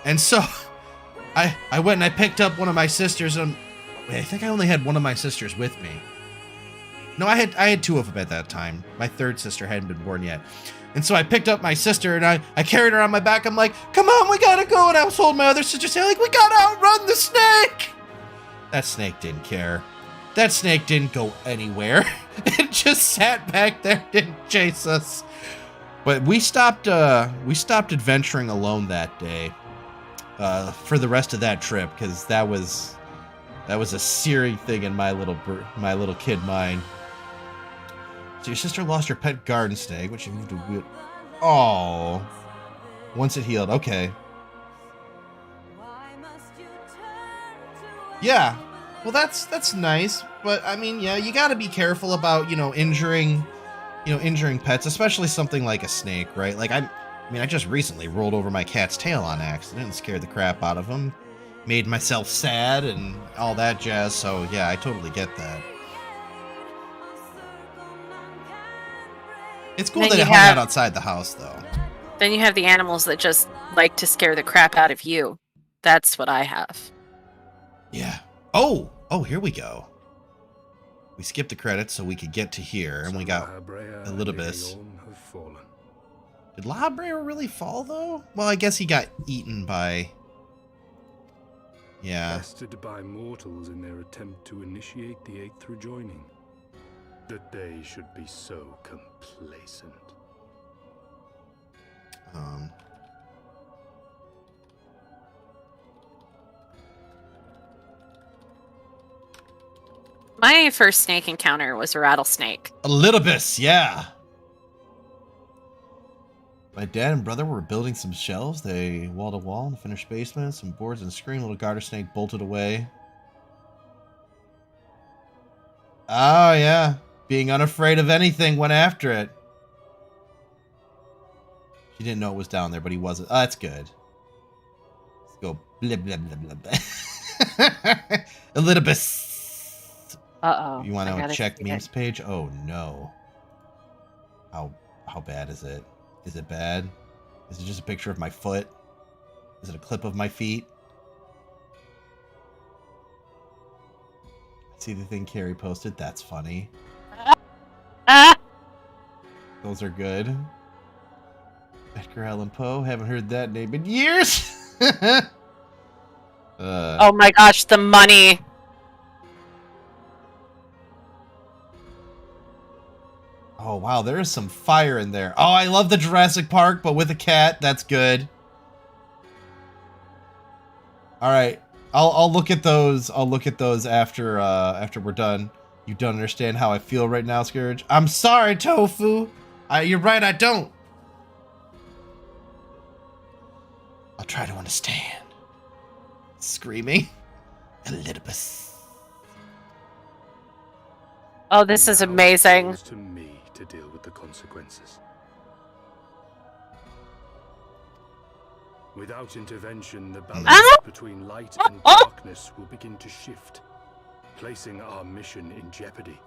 And so I went and I picked up one of my sisters, and I think I only had one of my sisters with me. No, I had two of them at that time. My third sister hadn't been born yet. And so I picked up my sister, and I carried her on my back. I'm like, come on, we gotta go. And I was holding my other sister, saying, like, we gotta outrun the snake. That snake didn't care. That snake didn't go anywhere. It just sat back there, didn't chase us. But we stopped adventuring alone that day for the rest of that trip, because that was a searing thing in my little kid mind. So your sister lost her pet garden snake, which you moved to. Oh, once it healed, okay. Yeah, well that's nice, but I mean, yeah, you got to be careful about injuring pets, especially something like a snake, right? Like I just recently rolled over my cat's tail on accident and scared the crap out of him, made myself sad and all that jazz. So yeah, I totally get that. It's cool that it hung out outside the house, though. Then you have the animals that just like to scare the crap out of you. That's what I have. Yeah. Oh, here we go. We skipped the credits so we could get to here, and we got a little bit. Did La Brea really fall, though? Well, I guess he got eaten by... Yeah. Bested by mortals in their attempt to initiate the Eighth rejoining. That they should be so complacent. My first snake encounter was a rattlesnake. A little bit, yeah. My dad and brother were building some shelves. They wall to wall in the finished basement, some boards and a screen. Little garter snake bolted away. Oh yeah. Being unafraid of anything, went after it. She didn't know it was down there, but he wasn't. Oh, that's good. Let's go blah, blah, blah, blah, blah. A little bit. Uh-oh. You want to check memes page? Oh, no. How bad is it? Is it bad? Is it just a picture of my foot? Is it a clip of my feet? See the thing Carrie posted? That's funny. Those are good. Edgar Allan Poe. Haven't heard that name in years. Oh my gosh, the money. Oh wow, there is some fire in there. Oh, I love the Jurassic Park, but with a cat. That's good. All right, I'll look at those. I'll look at those after we're done. You don't understand how I feel right now, Scourge. I'm sorry, Tofu. You're right, I don't. I'll try to understand. Screaming. A little bit. Oh, this is amazing. To me to deal with the consequences. Without intervention, the balance between light and darkness will begin to shift. placing our mission in jeopardy.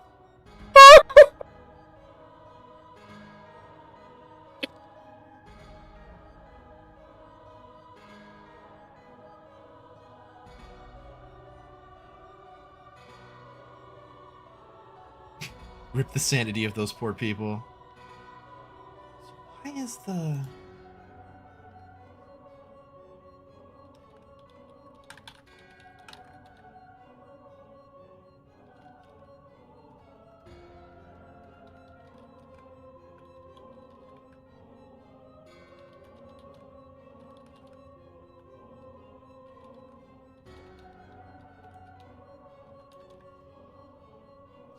Rip the sanity of those poor people. So why is the...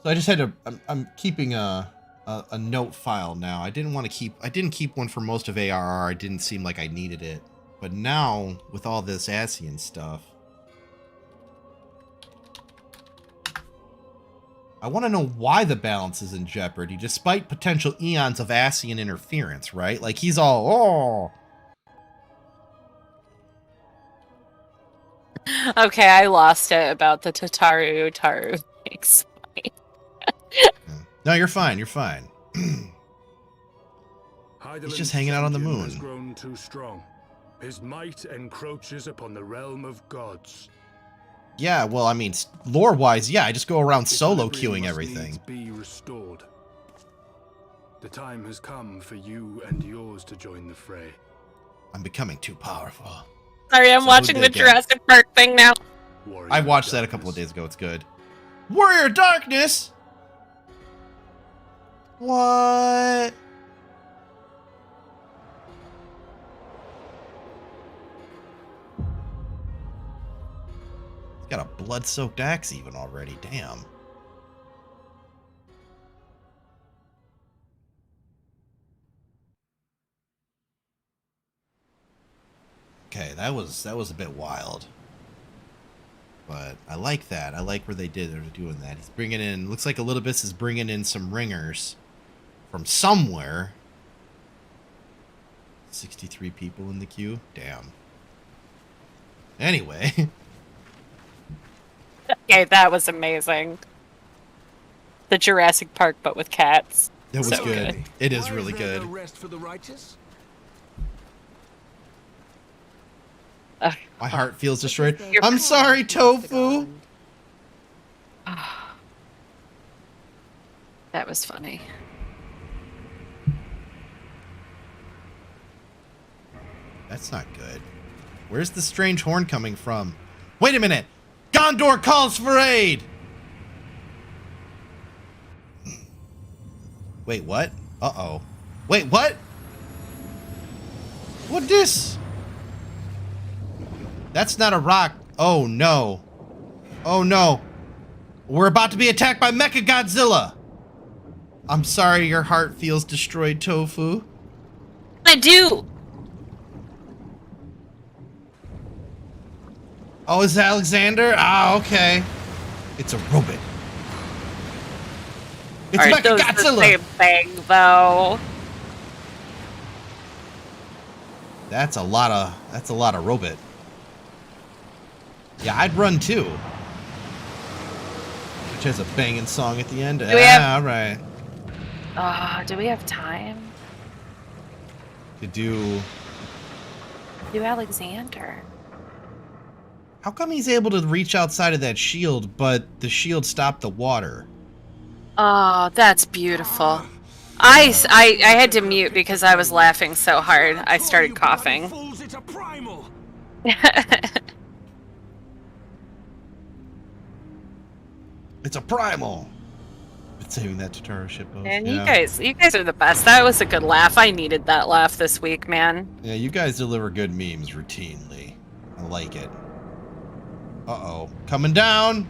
So I just had to. I'm keeping a note file now. I didn't keep one for most of ARR. It didn't seem like I needed it, but now with all this Ascian stuff, I want to know why the balance is in jeopardy, despite potential eons of Ascian interference. Right? Like he's all Okay, I lost it about the Tataru things. No, you're fine. You're fine. He's just hanging out on the moon. Has grown too strong. His might encroaches upon the realm of gods. Yeah, well, I mean, lore-wise, yeah, I just go around solo queuing everything. Be restored. The time has come for you and yours to join the fray. I'm becoming too powerful. Sorry, I'm watching the Jurassic Park thing now. I watched that a couple of days ago. It's good. Warrior Darkness. What? He's got a blood-soaked axe even already. Damn. Okay, that was a bit wild. But I like that. I like where they're doing that. He's bringing in, looks like Elidibus is bringing in some ringers from somewhere. 63 people in the queue. Damn. Anyway. Okay, that was amazing. The Jurassic Park, but with cats. That was so good. It is really good. No rest for the righteous? My heart feels destroyed. I'm sorry, Tofu. That was funny. That's not good. Where's the strange horn coming from? Wait a minute! Gondor calls for aid! Wait, what? Uh-oh. Wait, what? What this? That's not a rock. Oh, no. Oh, no. We're about to be attacked by Mechagodzilla. I'm sorry your heart feels destroyed, Tofu. I do. Oh, is it Alexander? Ah, okay. It's a robot. It's Mechagodzilla. The same thing, though. That's a lot of robot. Yeah, I'd run too. Which has a banging song at the end. All right. Do we have time to do Alexander? How come he's able to reach outside of that shield, but the shield stopped the water? Oh, that's beautiful. I had to mute because I was laughing so hard. I started coughing. It's a primal. Been saving that Totoro shitpost. And you guys are the best. That was a good laugh. I needed that laugh this week, man. Yeah, you guys deliver good memes routinely. I like it. Uh-oh. Coming down!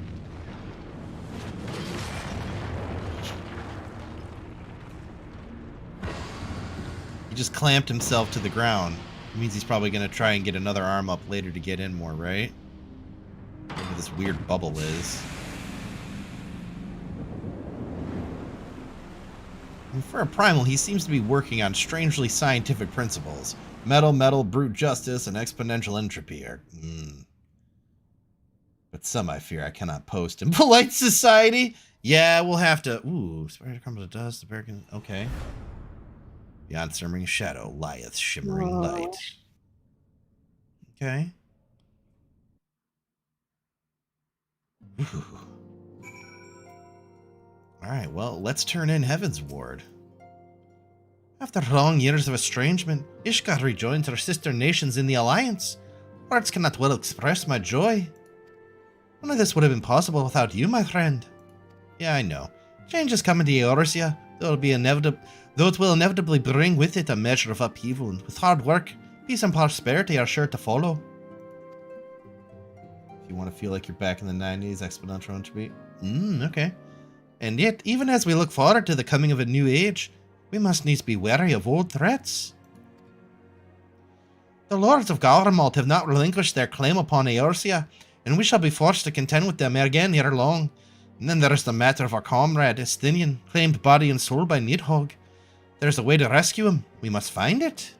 He just clamped himself to the ground. It means he's probably going to try and get another arm up later to get in more, right? Whatever this weird bubble is. And for a primal, he seems to be working on strangely scientific principles. Metal, brute justice, and exponential entropy are... But but some I fear I cannot post in polite society. Yeah, we'll have to. Ooh, spirit comes to dust. The bear can. Okay. Beyond simmering shadow lieth shimmering light. Okay. Ooh. All right. Well, let's turn in Heaven's Ward. After long years of estrangement, Ishgard rejoins her sister nations in the Alliance. Words cannot well express my joy. None of this would have been possible without you, my friend. Yeah, I know. Change is coming to Eorzea, though it will inevitably bring with it a measure of upheaval, and with hard work, peace and prosperity are sure to follow. If you want to feel like you're back in the 90s, exponential entropy. Okay. And yet, even as we look forward to the coming of a new age, we must needs be wary of old threats. The lords of Galramalt have not relinquished their claim upon Eorzea, and we shall be forced to contend with them again ere long. And then there is the matter of our comrade, Estinian, claimed body and soul by Nidhogg. There's a way to rescue him. We must find it.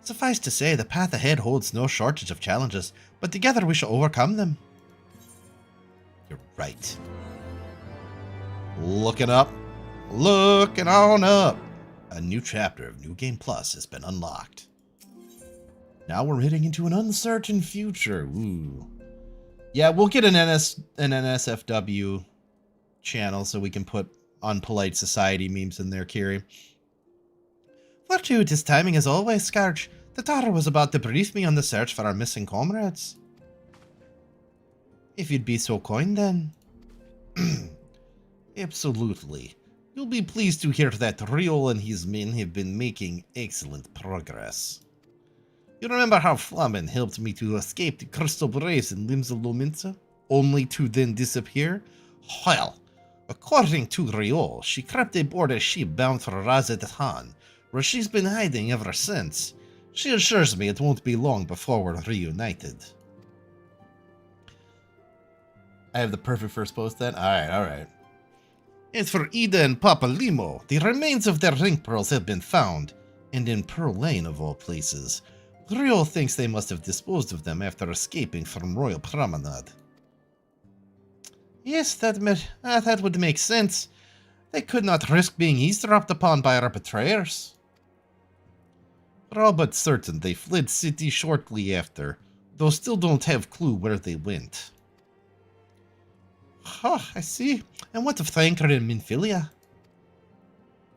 Suffice to say, the path ahead holds no shortage of challenges, but together we shall overcome them. You're right. Looking up. Looking on up. A new chapter of New Game Plus has been unlocked. Now we're heading into an uncertain future. Ooh. Yeah, we'll get an NSFW channel so we can put unpolite society memes in there, Kiri. Fortuitous timing as always, Scourge. The daughter was about to brief me on the search for our missing comrades. If you'd be so kind, then. Absolutely. You'll be pleased to hear that Rio and his men have been making excellent progress. You remember how Flamen helped me to escape the Crystal Brace in Limsa, only to then disappear? Well, according to Rio, she crept aboard a ship bound for Razed-Han, where she's been hiding ever since. She assures me it won't be long before we're reunited. I have the perfect first post then? Alright. As for Ida and Papa Limo, the remains of their ring pearls have been found, and in Pearl Lane of all places. Rio thinks they must have disposed of them after escaping from Royal Promenade. Yes, that would make sense. They could not risk being eavesdropped upon by our betrayers. We're all but certain they fled city shortly after, though still don't have clue where they went. I see. And what of Thancred and Minfilia?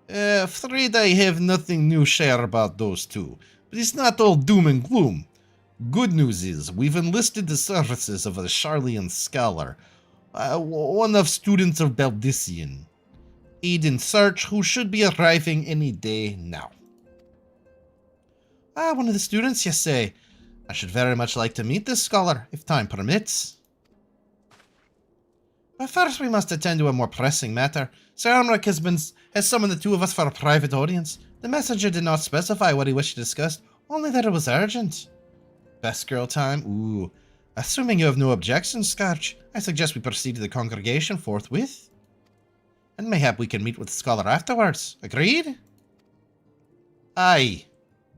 Afraid I have nothing new to share about those two, but it's not all doom and gloom. Good news is, we've enlisted the services of a Sharlayan scholar, one of students of Baldician. Aid in search, who should be arriving any day now. One of the students, you say? I should very much like to meet this scholar, if time permits. But first we must attend to a more pressing matter. Sir Amric has summoned the two of us for a private audience. The messenger did not specify what he wished to discuss, only that it was urgent. Best girl time? Ooh. Assuming you have no objections, Scourge, I suggest we proceed to the congregation forthwith. And mayhap we can meet with the scholar afterwards. Agreed? Aye.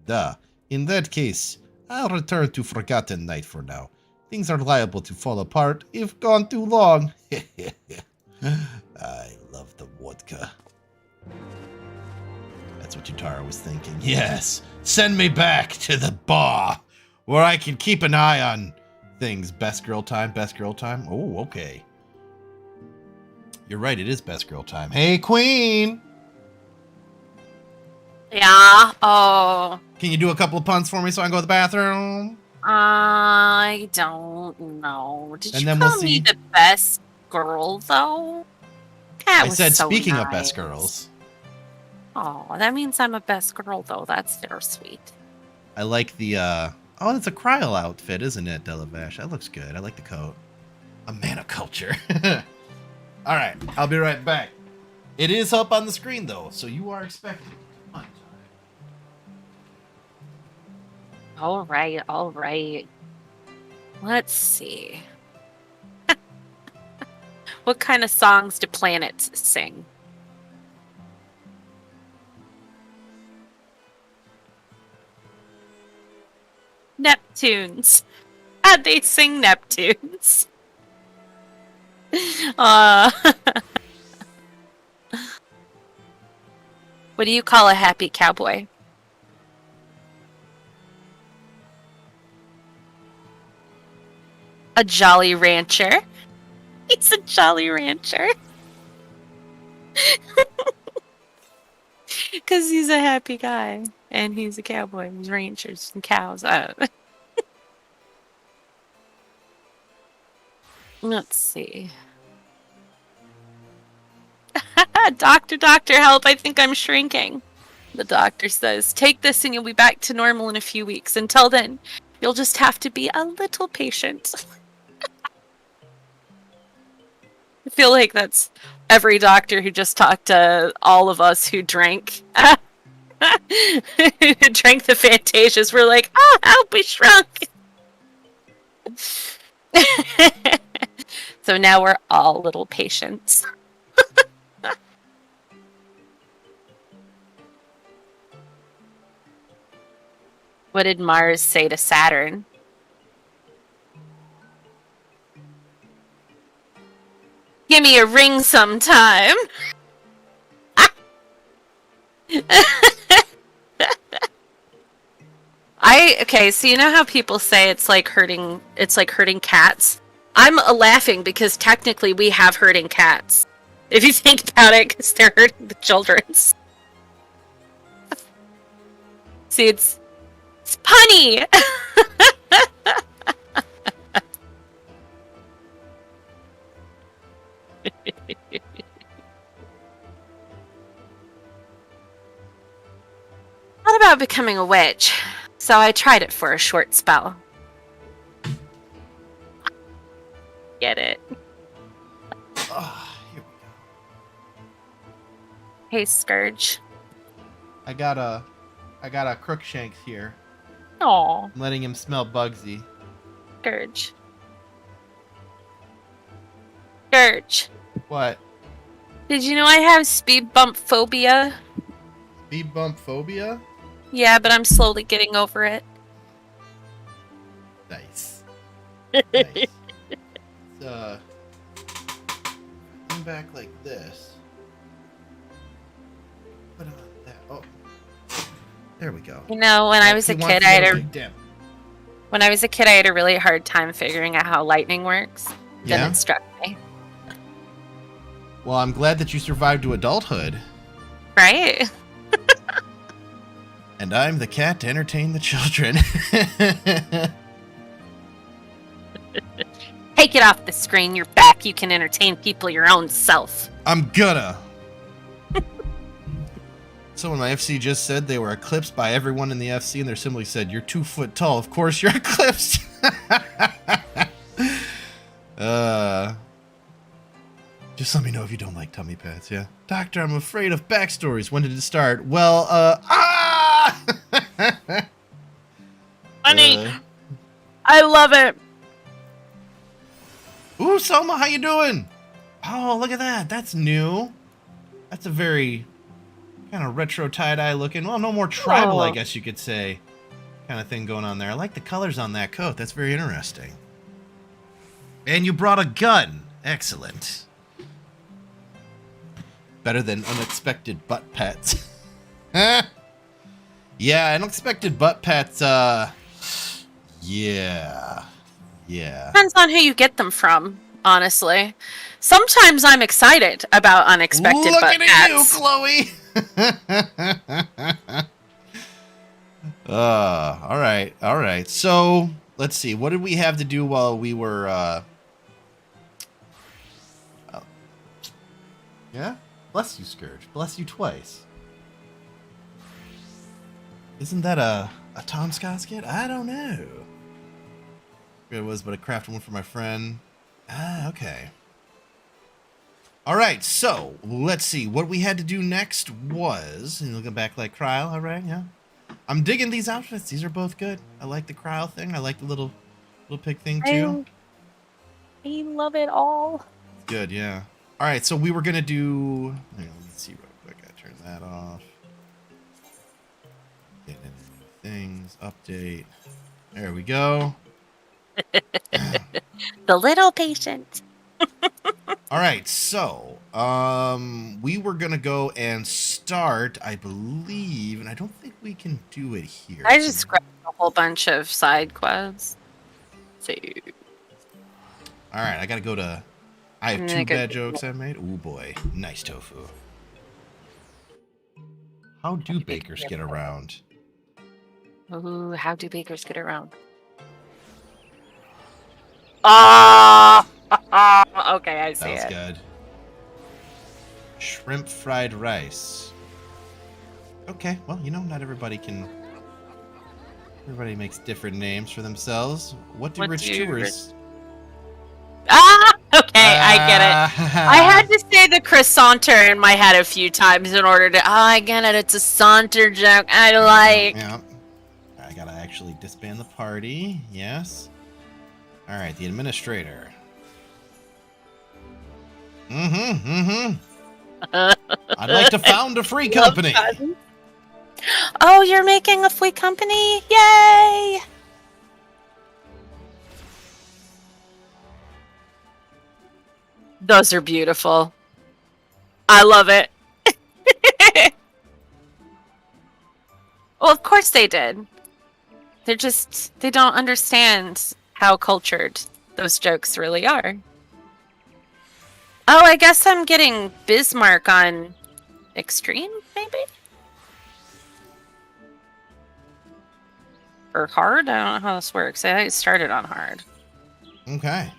Duh. In that case, I'll return to Forgotten Night for now. Things are liable to fall apart if gone too long. I love the vodka. That's what Yutara was thinking. Yes, send me back to the bar where I can keep an eye on things. Best girl time, best girl time. Oh, okay. You're right, it is best girl time. Hey, Queen! Yeah, oh. Can you do a couple of puns for me so I can go to the bathroom? I don't know. Did you call me the best girl, though? That was so speaking nice. Of best girls. Oh, that means I'm a best girl, though. That's very sweet. I like the, oh, it's a Kryl outfit, isn't it, Delavesh? That looks good. I like the coat. A man of culture. All right, I'll be right back. It is up on the screen, though, so you are expected. All right. Let's see. What kind of songs do planets sing? Neptunes. They sing Neptunes. What do you call a happy cowboy? A jolly rancher. He's a jolly rancher. Because he's a happy guy. And he's a cowboy. He's ranchers and cows. Let's see. Doctor, help. I think I'm shrinking. The doctor says, take this and you'll be back to normal in a few weeks. Until then, you'll just have to be a little patient. I feel like that's every doctor who just talked to all of us who drank. Who drank the Fantasias. We're like, oh, help, we shrunk. So now we're all little patients. What did Mars say to Saturn? Give me a ring sometime. Okay, so you know how people say it's like hurting cats? I'm laughing because technically we have hurting cats. If you think about it, because they're hurting the children's. See, it's punny. Thought about becoming a witch, so I tried it for a short spell. Get it? Here we go. Hey, Scourge. I got a Crookshanks here. Aw. I'm letting him smell Bugsy. Scourge. Scourge. What? Did you know I have speed bump phobia? Speed bump phobia? Yeah, but I'm slowly getting over it. Nice. Nice. Come back like this. Put on that. Oh. There we go. You know, when I was a kid, I had a really hard time figuring out how lightning works. Yeah? Then it struck me. Well, I'm glad that you survived to adulthood. Right? And I'm the cat to entertain the children. Take it off the screen. You're back. You can entertain people your own self. I'm gonna. Someone in my FC just said they were eclipsed by everyone in the FC, and they simply said, "You're 2 foot tall. Of course you're eclipsed." Just let me know if you don't like tummy pads, yeah? Doctor, I'm afraid of backstories. When did it start? Well, Funny. I love it. Ooh, Selma, how you doing? Oh, look at that. That's new. That's a very kind of retro tie-dye looking, well, no more tribal, I guess you could say, kind of thing going on there. I like the colors on that coat. That's very interesting. And you brought a gun. Excellent. Better than unexpected butt pets. Yeah, unexpected butt pets, yeah. Depends on who you get them from, honestly. Sometimes I'm excited about unexpected butt pets. Looking at you, Chloe! All right. So, let's see. What did we have to do while we were, Yeah? Bless you, Scourge. Bless you twice. Isn't that a Tom Scott's kit? I don't know. It was, but I crafted one for my friend. Okay. All right, so let's see. What we had to do next was, and looking back like Cryle, all right, yeah. I'm digging these outfits. These are both good. I like the Cryle thing. I like the little pig thing too. I love it all. It's good, yeah. All right, so we were gonna do. Hang on, let me see real quick. I turn that off. Get into things. Update. There we go. The little patient. All right, so we were gonna go and start, I believe, and I don't think we can do it here. I just grabbed a whole bunch of side quests. So. All right, I gotta go to. I have 2 bad jokes I made. Oh boy, nice tofu. How do bakers get around? Ooh, how do bakers get around? Ah! Okay, I see it. Sounds good. Shrimp fried rice. Okay, well, you know, not everybody can. Everybody makes different names for themselves. What do rich tourists? Ah! Okay, I get it. I had to say the croissanter in my head a few times in order to. Oh, I get it. It's a saunter joke. I like. Yeah. I gotta actually disband the party. Yes. All right, the administrator. I'd like to found a free company. Oh, you're making a free company? Yay! Those are beautiful. I love it. Well, of course they did. They don't understand how cultured those jokes really are. Oh, I guess I'm getting Bismarck on Extreme, maybe? Or Hard? I don't know how this works. I started on Hard. Okay.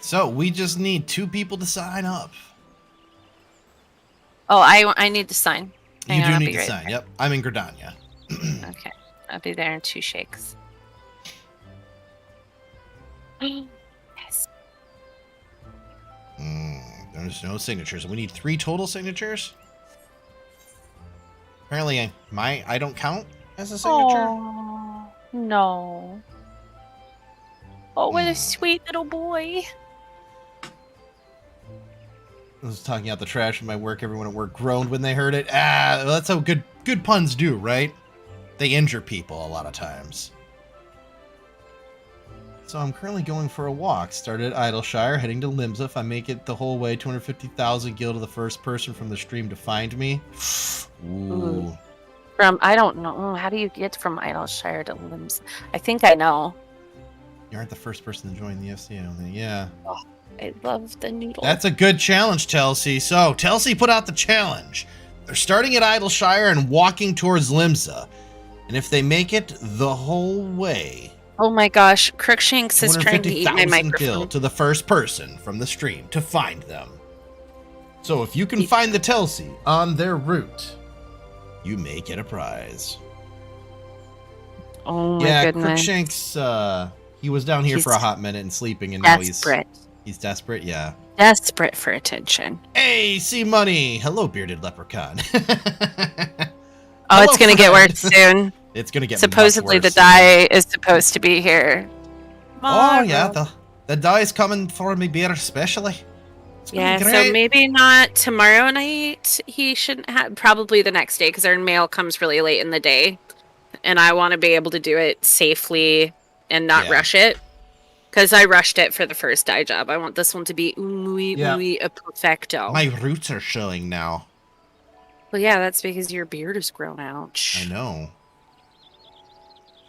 So, we just need 2 people to sign up. Oh, I need to sign. You do need to sign, yep. I'm in Gridania. Okay. I'll be there in 2 shakes. Yes. There's no signatures. We need 3 total signatures? Apparently, I don't count as a signature? Oh, no. Oh, what a sweet little boy. I was talking out the trash in my work. Everyone at work groaned when they heard it. Well, that's how good puns do, right? They injure people a lot of times. So I'm currently going for a walk. Started at Idleshire, heading to Limsa. If I make it the whole way, 250,000 gil to the first person from the stream to find me. Ooh. I don't know. How do you get from Idleshire to Limsa? I think I know. You aren't the first person to join the FC, I don't think. Yeah. Oh, I love the noodle. That's a good challenge, Telsey. So, Telsey put out the challenge. They're starting at Idleshire and walking towards Limsa. And if they make it the whole way... Oh my gosh, Crookshanks is trying to eat my microphone. To the first person from the stream to find them. So if you can find the Telsey on their route, you may get a prize. Oh my goodness. Crookshanks, he was down here for a hot minute and sleeping, and now he's desperate, yeah. Desperate for attention. Hey, see money. Hello, bearded leprechaun. It's gonna get worse soon. It's gonna get supposedly much worse the die is supposed to be here. Oh yeah, the die is coming for me beer especially. Yeah, so maybe not tomorrow night. He shouldn't have. Probably the next day because our mail comes really late in the day, and I want to be able to do it safely and not rush it. Because I rushed it for the first die job. I want this one to be muy a perfecto. My roots are showing now. Well, yeah, that's because your beard has grown out. I know.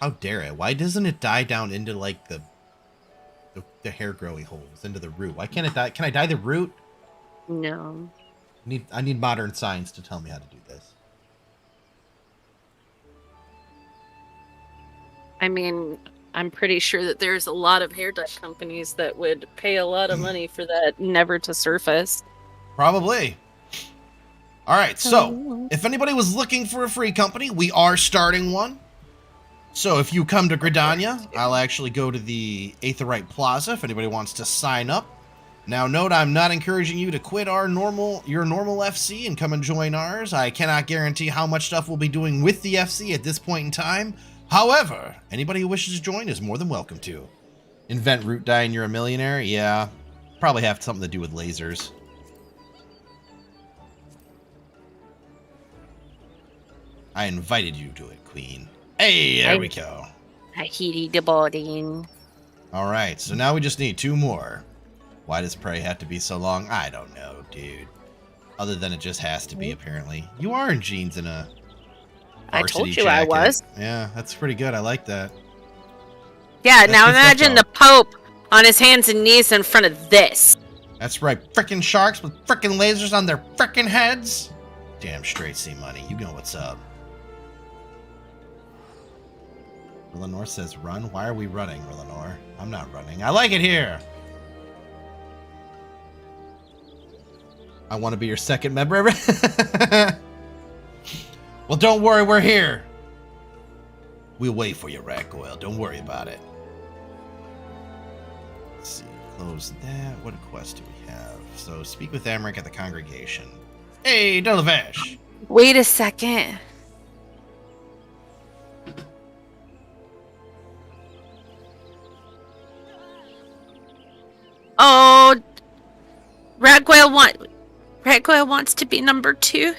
How dare it? Why doesn't it die down into like the hair growing holes into the root? Why can't it die? Can I dye the root? No. I need modern science to tell me how to do this. I mean, I'm pretty sure that there's a lot of hair dye companies that would pay a lot of money for that never to surface. Probably. All right, so if anybody was looking for a free company, we are starting one. So if you come to Gridania, I'll actually go to the Aetherite Plaza if anybody wants to sign up. Now note, I'm not encouraging you to quit your normal FC and come and join ours. I cannot guarantee how much stuff we'll be doing with the FC at this point in time. However, anybody who wishes to join is more than welcome to. Invent root dye and you're a millionaire? Yeah, probably have something to do with lasers. I invited you to it, Queen. Hey, there we go. I heated the boarding. All right, so now we just need 2 more. Why does Prey have to be so long? I don't know, dude. Other than it just has to be, apparently. You are in jeans and a I told you jacket. I was. Yeah, that's pretty good. I like that. Yeah, now imagine the Pope on his hands and knees in front of this. That's right. Frickin' sharks with frickin' lasers on their frickin' heads. Damn straight sea money. You know what's up. Lenore says run. Why are we running, Lenore? I'm not running. I like it here. I want to be your second member. Well, don't worry. We're here. We'll wait for you, Ratgoyle. Don't worry about it. Let's see. Close that. What quest do we have? So, speak with Amric at the congregation. Hey, Delavesh. Wait a second. Oh, Ratgoyle wants to be number 2.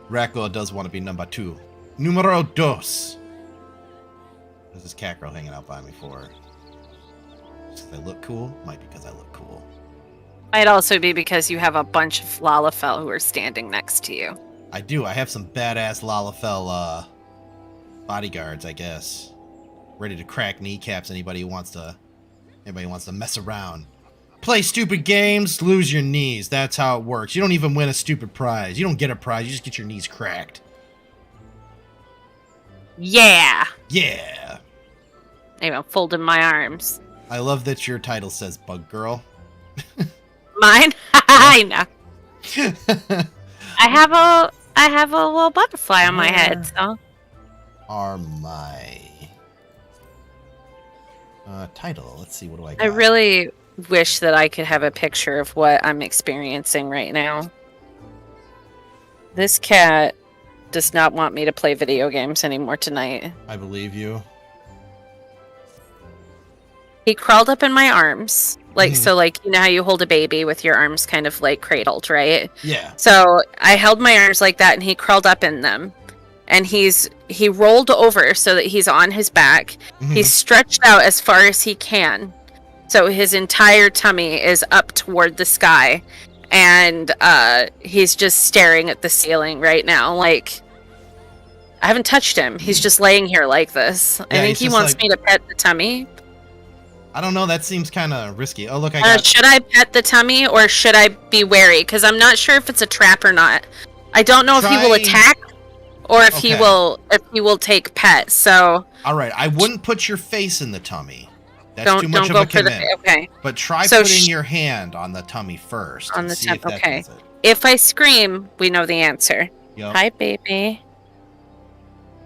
Ratgoyle does want to be number 2. Numero dos. There's this cat girl hanging out by me for. Does I look cool? Might be because I look cool. Might also be because you have a bunch of Lalafell who are standing next to you. I do. I have some badass Lalafell bodyguards, I guess. Ready to crack kneecaps anybody who wants to mess around. Play stupid games, lose your knees. That's how it works. You don't even win a stupid prize. You don't get a prize, you just get your knees cracked. Yeah. Yeah. I'm folding my arms. I love that your title says Bug Girl. Mine? I know. I have a little butterfly on my head, so. Are my title. Let's see, what do I got? I really wish that I could have a picture of what I'm experiencing right now. This cat does not want me to play video games anymore tonight. I believe you. He crawled up in my arms. So you know how you hold a baby with your arms kind of like cradled, right? Yeah. So I held my arms like that and he crawled up in them. And he rolled over so that he's on his back. He's stretched out as far as he can. So his entire tummy is up toward the sky. And he's just staring at the ceiling right now. Like, I haven't touched him. He's just laying here like this. I think he wants me to pet the tummy. I don't know. That seems kind of risky. Oh, look, I got... should I pet the tummy or should I be wary? Because I'm not sure if it's a trap or not. I don't know if he will attack or if he will take pet. So. All right. I wouldn't put your face in the tummy. That's too much of a commit. Okay. But try putting your hand on the tummy first. On the tummy. Okay. Does it. If I scream, we know the answer. Yep. Hi, baby.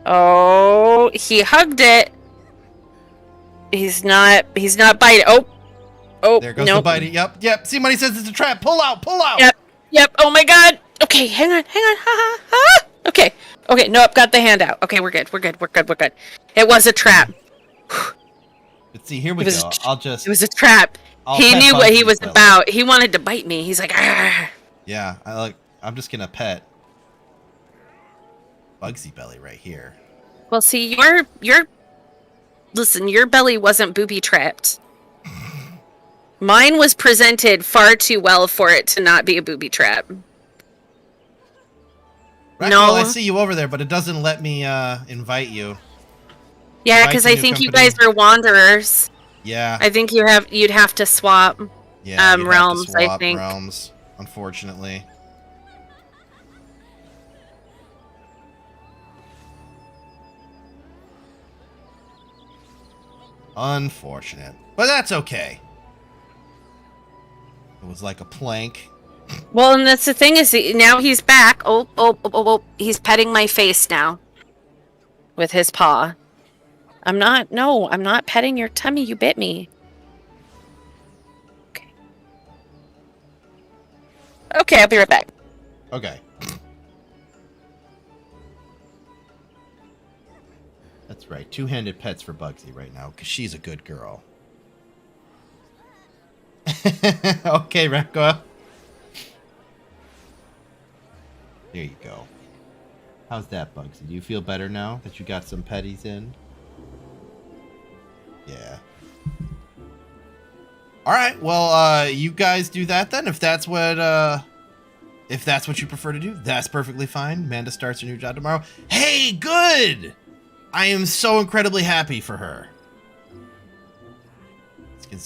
Oh, he hugged it. He's not biting. Oh. There goes the biting. Yep. See, when he says it's a trap. Pull out. Yep. Oh my God. Okay, hang on. Ha. Okay. Nope. Got the hand out. Okay, we're good. It was a trap. Let's see. Here we go. It was a trap. He knew what he was about. He wanted to bite me. He's like, ah. Yeah. I'm just gonna pet Bugsy Belly right here. Well, see, Listen, your belly wasn't booby trapped. Mine was presented far too well for it to not be a booby trap. No, I see you over there, but it doesn't let me invite you. Yeah, because I think you guys are wanderers. Yeah. I think you'd have to swap realms, I think. Realms, unfortunately. Unfortunate. But that's okay. It was like a plank. Well, and that's the thing is, now he's back. Oh. He's petting my face now. With his paw. I'm not petting your tummy. You bit me. Okay, I'll be right back. Okay. That's right. 2-handed pets for Bugsy right now, because she's a good girl. Okay, Rekko. There you go. How's that, Bugsy? Do you feel better now that you got some petties in? Yeah. All right. Well, you guys do that then. If that's what you prefer to do, that's perfectly fine. Amanda starts her new job tomorrow. Hey, good. I am so incredibly happy for her.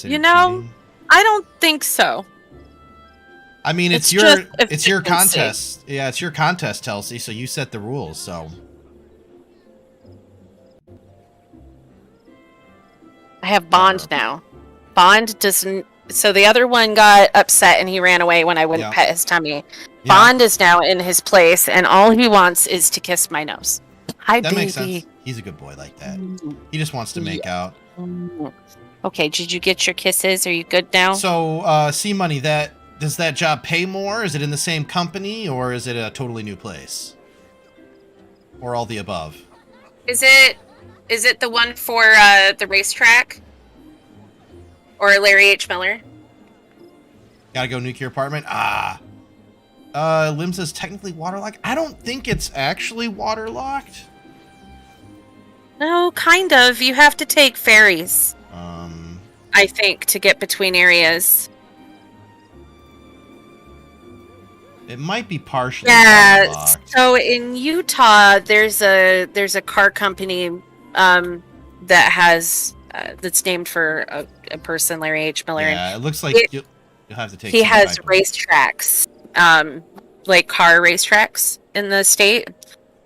You know, cheating. I don't think so. I mean, it's your contest. Yeah, it's your contest, Telsey. So you set the rules. So I have Bond now. Bond doesn't. So the other one got upset and he ran away when I wouldn't pet his tummy. Yeah. Bond is now in his place, and all he wants is to kiss my nose. Hi, that baby. Makes sense. He's a good boy like that. He just wants to make out. Okay, did you get your kisses? Are you good now? So, C-Money, does that job pay more? Is it in the same company, or is it a totally new place? Or all the above? Is it the one for the racetrack? Or Larry H. Miller? Gotta go nuclear apartment? Lim says technically waterlocked. I don't think it's actually waterlocked. No, kind of. You have to take ferries. I think, to get between areas. It might be partially waterlocked. So in Utah, there's a car company that has that's named for a person, Larry H. Miller. Yeah, it looks like you'll have to take. He has racetracks, like car racetracks in the state.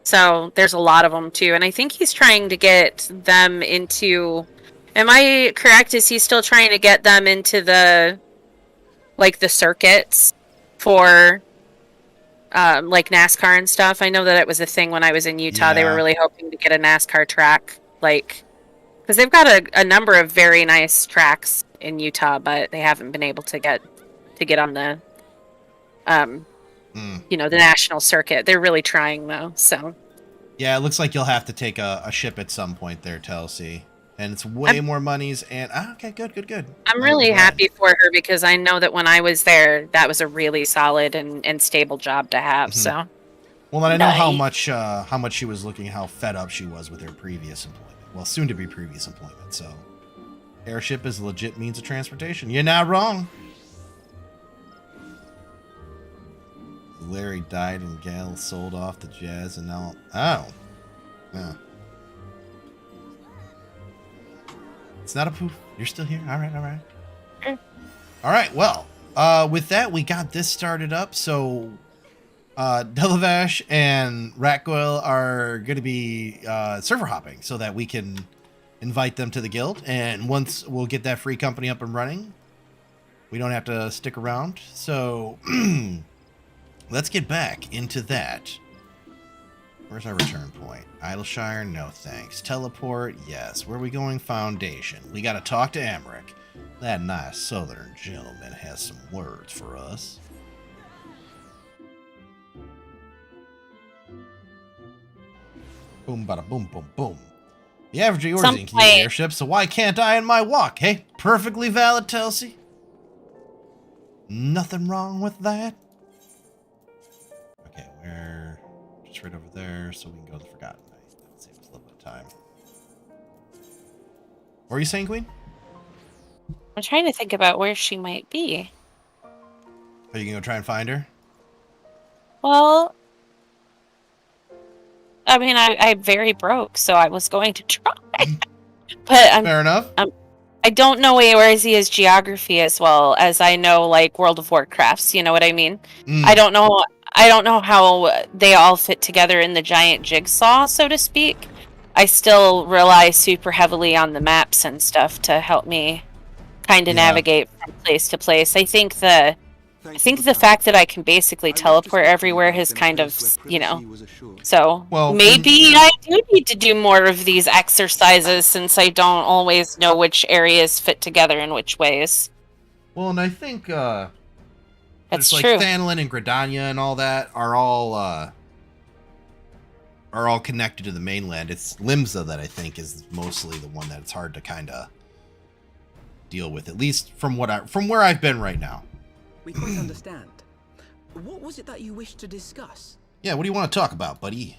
So there's a lot of them too, and I think he's trying to get them into. Am I correct? Is he still trying to get them into the circuits for like NASCAR and stuff? I know that it was a thing when I was in Utah. Yeah. They were really hoping to get a NASCAR track, because they've got a number of very nice tracks in Utah, but they haven't been able to get on the the national circuit. They're really trying though. So yeah, it looks like you'll have to take a ship at some point there, Telsey. And it's way more monies. And okay, good. I'm really happy for her because I know that when I was there, that was a really solid and stable job to have. Mm-hmm. So, well, and I know how much she was looking, how fed up she was with her previous employment. Well, soon to be previous employment. So, airship is a legit means of transportation. You're not wrong. Larry died and Gal sold off the Jazz, and now yeah. It's not a poof. You're still here. All right. All right. Well, with that, we got this started up. So, Delavash and Ratgoyle are going to be server hopping so that we can invite them to the guild. And once we'll get that free company up and running, we don't have to stick around. So, let's get back into that. Where's our return point? Idleshire, no thanks. Teleport, yes. Where are we going? Foundation. We gotta talk to Amric. That nice southern gentleman has some words for us. Boom, bada, boom, boom, boom. The average Eorzean can use airship, so why can't I in my walk? Hey, perfectly valid, Telsey. Nothing wrong with that. Okay, we're just right over there, so we can go to the Forgotten Night. That'll save us a little bit of time. What are you saying, Queen? I'm trying to think about where she might be. Are you gonna go try and find her? Well, I mean, I'm very broke, so I was going to try. But fair enough. I don't know Eorzean's geography as well as I know, like, World of Warcraft's. You know what I mean? I don't know how they all fit together in the giant jigsaw, so to speak. I still rely super heavily on the maps and stuff to help me kind of navigate from place to place. I think the fact that I can basically teleport everywhere has kind of, so maybe I do need to do more of these exercises since I don't always know which areas fit together in which ways. Well, and I think that's true. Like Thanlin and Gridania and all that are all connected to the mainland. It's Limsa that I think is mostly the one that it's hard to kind of deal with, at least from where I've been right now. We quite understand. What was it that you wished to discuss? Yeah, what do you want to talk about, buddy?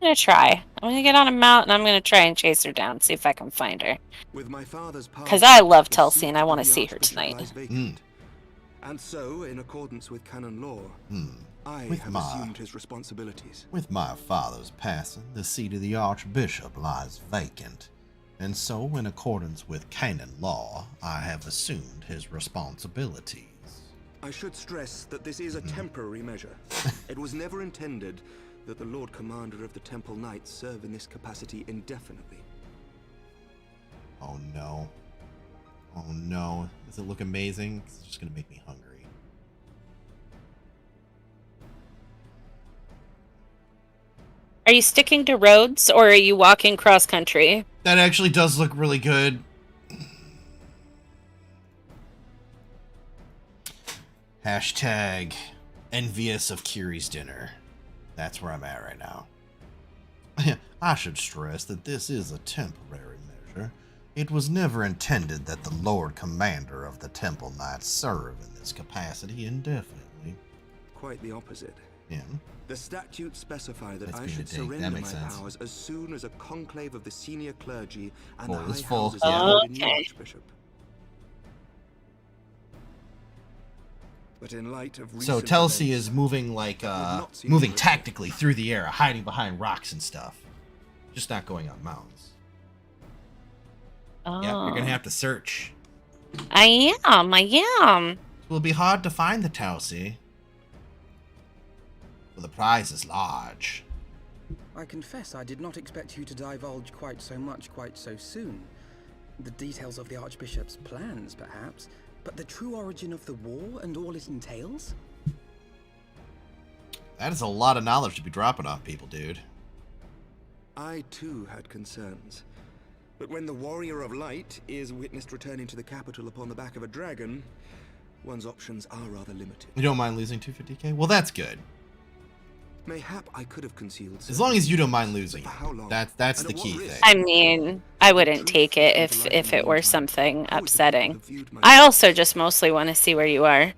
I'm gonna try. I'm gonna get on a mountain. I'm gonna try and chase her down, see if I can find her. With my father's Because I love Telsey seat and I want to of the see her Archbishop tonight. lies vacant. And so, in accordance with canon law, I have assumed his responsibilities. With my father's passing, the seat of the Archbishop lies vacant. And so, in accordance with canon law, I have assumed his responsibilities. I should stress that this is a temporary measure. It was never intended that the Lord Commander of the Temple Knights serve in this capacity indefinitely. Oh no. Oh no. Does it look amazing? It's just gonna make me hungry. Are you sticking to roads or are you walking cross country? That actually does look really good. Hashtag envious of Kiri's dinner. That's where I'm at right now. I should stress that this is a temporary measure. It was never intended that the Lord Commander of the Temple Knights serve in this capacity indefinitely. Quite the opposite. Yeah. The statutes specify that That's I being a should dick. That surrender my makes sense. powers as soon as a conclave of the senior clergy and Full the is high full. houses Yeah. elect a new Okay. archbishop. But in light of So recent Telsey events, is moving like not seen moving the tactically through the air, hiding behind rocks and stuff. Just not going on mountains. Oh. Yep, you're gonna have to search. I am. It will be hard to find the Telsey. Well, the prize is large. I confess I did not expect you to divulge quite so much quite so soon. The details of the Archbishop's plans, perhaps, but the true origin of the war and all it entails? That is a lot of knowledge to be dropping on people, dude. I too had concerns. But when the Warrior of Light is witnessed returning to the capital upon the back of a dragon, one's options are rather limited. You don't mind losing 250k? Well, that's good. Mayhap I could have concealed. As long as you don't mind losing For how long? that's And the at key what risk? thing. I mean, I wouldn't take it if it were something upsetting. I also just mostly want to see where you are.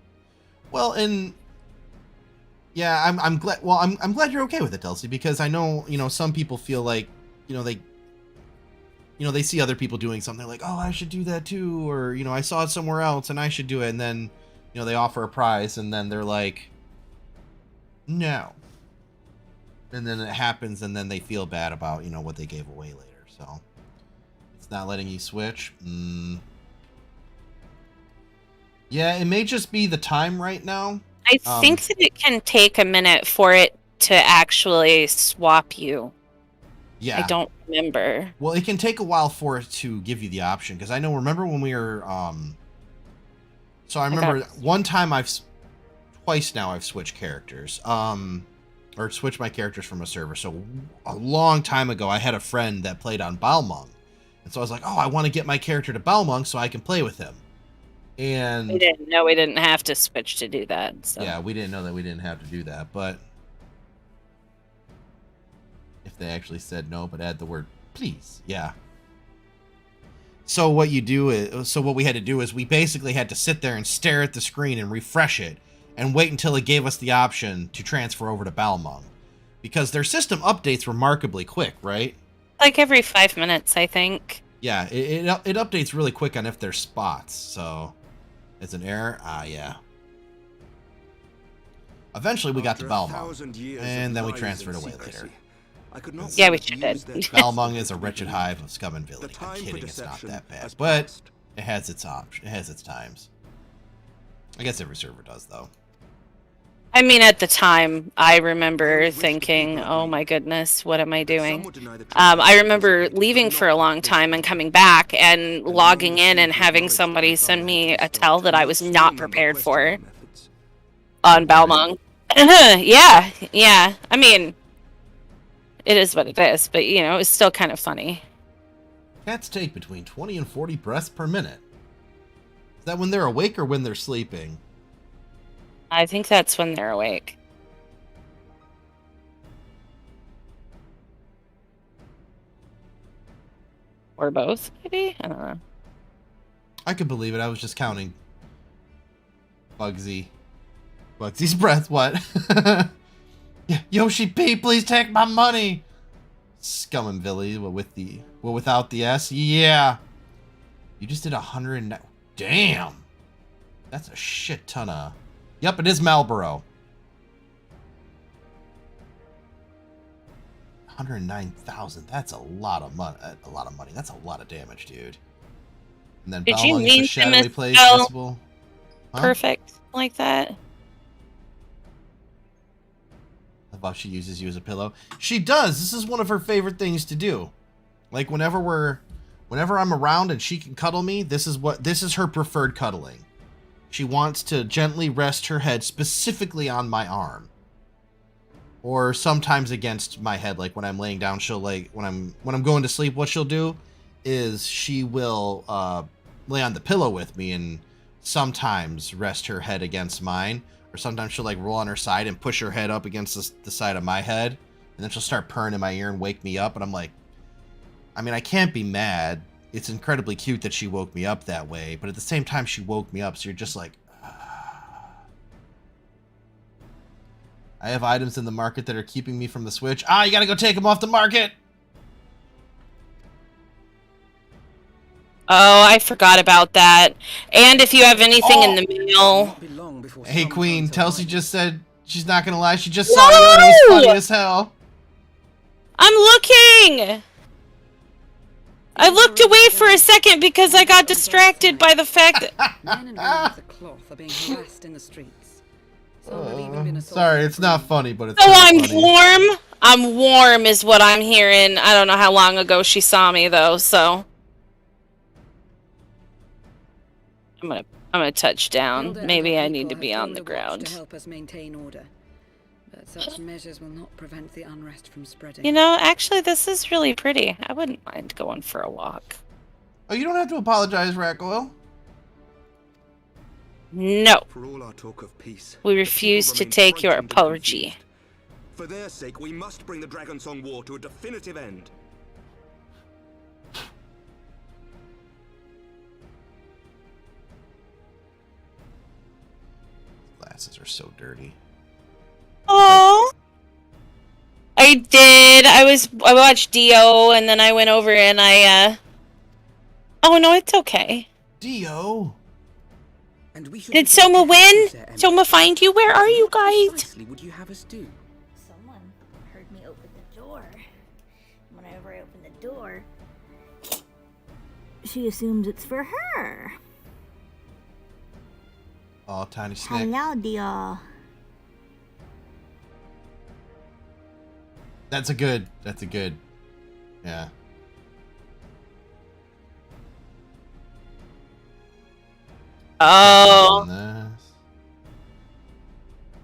Well, and yeah, I'm glad. Well, I'm glad you're okay with it, Telsey, because I know some people feel like they see other people doing something like, oh, I should do that too, or I saw it somewhere else and I should do it, and then they offer a prize and then they're like, no, and then it happens and then they feel bad about what they gave away later. So it's not letting you switch. Yeah, it may just be the time right now. I think that it can take a minute for it to actually swap you. Yeah. I don't remember. Well, it can take a while for it to give you the option, because remember when we were so I remember one time twice now I've switched characters. Or switched my characters from a server. So a long time ago I had a friend that played on Balmung. And so I was like, "Oh, I want to get my character to Balmung so I can play with him." And we didn't know we didn't have to switch to do that. So. Yeah, we didn't know that we didn't have to do that, but if they actually said no, but add the word please, yeah. So what we had to do is we basically had to sit there and stare at the screen and refresh it and wait until it gave us the option to transfer over to Balmung, because their system updates remarkably quick, right? Like every 5 minutes, I think. Yeah, it updates really quick on if there's spots. So it's an error. Yeah. Eventually, we got to Balmung, and then we transferred away later. Yeah, we should. Balmung is a wretched hive of scum and villainy. I'm kidding, it's not that bad, but it has its option. It has its times. I guess every server does, though. I mean, at the time, I remember thinking, "Oh my goodness, what am I doing?" I remember leaving for a long time and coming back and logging in and having somebody send me a tell that I was not prepared for on Balmung. Yeah. I mean, it is what it is, but it was still kind of funny. Cats take between 20 and 40 breaths per minute. Is that when they're awake or when they're sleeping? I think that's when they're awake. Or both, maybe? I don't know. I could believe it. I was just counting. Bugsy's breath, what? Yoshi P, please take my money! Scum and Billy, without the S. Yeah. You just did 100. Damn. That's a shit ton of. Yep, it is Marlboro. 109,000. That's a lot of money. That's a lot of damage, dude. And then Did you Balmung mean is the shadowy place spell visible. Huh? perfect like that? How about she uses you as a pillow? She does. This is one of her favorite things to do. Like whenever I'm around and she can cuddle me, this is her preferred cuddling. She wants to gently rest her head specifically on my arm. Or sometimes against my head, like when I'm laying down, she'll like when I'm going to sleep, what she'll do is she will lay on the pillow with me and sometimes rest her head against mine, or sometimes she'll like roll on her side and push her head up against the side of my head, and then she'll start purring in my ear and wake me up, and I'm like, I mean, I can't be mad. It's incredibly cute that she woke me up that way, but at the same time she woke me up, so you're just like, I have items in the market that are keeping me from the Switch. You gotta go take them off the market! Oh, I forgot about that. And if you have anything in the mail... Hey, Queen, Telsey just said she's not gonna lie. She just saw you and it was funny as hell. I'm looking! I looked away for a second because I got distracted by the fact that... Men and women with a cloth are being harassed in the streets. Sorry, it's not funny, but it's So I'm funny. warm? I'm warm is what I'm hearing. I don't know how long ago she saw me, though, so... I'm gonna touch down. Maybe I need to be on the ground. To help us maintain order. But such measures will not prevent the unrest from spreading. You know, actually, this is really pretty. I wouldn't mind going for a walk. Oh, you don't have to apologize, Racoil. No. For all our talk of peace, We refuse to take your apology. for their sake, we must bring the Dragonsong War to a definitive end. Glasses are so dirty. Oh, I did. I watched Dio, and then I went over and I. Oh no, it's okay. Dio. Did Soma win? Soma find you? Where are you guys? Would you have us do? Someone heard me open the door. Whenever I open the door, she assumes it's for her. Oh, tiny snake. Hello, Dio. That's a good. Yeah. Oh.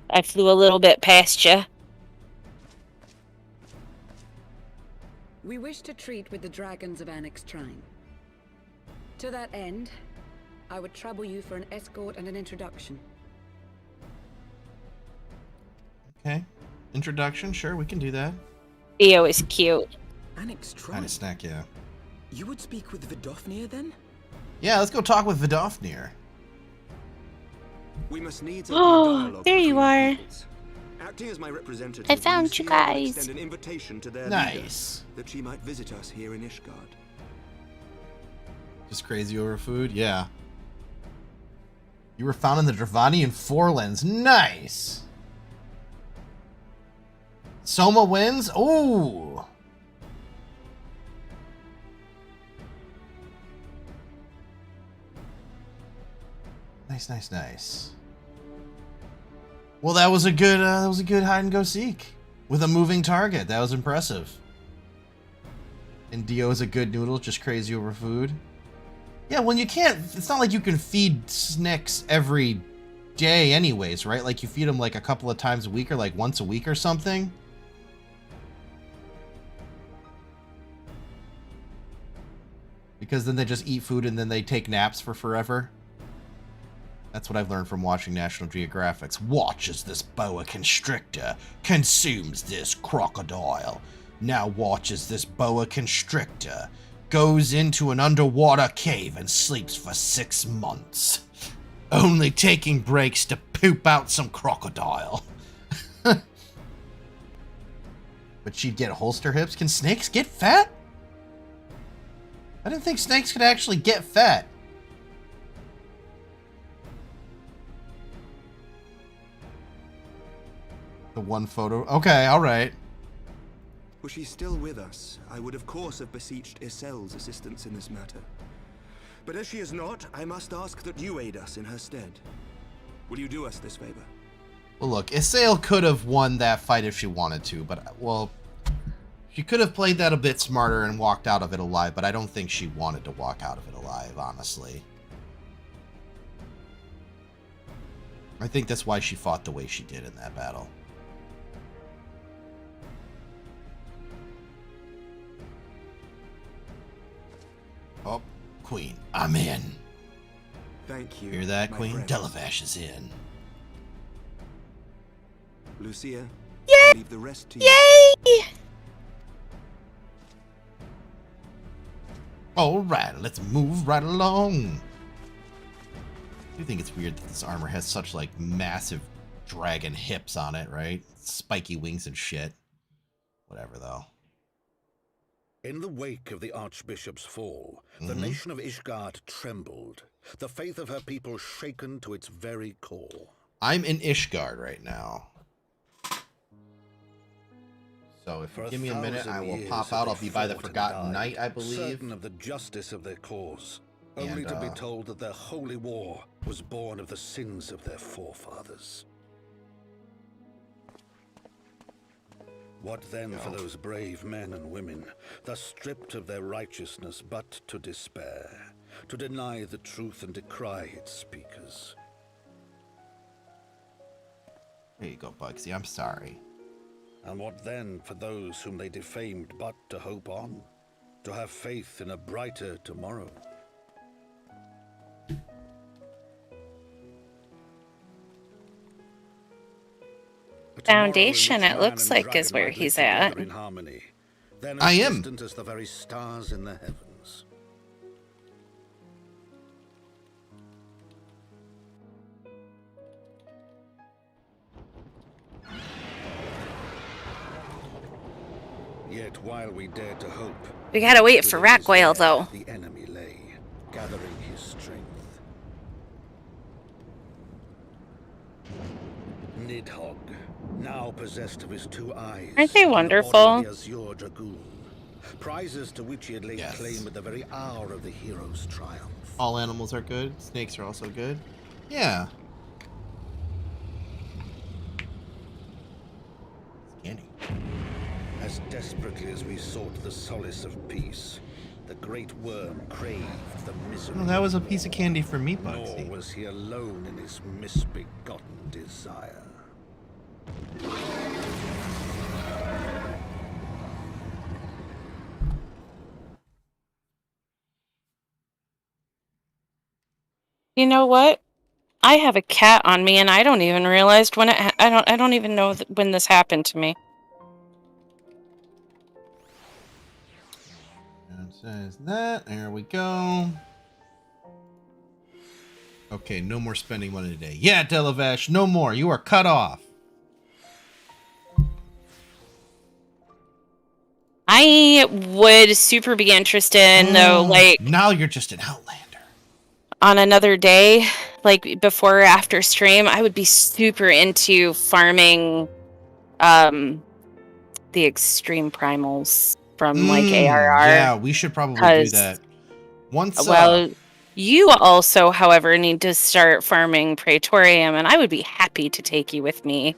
I flew a little bit past you. We wish to treat with the dragons of Annex Shrine. To that end, I would trouble you for an escort and an introduction. Okay. Introduction, sure, we can do that. Dio is cute. Annex Shrine. Kind of snack, yeah. You would speak with Vidofnir then? Yeah, let's go talk with Vidofnir. We must needs Oh, there you are. Acting as my representative, I found you Lucia will guys. extend an invitation to their Nice. leader, that she might visit us here in Ishgard. Just crazy over food? Yeah. You were found in the Dravanian Forelands. Nice. Soma wins? Ooh. Nice. Well, that was a good hide and go seek with a moving target. That was impressive. And Dio is a good noodle, just crazy over food. Yeah, well, you can't. It's not like you can feed snacks every day, anyways, right? Like you feed them like a couple of times a week, or like once a week or something. Because then they just eat food and then they take naps for forever. That's what I've learned from watching National Geographic's. Watch as this boa constrictor consumes this crocodile. Now watch as this boa constrictor goes into an underwater cave and sleeps for 6 months. Only taking breaks to poop out some crocodile. But she'd get holster hips. Can snakes get fat? I didn't think snakes could actually get fat. The one photo. Okay, all right. Were she still with us, I would of course have beseeched Isel's assistance in this matter. But as she is not, I must ask that you aid us in her stead. Will you do us this favor? Well, look, Isel could have won that fight if she wanted to, but, well, she could have played that a bit smarter and walked out of it alive, but I don't think she wanted to walk out of it alive, honestly. I think that's why she fought the way she did in that battle. Oh, Queen, I'm in. Thank you. Hear that, my Queen? friends. Delavesh is in. Lucia, Yay! leave the rest to you. Yay! Alright, let's move right along. I do think it's weird that this armor has such, like, massive dragon hips on it, right? Spiky wings and shit. Whatever, though. In the wake of the Archbishop's fall, the nation of Ishgard trembled, the faith of her people shaken to its very core. I'm in Ishgard right now. So if you give me a minute, I will pop out. I'll be by the Forgotten Knight, I believe. Certain of the justice of their cause, only to be told that their holy war was born of the sins of their forefathers. What then for those brave men and women, thus stripped of their righteousness but to despair, to deny the truth and decry its speakers? There you go, Bugsy. I'm sorry. And what then for those whom they defamed but to hope on, to have faith in a brighter tomorrow? Foundation, it looks like, is where he's at. I am. Distant as the very stars in the heavens. Yet while we dare to hope, We gotta wait for Rackwell, though. the enemy lay, gathering his strength. Nidhogg, now possessed of his two eyes. Aren't they and the wonderful? body of the Azure Dragoon, prizes to which he had laid claim at the very hour of the hero's triumph. All animals are good. Snakes are also good. Yeah. It's candy. As desperately as we sought the solace of peace, the great worm craved the misery. Well, that was a piece of candy for me, Nor Bugsy. was he alone in his misbegotten desire. You know what? I have a cat on me, and I don't even realize when it. I don't even know when this happened to me. And says that. There we go. Okay, no more spending money today. Yeah, Delavesh, no more. You are cut off. I would super be interested in, though, like, now you're just an Outlander. on another day, like before or after stream, I would be super into farming the extreme primals from like ARR. Yeah, we should probably do that. Once well, you also, however, need to start farming Praetorium, and I would be happy to take you with me.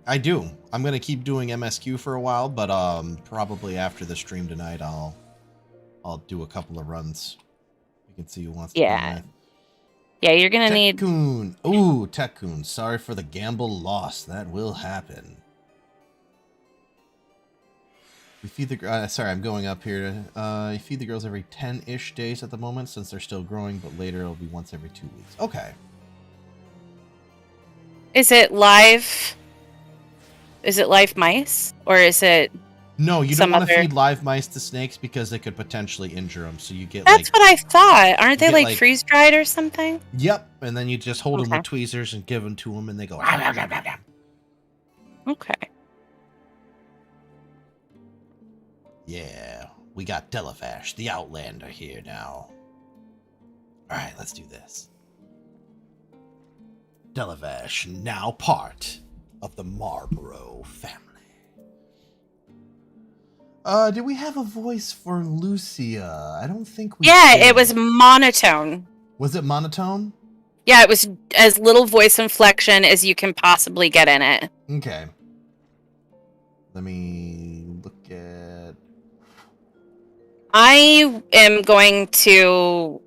I do. I'm gonna keep doing MSQ for a while, but probably after the stream tonight, I'll do a couple of runs. We can see who wants to. Yeah. Yeah, you're gonna need. Tekun. Ooh, Tekun. Sorry for the gamble lost. That will happen. We feed the. Sorry, I'm going up here. You feed the girls every 10-ish days at the moment, since they're still growing, but later it'll be once every 2 weeks. Okay. Is it live? Is it live mice, or is it? No, you don't want to feed live mice to snakes because they could potentially injure them. So you get. That's what I thought. Aren't they like freeze dried or something? Yep, and then you just hold them with tweezers and give them to them, and they go. Okay. Yeah, we got Delavash, the Outlander, here now. Alright, let's do this. Delavash, now part of the Marlborough family. Did we have a voice for Lucia? I don't think we did. It was monotone. Was it monotone? Yeah, it was as little voice inflection as you can possibly get in it. Okay. Let me look at... I am going to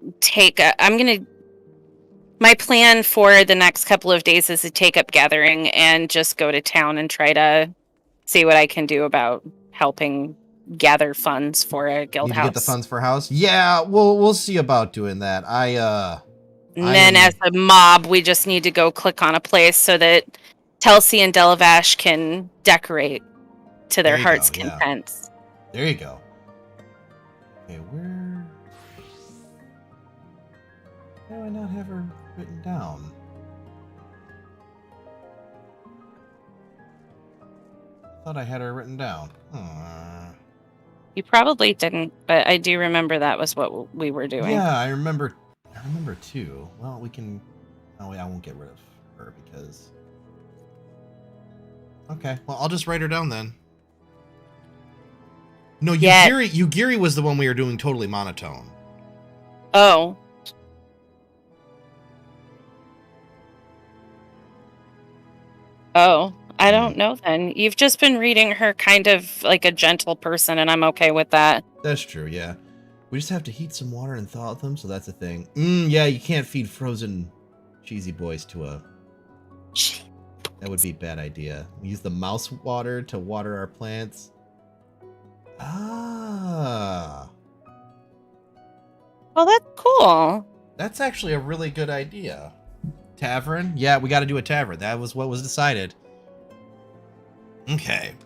my plan for the next couple of days is to take up gathering and just go to town and try to see what I can do about helping gather funds for a guild Need house. to get the funds for a house? Yeah, we'll see about doing that. Then as a mob, we just need to go click on a place so that Telsey and Delavash can decorate to their heart's content. There you go. Okay, where do I not have her written down? I thought I had her written down. You probably didn't, but I do remember that was what we were doing. Yeah, I remember too. Well, we can... Oh, wait, I won't get rid of her because... Okay, well, I'll just write her down then. No, Yugiri was the one we were doing totally monotone. Oh. Oh, I don't know then. You've just been reading her kind of like a gentle person, and I'm okay with that. That's true, yeah. We just have to heat some water and thaw them, so that's a thing. Yeah, you can't feed frozen cheesy boys to a... That would be a bad idea. We use the mouse water to water our plants. Ah. Well, that's cool. That's actually a really good idea. Tavern? Yeah, we got to do a tavern. That was what was decided. Okay.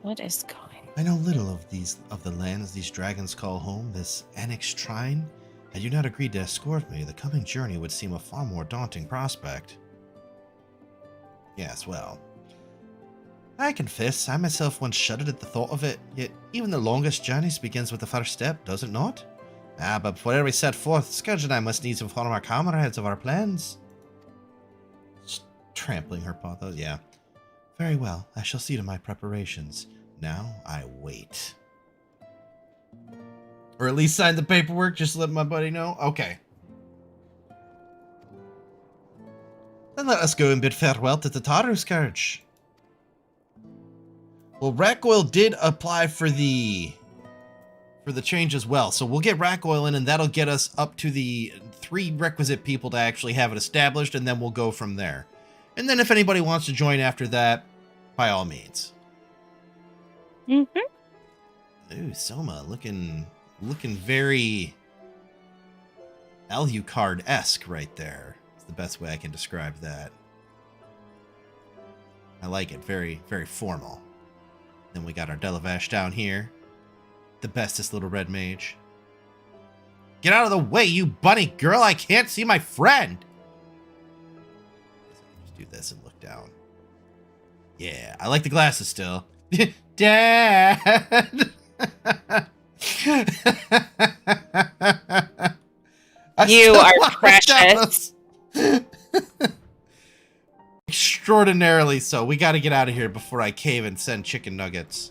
What is going? I know little of the lands these dragons call home. This annexed shrine. Had you not agreed to escort me, the coming journey would seem a far more daunting prospect. Yes, well, I confess, I myself once shuddered at the thought of it, yet even the longest journeys begins with the first step, does it not? But before we set forth, Scourge and I must needs inform our comrades of our plans. Trampling her paw, though, yeah. Very well, I shall see to my preparations. Now, I wait. Or at least sign the paperwork, just to let my buddy know? Okay. Then let us go and bid farewell to the Taru Scourge. Well, Rack-Oil did apply for the change as well. So we'll get Rack-Oil in, and that'll get us up to the 3 requisite people to actually have it established, and then we'll go from there. And then if anybody wants to join after that, by all means. Mm-hmm. Ooh, Soma, looking very Alucard-esque right there. It's the best way I can describe that. I like it. Very, very formal. Then we got our Delavash down here. The bestest little red mage. Get out of the way, you bunny girl! I can't see my friend! Just do this and look down. Yeah, I like the glasses still. Dad! You are precious. Extraordinarily so. We gotta get out of here before I cave and send chicken nuggets.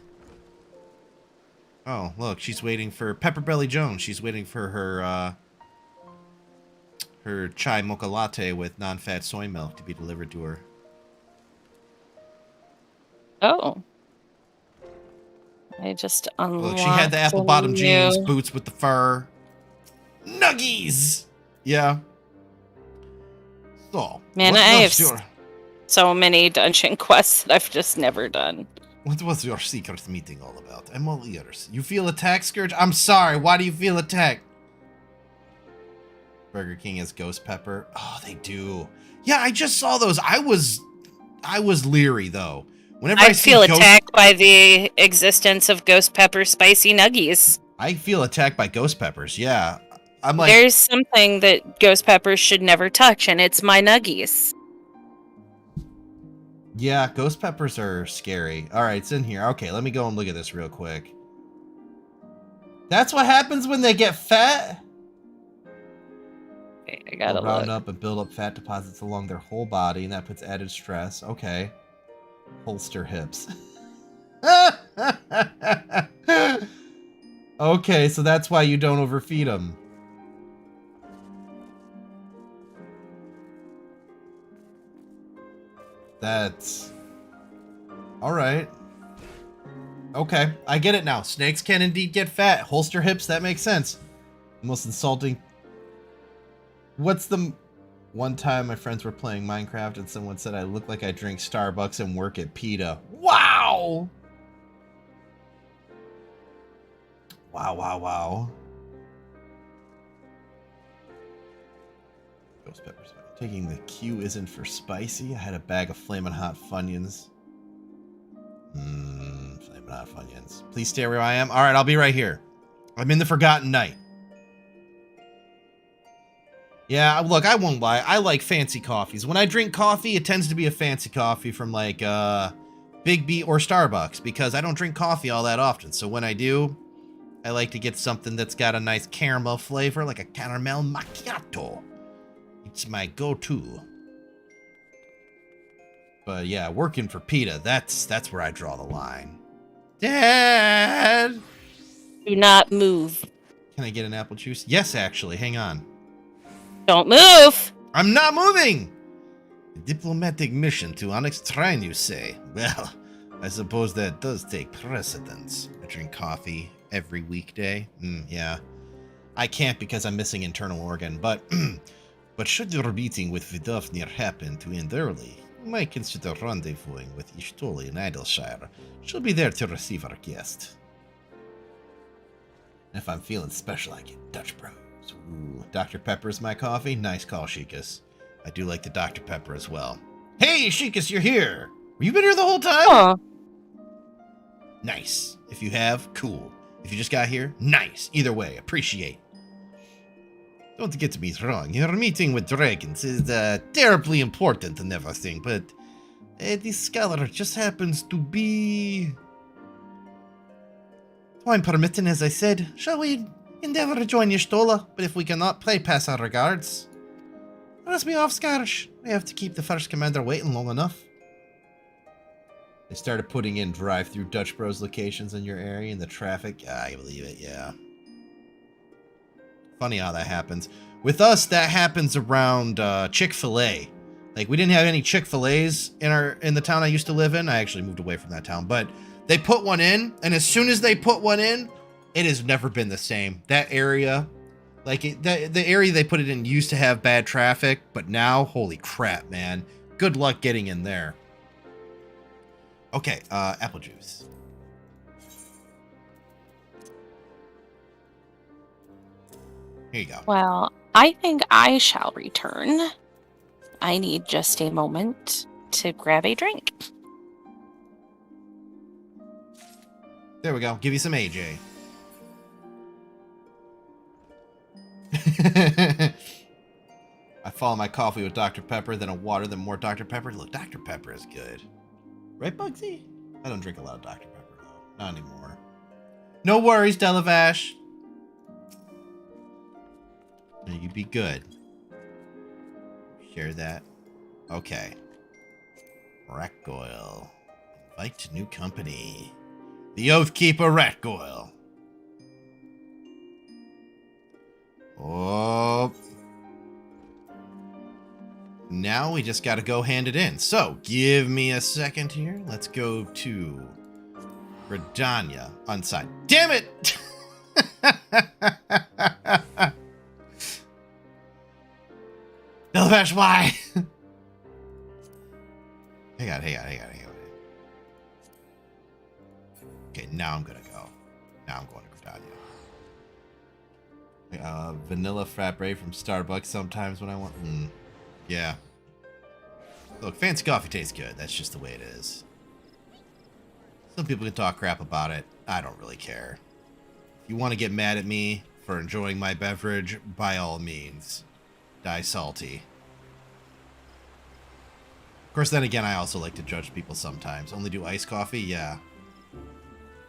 Oh, look, she's waiting for Pepperbelly Jones. She's waiting for her chai mocha latte with non-fat soy milk to be delivered to her. Oh. I just unlocked. Look, she had the apple bottom jeans, boots with the fur. Nuggies! Yeah. So, man, I have so many dungeon quests that I've just never done. What was your secret meeting all about? I'm all ears. You feel attacked, Scourge? I'm sorry, why do you feel attacked? Burger King has Ghost Pepper. Oh, they do. Yeah, I just saw those. I was leery, though. Whenever I feel attacked by the existence of Ghost Pepper spicy nuggies. I feel attacked by Ghost Peppers, yeah. I'm like... There's something that Ghost Peppers should never touch, and it's my nuggies. Yeah, Ghost Peppers are scary. Alright, it's in here. Okay, let me go and look at this real quick. That's what happens when they get fat? Okay, I gotta round look. up and build up fat deposits along their whole body, and that puts added stress. Okay. Holster hips. Okay, so that's why you don't overfeed them. That's... Alright. Okay, I get it now. Snakes can indeed get fat. Holster hips, that makes sense. The most insulting... What's the... One time my friends were playing Minecraft and someone said I look like I drink Starbucks and work at PETA. Wow! Wow, wow, wow. Ghost peppers. Taking the Q isn't for spicy. I had a bag of Flamin' Hot Funyuns. Flamin' Hot Funyuns. Please stay where I am. Alright, I'll be right here. I'm in the Forgotten Night. Yeah, look, I won't lie. I like fancy coffees. When I drink coffee, it tends to be a fancy coffee from like Big B or Starbucks because I don't drink coffee all that often. So when I do, I like to get something that's got a nice caramel flavor, like a caramel macchiato. It's my go-to. But yeah, working for PETA, that's where I draw the line. Dad! Do not move. Can I get an apple juice? Yes, actually. Hang on. Don't move! I'm not moving! A diplomatic mission to Onyx Trine, you say? Well, I suppose that does take precedence. I drink coffee every weekday. Yeah. I can't because I'm missing internal organ, but... but should your meeting with Vidofnir happen to end early, you might consider rendezvousing with Ishtoli in Idleshire. She'll be there to receive our guest. And if I'm feeling special, I get Dutch Bros. Ooh, Dr. Pepper's my coffee? Nice call, Sheekus. I do like the Dr. Pepper as well. Hey, Sheekus, you're here! Have you been here the whole time? Huh. Nice. If you have, cool. If you just got here, nice. Either way, appreciate. Don't get me wrong, your meeting with dragons is terribly important and everything, but this scholar just happens to be... Time permitting, as I said, shall we endeavor to join Y'shtola? But if we cannot, pray pass our regards. Let us be off, Scarsh. We have to keep the first commander waiting long enough. They started putting in drive-through Dutch Bros locations in your area and the traffic. I believe it, yeah. Funny how that happens. With us, that happens around Chick-fil-A. Like, we didn't have any Chick-fil-A's in the town I used to live in. I actually moved away from that town, but they put one in, and as soon as they put one in, it has never been the same. That area, like the area they put it in used to have bad traffic, but now, holy crap, man. Good luck getting in there. Okay, apple juice. Here you go. Well, I think I shall return. I need just a moment to grab a drink. There we go. Give you some AJ. I follow my coffee with Dr. Pepper, then a water, then more Dr. Pepper. Look, Dr. Pepper is good. Right, Bugsy? I don't drink a lot of Dr. Pepper, though. Not anymore. No worries, Delavash. You be good. Share that. Okay. Ratgoyle. Invite to new company. The Oathkeeper Ratgoyle. Oh. Now we just gotta go hand it in. So, give me a second here. Let's go to Redania. Unside. Damn it! Delavash, why? Hang on. Okay, now I'm gonna go. Now I'm going to Gridania. Vanilla frappe from Starbucks sometimes when I want... yeah. Look, fancy coffee tastes good. That's just the way it is. Some people can talk crap about it. I don't really care. If you want to get mad at me for enjoying my beverage, by all means. Die salty. Of course, then again, I also like to judge people sometimes. Only do iced coffee? Yeah.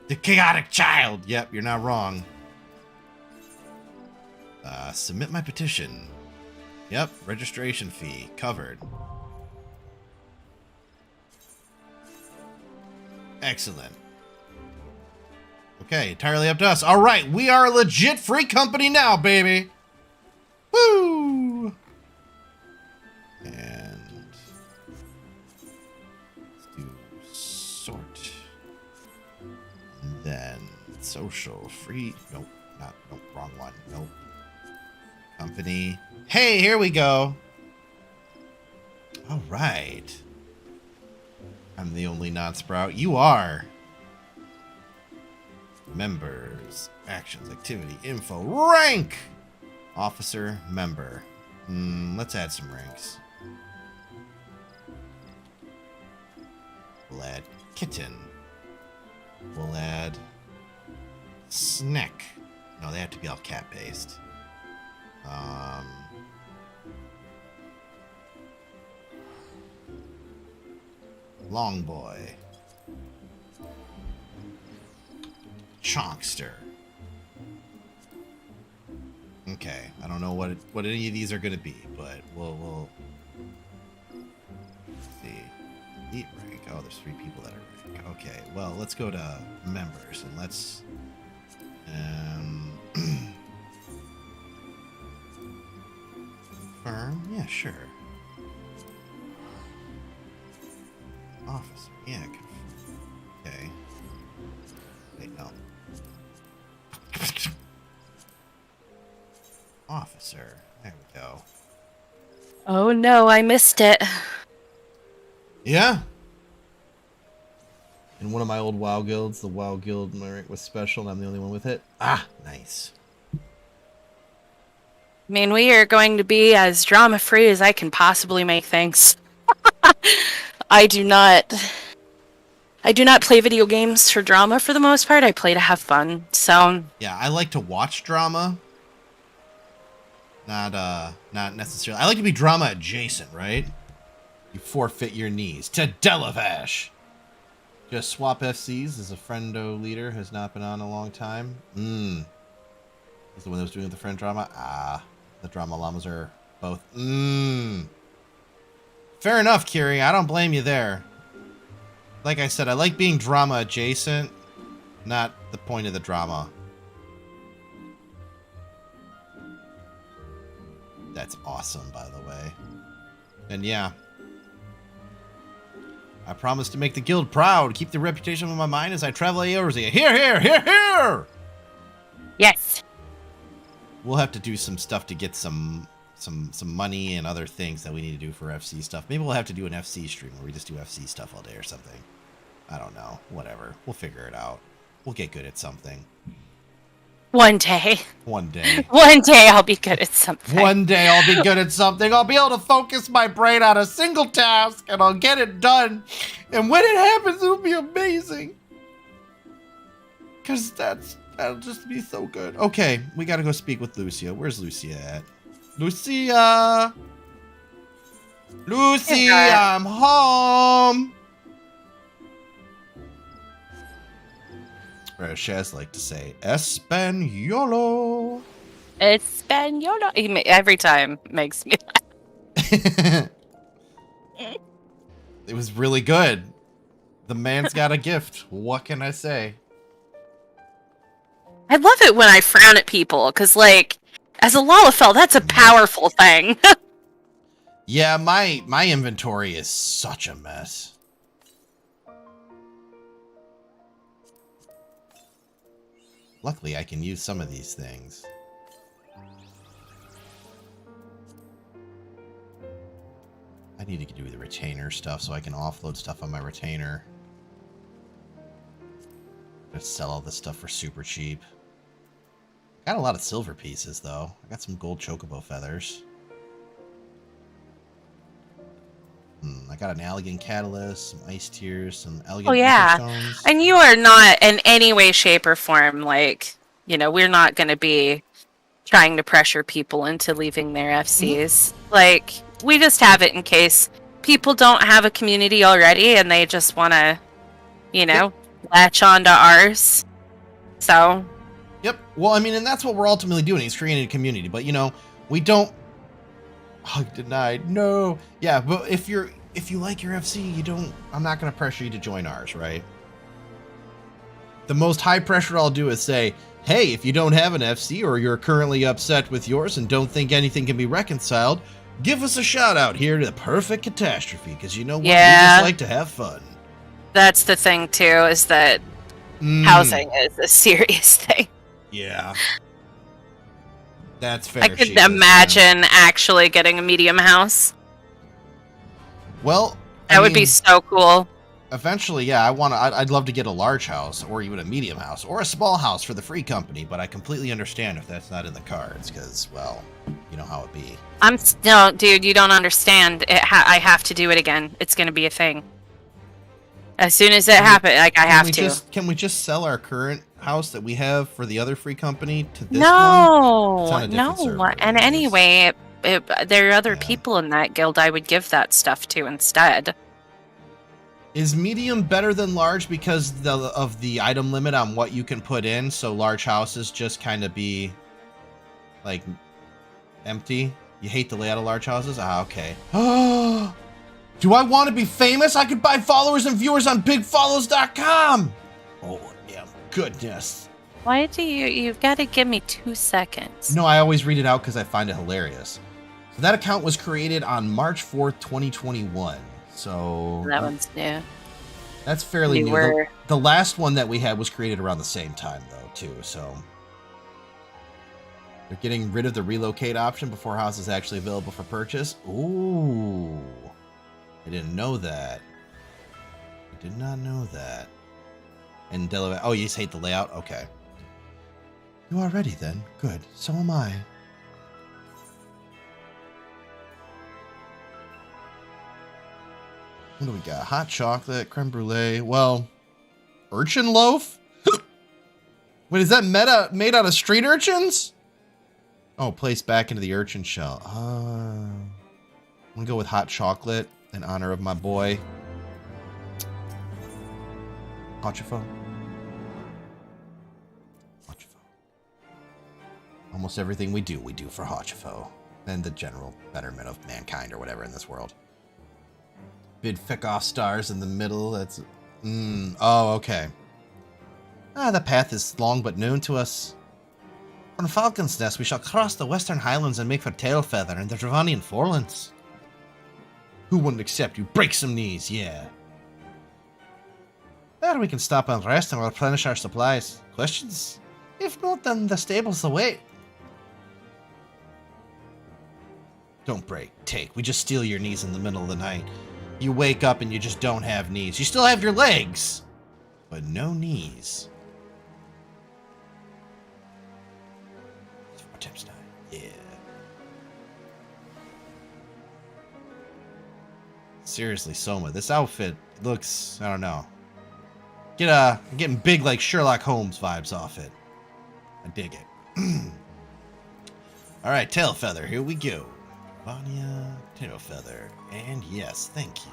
The chaotic child! Yep, you're not wrong. Submit my petition. Yep, registration fee covered. Excellent. Okay, entirely up to us. All right, we are a legit free company now, baby. Woo! And let's do sort. And then social free. Nope, nope, wrong one. Nope. Company. Hey, here we go. All right. I'm the only non-sprout. You are. Members, actions, activity, info, rank! Officer, member. Let's add some ranks. We'll add kitten. We'll add snack. No, they have to be all cat-based. Long boy. Chonkster. Okay, I don't know what any of these are gonna be, but we'll see. Elite rank. Oh, there's 3 people that are rank. Okay, well, let's go to members and let's firm. Yeah, sure. Officer. Yeah. Okay. Wait, no. Officer. There we go. Oh no, I missed it. Yeah. In one of my old WoW guilds, the WoW guild, my rank was special, and I'm the only one with it. Ah, nice. I mean, we are going to be as drama-free as I can possibly make things. I do not play video games for drama for the most part. I play to have fun. So yeah, I like to watch drama. Not necessarily. I like to be drama adjacent, right? You forfeit your knees to Delavash. Just swap FCs as a friendo leader has not been on a long time. He's the one that was doing the friend drama. Ah, the drama llamas are both. Fair enough, Kiri. I don't blame you there. Like I said, I like being drama adjacent, not the point of the drama. That's awesome, by the way. And yeah, I promise to make the guild proud, keep the reputation on my mind as I travel Eorzea. Here, here, here, here! Yes. We'll have to do some stuff to get some money and other things that we need to do for FC stuff. Maybe we'll have to do an FC stream where we just do FC stuff all day or something. I don't know. Whatever. We'll figure it out. We'll get good at something. One day. One day. One day I'll be good at something. One day I'll be good at something. I'll be able to focus my brain on a single task and I'll get it done. And when it happens, it'll be amazing. Because that'll just be so good. Okay, we gotta go speak with Lucia. Where's Lucia at? Lucia! Lucy, I'm home! Or as Shaz like to say, Españolo. Españolo. Every time makes me laugh. It was really good. The man's got a gift. What can I say? I love it when I frown at people, because, like, as a Lalafell, that's a powerful thing. Yeah, my inventory is such a mess. Luckily, I can use some of these things. I need to do the retainer stuff so I can offload stuff on my retainer. Just sell all this stuff for super cheap. Got a lot of silver pieces, though. I got some gold chocobo feathers. I got an elegant catalyst, some ice tears, some elegant stones. And you are not in any way, shape, or form, like, you know, we're not going to be trying to pressure people into leaving their FCs. Like, we just have it in case people don't have a community already and they just want to, you know, latch onto ours. So, Yep. Well, I mean, and that's what we're ultimately doing is creating a community. But, you know, we don't... Hug denied. No. Yeah, but if you like your FC, you don't... I'm not going to pressure you to join ours, right? The most high pressure I'll do is say, hey, if you don't have an FC or you're currently upset with yours and don't think anything can be reconciled, give us a shout out here to the Perfect Catastrophe, because you know what? Yeah. We just like to have fun. That's the thing, too, is that housing is a serious thing. Yeah. That's fair. I could imagine actually getting a medium house. Well, that would be so cool. Eventually, yeah, I'd love to get a large house or even a medium house or a small house for the free company, but I completely understand if that's not in the cards because, well, you know how it be. No, dude, you don't understand. I have to do it again. It's going to be a thing. As soon as it happens, like, I have to. Can we just sell our current house that we have for the other free company to this one? No. And anyway, there are other people in that guild I would give that stuff to instead. Is medium better than large because of the item limit on what you can put in? So large houses just kind of be like empty. You hate the layout of large houses? Ah, okay. Do I want to be famous? I could buy followers and viewers on bigfollows.com. Oh, damn goodness. Why do you've got to give me 2 seconds. No, I always read it out because I find it hilarious. So that account was created on March 4th, 2021. So that one's new. That's fairly new. The last one that we had was created around the same time, though, too. So they're getting rid of the relocate option before house is actually available for purchase. Ooh, I didn't know that. I did not know that. And Delaware. Oh, you just hate the layout. Okay. You are ready then. Good. So am I. What do we got? Hot chocolate, creme brulee. Well, urchin loaf? Wait, is that made out of street urchins? Oh, placed back into the urchin shell. I'm gonna go with hot chocolate in honor of my boy. Hachifo. Almost everything we do for Hachifo. And the general betterment of mankind or whatever in this world. Big fick-off stars in the middle. That's... oh, okay. The path is long but known to us. From Falcon's Nest, we shall cross the Western Highlands and make for Tailfeather and the Dravanian Forelands. Who wouldn't accept you? Break some knees, yeah. There we can stop and rest and replenish our supplies. Questions? If not, then the stables await. Don't break, take. We just steal your knees in the middle of the night. You wake up and you just don't have knees. You still have your legs, but no knees. 4 times 9. Yeah. Seriously, Soma, this outfit looks, I don't know. I'm getting big like Sherlock Holmes vibes off it. I dig it. All right, Tailfeather, here we go. Vanya, Tailfeather, and yes, thank you.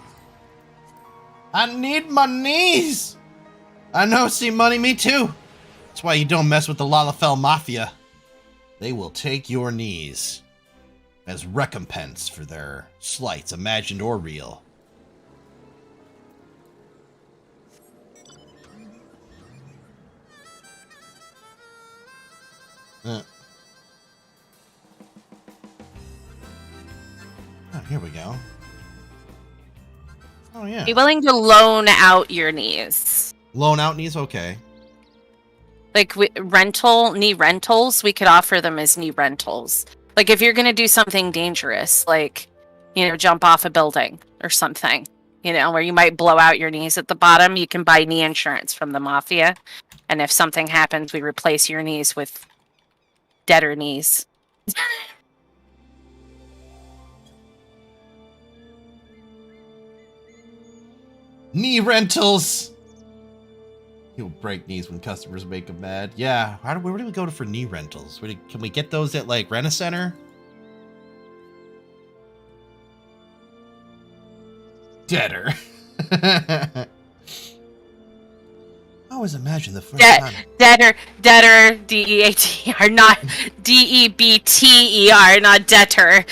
I need my knees! I know, see money, me too. That's why you don't mess with the Lalafell Mafia. They will take your knees as recompense for their slights, imagined or real. Oh, here we go. Oh, yeah. Be willing to loan out your knees. Loan out knees? Okay. Like, knee rentals, we could offer them as knee rentals. Like, if you're going to do something dangerous, like, jump off a building or something, where you might blow out your knees at the bottom, you can buy knee insurance from the Mafia. And if something happens, we replace your knees with deader knees. Knee rentals. He'll break knees when customers make him mad. Yeah. Where do we go for knee rentals? Can we get those at like Rent-A-Center? Deader. Oh always imagine the first time. Debtor, D-E-A-T-E-R, not D-E-B-T-E-R, not debtor.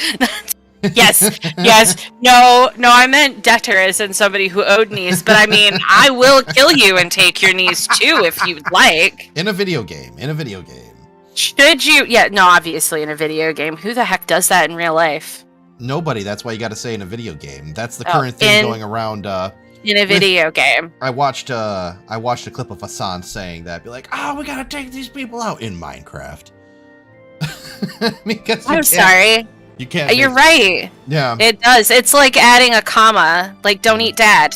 Yes. No, I meant debtor as in somebody who owed knees, but I mean, I will kill you and take your knees too if you'd like. In a video game. Should you? Yeah, no, obviously in a video game. Who the heck does that in real life? Nobody. That's why you got to say in a video game. That's the current thing going around. In a video game. I watched a clip of Hassan saying that. Be like, we got to take these people out in Minecraft. Because I'm sorry. You can't. You're right. Yeah. It does. It's like adding a comma. Like, don't eat dad.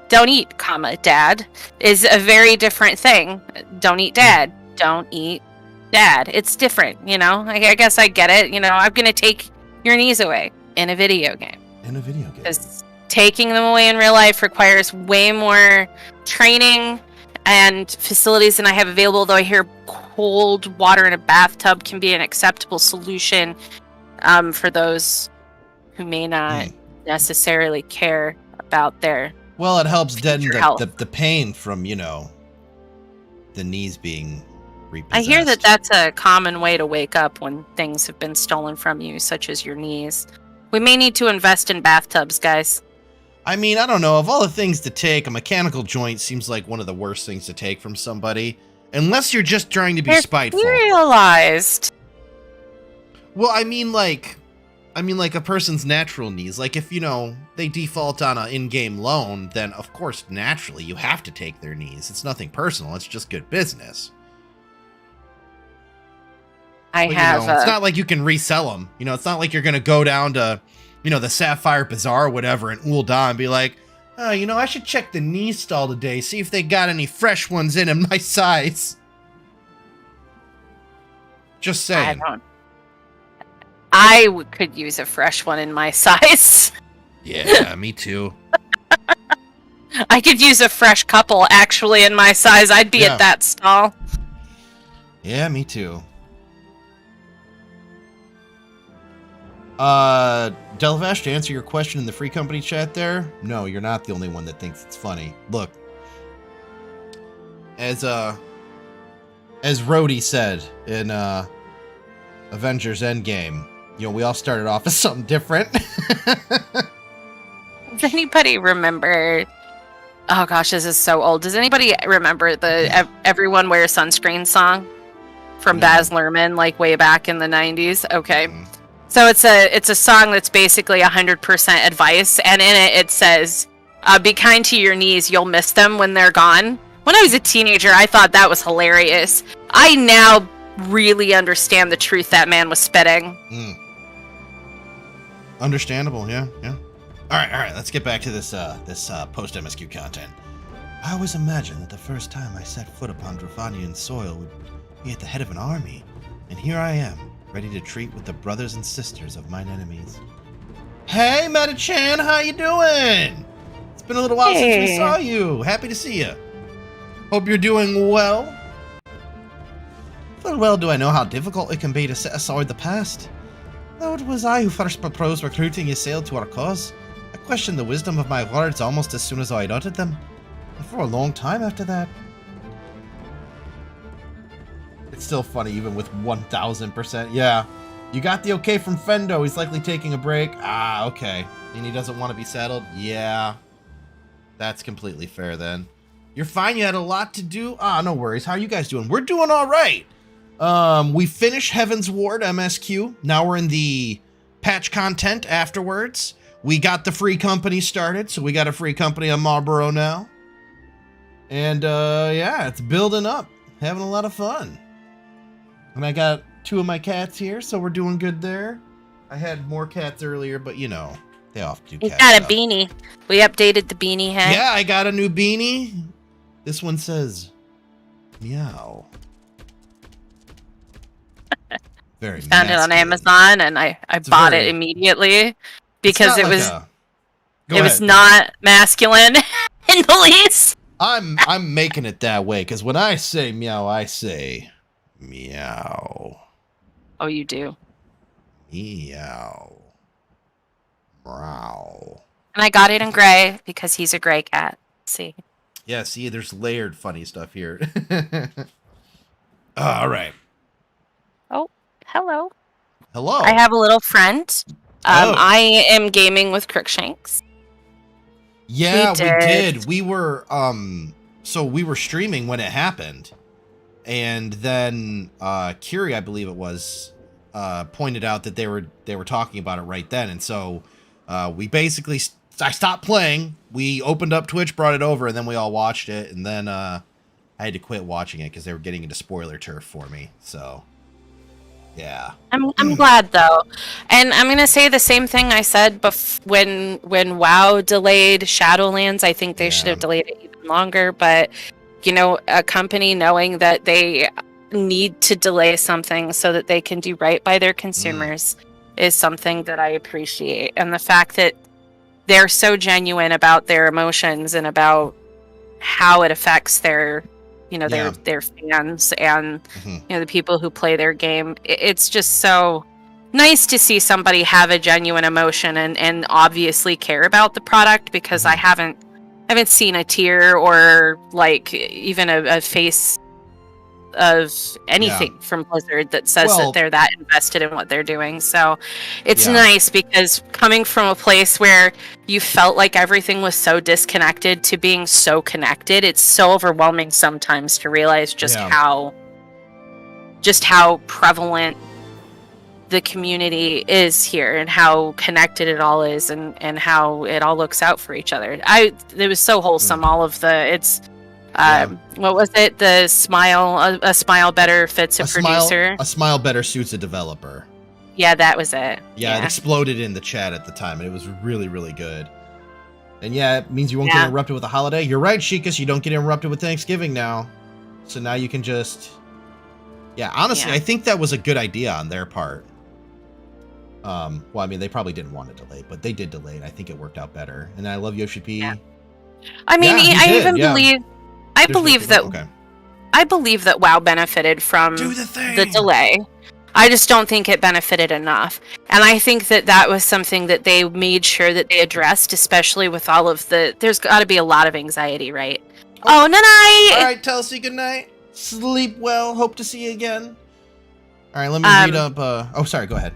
Don't eat, comma, dad is a very different thing. Don't eat dad. Don't eat dad. It's different, you know? I guess I get it. You know, I'm going to take your knees away in a video game. Because taking them away in real life requires way more training and facilities than I have available, though I hear cold water in a bathtub can be an acceptable solution for those who may not necessarily care about their Well, it helps deaden the pain from, you know, the knees being repossessed. I hear that that's a common way to wake up when things have been stolen from you, such as your knees. We may need to invest in bathtubs, guys. I mean, I don't know. Of all the things to take, a mechanical joint seems like one of the worst things to take from somebody. Unless you're just trying to be spiteful. Realized. Well, I mean like a person's natural needs. Like if, you know, they default on an in-game loan, then of course, naturally, you have to take their knees. It's nothing personal. It's just good business. It's not like you can resell them. You know, it's not like you're going to go down to, you know, the Sapphire Bazaar or whatever in Ul'dah and be like, oh, you know, I should check the knee stall today, see if they got any fresh ones in my size. Just saying. I could use a fresh one in my size. Yeah, me too. I could use a fresh couple actually in my size. I'd be at that stall. Yeah, me too. Delvash, to answer your question in the free company chat there, no, you're not the only one that thinks it's funny. Look, as Rhodey said in Avengers Endgame, you know, we all started off as something different. Does anybody remember? Oh gosh, this is so old. Does anybody remember the "Everyone Wears Sunscreen" song from Baz Luhrmann, like way back in the 90s? Okay, so it's a song that's basically 100% advice, and in it says, "Be kind to your knees; you'll miss them when they're gone." When I was a teenager, I thought that was hilarious. I now really understand the truth that man was spitting. Understandable, yeah. All right. Let's get back to this post MSQ content. I always imagined that the first time I set foot upon Drafanian soil would be at the head of an army, and here I am, ready to treat with the brothers and sisters of mine enemies. Hey, Meta-chan, how you doing? It's been a little while since we saw you. Happy to see you. Hope you're doing well. Full well do I know how difficult it can be to set aside the past. Though it was I who first proposed recruiting Ysael to our cause, I questioned the wisdom of my words almost as soon as I uttered them, and for a long time after that. It's still funny, even with 1000%. Yeah, you got the okay from Fendo. He's likely taking a break. Ah, okay. And he doesn't want to be saddled? Yeah. That's completely fair then. You're fine, you had a lot to do? Ah, no worries. How are you guys doing? We're doing all right. We finished Heaven's Ward MSQ. Now we're in the patch content afterwards. We got the free company started, so we got a free company on Marlboro now. And, yeah, it's building up. Having a lot of fun. And I got 2 of my cats here, so we're doing good there. I had more cats earlier, but, you know, they often do cat stuff. We got a beanie. We updated the beanie hat. Yeah, I got a new beanie. This one says, meow. Very found it on Amazon, and I bought it immediately because it was not masculine in the least. I'm making it that way because when I say meow, I say meow. Oh, you do. Meow. Meow. And I got it in gray because he's a gray cat. See. Yeah, see, there's layered funny stuff here. All right. Oh, hello. Hello. I have a little friend. I am gaming with Crookshanks. Yeah, we did. We were so we were streaming when it happened. And then Kiri, I believe it was, pointed out that they were talking about it right then. And so we basically I stopped playing. We opened up Twitch, brought it over, and then we all watched it. And then I had to quit watching it because they were getting into spoiler turf for me. So yeah, I'm glad though, and I'm gonna say the same thing I said when WoW delayed Shadowlands. I think they should have delayed it even longer. But you know, a company knowing that they need to delay something so that they can do right by their consumers is something that I appreciate, and the fact that they're so genuine about their emotions and about how it affects their, you know, their fans and you know, the people who play their game. It's just so nice to see somebody have a genuine emotion and obviously care about the product, because I haven't seen a tear or like even a face of anything from Blizzard that says that they're that invested in what they're doing. So it's nice, because coming from a place where you felt like everything was so disconnected to being so connected, it's so overwhelming sometimes to realize just how prevalent the community is here and how connected it all is, and how it all looks out for each other. It was so wholesome. All of the what was it? The smile, a smile better fits a producer. A smile better suits a developer. Yeah, that was it. Yeah, it exploded in the chat at the time, and it was really, really good. And yeah, it means you won't get interrupted with a holiday. You're right, Sheekus, you don't get interrupted with Thanksgiving now. So now you can just... Yeah, honestly, I think that was a good idea on their part. Well, I mean, they probably didn't want to delay, but they did delay, and I think it worked out better. And I love Yoshi P. Yeah. I mean, I believe that WoW benefited from the delay. I just don't think it benefited enough. And I think that was something that they made sure that they addressed, especially with all of there's got to be a lot of anxiety, right? Oh, night-night! All right, Telsey, good night. Sleep well. Hope to see you again. All right, let me read up. Oh, sorry, go ahead.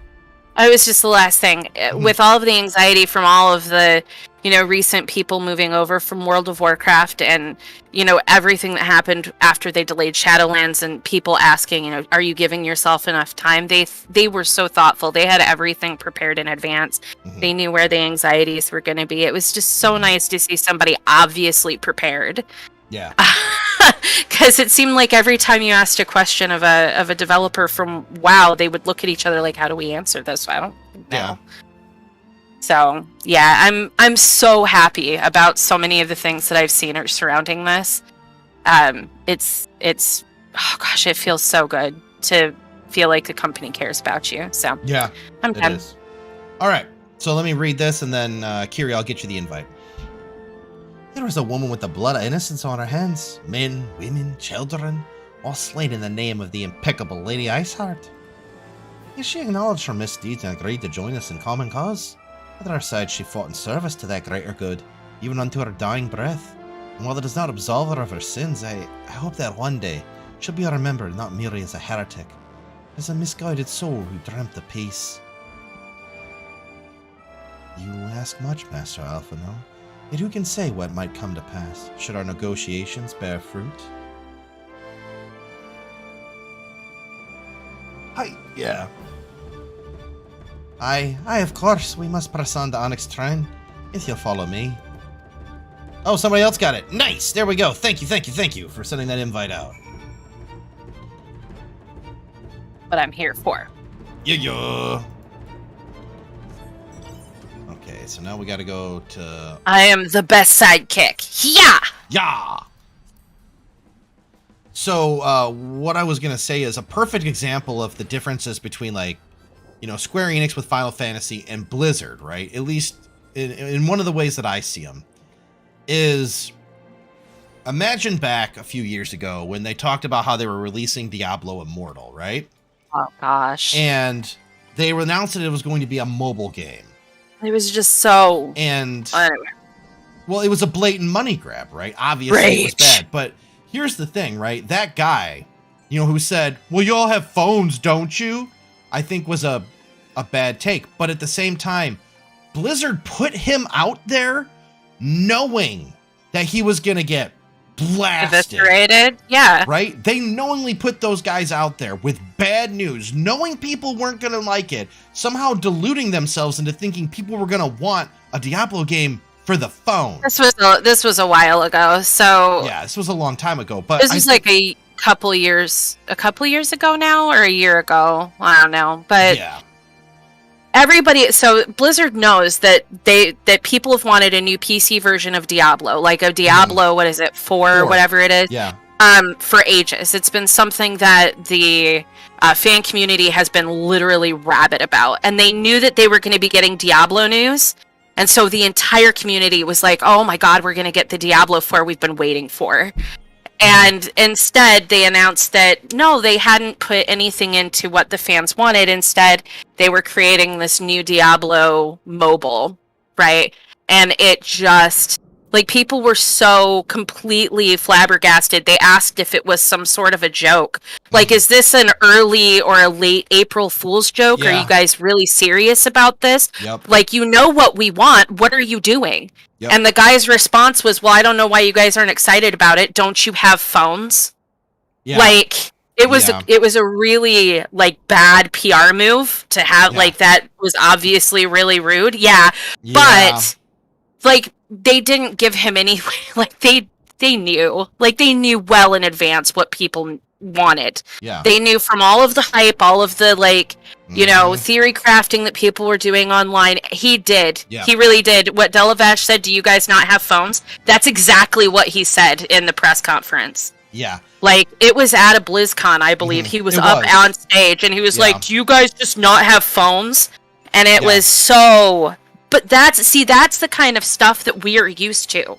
It was just the last thing. With all of the anxiety from all of the, you know, recent people moving over from World of Warcraft, and, you know, everything that happened after they delayed Shadowlands, and people asking, you know, are you giving yourself enough time? They were so thoughtful. They had everything prepared in advance. They knew where the anxieties were going to be. It was just so nice to see somebody obviously prepared. Yeah. Because it seemed like every time you asked a question of a developer from WoW, they would look at each other like, how do we answer this? I don't know. Yeah. So yeah, I'm so happy about so many of the things that I've seen surrounding this. It's oh gosh, it feels so good to feel like the company cares about you. So yeah, I'm done. All right, so let me read this, and then Kiri, I'll get you the invite. There was a woman with the blood of innocence on her hands. Men, women, children, all slain in the name of the impeccable Lady Iceheart. Yet she acknowledged her misdeeds and agreed to join us in common cause. At our side, she fought in service to that greater good, even unto her dying breath. And while it does not absolve her of her sins, I hope that one day she'll be remembered not merely as a heretic, but as a misguided soul who dreamt of peace. You ask much, Master Alphino. Yet who can say what might come to pass, should our negotiations bear fruit? Yeah. Aye, of course, we must press on to Onyx Trine, if you'll follow me. Oh, somebody else got it. Nice! There we go. Thank you for sending that invite out. What I'm here for. Yeah. Okay, so now we gotta go to... I am the best sidekick. Yeah! So, what I was gonna say is a perfect example of the differences between, like, you know, Square Enix with Final Fantasy and Blizzard, right? At least in one of the ways that I see them, is imagine back a few years ago when they talked about how they were releasing Diablo Immortal, right? Oh, gosh. And they announced that it was going to be a mobile game. It was just so... And Well, it was a blatant money grab, right? Obviously, it was bad. But here's the thing, right? That guy, who said, well, you all have phones, don't you? I think was a bad take. But at the same time, Blizzard put him out there knowing that he was going to get blasted. Eviscerated? Yeah. Right? They knowingly put those guys out there with bad news, knowing people weren't going to like it, somehow deluding themselves into thinking people were going to want a Diablo game for the phone. This was a while ago, so... Yeah, this was a long time ago, but... This was like a couple years ago now, or a year ago? I don't know, but... Yeah. Everybody, so Blizzard knows that people have wanted a new PC version of Diablo, like a Diablo, what is it, 4, whatever it is, yeah. For ages. It's been something that the fan community has been literally rabid about, and they knew that they were going to be getting Diablo news, and so the entire community was like, oh my god, we're going to get the Diablo 4 we've been waiting for. And instead, they announced that, no, they hadn't put anything into what the fans wanted. Instead, they were creating this new Diablo mobile, right? And it just, like, people were so completely flabbergasted. They asked if it was some sort of a joke. Like, is this an early or a late April Fool's joke? Yeah. Are you guys really serious about this? Yep. Like, you know what we want. What are you doing? Yep. And the guy's response was, well, I don't know why you guys aren't excited about it. Don't you have phones? Yeah. Like, it was a really, like, bad PR move to have, like, that was obviously really rude. Yeah. But, like, they didn't give him any, like, they knew. Like, they knew well in advance what people wanted. Yeah. They knew from all of the hype, all of the, like, theory crafting that people were doing online. He did. Yeah. He really did. What Delavash said, do you guys not have phones? That's exactly what he said in the press conference. Yeah. Like, it was at a BlizzCon, I believe. He was up on stage, and he was like, do you guys just not have phones? And it was so... But that's the kind of stuff that we are used to.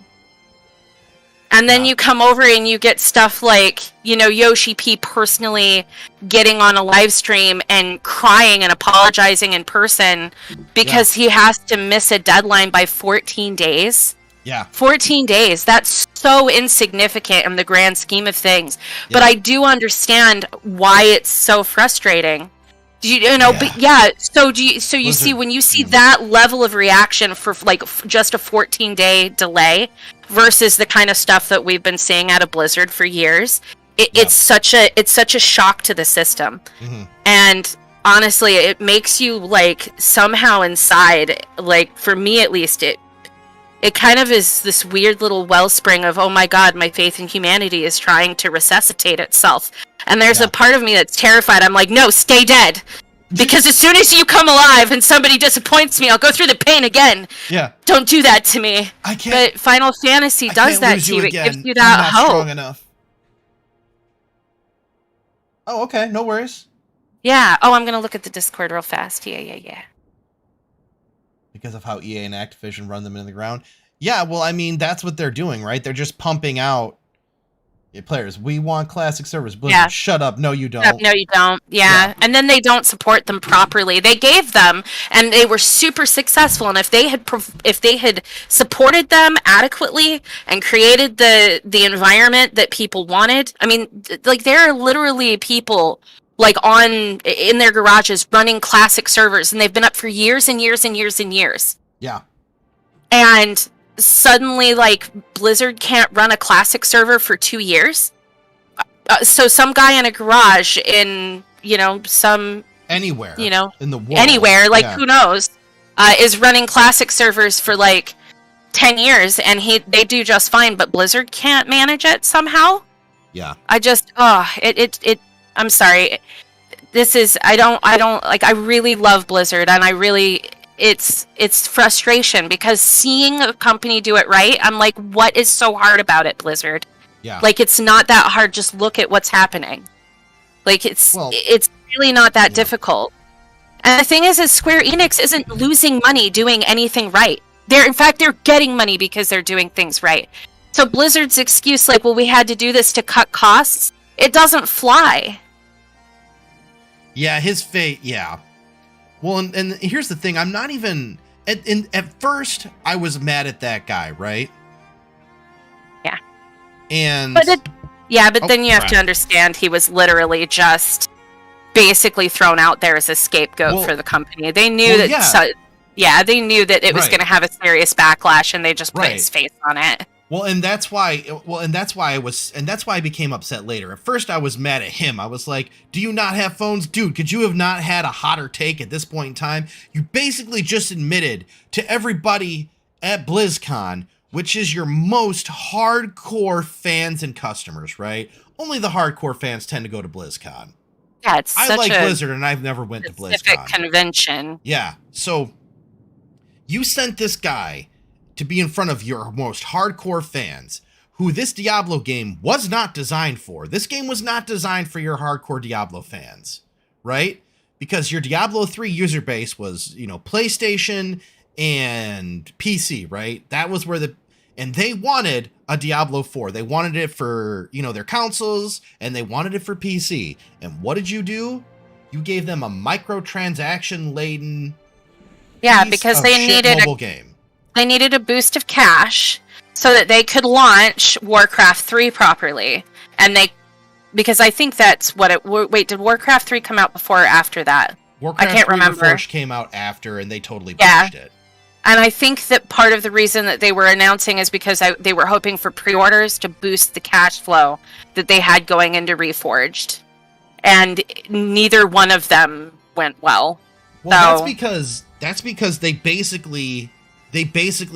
And then you come over and you get stuff like, Yoshi P personally getting on a live stream and crying and apologizing in person because he has to miss a deadline by 14 days. Yeah. 14 days. That's so insignificant in the grand scheme of things. Yeah. But I do understand why it's so frustrating. But yeah, so you see, when you see that level of reaction for like just a 14-day delay versus the kind of stuff that we've been seeing out of Blizzard for years, it's such a shock to the system. And honestly, it makes you, like, somehow inside, like, for me at least, it kind of is this weird little wellspring of, oh my god, my faith in humanity is trying to resuscitate itself. And there's a part of me that's terrified. I'm like, no, stay dead. Because as soon as you come alive and somebody disappoints me, I'll go through the pain again. Yeah. Don't do that to me. I can't. But Final Fantasy does that to you. It gives you that I'm not hope. Strong enough. Oh, okay. No worries. Yeah. Oh, I'm going to look at the Discord real fast. Yeah. Because of how EA and Activision run them into the ground. Yeah, well, I mean, that's what they're doing, right? They're just pumping out players. We want classic servers. Blizzard, shut up. No, you don't. No, you don't. Yeah. And then they don't support them properly. They gave them, and they were super successful. And if they had supported them adequately and created the environment that people wanted, I mean, like, there are literally people like in their garages running classic servers, and they've been up for years and years and years and years. Yeah. And suddenly, like, Blizzard can't run a classic server for 2 years. So some guy in a garage in, some... Anywhere. In the world. Anywhere, like, who knows, is running classic servers for, like, 10 years, and they do just fine, but Blizzard can't manage it somehow? Yeah. I just, I'm sorry. I really love Blizzard, and I really... It's frustration, because seeing a company do it right, I'm like, what is so hard about it, Blizzard? Yeah. Like, it's not that hard. Just look at what's happening. Like, it's really not that difficult. And the thing is Square Enix isn't losing money doing anything right. In fact, they're getting money because they're doing things right. So Blizzard's excuse, like, well, we had to do this to cut costs, it doesn't fly. Yeah, his fate, yeah. Well, and here's the thing. I'm not even at first, I was mad at that guy, right? Yeah. And but then you have to understand he was literally just basically thrown out there as a scapegoat for the company. They knew they knew that it was going to have a serious backlash, and they just put his face on it. Well, and that's why I became upset later. At first, I was mad at him. I was like, do you not have phones? Dude, could you have not had a hotter take at this point in time? You basically just admitted to everybody at BlizzCon, which is your most hardcore fans and customers, right? Only the hardcore fans tend to go to BlizzCon. Yeah, it's I such like a Blizzard, and I've never went to BlizzCon. Convention. Yeah, so you sent this guy to be in front of your most hardcore fans, who this Diablo game was not designed for. This game was not designed for your hardcore Diablo fans, right? Because your Diablo 3 user base was, PlayStation and PC, right? That was where and they wanted a Diablo 4. They wanted it for, their consoles, and they wanted it for PC. And what did you do? You gave them a microtransaction-laden because they needed mobile game. They needed a boost of cash so that they could launch Warcraft 3 properly. And because I think that's what wait, did Warcraft 3 come out before or after that? Warcraft I can't 3 remember. Reforged came out after, and they totally botched it. And I think that part of the reason that they were announcing is because they were hoping for pre-orders to boost the cash flow that they had going into Reforged. And neither one of them went well. Well, that's because they basically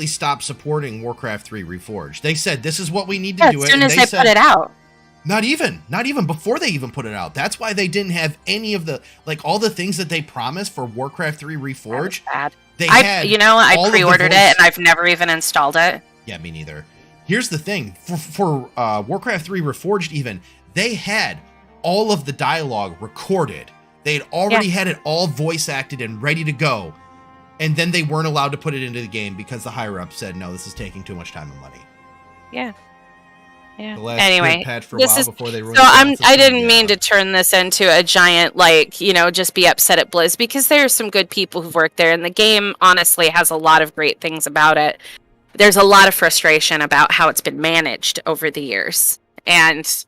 stopped supporting Warcraft 3 Reforged. They said, this is what we need to do it. As soon as they put it out. Not even before they even put it out. That's why they didn't have any of the, all the things that they promised for Warcraft 3 Reforged. Bad. I pre-ordered it, and I've never even installed it. Yeah, me neither. Here's the thing. For Warcraft 3 Reforged even, they had all of the dialogue recorded. They had already had it all voice acted and ready to go. And then they weren't allowed to put it into the game because the higher-ups said, no, this is taking too much time and money. Yeah. Yeah. The last anyway, patch for a while before they I didn't mean to turn this into a giant, just be upset at Blizz, because there are some good people who've worked there, and the game honestly has a lot of great things about it. There's a lot of frustration about how it's been managed over the years. And,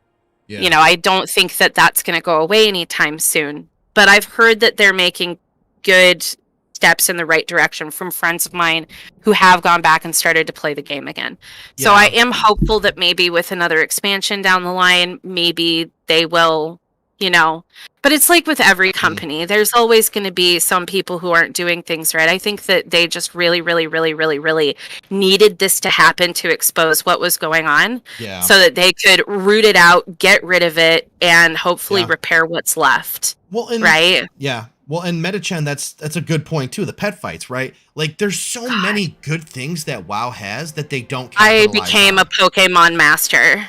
I don't think that that's going to go away anytime soon. But I've heard that they're making good steps in the right direction from friends of mine who have gone back and started to play the game again. Yeah. So I am hopeful that maybe with another expansion down the line, maybe they will, but it's like with every company, there's always going to be some people who aren't doing things right. I think that they just really, really, really, really, really needed this to happen to expose what was going on so that they could root it out, get rid of it, and hopefully repair what's left. Right? Yeah. Well, and Metachan, that's a good point too. The pet fights, right? There's so many good things that WoW has that they don't capitalize I became a Pokemon master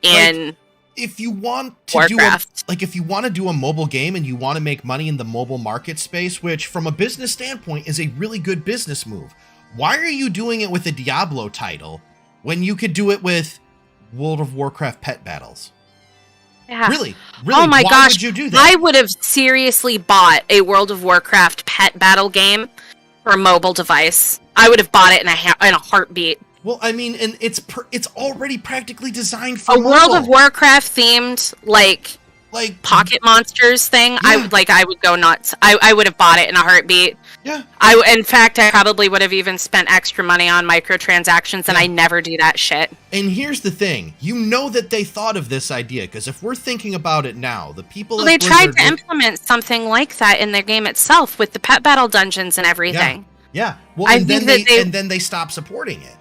in if you want to Warcraft. if you want to do a mobile game and you want to make money in the mobile market space, which from a business standpoint is a really good business move. Why are you doing it with a Diablo title when you could do it with World of Warcraft pet battles? Yeah. Really? Oh my gosh. Would you do that? I would have seriously bought a World of Warcraft pet battle game for a mobile device. I would have bought it in a heartbeat. Well, I mean, and it's already practically designed for a mobile. World of Warcraft themed like Pocket Monsters thing. Yeah. I would go nuts. I would have bought it in a heartbeat. Yeah. In fact, I probably would have even spent extra money on microtransactions, and I never do that shit. And here's the thing. That they thought of this idea, because if we're thinking about it now, the people they tried to implement something like that in their game itself with the pet battle dungeons and everything. Yeah. Well, and then they stopped supporting it.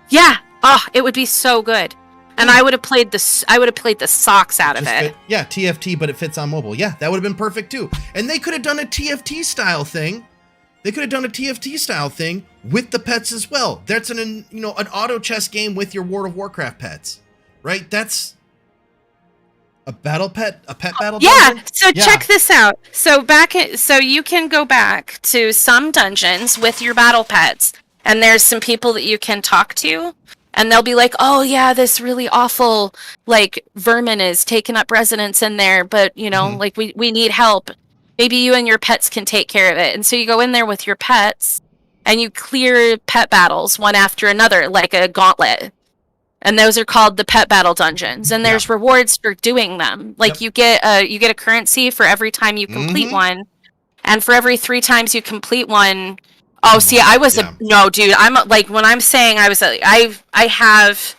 Yeah. Oh, it would be so good. And I would have played the socks out of it. TFT, but it fits on mobile. Yeah, that would have been perfect too. And they could have done a TFT style thing. With the pets as well. That's an auto chess game with your World of Warcraft pets, right? That's a pet battle. Yeah. Dungeon? So check this out. So you can go back to some dungeons with your battle pets, and there's some people that you can talk to. And they'll be like, oh, yeah, this really awful, vermin is taking up residence in there. But, we need help. Maybe you and your pets can take care of it. And so you go in there with your pets. and you clear pet battles one after another, like a gauntlet. And those are called the pet battle dungeons. And there's rewards for doing them. Like you get a currency for every time you complete one, and for every 3 times you complete one. Oh, see, I was no, dude. I'm like when I'm saying I have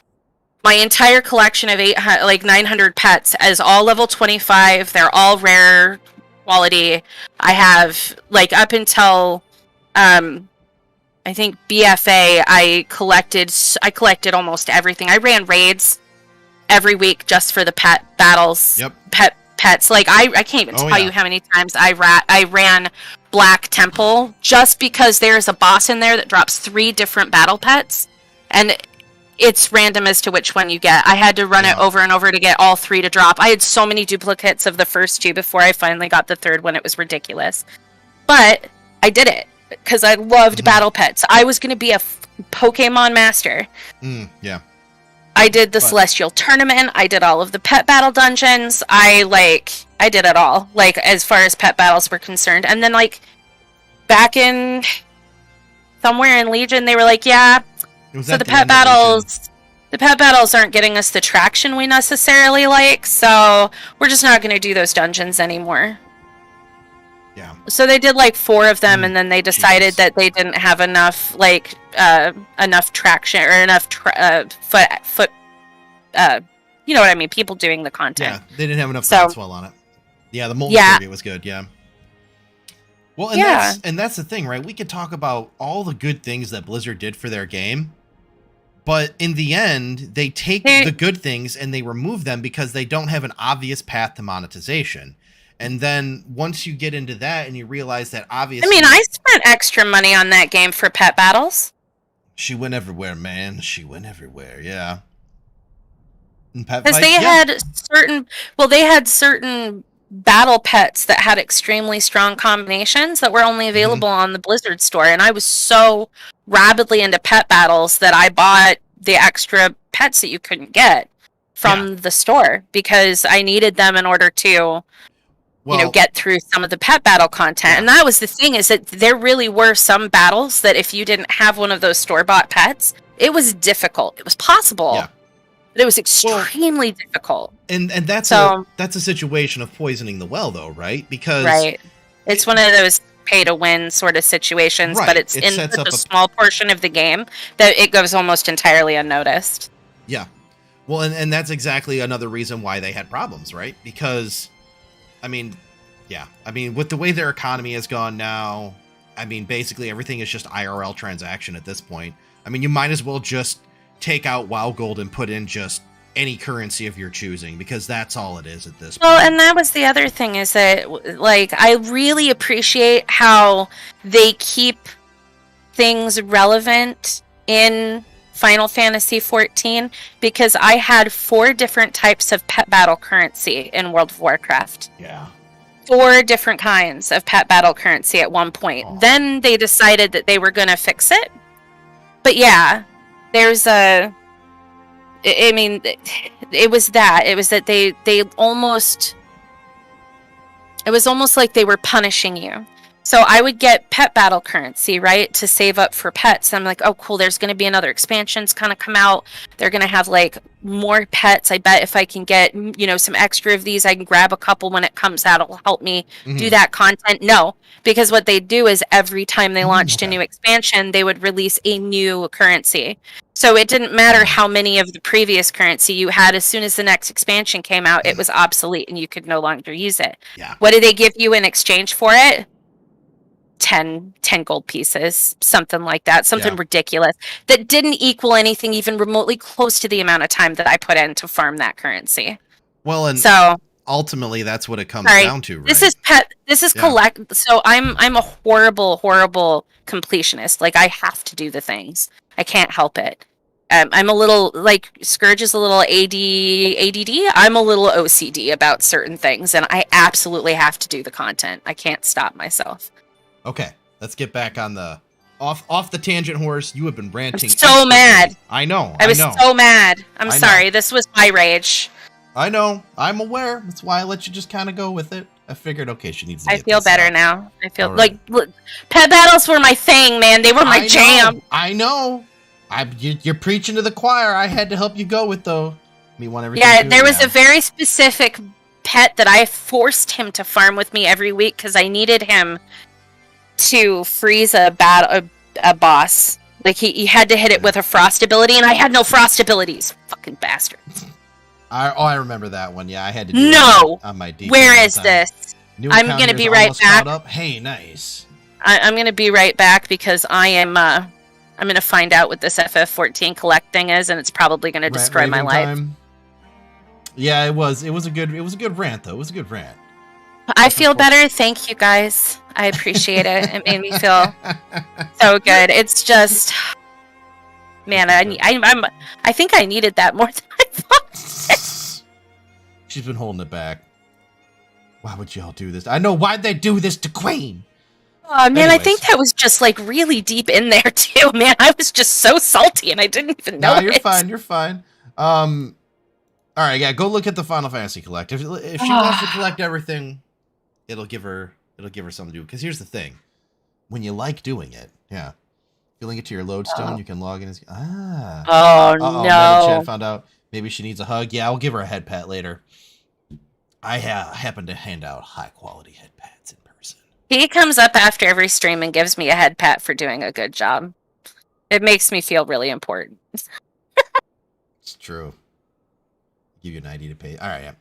my entire collection of 900 pets as all level 25. They're all rare quality. I have like up until I think BFA, I collected almost everything. I ran raids every week just for the pet battles. Pets. Like I can't even tell you how many times I ran Black Temple just because there's a boss in there that drops 3 different battle pets, and it's random as to which one you get. I had to run it over and over to get all 3 to drop. I had so many duplicates of the first 2 before I finally got the 3rd one. It was ridiculous, but I did it because I loved battle pets. I was going to be a Pokemon master. I did the Celestial Tournament. I did all of the pet battle dungeons. I did it all, like, as far as pet battles were concerned. And then, like, back in somewhere in Legion, they were like, yeah, so the pet battles aren't getting us the traction we necessarily like, so we're just not going to do those dungeons anymore. Yeah. So they did like 4 of them, and then they decided that they didn't have enough, like, enough traction or enough foot. You know what I mean? People doing the content. Yeah, they didn't have enough groundswell on it. Yeah, the Molten Kirby was good. Yeah. Well, and that's the thing, right? We could talk about all the good things that Blizzard did for their game, but in the end, they take the good things and they remove them because they don't have an obvious path to monetization. And then once you get into that and you realize that obviously... I mean, I spent extra money on that game for pet battles. She went everywhere, man. She went everywhere, yeah. Because they had certain battle pets that had extremely strong combinations that were only available on the Blizzard store. And I was so rabidly into pet battles that I bought the extra pets that you couldn't get from the store because I needed them in order to... get through some of the pet battle content. And that was the thing, is that there really were some battles that if you didn't have one of those store-bought pets, it was difficult. It was possible, but it was extremely difficult. And that's a situation of poisoning the well, though, right? Because it's one of those pay-to-win sort of situations, but it's in such a small portion of the game that it goes almost entirely unnoticed. Yeah. Well, and that's exactly another reason why they had problems, right? Because... I mean, with the way their economy has gone now, I mean, basically everything is just IRL transaction at this point. I mean, you might as well just take out WoW Gold and put in just any currency of your choosing, because that's all it is at this point. Well, and that was the other thing, is that, like, I really appreciate how they keep things relevant in Final Fantasy XIV, because I had 4 different types of pet battle currency in World of Warcraft. Yeah. 4 different kinds of pet battle currency at one point. Then they decided that they were going to fix it. But yeah, there's a... I mean, it was that. It was that they almost... It was almost like they were punishing you. So I would get pet battle currency, right, to save up for pets. I'm like, oh, cool, there's going to be another expansions kind of come out. They're going to have, like, more pets. I bet if I can get, some extra of these, I can grab a couple when it comes out. It'll help me do that content. No, because what they do is every time they launched a new expansion, they would release a new currency. So it didn't matter how many of the previous currency you had. As soon as the next expansion came out, it was obsolete and you could no longer use it. Yeah. What did they give you in exchange for it? 10 gold pieces, something like that, something ridiculous that didn't equal anything even remotely close to the amount of time that I put in to farm that currency. Well, and so ultimately that's what it comes down to, right? This is collect. So I'm a horrible completionist. Like, I have to do the things. I can't help it. I'm a little, like, Scourge is a little ADD. I'm a little OCD about certain things, and I absolutely have to do the content. I can't stop myself. Okay, let's get back on the off the tangent horse. You have been ranting. I'm so mad. I know. I was so mad. I'm sorry. This was my rage. I know. I'm aware. That's why I let you just kind of go with it. I figured, okay, she needs to I get feel this better out. now. I feel All right. like pet battles were my thing, man. They were my jam. I know. You're preaching to the choir. I had to help you go with though. Me want everything. Yeah, there was a very specific pet that I forced him to farm with me every week because I needed him to freeze a boss. Like he had to hit it with a frost ability, and I had no frost abilities. Fucking bastard. I remember that one. Yeah, I had to do No. on my DK. Where is this? New I'm gonna be right back. Hey, nice. I'm gonna be right back because I'm gonna find out what this FF14 collect thing is, and it's probably gonna destroy my life. Time. Yeah, it was a good rant though. It was a good rant. I feel better. Thank you guys. I appreciate it. It made me feel so good. It's just, man, I think I needed that more than I thought. She's been holding it back. Why would y'all do this? I know why'd they do this to Queen. Oh man, anyways. I think that was just like really deep in there too, man. I was just so salty and I didn't even know. No, you're fine. You're fine. All right, yeah, go look at the Final Fantasy Collect. If she wants to collect everything, it'll give her something to do. Because here's the thing, when you like doing it, yeah, feeling it to your lodestone, you can log in. Oh no! Meta-chan found out maybe she needs a hug. Yeah, I'll give her a head pat later. I happen to hand out high quality head pats in person. He comes up after every stream and gives me a head pat for doing a good job. It makes me feel really important. It's true. Give you 90 to pay. All right, yeah.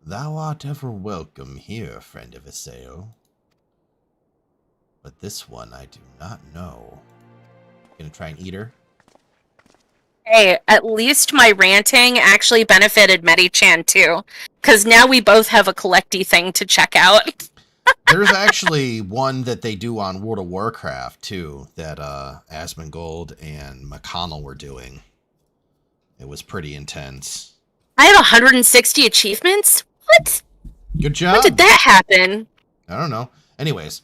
Thou art ever welcome here, friend of Iseo. But this one I do not know. Gonna try and eat her. Hey, at least my ranting actually benefited Medi-chan too, because now we both have a collecty thing to check out. There's actually one that they do on World of Warcraft too, that Asmongold and McConnell were doing. It was pretty intense. I have 160 achievements? What? Good job. When did that happen? I don't know. Anyways,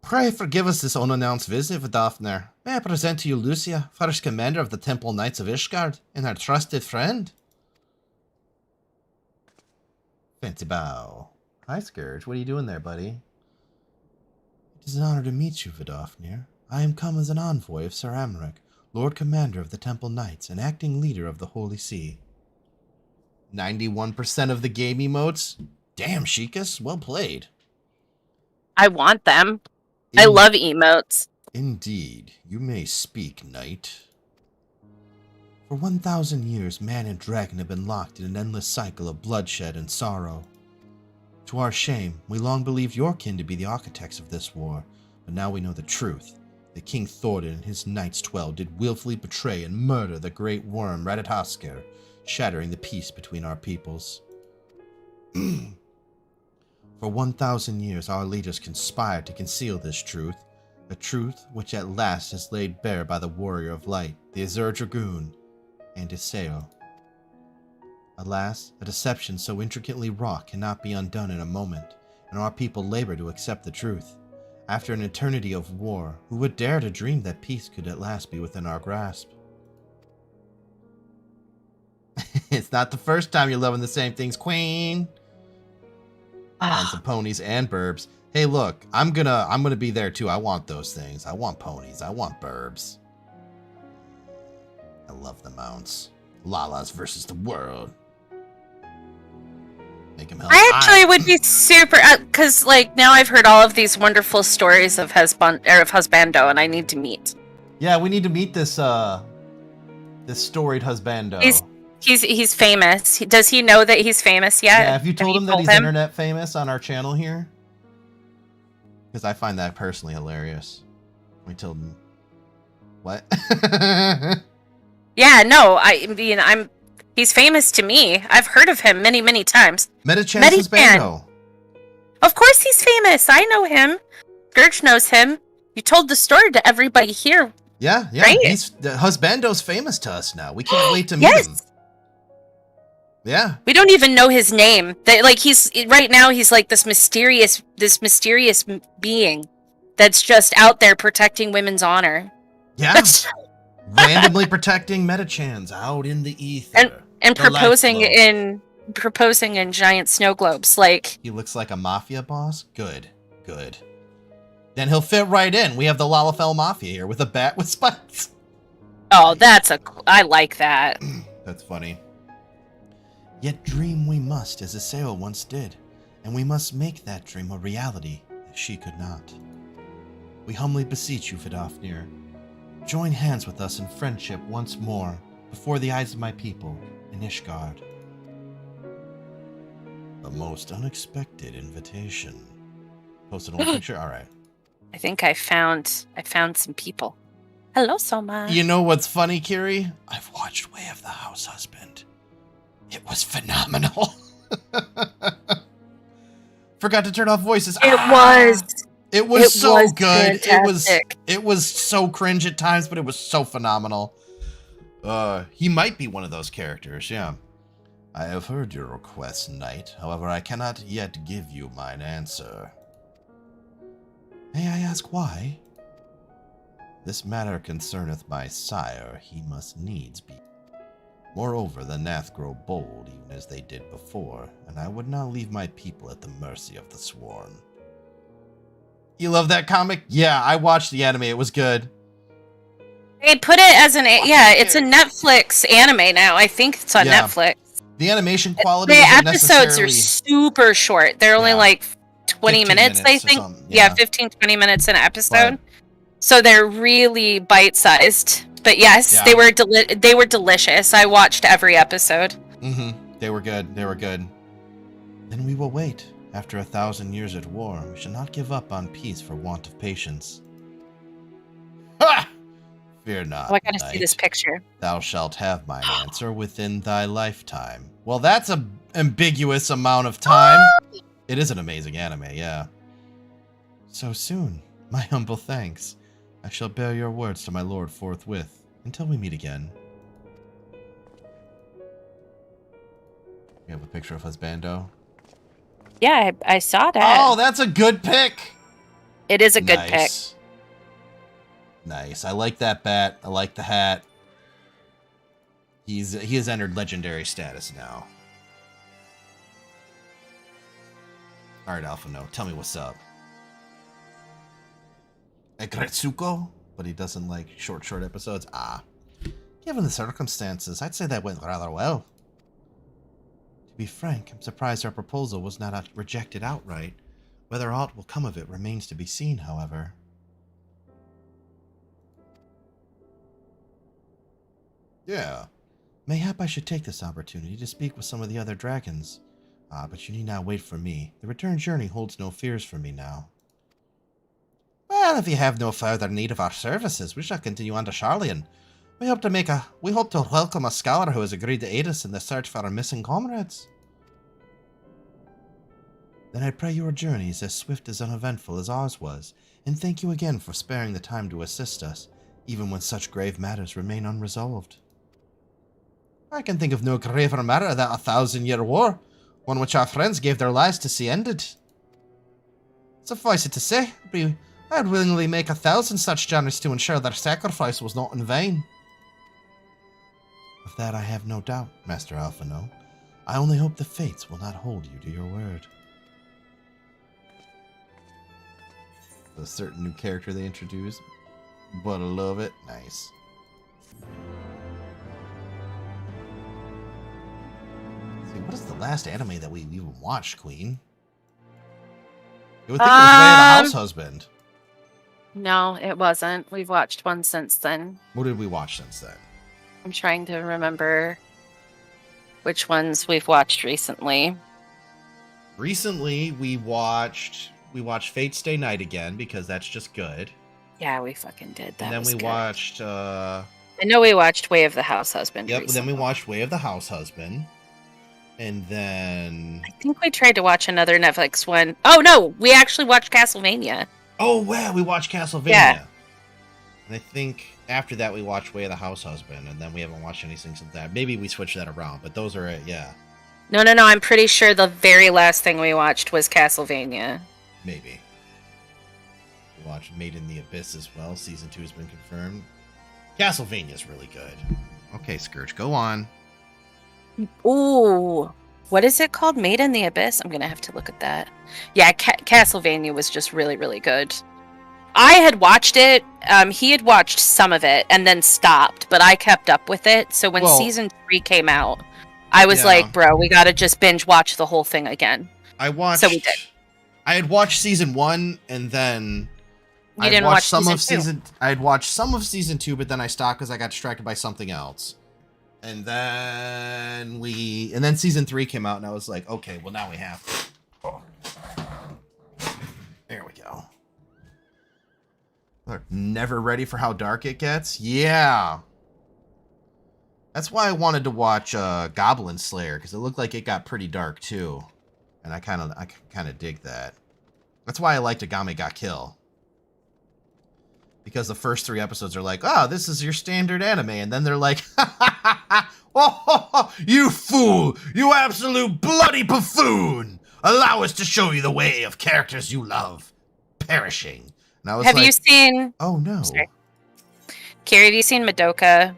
pray forgive us this unannounced visit, Vidafner. May I present to you Lucia, first commander of the Temple Knights of Ishgard, and our trusted friend? Fancy bow. Hi, Scourge. What are you doing there, buddy? It is an honor to meet you, Vidafnir. I am come as an envoy of Sir Amric, Lord Commander of the Temple Knights and acting leader of the Holy See. 91% of the game emotes? Damn, Sheikah, well played. I want them. I love emotes. Indeed, you may speak, knight. For 1,000 years, man and dragon have been locked in an endless cycle of bloodshed and sorrow. To our shame, we long believed your kin to be the architects of this war, but now we know the truth. That King Thordan and his Knights 12 did willfully betray and murder the great worm Radithasker, shattering the peace between our peoples. For 1,000 years, our leaders conspired to conceal this truth, a truth which at last is laid bare by the Warrior of Light, the Azure Dragoon, and Iseo. Alas, a deception so intricately wrought cannot be undone in a moment, and our people labor to accept the truth. After an eternity of war, who would dare to dream that peace could at last be within our grasp? It's not the first time you're loving the same things, Queen. And some ponies and burbs. Hey, look, I'm gonna be there too. I want those things. I want ponies. I want burbs. I love the mounts. Lalas versus the world. Make him help. I actually would be super, because like now I've heard all of these wonderful stories of husbando, and I need to meet. Yeah, we need to meet this this storied husbando. He's famous. Does he know that he's famous yet? Yeah, have you told him that he's internet famous on our channel here? Because I find that personally hilarious. We told him. What? Yeah, no, I mean, he's famous to me. I've heard of him many, many times. Medi-chan's husbando. Of course he's famous. I know him. Scourge knows him. You told the story to everybody here. Yeah. Right? Husbando's famous to us now. We can't wait to meet him. Yeah. We don't even know his name. He's right now. He's like this mysterious being that's just out there protecting women's honor. Yeah. Randomly protecting Medi-chans out in the ether. And proposing in proposing in giant snow globes. Like, he looks like a mafia boss. Good. Then he'll fit right in. We have the Lalafell Mafia here with a bat with spikes. Oh, I like that. That's funny. Yet dream we must, as Aseo once did, and we must make that dream a reality, as she could not. We humbly beseech you, Vidofnir, join hands with us in friendship once more, before the eyes of my people, in Ishgard. A most unexpected invitation. Post an old picture? Alright. I think I found some people. Hello, Soma. You know what's funny, Kiri? I've watched Way of the House Husband. It was phenomenal. Forgot to turn off voices. It was so good. Fantastic. It was so cringe at times, but it was so phenomenal. He might be one of those characters, yeah. I have heard your request, Knight. However, I cannot yet give you mine answer. May I ask why? This matter concerneth my sire. He must needs be. Moreover, the Nath grow bold, even as they did before, and I would not leave my people at the mercy of the Swarm. You love that comic? Yeah, I watched the anime. It was good. They put it as it's a Netflix anime now. I think it's on Netflix. The animation quality The isn't episodes are necessarily... super short. They're only like 20 minutes, I think. Yeah, 15, 20 minutes an episode. So they're really bite-sized. But yes, they were delicious. I watched every episode. They were good. Then we will wait. After 1,000 years at war, we shall not give up on peace for want of patience. Ha! Fear not. Oh, I gotta see this picture. Thou shalt have mine answer within thy lifetime. Well, that's an ambiguous amount of time. It is an amazing anime, yeah. So soon. My humble thanks. I shall bear your words to my lord forthwith, until we meet again. We have a picture of Husbando. Yeah, I saw that. Oh, that's a good pick. It is a good pick. Nice. I like that bat. I like the hat. He has entered legendary status now. All right, Alpha No, tell me what's up. Egretsuko? But he doesn't like short episodes? Given the circumstances, I'd say that went rather well. To be frank, I'm surprised our proposal was not rejected outright. Whether aught will come of it remains to be seen, however. Yeah. Mayhap I should take this opportunity to speak with some of the other dragons. But you need not wait for me. The return journey holds no fears for me now. Well, if you have no further need of our services, we shall continue on to Sharlayan. We hope to welcome a scholar who has agreed to aid us in the search for our missing comrades. Then I pray your journey is as swift as uneventful as ours was, and thank you again for sparing the time to assist us, even when such grave matters remain unresolved. I can think of no graver matter than 1,000-year war, one which our friends gave their lives to see ended. Suffice it to say, I'd willingly make 1,000 such journeys to ensure their sacrifice was not in vain. Of that I have no doubt, Master Alphino. I only hope the fates will not hold you to your word. A certain new character they introduced, but I love it. Nice. See, what is the last anime that we even watched, Queen? You would think it was Way of the House Husband. No, it wasn't. We've watched one since then. What did we watch since then? I'm trying to remember which ones we've watched recently. Recently, we watched Fate's Stay Night again because that's just good. Yeah, we fucking did. That and then was we good. watched. I know we watched Way of the House Husband. Yep. Recently. Then we watched Way of the House Husband, and then I think we tried to watch another Netflix one. Oh no, we actually watched Castlevania. Oh wow, we watched Castlevania. Yeah. And I think after that we watched Way of the House Husband, and then we haven't watched anything since that. Maybe we switched that around, but those are it. Yeah. No. I'm pretty sure the very last thing we watched was Castlevania. Maybe. We watched Made in the Abyss as well. Season 2 has been confirmed. Castlevania's really good. Okay, Scourge, go on. Ooh. What is it called? Made in the Abyss? I'm going to have to look at that. Yeah, Castlevania was just really, really good. I had watched it. He had watched some of it and then stopped, but I kept up with it. So when season 3 came out, I was like, bro, we got to just binge watch the whole thing again. So we did. I had watched season 1 and then I had watched some of season 2. I had watched some of season 2, but then I stopped because I got distracted by something else. And then season 3 came out, and I was like, okay, well now we have to. Oh. There we go. They're never ready for how dark it gets. Yeah. That's why I wanted to watch Goblin Slayer, because it looked like it got pretty dark too, and I kind of dig that. That's why I liked Agame Ga Kill. Because the first 3 episodes are like, oh, this is your standard anime. And then they're like, oh, you fool, you absolute bloody buffoon. Allow us to show you the way of characters you love perishing. And I was have you seen... Oh, no. Sorry. Carrie, have you seen Madoka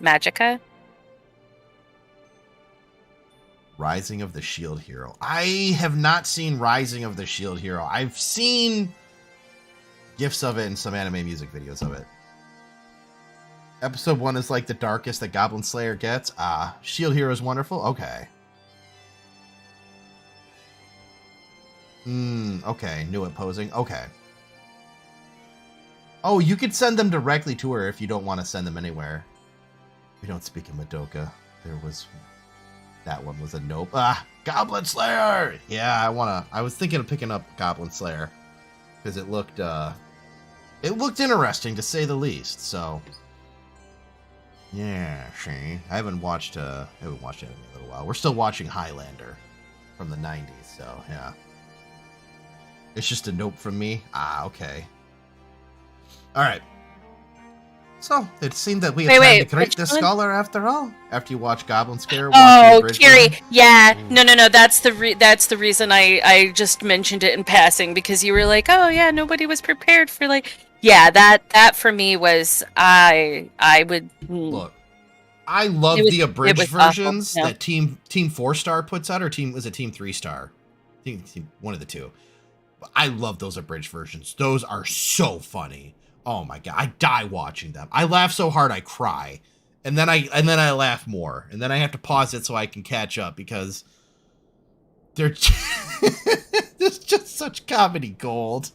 Magica? Rising of the Shield Hero. I have not seen Rising of the Shield Hero. I've seen gifs of it and some anime music videos of it. Episode 1 is like the darkest that Goblin Slayer gets. Shield Hero is wonderful. Okay. Okay. Knew it posing. Okay. Oh, you could send them directly to her if you don't want to send them anywhere. We don't speak of Madoka. That one was a nope. Goblin Slayer! Yeah, I was thinking of picking up Goblin Slayer. Because it looked interesting to say the least, so. Yeah, see. I haven't watched it in a little while. We're still watching Highlander from the 90s, so yeah. It's just a nope from me. Okay. Alright. So, it seemed that we had time to create this scholar after all. After you watch Goblin Slayer. Oh, Kiri. Yeah. No. That's the reason I just mentioned it in passing, because you were like, oh yeah, nobody was prepared for yeah, that for me was I would look. I love the abridged versions that Team 4-Star puts out, or Team 3-Star. Team one of the two. I love those abridged versions. Those are so funny. Oh my god, I die watching them. I laugh so hard I cry. And then I laugh more. And then I have to pause it so I can catch up, because they're there's just such comedy gold.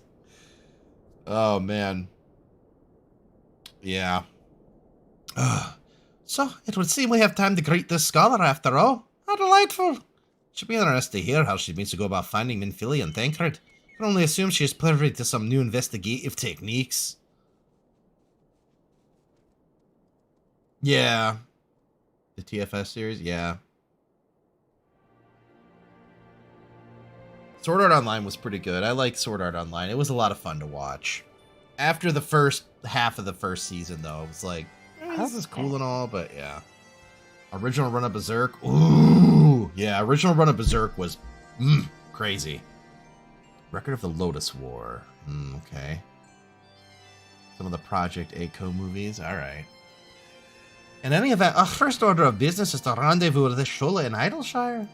Oh man. Yeah. So, it would seem we have time to greet this scholar after all. How delightful. Should be interesting to hear how she means to go about finding Minfilia and Thancred. I can only assume she is privy to some new investigative techniques. Yeah. The TFS series? Yeah. Sword Art Online was pretty good. I liked Sword Art Online. It was a lot of fun to watch. After the first half of the first season, though, it was like, this is cool and all, but yeah. Original Run of Berserk? Ooh! Yeah, Original Run of Berserk was crazy. Record of the Lotus War. Okay. Some of the Project A-Co movies. Alright. In any event, our first order of business is to rendezvous with the Shula in Idleshire.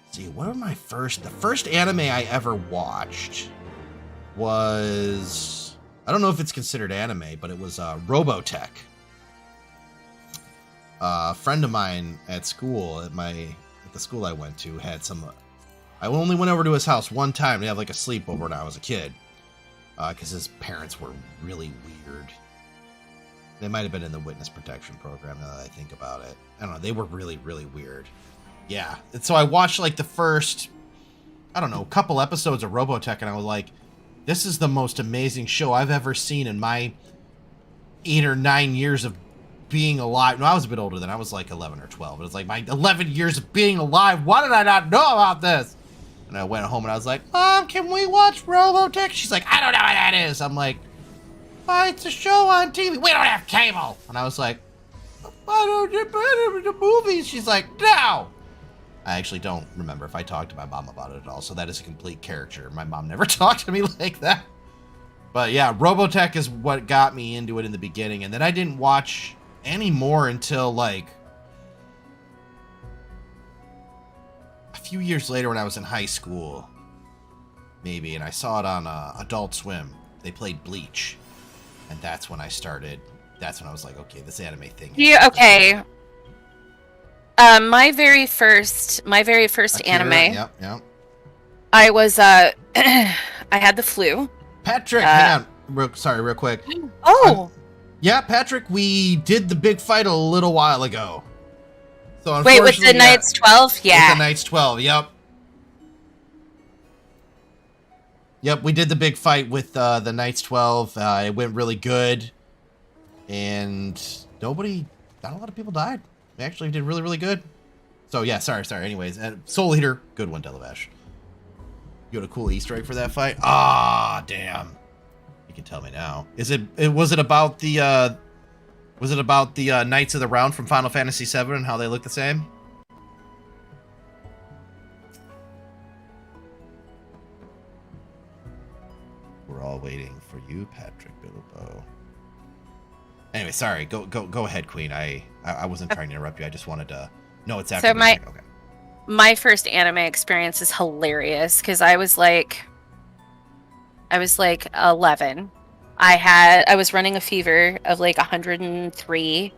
Let's see, what are my first... The first anime I ever watched was... I don't know if it's considered anime, but it was Robotech. A friend of mine at school, at the school I went to, had some... I only went over to his house one time to have like a sleepover when I was a kid. Because his parents were really weird. They might have been in the witness protection program now that I think about it. I don't know, they were really, really weird. Yeah, and so I watched like the first, I don't know, couple episodes of Robotech, and I was like, this is the most amazing show I've ever seen in my 8 or 9 years of being alive. No, I was a bit older than I was like 11 or 12. It was like my 11 years of being alive. Why did I not know about this? And I went home and I was like, Mom, can we watch Robotech? She's like, I don't know what that is. I'm like, oh, it's a show on TV. We don't have cable. And I was like, why don't you put it in the movies? She's like, no. I actually don't remember if I talked to my mom about it at all, so that is a complete caricature. My mom never talked to me like that. But yeah, Robotech is what got me into it in the beginning, and then I didn't watch any more until like few years later when I was in high school, maybe, and I saw it on Adult Swim. They played Bleach, and that's when I started. That's when I was like, okay, this anime thing. Yeah. Okay. My very first Akira, anime. Yep. I was I had the flu. Patrick, hang on. Real quick. Oh. Yeah, Patrick, we did the big fight a little while ago. So wait, with the Knights 12? Yeah. With the Knights 12, yep. Yep, we did the big fight with the Knights 12. It went really good. And not a lot of people died. We actually did really, really good. So yeah, sorry. Anyways, Soul Eater, good one, Delavesh. You had a cool Easter egg for that fight? Ah, damn. You can tell me now. Was it about the Knights of the Round from Final Fantasy VII and how they look the same? We're all waiting for you, Patrick Bilbo. Anyway, sorry. Go ahead, Queen. I wasn't trying to interrupt you. I just wanted to know it's after. So my first anime experience is hilarious because I was like 11. I was running a fever of like 103.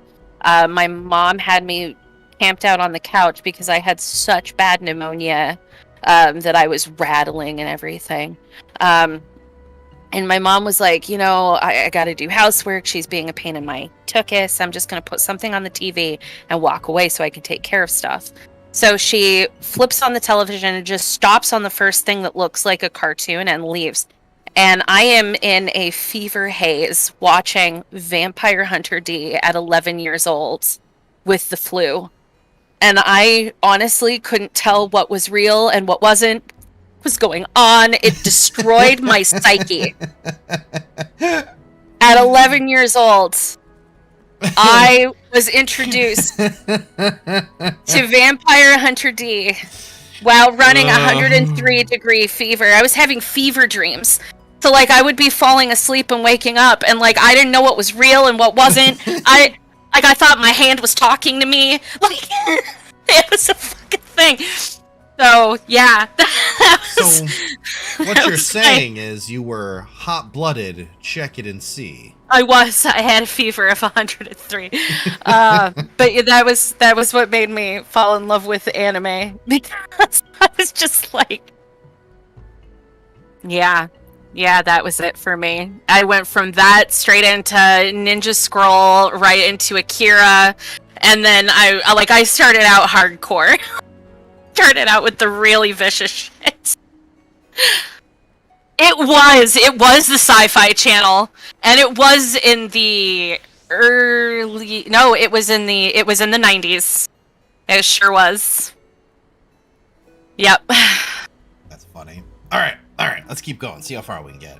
My mom had me camped out on the couch because I had such bad pneumonia that I was rattling and everything. And my mom was like, I got to do housework. She's being a pain in my tuchus. I'm just going to put something on the TV and walk away so I can take care of stuff. So she flips on the television and just stops on the first thing that looks like a cartoon and leaves. And I am in a fever haze watching Vampire Hunter D at 11 years old with the flu. And I honestly couldn't tell what was real and what wasn't. Was going on. It destroyed my psyche. At 11 years old, I was introduced to Vampire Hunter D while running 103-degree fever. I was having fever dreams. So, I would be falling asleep and waking up, and, I didn't know what was real and what wasn't. I thought my hand was talking to me. It was a fucking thing. So, yeah. So, what you're saying is you were hot-blooded, check it and see. I had a fever of 103. But that was what made me fall in love with anime. Because I was just like... Yeah, that was it for me. I went from that straight into Ninja Scroll, right into Akira, and then I started out hardcore. Started out with the really vicious shit. It was the Sci-Fi Channel, and it was in the it was in the 90s. It sure was. Yep. That's funny. All right, let's keep going. See how far we can get.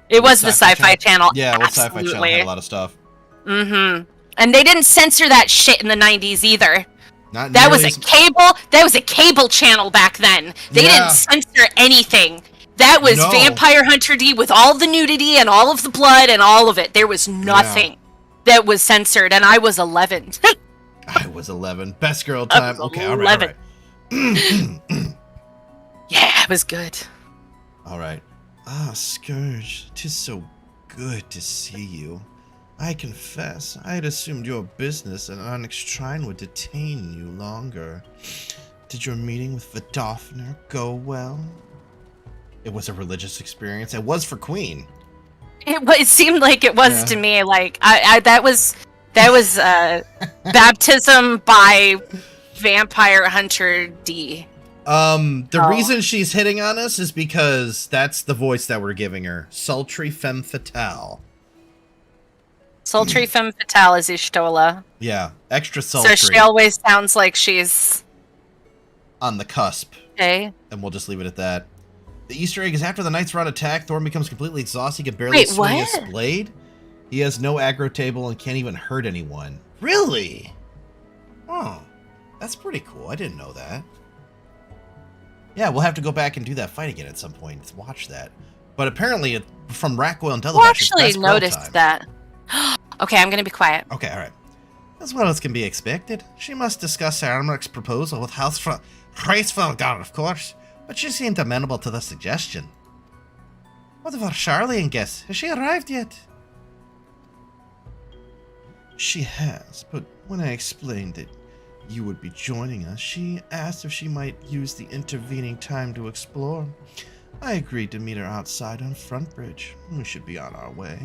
It was the Sci-Fi Channel. Yeah, what Sci-Fi Channel had a lot of stuff. Mm-hmm. And they didn't censor that shit in the 90s either. That was a cable channel back then. They didn't censor anything. That was Vampire Hunter D with all the nudity and all of the blood and all of it. There was nothing that was censored, and I was 11. I was 11. Best girl time. Okay, all right. Yeah, it was good. All right. Ah, Scourge, 'tis so good to see you. I confess, I had assumed your business and Onyx Shrine would detain you longer. Did your meeting with Vidofner go well? It was a religious experience. It was for Queen. It seemed like it was to me. That was baptism by Vampire Hunter D. The reason she's hitting on us is because that's the voice that we're giving her. Sultry Femme Fatale. Sultry Femme Fatale is Ishtola. Yeah, extra sultry. So she always sounds like she's... on the cusp. Okay. And we'll just leave it at that. The Easter egg is after the Knights round attack, Thorn becomes completely exhausted. He can barely swing his blade. He has no aggro table and can't even hurt anyone. Really? Oh, that's pretty cool. I didn't know that. Yeah, we'll have to go back and do that fight again at some point. Let's watch that. But apparently, from Rackwell and Delavesh, I actually noticed that. Okay, I'm going to be quiet. Okay, all right. As well as can be expected, she must discuss Aramark's proposal with Hreisfelgar, of course, but she seemed amenable to the suggestion. What of our Charlian guest? Has she arrived yet? She has, but when I explained that you would be joining us, she asked if she might use the intervening time to explore. I agreed to meet her outside on Front Bridge. We should be on our way.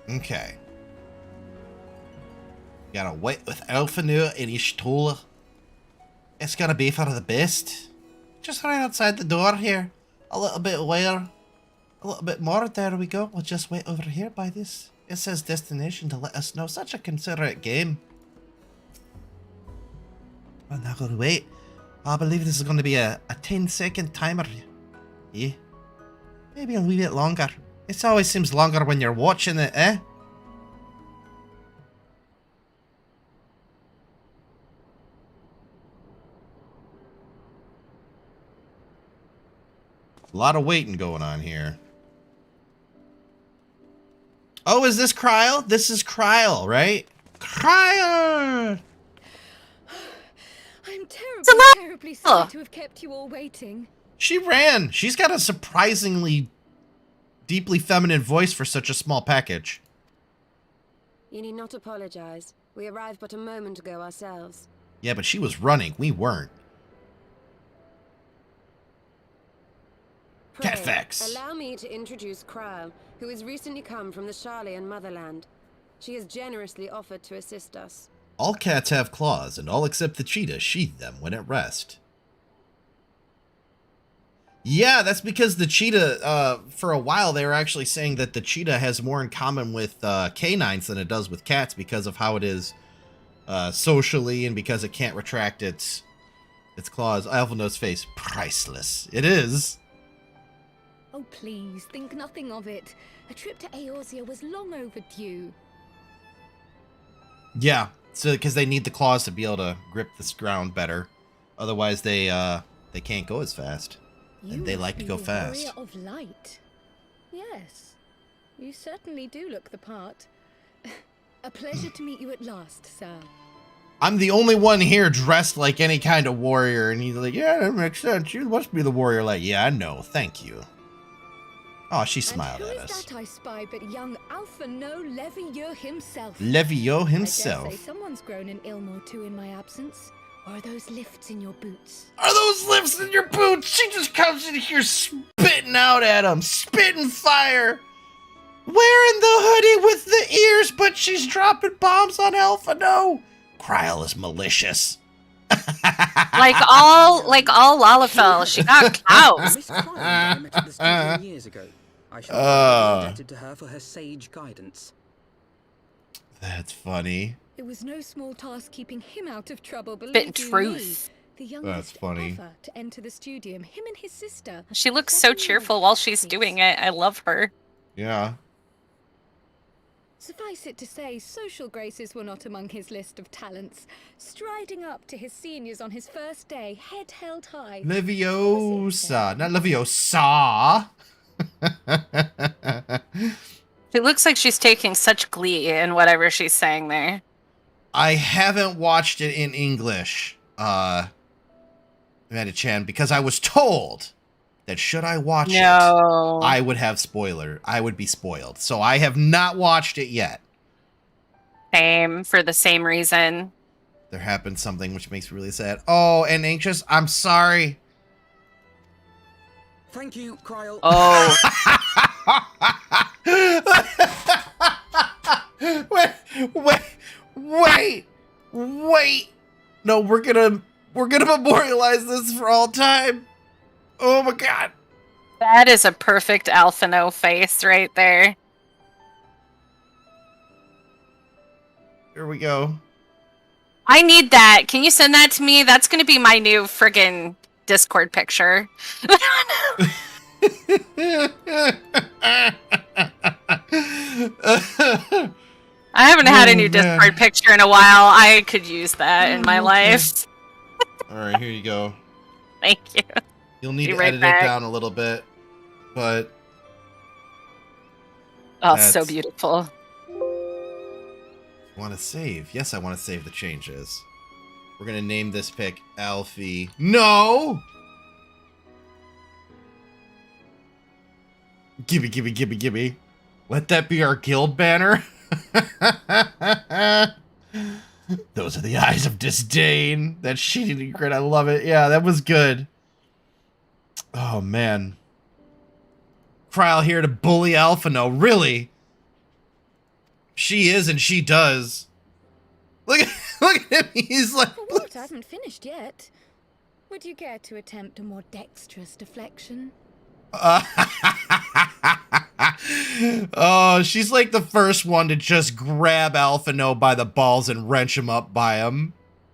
Okay. Gotta wait with Elfenur and Ishtola. It's gonna be for the best. Just right outside the door here. A little bit later. A little bit more. There we go. We'll just wait over here by this. It says destination to let us know. Such a considerate game. I'm not gonna wait. I believe this is gonna be a 10-second timer. Yeah. Maybe a wee bit longer. It always seems longer when you're watching it, eh? A lot of waiting going on here. Oh, is this Kryl? This is Kryl, right? Kryl! I'm terribly sorry to have kept you all waiting. She ran. She's got a surprisingly deeply feminine voice for such a small package. You need not apologize. We arrived but a moment ago ourselves. Yeah, but she was running. We weren't. Catfax. Allow me to introduce Kryl, who has recently come from the Charlian motherland. She has generously offered to assist us. All cats have claws, and all except the cheetah sheathe them when at rest. Yeah, that's because the cheetah, for a while they were actually saying that the cheetah has more in common with canines than it does with cats because of how it is socially and because it can't retract its claws. Alphino's face, priceless. It is. Oh, please, think nothing of it. A trip to Eorzea was long overdue. Yeah, so because they need the claws to be able to grip this ground better. Otherwise, they can't go as fast. And they like to go fast. Warrior of light. Yes, you certainly do look the part. A pleasure to meet you at last, sir. I'm the only one here dressed like any kind of warrior, and he's like, yeah, that makes sense. You must be the warrior. Like, yeah, I know. Thank you. Oh, she smiled at us. Who is that I spy but young Alphino Levieux himself? Levieux himself. I dare say someone's grown an ilm or two in my absence. Or are those lifts in your boots? Are those lifts in your boots? She just comes in here spitting out at him. Spitting fire. Wearing the hoodie with the ears, but she's dropping bombs on Alphino. Kryl is malicious. like all Lalafell, she got cows. Miss Kryl I met at the studio years ago. I shall be indebted to her for her sage guidance. That's funny. It was no small task keeping him out of trouble, believe Bit truth. The youngest ever to enter the studium, him and his sister. She looks so cheerful while she's doing it. I love her. Yeah. Suffice it to say, social graces were not among his list of talents. Striding up to his seniors on his first day, head held high. Leviosa, not Leviosa. It looks like she's taking such glee in whatever she's saying there. I haven't watched it in English, Amanda-chan, because I was told that should I watch it, I would have I would be spoiled. So I have not watched it yet. Same, for the same reason. There happened something which makes me really sad. Oh, and anxious. I'm sorry. Thank you, Kryl. Oh. Wait. No, we're gonna memorialize this for all time. Oh my god. That is a perfect Alphino face right there. Here we go. I need that. Can you send that to me? That's gonna be my new friggin' Discord picture. I haven't had a new Discord picture in a while. I could use that in my life. Alright, here you go. Thank you. You'll need to edit it down a little bit, but Oh, so beautiful. Want to save? Yes, I want to save the changes. We're going to name this pick Alfie. No! Gimme. Let that be our guild banner. Those are the eyes of disdain. That shitty grin. I love it. Yeah, that was good. Oh, man. Kryl here to bully Alphino. Really? She is and she does. Look at him. He's like... What? I haven't finished yet. Would you care to attempt a more dexterous deflection? Oh, she's like the first one to just grab Alphino by the balls and wrench him up by him.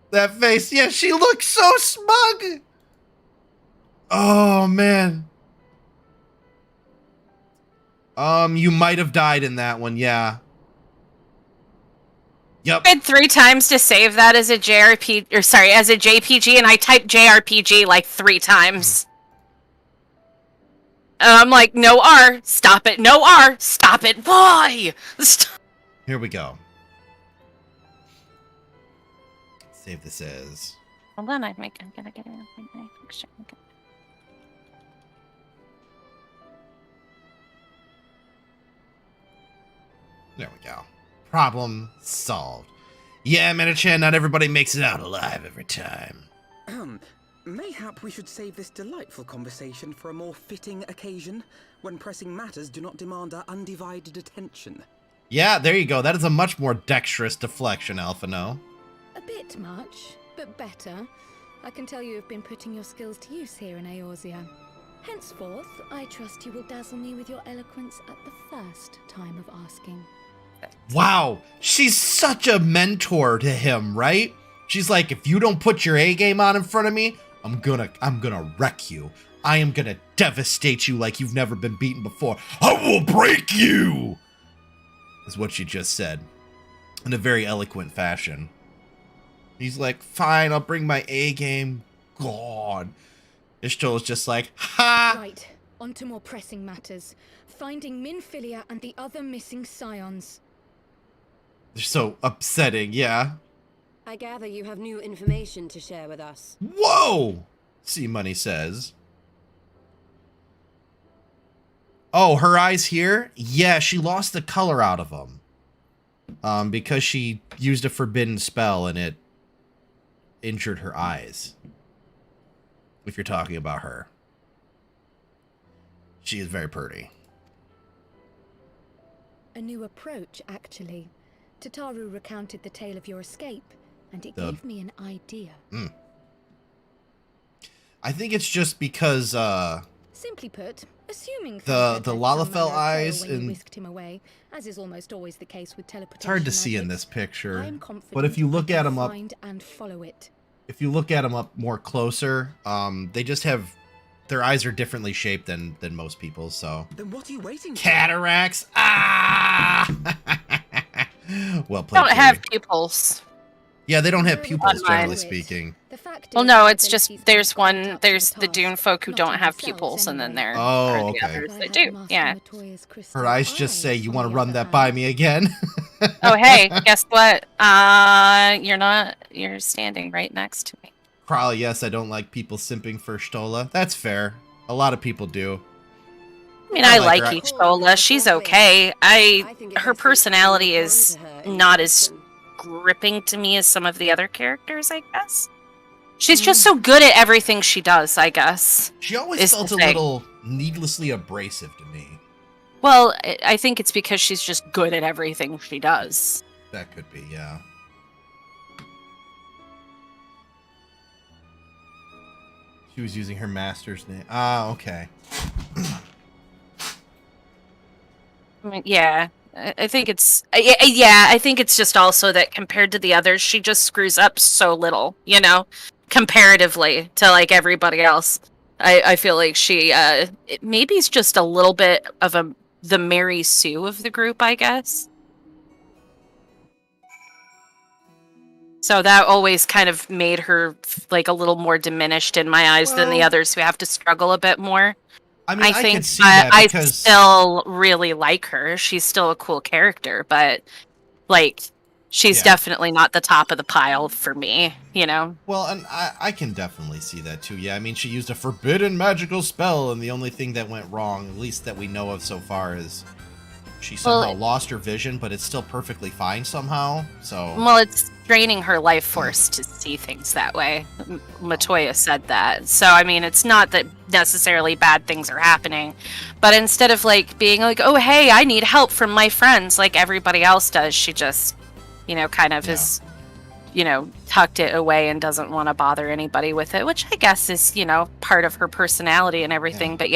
That face, yeah, she looks so smug. Oh, man. You might have died in that one, yeah. Yep. I had 3 times to save that as a JRPG, or sorry, as a JPG, and I typed JRPG like 3 times. And I'm like, no R, stop it, no R, stop it, why? Here we go. Save this as. Hold on, I'm gonna get it. There we go. Problem solved. Yeah, Mana-chan, not everybody makes it out alive every time. Mayhap we should save this delightful conversation for a more fitting occasion, when pressing matters do not demand our undivided attention. Yeah, there you go. That is a much more dexterous deflection, Alphino. A bit much, but better. I can tell you have been putting your skills to use here in Eorzea. Henceforth, I trust you will dazzle me with your eloquence at the first time of asking. Wow, she's such a mentor to him, right? She's like, if you don't put your A game on in front of me, I'm gonna wreck you. I am gonna devastate you like you've never been beaten before. I will break you! Is what she just said. In a very eloquent fashion. He's like, fine, I'll bring my A game. God. Ishtol's just like, ha! Right, on to more pressing matters. Finding Minfilia and the other missing scions. They're so upsetting, yeah. I gather you have new information to share with us. Whoa! C-Money says. Oh, her eyes here? Yeah, she lost the color out of them. Because she used a forbidden spell and it injured her eyes. If you're talking about her. She is very pretty. A new approach, actually. Tataru recounted the tale of your escape, and it gave me an idea. I think it's just because simply put, assuming the Lalafell eyes and whisked him away, as is almost always the case with teleportation. It's hard to see in this picture, confident but if you look at them up, and follow it. If you look at them up more closer, they just have their eyes are differently shaped than most people's. So then what are you waiting for? Cataracts. Ah. Well played. Don't have pupils. Yeah, they don't have pupils, generally speaking. Well, no, it's just there's the Dune folk who don't have pupils, and then there are the others that do. Yeah. Her eyes just say, "You want to run that by me again?" Oh, hey, guess what? You're standing right next to me. Probably, yes, I don't like people simping for Stola. That's fair. A lot of people do. I mean, I like Ishgard. She's okay. Her personality is not as gripping to me as some of the other characters, I guess. She's just so good at everything she does, I guess. She always felt a little needlessly abrasive to me. Well, I think it's because she's just good at everything she does. That could be, yeah. She was using her master's name. Ah, okay. I mean, yeah. I think it's I think it's just also that compared to the others, she just screws up so little, comparatively to like everybody else. I feel like she maybe is just a little bit of the Mary Sue of the group, I guess. So that always kind of made her like a little more diminished in my eyes than the others who have to struggle a bit more. I mean, I think could see that I because still really like her. She's still a cool character, but like she's definitely not the top of the pile for me, you know? Well, and I can definitely see that too. Yeah, I mean, she used a forbidden magical spell, and the only thing that went wrong, at least that we know of so far, is she somehow lost her vision, but it's still perfectly fine somehow. So well, it's draining her life force to see things that way. Matoya said that. So I mean, it's not that necessarily bad things are happening, but instead of like being like, oh hey, I need help from my friends like everybody else does, she just, you know, kind of is, you know, tucked it away and doesn't want to bother anybody with it, which I guess is, you know, part of her personality and everything. But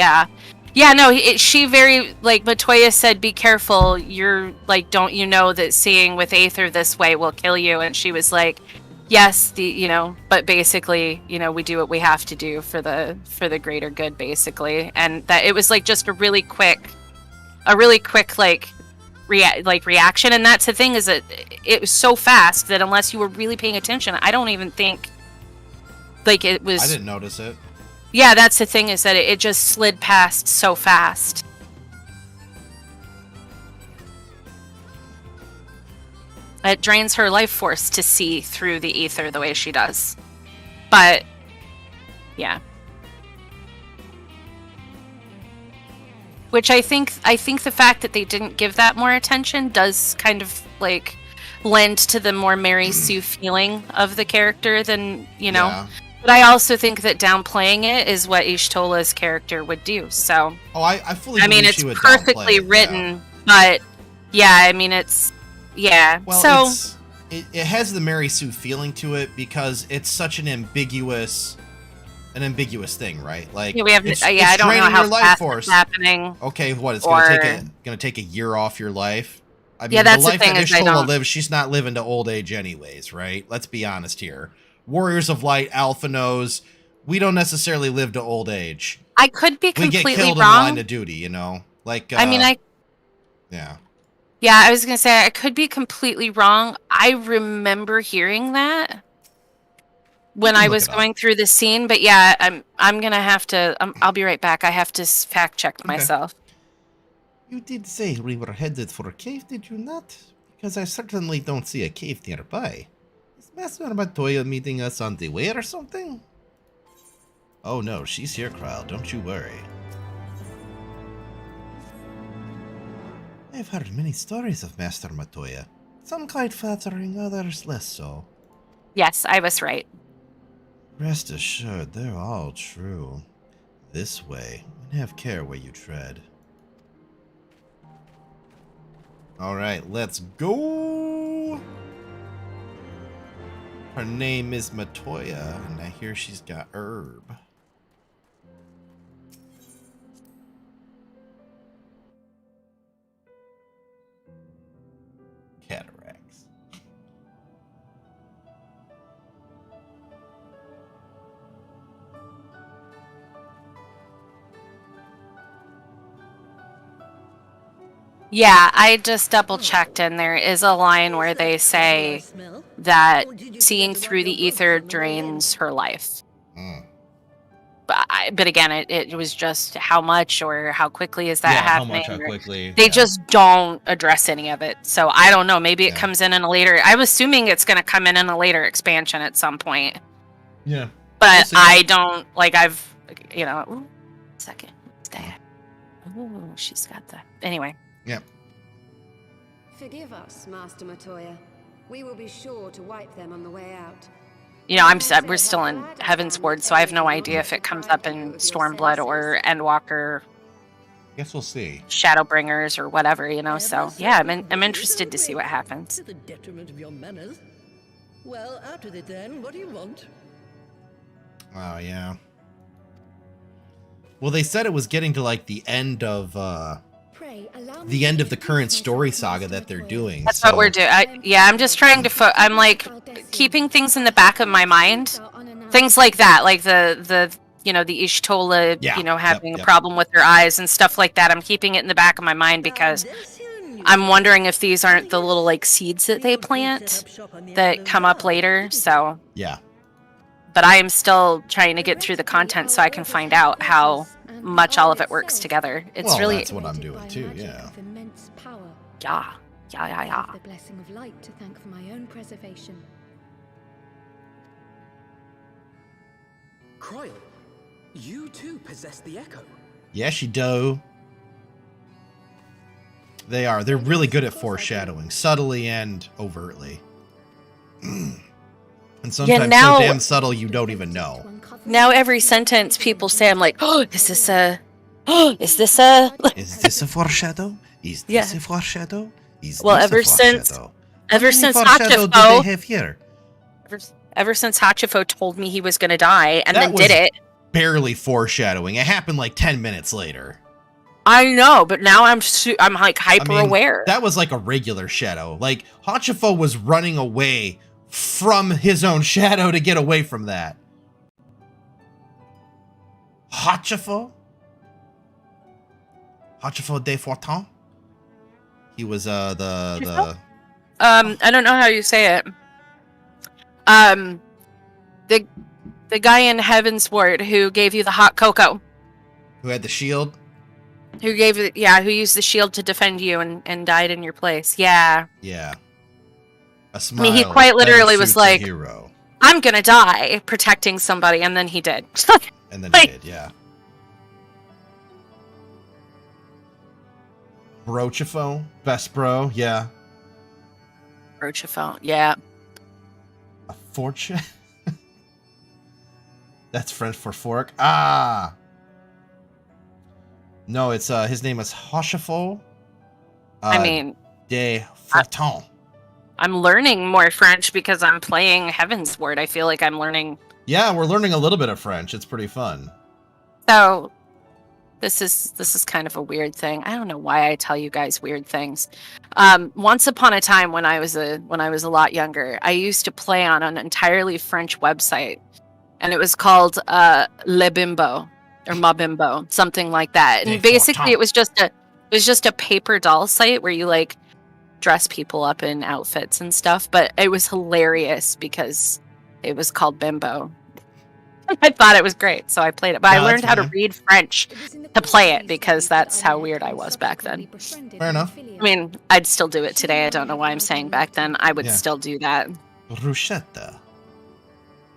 she very, like Matoya said, be careful. You're like, don't you know that seeing with Aether this way will kill you? And she was like, yes, you know, but basically, you know, we do what we have to do for the greater good, basically. And that it was like just a really quick like reaction. And that's the thing, is that it was so fast that unless you were really paying attention, I don't even think like it was. I didn't notice it. Yeah, that's the thing, is that it just slid past so fast. It drains her life force to see through the ether the way she does. But, yeah. Which I think the fact that they didn't give that more attention does kind of, like, lend to the more Mary Sue feeling of the character than, you know... Yeah. But I also think that downplaying it is what Ishtola's character would do. So, I fully. I mean, it's perfectly written, but I mean, it's Well, so it has the Mary Sue feeling to it because it's such an ambiguous thing, right? Like, we have. I don't know how fast it's happening. Okay, what it's gonna take a year off your life. I mean, that's the life the thing that Ishtola lives, she's not living to old age anyways, right? Let's be honest here. Warriors of Light, Alphanos, we don't necessarily live to old age. I could be completely wrong. We get killed in the line of duty, you know? Like, I mean, Yeah, I was going to say, I could be completely wrong. I remember hearing that when I was going through the scene, but I'm going to have to, I'll be right back. I have to fact check myself. You did say we were headed for a cave, did you not? Because I certainly don't see a cave nearby. Master Matoya meeting us on the way or something? Oh no, she's here, Krile. Don't you worry. I've heard many stories of Master Matoya. Some quite flattering, others less so. Yes, I was right. Rest assured, they're all true. This way, and have care where you tread. Alright, let's go! Her name is Matoya, and I hear she's got herb. Cataracts. Yeah, I just double checked, and there is a line where they say that seeing through the ether drains her life. But again, it was just how much or how quickly is that happening? How much, how quickly. They just don't address any of it. So I don't know. Maybe it comes in a later... I'm assuming it's going to come in a later expansion at some point. Yeah. But I don't... Like, I've... You know... Ooh, second. What's that? Ooh, she's got the... Anyway. Yep. Forgive us, Master Matoya. We will be sure to wipe them on the way out. You know, we're still in Heaven's Ward, so I have no idea if it comes up in Stormblood or Endwalker. Guess we'll see. Shadowbringers or whatever, you know. So yeah, I'm interested to see what happens. To the detriment of your manners. Well, out with it then. What do you want? Oh yeah. Well, they said it was getting to like the end of the current story saga that they're doing. That's what we're doing. I'm just trying to. I'm like keeping things in the back of my mind, things like that, like the you know, the Ishtola, you know, having a problem with her eyes and stuff like that. I'm keeping it in the back of my mind because I'm wondering if these aren't the little like seeds that they plant that come up later. So yeah. But I am still trying to get through the content so I can find out how much all of it works together. It's well, really that's what I'm doing too. Yeah. Yeah. The blessing of light to thank for my own preservation. Croyle, you too possess the echo. Yes, you do. They are. They're really good at foreshadowing, subtly and overtly. And sometimes so damn subtle you don't even know. Now every sentence people say, I'm like, oh, is this a Is this a foreshadow? Is this a foreshadow? Is well, this ever a since foreshadow? ever How since many foreshadow do they Hachifo have here? ever since Hachifo told me he was gonna die and That then was did it. Barely foreshadowing. It happened like 10 minutes later. I know, but now I'm like hyper aware. That was like a regular shadow. Like Hachifo was running away from his own shadow to get away from that. Hachifo de Fortin? He was the I don't know how you say it. The guy in Heavensward who gave you the hot cocoa. Who had the shield? Who used the shield to defend you and died in your place. Yeah. Yeah. A I smile. mean, he quite literally was like, hero. I'm gonna die protecting somebody, and then he did. And then like, he did, yeah. Brochifo, best bro, yeah. Brochifo, yeah. A fortune? That's French for fork. Ah! No, it's his name is Hachifo. I mean, de Fortin. I'm learning more French because I'm playing Heavensward. I feel like I'm learning. Yeah, we're learning a little bit of French. It's pretty fun. So, this is kind of a weird thing. I don't know why I tell you guys weird things. Once upon a time, when I was a lot younger, I used to play on an entirely French website, and it was called Le Bimbo or Ma Bimbo, something like that. And basically, it was just a paper doll site where you like dress people up in outfits and stuff. But it was hilarious because it was called Bimbo. I thought it was great, so I played it. But I learned how to read French to play it because that's how weird I was back then. Fair enough. I mean, I'd still do it today. I don't know why I'm saying back then. I would still do that. Bruschetta.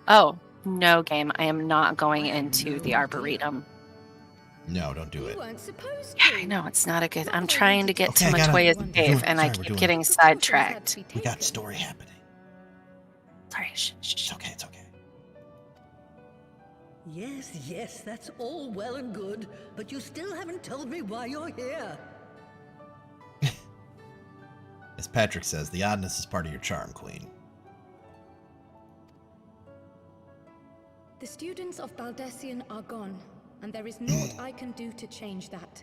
Oh, no, game. I am not going into the Arboretum. No, don't do it. Yeah, I know, it's not a good... I'm trying to get to Matoya's cave, and I keep getting sidetracked. We got story happening. Sorry, shh. It's okay, it's okay. Yes, that's all well and good, but you still haven't told me why you're here. As Patrick says, the oddness is part of your charm, Queen. The students of Baldessian are gone, and there is naught I can do to change that.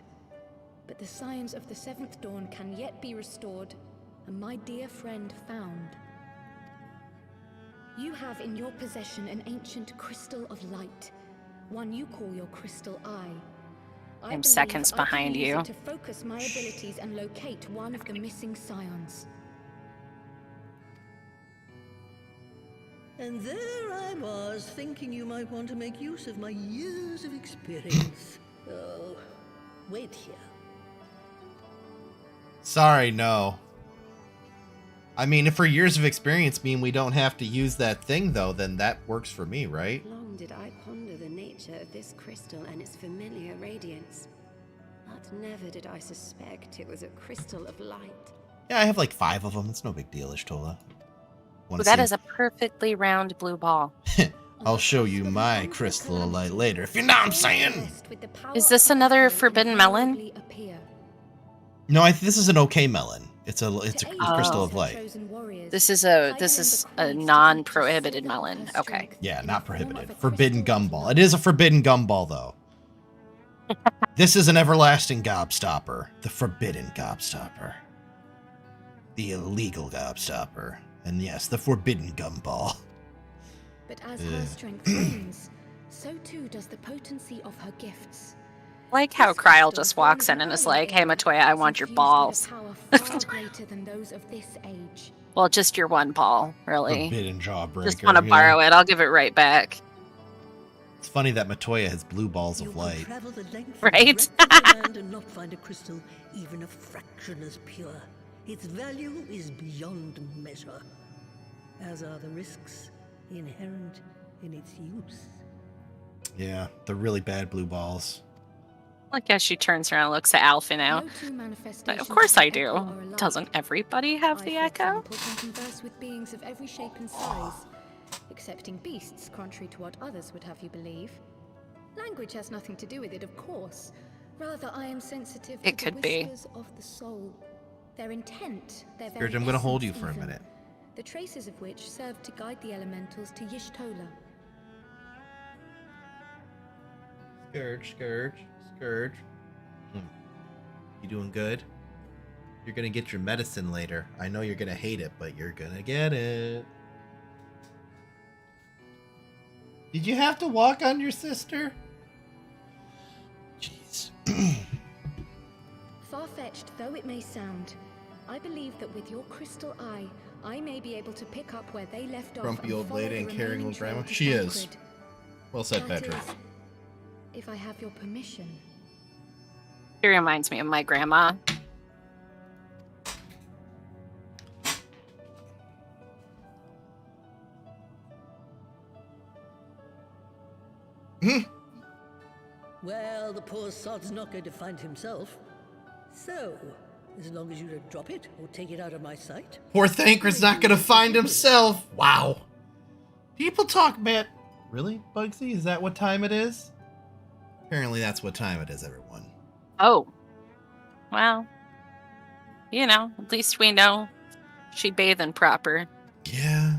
But the signs of the seventh dawn can yet be restored, and my dear friend found. You have in your possession an ancient crystal of light, one you call your crystal eye. I'm seconds behind you. To focus my abilities and locate one of the missing scions. And there I was, thinking you might want to make use of my years of experience. Oh, wait here. Sorry, no. I mean, if our years of experience mean we don't have to use that thing, though, then that works for me, right? Long did I ponder the nature of this crystal and its familiar radiance. But never did I suspect it was a crystal of light. Yeah, I have like 5 of them. It's no big deal, Ishtola. Well, that is a perfectly round blue ball. I'll show you my crystal of light later, if you know what I'm saying. Is this another forbidden melon? No, this is an okay melon. It's a crystal of light. This is a non-prohibited melon. Okay. Yeah, not prohibited. Forbidden gumball. It is a forbidden gumball, though. This is an everlasting gobstopper. The forbidden gobstopper. The illegal gobstopper. And yes, the forbidden gumball. But as her strength wanes, so too does the potency of her gifts. Like how Kryl just walks in and is like, hey Matoya, I want your balls. Well, just your one ball, really. Forbidden jawbreaker. Just want to borrow it. I'll give it right back. It's funny that Matoya has blue balls of light. Travel the length Right? and breadth of the land and not find a crystal even a fraction as pure. Its value is beyond measure, as are the risks inherent in its use. Yeah, the really bad blue balls. Like as she turns around and looks at Alpha now. But of course I do. Doesn't everybody have the echo? Can converse with beings of every shape and size, excepting beasts, contrary to what others would have you believe. Language has nothing to do with it, of course. Rather, I am sensitive to the whispers of the soul. Their intent, their very I'm gonna hold you essence for a even, minute. the traces of which serve to guide the elementals to Y'shtola. Scourge. You doing good? You're gonna get your medicine later. I know you're gonna hate it, but you're gonna get it. Did you have to walk on your sister? Jeez. Far-fetched though it may sound, I believe that with your crystal eye, I may be able to pick up where they left off. Grumpy old follow lady the and caring remaining old trail grandma. to She is. Sacred. Well said, That Petra. is, if I have your permission. She reminds me of my grandma. Well, the poor sod's not going to find himself. So, as long as you don't drop it or take it out of my sight. Poor Thancred's not gonna find himself. Wow. People talk bad. Really, Bugsy? Is that what time it is? Apparently that's what time it is, everyone. Oh. Well. You know, at least we know she bathing proper. Yeah.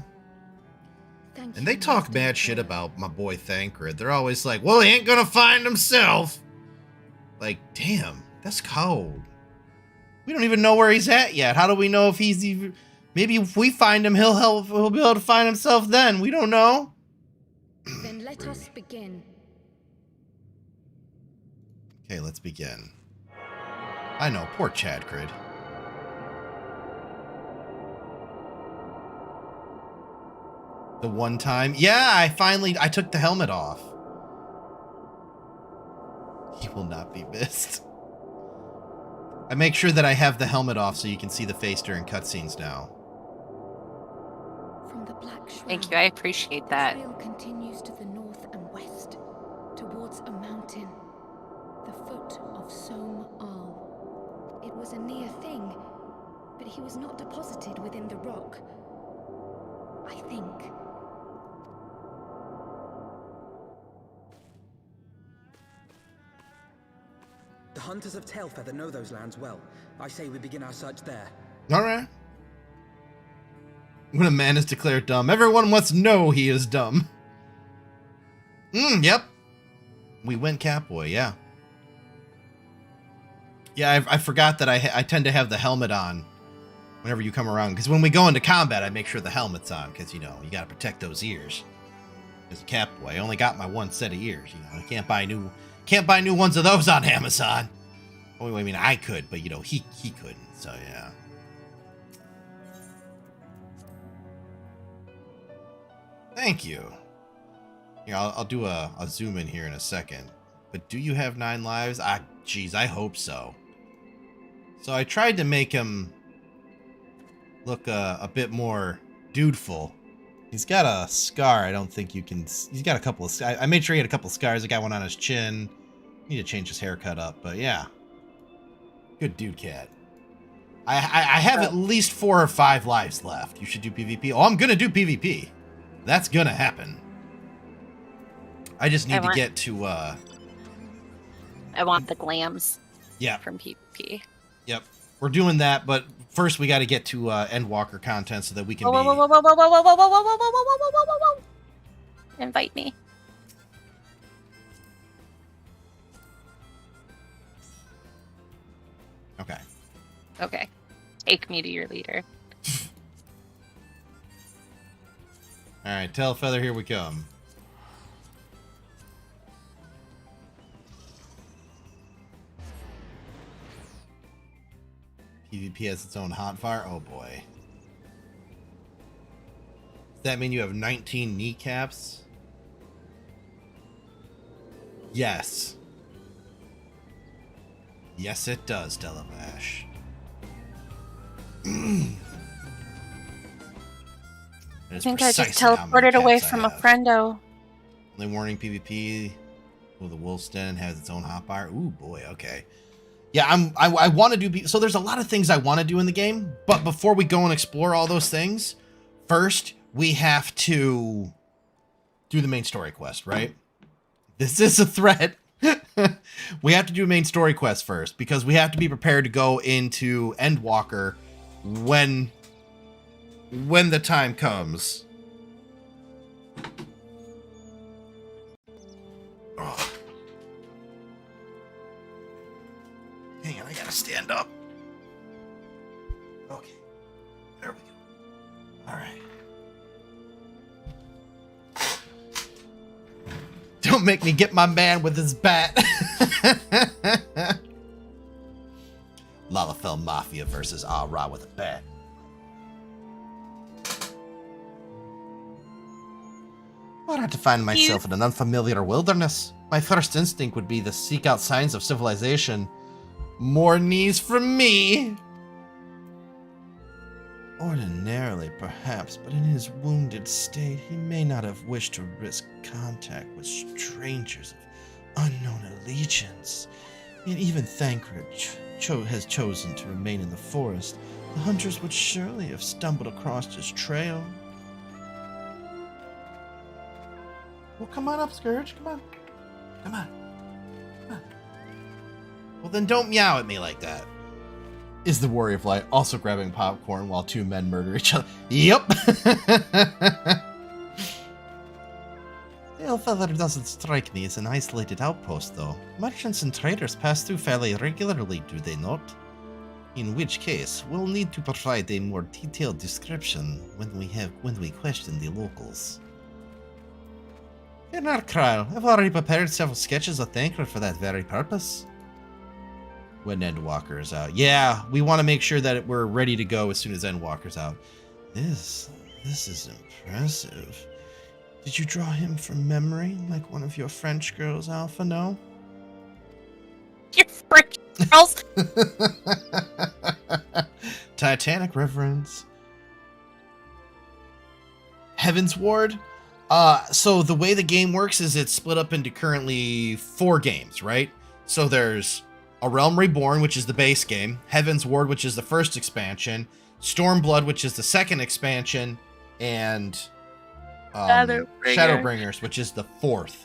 And they talk bad shit about my boy Thancred. They're always like, well, he ain't gonna find himself. Like, damn, that's cold. We don't even know where he's at yet. How do we know if he's even... Maybe if we find him, he'll be able to find himself then. We don't know. Then let us begin. Okay, let's begin. I know, poor Chadcrid. The one time... Yeah, I took the helmet off. He will not be missed. I make sure that I have the helmet off so you can see the face during cutscenes now. From the black shroud, Thank you, I appreciate that. the trail continues to the north and west, towards a mountain, the foot of Som Al. It was a near thing, but he was not deposited within the rock. I think. The hunters of Tailfeather know those lands well. I say we begin our search there. Alright. When a man is declared dumb, everyone must know he is dumb. Yep. We went Catboy, yeah. Yeah, I forgot that I tend to have the helmet on whenever you come around. Because when we go into combat, I make sure the helmet's on. Because, you know, you got to protect those ears. As a Catboy, I only got my one set of ears. You know, I can't buy new ones of those on Amazon. Oh, I mean, I could, but, you know, he couldn't. So, yeah. Thank you. Here, I'll do a zoom in here in a second. But do you have 9 lives? Geez, I hope so. So I tried to make him look a bit more dudeful. He's got a scar. I don't think you can... He's got a couple of... I made sure he had a couple of scars. I got one on his chin. Need to change his haircut up, but yeah. Good dude, Cat. I have at least 4 or 5 lives left. You should do PvP. Oh, I'm gonna do PvP. That's gonna happen. I just need to get to, I want the glams. Yeah. From PvP. Yep. We're doing that, but first we got to get to Endwalker content so that we can Whoa, be... whoa, whoa, whoa, whoa, whoa, whoa, whoa, whoa, whoa, whoa, whoa, whoa, whoa, whoa, whoa. Invite me. Okay. Okay. Take me to your leader. Alright, Tailfeather, here we come. PvP has its own hotfire? Oh boy. Does that mean you have 19 kneecaps? Yes. Yes, it does, Delavash. I think I just teleported away from a friendo. Only warning PvP. Well, the Wolf's Den has its own hotbar. Ooh, boy, okay. Yeah, I want to do... So there's a lot of things I want to do in the game, but before we go and explore all those things, first, we have to do the main story quest, right? This is a threat. We have to do a main story quest first, because we have to be prepared to go into Endwalker when the time comes. Oh. Hang on, I gotta stand up. Okay. There we go. Alright. Don't make me get my man with his bat. Lalafell Mafia versus Ah-Ra with a bat. Were I to find myself in an unfamiliar wilderness, my first instinct would be to seek out signs of civilization. More knees from me! Ordinarily, perhaps, but in his wounded state, he may not have wished to risk contact with strangers of unknown allegiance. Yet even Thancred has chosen to remain in the forest. The hunters would surely have stumbled across his trail. Well, come on up, Scourge. Come on. Come on. Come on. Well, then don't meow at me like that. Is the Warrior of Light also grabbing popcorn while two men murder each other? Yep. Elfeather doesn't strike me as an isolated outpost, though. Merchants and traders pass through fairly regularly, do they not? In which case, we'll need to provide a more detailed description when we question the locals. Fear not, Kryle. I've already prepared several sketches of Thancred for that very purpose. When Endwalker's out. Yeah, we want to make sure that we're ready to go as soon as Endwalker's out. This is impressive. Did you draw him from memory, like one of your French girls, Alpha, no? Your French girls? Titanic reference. Heaven's Ward? So the way the game works is it's split up into currently 4 games, right? So there's A Realm Reborn, which is the base game, Heaven's Ward, which is the first expansion, Stormblood, which is the second expansion, and Shadowbringers, which is the 4th.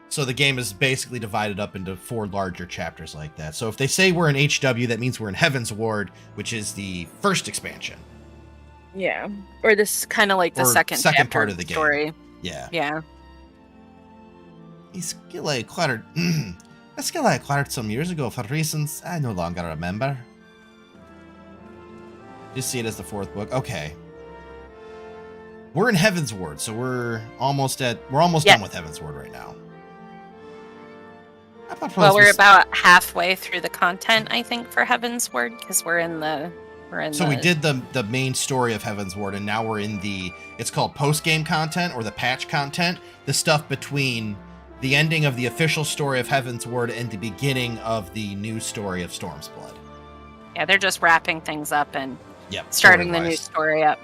So the game is basically divided up into 4 larger chapters like that. So if they say we're in HW, that means we're in Heaven's Ward, which is the first expansion. Yeah. Or this kind of like the second part of the story. Game. Yeah. Yeah. A skill I acquired some years ago for reasons I no longer remember. Just see it as the 4th book. Okay. We're in Heaven's Ward, so we're almost done with Heaven's Ward right now. Well, we're about halfway through the content, I think, for Heaven's Ward, because we did the main story of Heaven's Ward, and now we're in it's called post-game content, or the patch content, the stuff between the ending of the official story of Heaven's Ward and the beginning of the new story of Storm's Blood. Yeah, they're just wrapping things up and Yep, starting the new story up.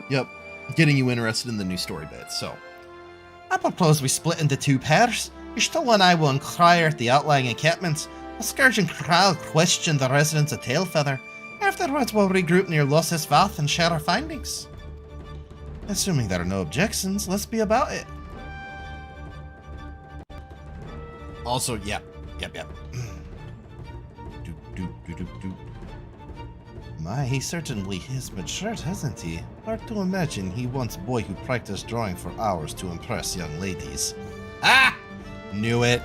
Yep, getting you interested in the new story bits. So, I propose we split into 2 pairs. Ishtal and I will inquire at the outlying encampments. Scourge and Kryle question the residents of Tailfeather. Afterwards, we'll regroup near Losses Vath and share our findings. Assuming there are no objections, let's be about it. Also, yep. My, he certainly has matured, hasn't he? Hard to imagine he once boy who practiced drawing for hours to impress young ladies. Ah! Knew it.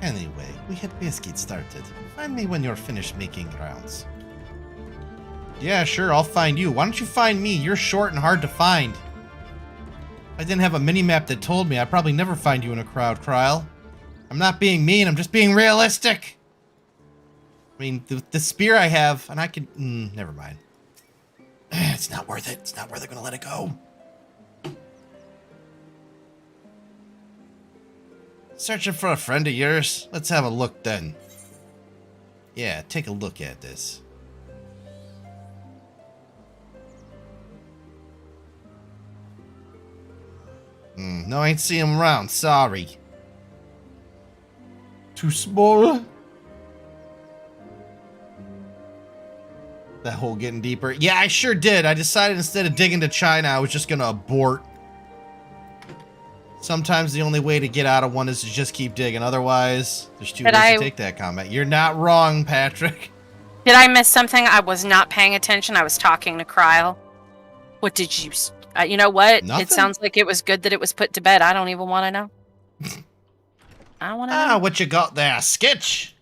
Anyway, we had best get started. Find me when you're finished making rounds. Yeah, sure, I'll find you. Why don't you find me? You're short and hard to find. If I didn't have a mini-map that told me, I'd probably never find you in a crowd, Kryle. I'm not being mean, I'm just being realistic. I mean, the spear I have, and I can... never mind. It's not worth it. It's not worth it. I'm gonna let it go. Searching for a friend of yours? Let's have a look then. Yeah, take a look at this. No, I ain't see him around. Sorry. Too small? That hole getting deeper. Yeah, I sure did. I decided instead of digging to China, I was just gonna abort. Sometimes the only way to get out of one is to just keep digging. Otherwise, there's two ways to take that comment. You're not wrong, Patrick. Did I miss something? I was not paying attention. I was talking to Kryle. What did you... you know what? Nothing? It sounds like it was good that it was put to bed. I don't even want to know. I don't want to know. What you got there? Sketch?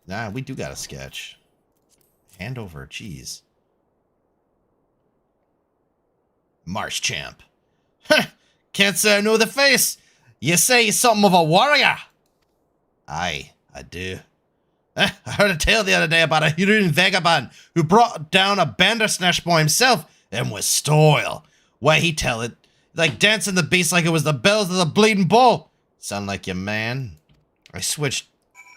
Nah, we do got a sketch. Hand over cheese. Marsh champ. Can't say I know the face. You say you're something of a warrior. Aye, I do. I heard a tale the other day about a Huron vagabond who brought down a bandersnatch by himself and with style. Why he tell it, like dancing the beast like it was the bells of the bleeding bull. Sound like your man? I switched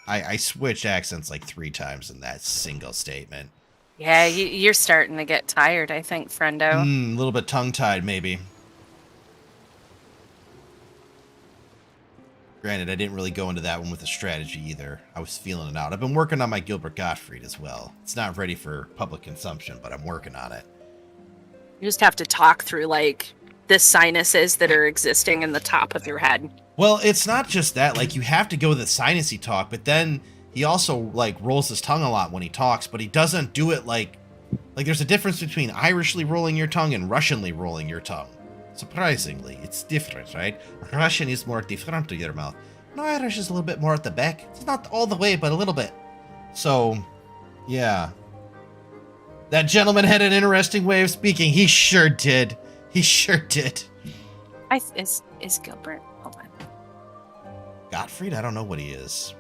accents like 3 times in that single statement. Yeah, you're starting to get tired, I think, friendo. A little bit tongue-tied, maybe. Granted, I didn't really go into that one with a strategy either. I was feeling it out. I've been working on my Gilbert Gottfried as well. It's not ready for public consumption, but I'm working on it. You just have to talk through, like, the sinuses that are existing in the top of your head. Well, it's not just that. Like, you have to go the sinusy talk, but then he also, like, rolls his tongue a lot when he talks, but he doesn't do it like there's a difference between Irishly rolling your tongue and Russianly rolling your tongue. Surprisingly, it's different, right? Russian is more different to your mouth. No, Irish is a little bit more at the back. It's not all the way, but a little bit. So, yeah. That gentleman had an interesting way of speaking. He sure did. He sure did. Is Gilbert? Hold on. Gottfried? I don't know what he is.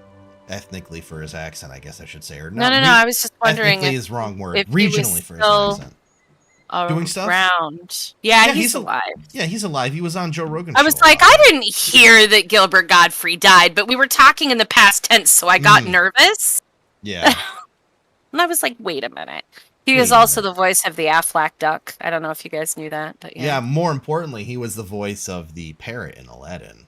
Ethnically for his accent, I guess I should say. Or No. I was just wondering. Ethnically is wrong word. Regionally for his accent. Doing stuff? Around. Yeah, he's alive. Yeah, he's alive. He was on Joe Rogan's show. I was like, I didn't hear that Gilbert Gottfried died, but we were talking in the past tense, so I got nervous. Yeah. And I was like, wait a minute. He was also the voice of the Aflac duck. I don't know if you guys knew that, but yeah. Yeah, more importantly, he was the voice of the parrot in Aladdin.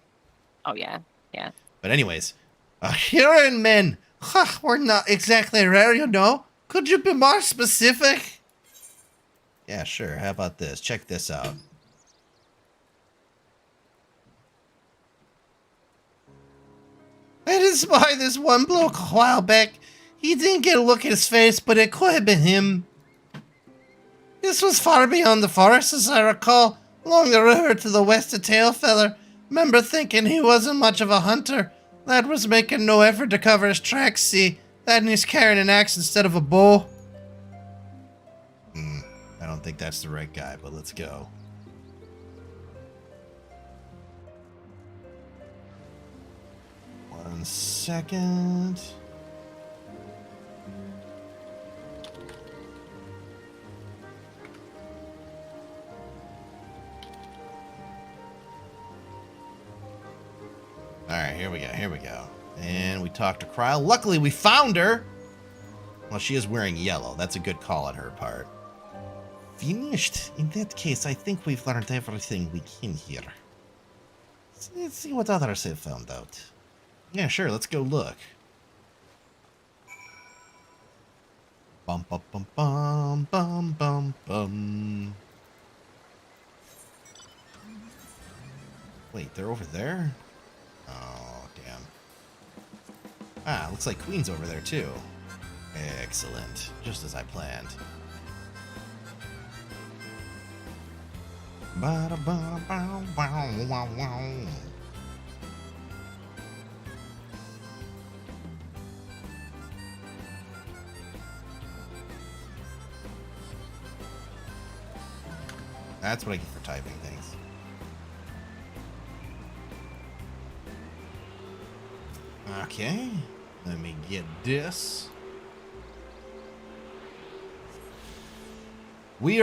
Oh, yeah. Yeah. But anyways, Huron men. We're not exactly rare, you know. Could you be more specific? Yeah, sure. How about this? Check this out. I did spy this one bloke a while back. He didn't get a look at his face, but it could have been him. This was far beyond the forest, as I recall, along the river to the west of Tailfeller. Remember thinking he wasn't much of a hunter. Lad was making no effort to cover his tracks, see. That and he's carrying an axe instead of a bow. I don't think that's the right guy, but let's go. One second. Alright, here we go. And we talked to Kryle. Luckily, we found her! Well, she is wearing yellow. That's a good call on her part. Finished? In that case, I think we've learned everything we can here. Let's see what others have found out. Yeah, sure, let's go look. Bum bum bum bum bum bum bum. Wait, they're over there? Oh, damn. Ah, looks like Queen's over there too. Excellent. Just as I planned. That's what I get for typing things. Okay, let me get this. We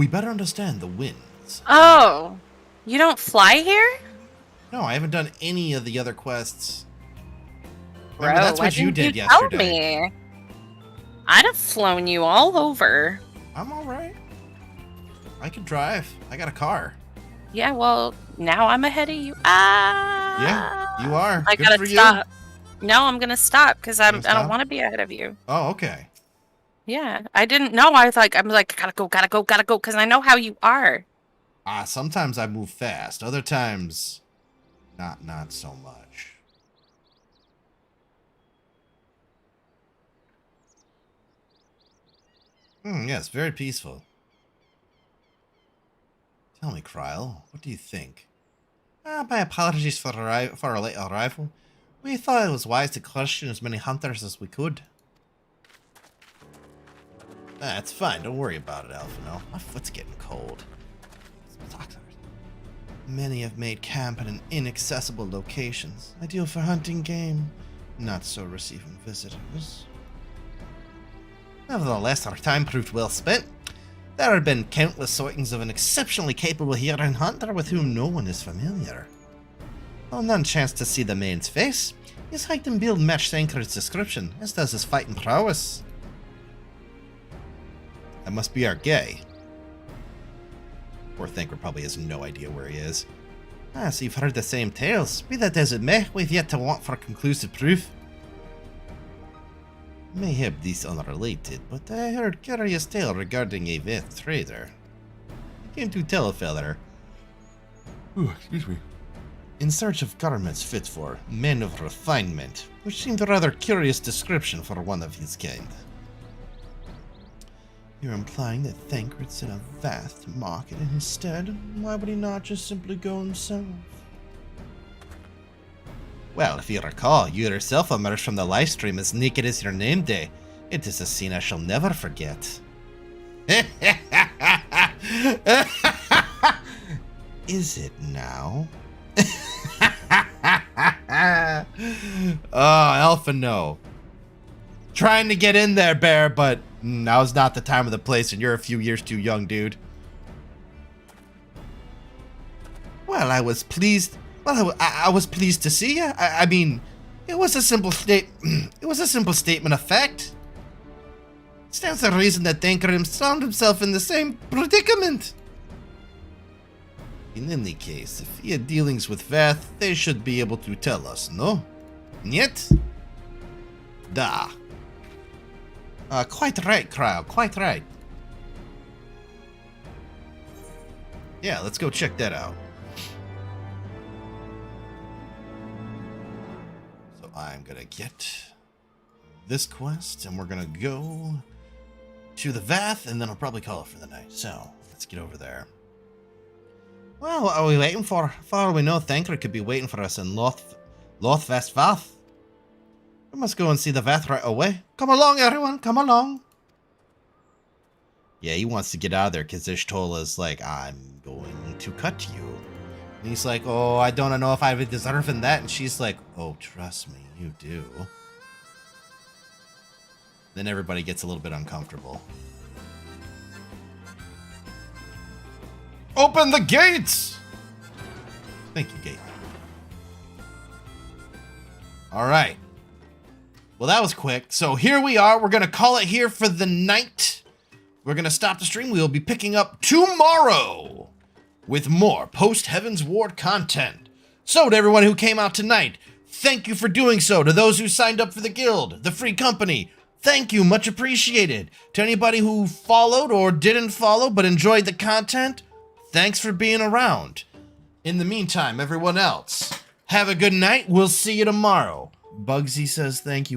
better understand the winds. Oh, you don't fly here? No, I haven't done any of the other quests. Bro, Remember, that's what you did tell yesterday. Me? I'd have flown you all over. I'm all right. I can drive. I got a car. Yeah, well, now I'm ahead of you. Ah. Yeah, you are. I Good gotta for stop. No, I'm gonna stop because I don't stop? want to be ahead of you. Oh, okay. Yeah, I didn't know. I'm like, gotta go, because I know how you are. Sometimes I move fast. Other times, not so much. Yes, very peaceful. Tell me, Kryl, what do you think? My apologies for our late arrival. We thought it was wise to question as many hunters as we could. It's fine. Don't worry about it, Alphino. My foot's getting cold. Many have made camp in inaccessible locations, ideal for hunting game, not so receiving visitors. Nevertheless, our time proved well spent. There have been countless sightings of an exceptionally capable hearing hunter with whom no one is familiar. Though none chanced to see the man's face, his height and build matched Thancred's description, as does his fighting prowess. That must be our guy. Poor Thancred probably has no idea where he is. So you've heard the same tales. Be that as it may, we've yet to want for conclusive proof. Mayhap these unrelated, but I heard a curious tale regarding a Veth trader. He came to tell a feller. Excuse me. In search of garments fit for men of refinement, which seemed a rather curious description for one of his kind. You're implying that Thancred's in a vast market instead? Why would he not just simply go himself? Well, if you recall, you yourself emerged from the livestream as naked as your name day. It is a scene I shall never forget. Is it now? Oh, Alphino. Trying to get in there, Bear, but now's not the time or the place, and you're a few years too young, dude. Well, I was pleased. Well, I was pleased to see you. I mean, it was a simple statement of fact. Stands to reason that Thancred found himself in the same predicament. In any case, if he had dealings with Veth, they should be able to tell us, no? Niet? Da. Quite right, Kryl, quite right. Yeah, let's go check that out. So I'm gonna get this quest, and we're gonna go to the Vath, and then I'll probably call it for the night. So, let's get over there. Well, what are we waiting for? For all we know, Thancred could be waiting for us in Lothvest Vath. We must go and see the Vath right away. Come along, everyone, come along. Yeah, he wants to get out of there because Ishtola's like, I'm going to cut you. And he's like, oh, I don't know if I would deserve in that. And she's like, oh, trust me, you do. Then everybody gets a little bit uncomfortable. Open the gates! Thank you, gate. All right. Well, that was quick. So here we are. We're going to call it here for the night. We're going to stop the stream. We'll be picking up tomorrow with more post-Heaven's Ward content. So to everyone who came out tonight, thank you for doing so. To those who signed up for the guild, the free company, thank you. Much appreciated. To anybody who followed or didn't follow but enjoyed the content, thanks for being around. In the meantime, everyone else, have a good night. We'll see you tomorrow. Bugsy says thank you.